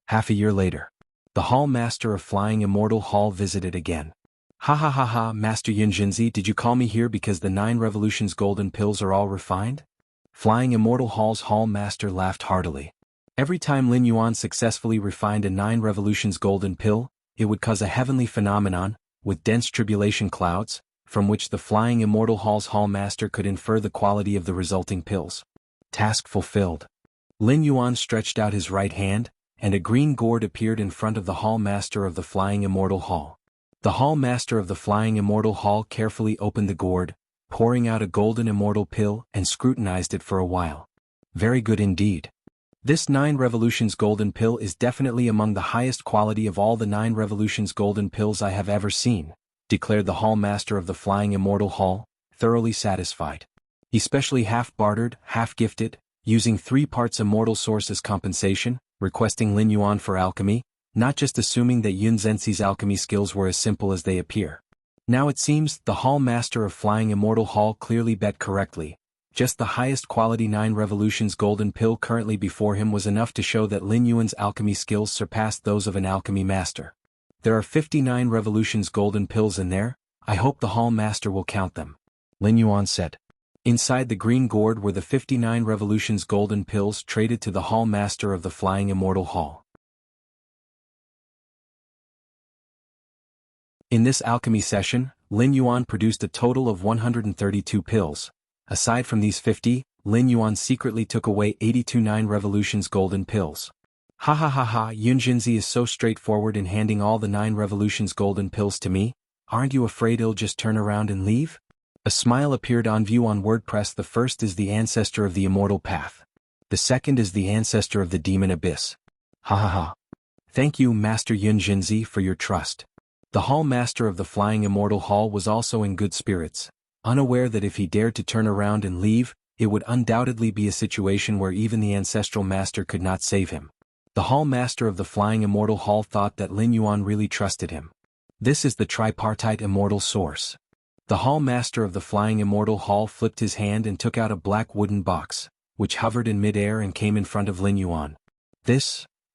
Half a year later, the Hall Master of Flying Immortal Hall visited again. Ha ha ha ha, Master Yunjinzi, did you call me here because the 9 Revolutions Golden Pills are all refined? Flying Immortal Hall's Hall Master laughed heartily. Every time Lin Yuan successfully refined a 9 Revolutions Golden Pill, it would cause a heavenly phenomenon, with dense tribulation clouds, from which the Flying Immortal Hall's Hall Master could infer the quality of the resulting pills. Task fulfilled. Lin Yuan stretched out his right hand, and a green gourd appeared in front of the Hall Master of the Flying Immortal Hall. The Hall Master of the Flying Immortal Hall carefully opened the gourd, pouring out a golden immortal pill, and scrutinized it for a while. Very good indeed. This 9 Revolutions Golden Pill is definitely among the highest quality of all the 9 Revolutions Golden Pills I have ever seen, declared the Hall Master of the Flying Immortal Hall, thoroughly satisfied. He specially half-bartered, half-gifted, using 3 parts immortal source as compensation, requesting Lin Yuan for alchemy, not just assuming that Yun Zhenxi's alchemy skills were as simple as they appear. Now it seems, the Hall Master of Flying Immortal Hall clearly bet correctly. Just the highest quality 9 Revolutions golden pill currently before him was enough to show that Lin Yuan's alchemy skills surpassed those of an alchemy master. There are 59 Revolutions golden pills in there, I hope the Hall Master will count them. Lin Yuan said. Inside the green gourd were the 59 Revolutions golden pills traded to the Hall Master of the Flying Immortal Hall. In this alchemy session, Lin Yuan produced a total of 132 pills. Aside from these 50, Lin Yuan secretly took away 82 9 Revolutions golden pills. Ha ha ha ha, Yunjinzi is so straightforward in handing all the 9 Revolutions golden pills to me, aren't you afraid he'll just turn around and leave? A smile appeared on view on WordPress. The first is the ancestor of the immortal path. The second is the ancestor of the demon abyss. Ha ha ha. Thank you, Master Yunjinzi, for your trust. The Hall Master of the Flying Immortal Hall was also in good spirits, unaware that if he dared to turn around and leave, it would undoubtedly be a situation where even the Ancestral Master could not save him. The Hall Master of the Flying Immortal Hall thought that Lin Yuan really trusted him. This is the tripartite immortal source. The Hall Master of the Flying Immortal Hall flipped his hand and took out a black wooden box, which hovered in mid-air and came in front of Lin Yuan.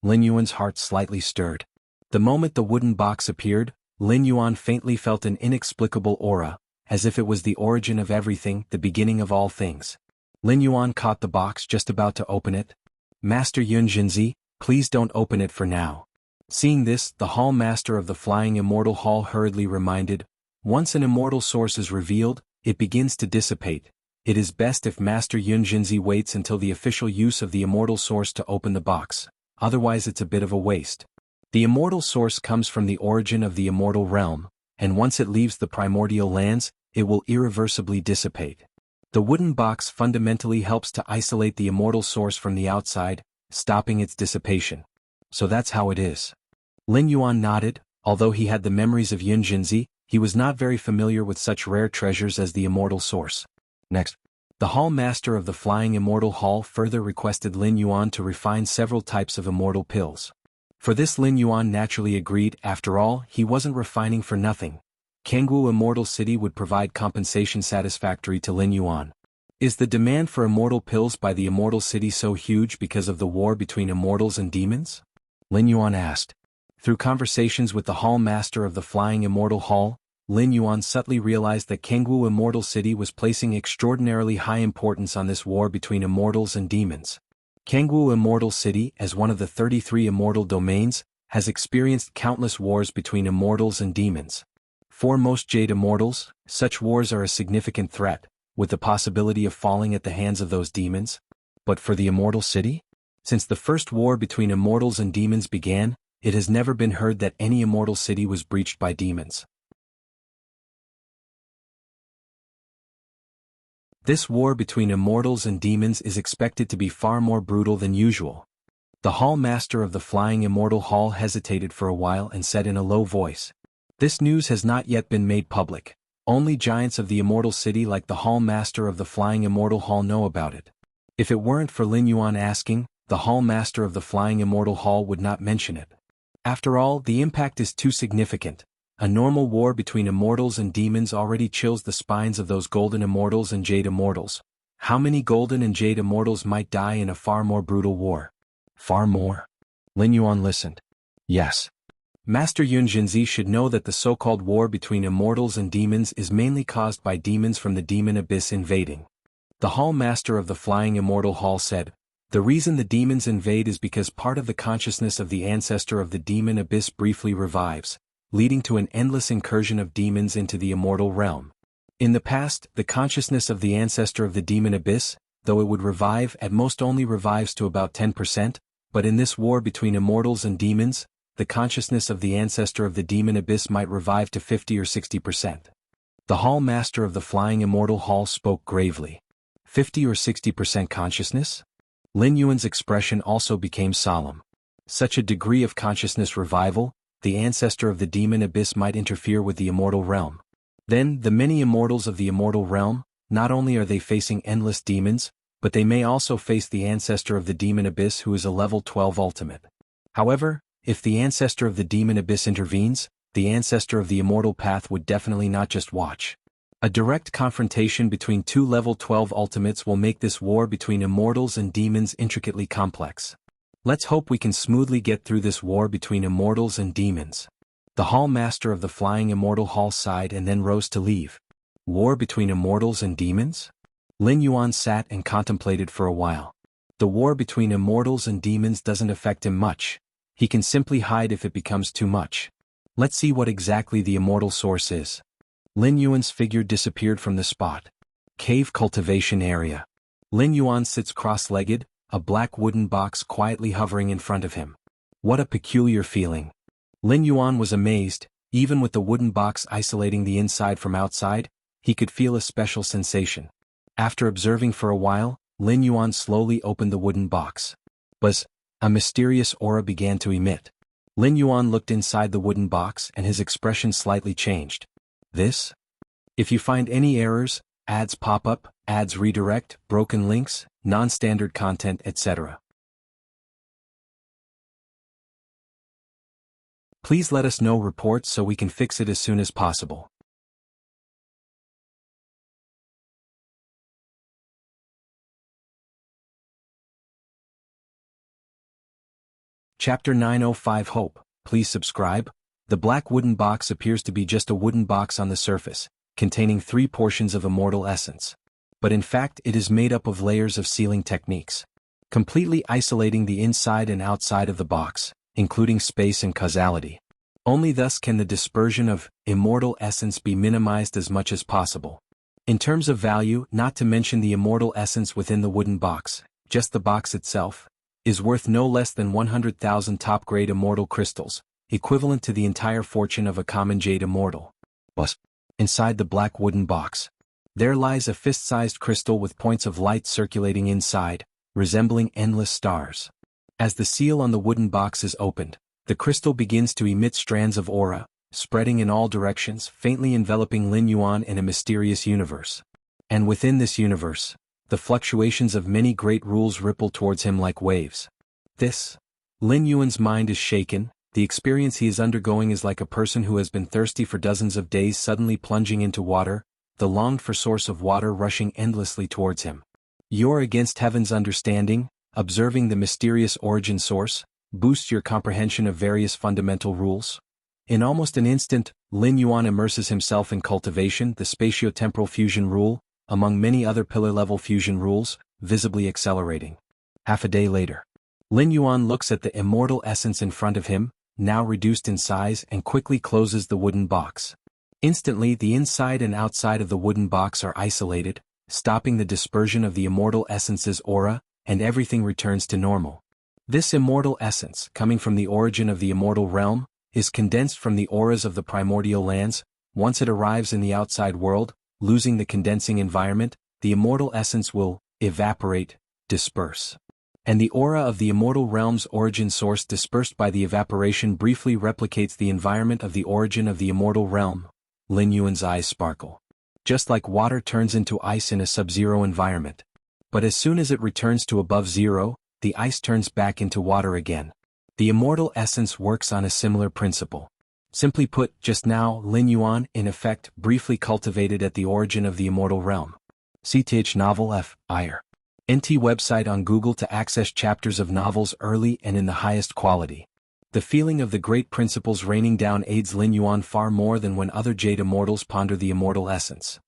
Lin Yuan's heart slightly stirred. The moment the wooden box appeared, Lin Yuan faintly felt an inexplicable aura, as if it was the origin of everything, the beginning of all things. Lin Yuan caught the box, just about to open it. Master Yunjinzi, please don't open it for now. Seeing this, the Hall Master of the Flying Immortal Hall hurriedly reminded, once an immortal source is revealed, it begins to dissipate. It is best if Master Yunjinzi waits until the official use of the immortal source to open the box, otherwise it's a bit of a waste. The immortal source comes from the origin of the immortal realm, and once it leaves the primordial lands, it will irreversibly dissipate. The wooden box fundamentally helps to isolate the immortal source from the outside, stopping its dissipation. So that's how it is. Lin Yuan nodded. Although he had the memories of Yunjinzi, he was not very familiar with such rare treasures as the immortal source. Next, the Hall Master of the Flying Immortal Hall further requested Lin Yuan to refine several types of immortal pills. For this Lin Yuan naturally agreed. After all, he wasn't refining for nothing. Kangwu Immortal City would provide compensation satisfactory to Lin Yuan. Is the demand for immortal pills by the Immortal City so huge because of the war between immortals and demons? Lin Yuan asked. Through conversations with the Hall Master of the Flying Immortal Hall, Lin Yuan subtly realized that Kangwu Immortal City was placing extraordinarily high importance on this war between immortals and demons. Kangwu Immortal City, as one of the 33 immortal domains, has experienced countless wars between immortals and demons. For most Jade immortals, such wars are a significant threat, with the possibility of falling at the hands of those demons. But for the Immortal City? Since the first war between immortals and demons began, it has never been heard that any immortal city was breached by demons. This war between immortals and demons is expected to be far more brutal than usual. The Hall Master of the Flying Immortal Hall hesitated for a while and said in a low voice, "This news has not yet been made public. Only giants of the Immortal City like the Hall Master of the Flying Immortal Hall know about it." If it weren't for Lin Yuan asking, the Hall Master of the Flying Immortal Hall would not mention it. After all, the impact is too significant. A normal war between immortals and demons already chills the spines of those golden immortals and jade immortals. How many golden and jade immortals might die in a far more brutal war? Far more? Lin Yuan listened. Yes. Master Yunjinzi should know that the so-called war between immortals and demons is mainly caused by demons from the demon abyss invading. The Hall Master of the Flying Immortal Hall said, "The reason the demons invade is because part of the consciousness of the ancestor of the demon abyss briefly revives, leading to an endless incursion of demons into the immortal realm. In the past, the consciousness of the ancestor of the demon abyss, though it would revive, at most only revives to about 10%, but in this war between immortals and demons, the consciousness of the ancestor of the demon abyss might revive to 50 or 60%. The Hall Master of the Flying Immortal Hall spoke gravely. 50 or 60% consciousness? Lin Yuan's expression also became solemn. Such a degree of consciousness revival, the ancestor of the demon abyss might interfere with the immortal realm. Then, the many immortals of the immortal realm, not only are they facing endless demons, but they may also face the ancestor of the demon abyss who is a level 12 ultimate. However, if the ancestor of the demon abyss intervenes, the ancestor of the immortal path would definitely not just watch. A direct confrontation between two level 12 ultimates will make this war between immortals and demons intricately complex. Let's hope we can smoothly get through this war between immortals and demons. The Hall Master of the Flying Immortal Hall sighed and then rose to leave. War between immortals and demons? Lin Yuan sat and contemplated for a while. The war between immortals and demons doesn't affect him much. He can simply hide if it becomes too much. Let's see what exactly the immortal source is. Lin Yuan's figure disappeared from the spot. Cave cultivation area. Lin Yuan sits cross-legged, a black wooden box quietly hovering in front of him. What a peculiar feeling. Lin Yuan was amazed. Even with the wooden box isolating the inside from outside, he could feel a special sensation. After observing for a while, Lin Yuan slowly opened the wooden box. Buzz! A mysterious aura began to emit. Lin Yuan looked inside the wooden box and his expression slightly changed. This? If you find any errors, ads pop up, ads redirect, broken links, non-standard content, etc. Please let us know reports so we can fix it as soon as possible. Chapter 905 Hope, please subscribe. The black wooden box appears to be just a wooden box on the surface, containing 3 portions of immortal essence. But in fact it is made up of layers of sealing techniques, completely isolating the inside and outside of the box, including space and causality. Only thus can the dispersion of immortal essence be minimized as much as possible. In terms of value, not to mention the immortal essence within the wooden box, just the box itself, is worth no less than 100,000 top-grade immortal crystals, equivalent to the entire fortune of a common jade immortal. But inside the black wooden box, there lies a fist-sized crystal with points of light circulating inside, resembling endless stars. As the seal on the wooden box is opened, the crystal begins to emit strands of aura, spreading in all directions, faintly enveloping Lin Yuan in a mysterious universe. And within this universe, the fluctuations of many great rules ripple towards him like waves. Lin Yuan's mind is shaken. The experience he is undergoing is like a person who has been thirsty for dozens of days suddenly plunging into water, the longed-for source of water rushing endlessly towards him. You're against heaven's understanding, observing the mysterious origin source, boosts your comprehension of various fundamental rules. In almost an instant, Lin Yuan immerses himself in cultivation, the spatio-temporal fusion rule, among many other pillar-level fusion rules, visibly accelerating. Half a day later, Lin Yuan looks at the immortal essence in front of him, now reduced in size, and quickly closes the wooden box. Instantly the inside and outside of the wooden box are isolated, stopping the dispersion of the immortal essence's aura, and everything returns to normal. This immortal essence, coming from the origin of the immortal realm, is condensed from the auras of the primordial lands. Once it arrives in the outside world, losing the condensing environment, the immortal essence will evaporate, disperse. And the aura of the immortal realm's origin source dispersed by the evaporation briefly replicates the environment of the origin of the immortal realm. Lin Yuan's eyes sparkle. Just like water turns into ice in a sub-zero environment. But as soon as it returns to above zero, the ice turns back into water again. The immortal essence works on a similar principle. Simply put, just now, Lin Yuan, in effect, briefly cultivated at the origin of the immortal realm. CTH Novel F. IR. NT website on Google to access chapters of novels early and in the highest quality. The feeling of the great principles raining down aids Lin Yuan far more than when other jade immortals ponder the immortal essence.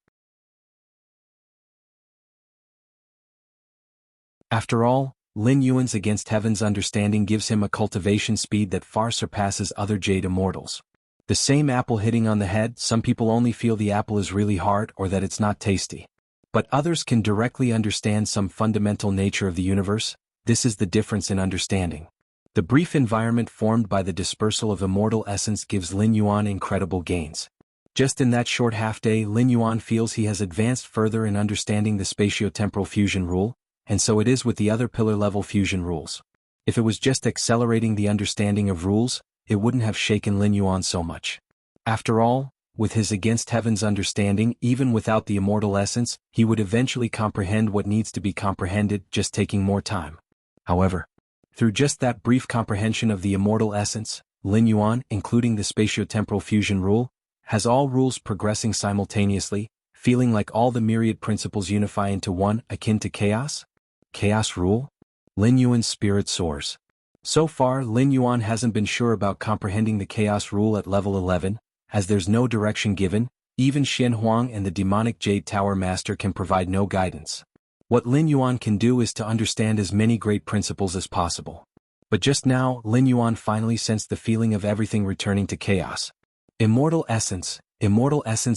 After all, Lin Yuan's against heaven's understanding gives him a cultivation speed that far surpasses other jade immortals. The same apple hitting on the head, some people only feel the apple is really hard or that it's not tasty. But others can directly understand some fundamental nature of the universe. This is the difference in understanding. The brief environment formed by the dispersal of immortal essence gives Lin Yuan incredible gains. Just in that short half-day, Lin Yuan feels he has advanced further in understanding the spatio-temporal fusion rule, and so it is with the other pillar-level fusion rules. If it was just accelerating the understanding of rules, it wouldn't have shaken Lin Yuan so much. After all, with his against heaven's understanding, even without the immortal essence, he would eventually comprehend what needs to be comprehended, just taking more time. However, through just that brief comprehension of the immortal essence, Lin Yuan, including the spatiotemporal fusion rule, has all rules progressing simultaneously, feeling like all the myriad principles unify into one, akin to chaos? Chaos rule? Lin Yuan's spirit soars. So far, Lin Yuan hasn't been sure about comprehending the chaos rule at level 11, as there's no direction given. Even Xian Huang and the demonic Jade Tower Master can provide no guidance. What Lin Yuan can do is to understand as many great principles as possible. But just now, Lin Yuan finally sensed the feeling of everything returning to chaos. Immortal essence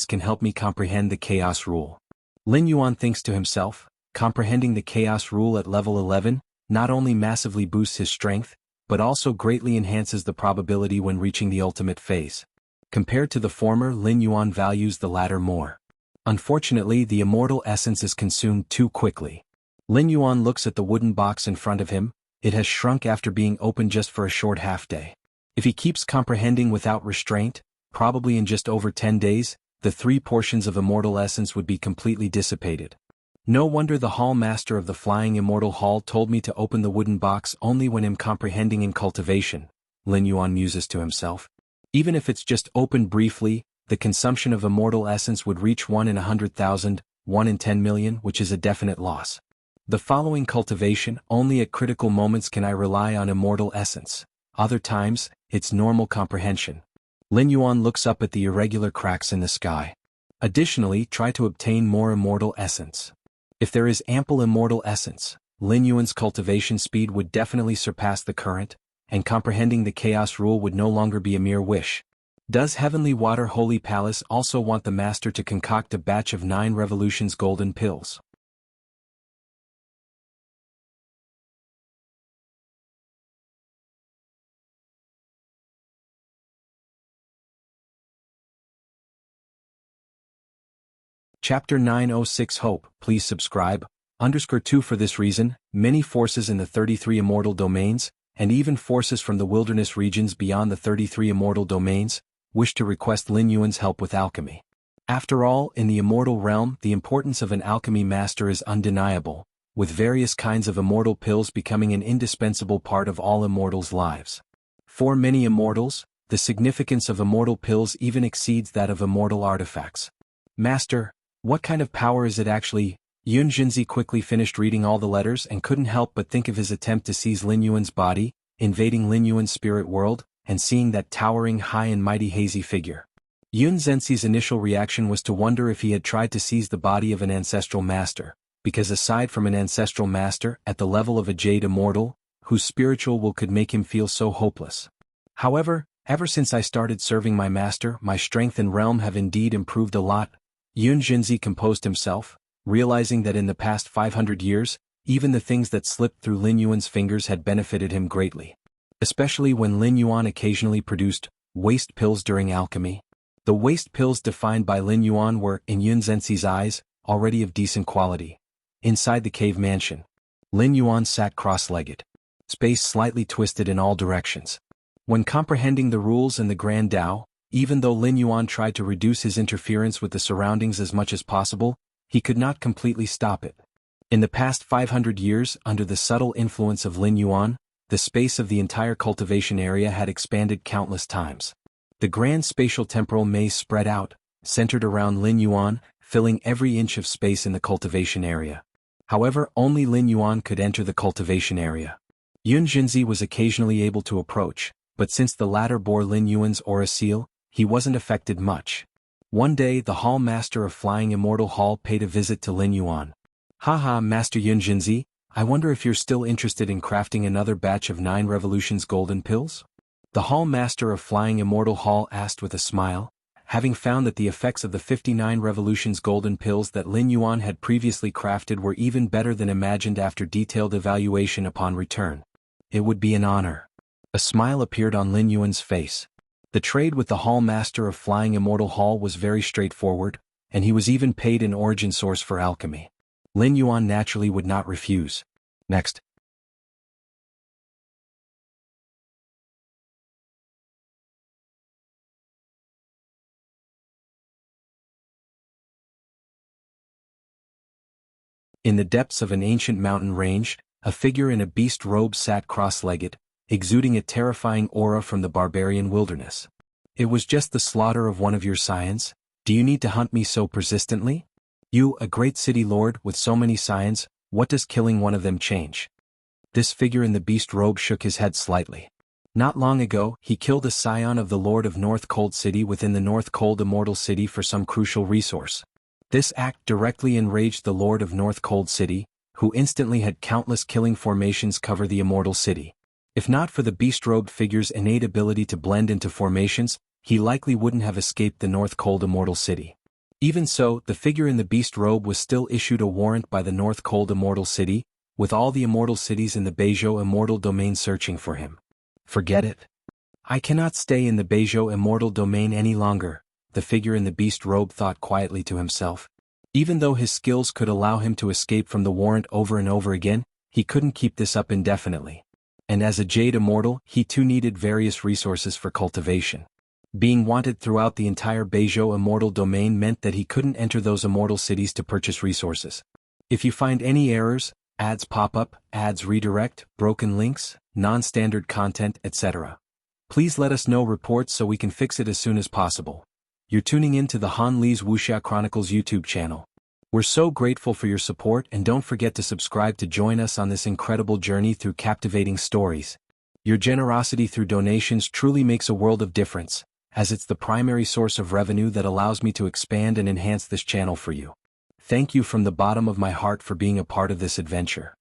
can help me comprehend the chaos rule. Lin Yuan thinks to himself, comprehending the chaos rule at level 11 not only massively boosts his strength, but also greatly enhances the probability when reaching the ultimate phase. Compared to the former, Lin Yuan values the latter more. Unfortunately, the immortal essence is consumed too quickly. Lin Yuan looks at the wooden box in front of him. It has shrunk after being opened just for a short half-day. If he keeps comprehending without restraint, probably in just over 10 days, the 3 portions of immortal essence would be completely dissipated. No wonder the Hall Master of the Flying Immortal Hall told me to open the wooden box only when I'm comprehending in cultivation, Lin Yuan muses to himself. Even if it's just opened briefly, the consumption of immortal essence would reach 1 in 100,000, 1 in 10 million, which is a definite loss. The following cultivation, only at critical moments can I rely on immortal essence. Other times, it's normal comprehension. Lin Yuan looks up at the irregular cracks in the sky. Additionally, try to obtain more immortal essence. If there is ample immortal essence, Lin Yuan's cultivation speed would definitely surpass the current, and comprehending the chaos rule would no longer be a mere wish. Does Heavenly Water Holy Palace also want the Master to concoct a batch of 9 revolutions golden pills? Chapter 906 Hope, please subscribe, _2 For this reason, many forces in the 33 immortal domains, and even forces from the wilderness regions beyond the 33 immortal domains, wish to request Lin Yuan's help with alchemy. After all, in the immortal realm, the importance of an alchemy master is undeniable, with various kinds of immortal pills becoming an indispensable part of all immortals' lives. For many immortals, the significance of immortal pills even exceeds that of immortal artifacts. Master, what kind of power is it actually? Yun Jinzi quickly finished reading all the letters and couldn't help but think of his attempt to seize Lin Yuan's body, invading Lin Yuan's spirit world, and seeing that towering high and mighty hazy figure. Yun Zenzi's initial reaction was to wonder if he had tried to seize the body of an ancestral master, because aside from an ancestral master at the level of a jade immortal, whose spiritual will could make him feel so hopeless. However, ever since I started serving my master, my strength and realm have indeed improved a lot. Yun Jinzi composed himself, realizing that in the past 500 years, even the things that slipped through Lin Yuan's fingers had benefited him greatly. Especially when Lin Yuan occasionally produced waste pills during alchemy. The waste pills defined by Lin Yuan were, in Yun Zenzi's eyes, already of decent quality. Inside the cave mansion, Lin Yuan sat cross-legged. Space slightly twisted in all directions. When comprehending the rules and the Grand Tao, even though Lin Yuan tried to reduce his interference with the surroundings as much as possible, he could not completely stop it. In the past 500 years, under the subtle influence of Lin Yuan, the space of the entire cultivation area had expanded countless times. The grand spatial temporal maze spread out, centered around Lin Yuan, filling every inch of space in the cultivation area. However, only Lin Yuan could enter the cultivation area. Yun Jinzi was occasionally able to approach, but since the latter bore Lin Yuan's aura seal, he wasn't affected much. One day, the Hall Master of Flying Immortal Hall paid a visit to Lin Yuan. Haha, Master Yun Jinzi, I wonder if you're still interested in crafting another batch of 9 revolutions golden pills? The Hall Master of Flying Immortal Hall asked with a smile, having found that the effects of the 59 revolutions golden pills that Lin Yuan had previously crafted were even better than imagined after detailed evaluation upon return. It would be an honor. A smile appeared on Lin Yuan's face. The trade with the Hall Master of Flying Immortal Hall was very straightforward, and he was even paid an origin source for alchemy. Lin Yuan naturally would not refuse. Next. In the depths of an ancient mountain range, a figure in a beast robe sat cross-legged, exuding a terrifying aura from the barbarian wilderness. It was just the slaughter of one of your scions? Do you need to hunt me so persistently? You, a great city lord with so many scions, what does killing one of them change? This figure in the beast robe shook his head slightly. Not long ago, he killed a scion of the Lord of North Cold City within the North Cold Immortal City for some crucial resource. This act directly enraged the Lord of North Cold City, who instantly had countless killing formations cover the Immortal City. If not for the beast-robed figure's innate ability to blend into formations, he likely wouldn't have escaped the North Cold Immortal City. Even so, the figure in the beast robe was still issued a warrant by the North Cold Immortal City, with all the immortal cities in the Beizhou Immortal Domain searching for him. Forget it. I cannot stay in the Beizhou Immortal Domain any longer, the figure in the beast robe thought quietly to himself. Even though his skills could allow him to escape from the warrant over and over again, he couldn't keep this up indefinitely. And as a Jade Immortal, he too needed various resources for cultivation. Being wanted throughout the entire Beizhou Immortal Domain meant that he couldn't enter those immortal cities to purchase resources. If you find any errors, ads pop up, ads redirect, broken links, non-standard content, etc., please let us know reports so we can fix it as soon as possible. You're tuning in to the Han Li's Wuxia Chronicles YouTube channel. We're so grateful for your support, and don't forget to subscribe to join us on this incredible journey through captivating stories. Your generosity through donations truly makes a world of difference, as it's the primary source of revenue that allows me to expand and enhance this channel for you. Thank you from the bottom of my heart for being a part of this adventure.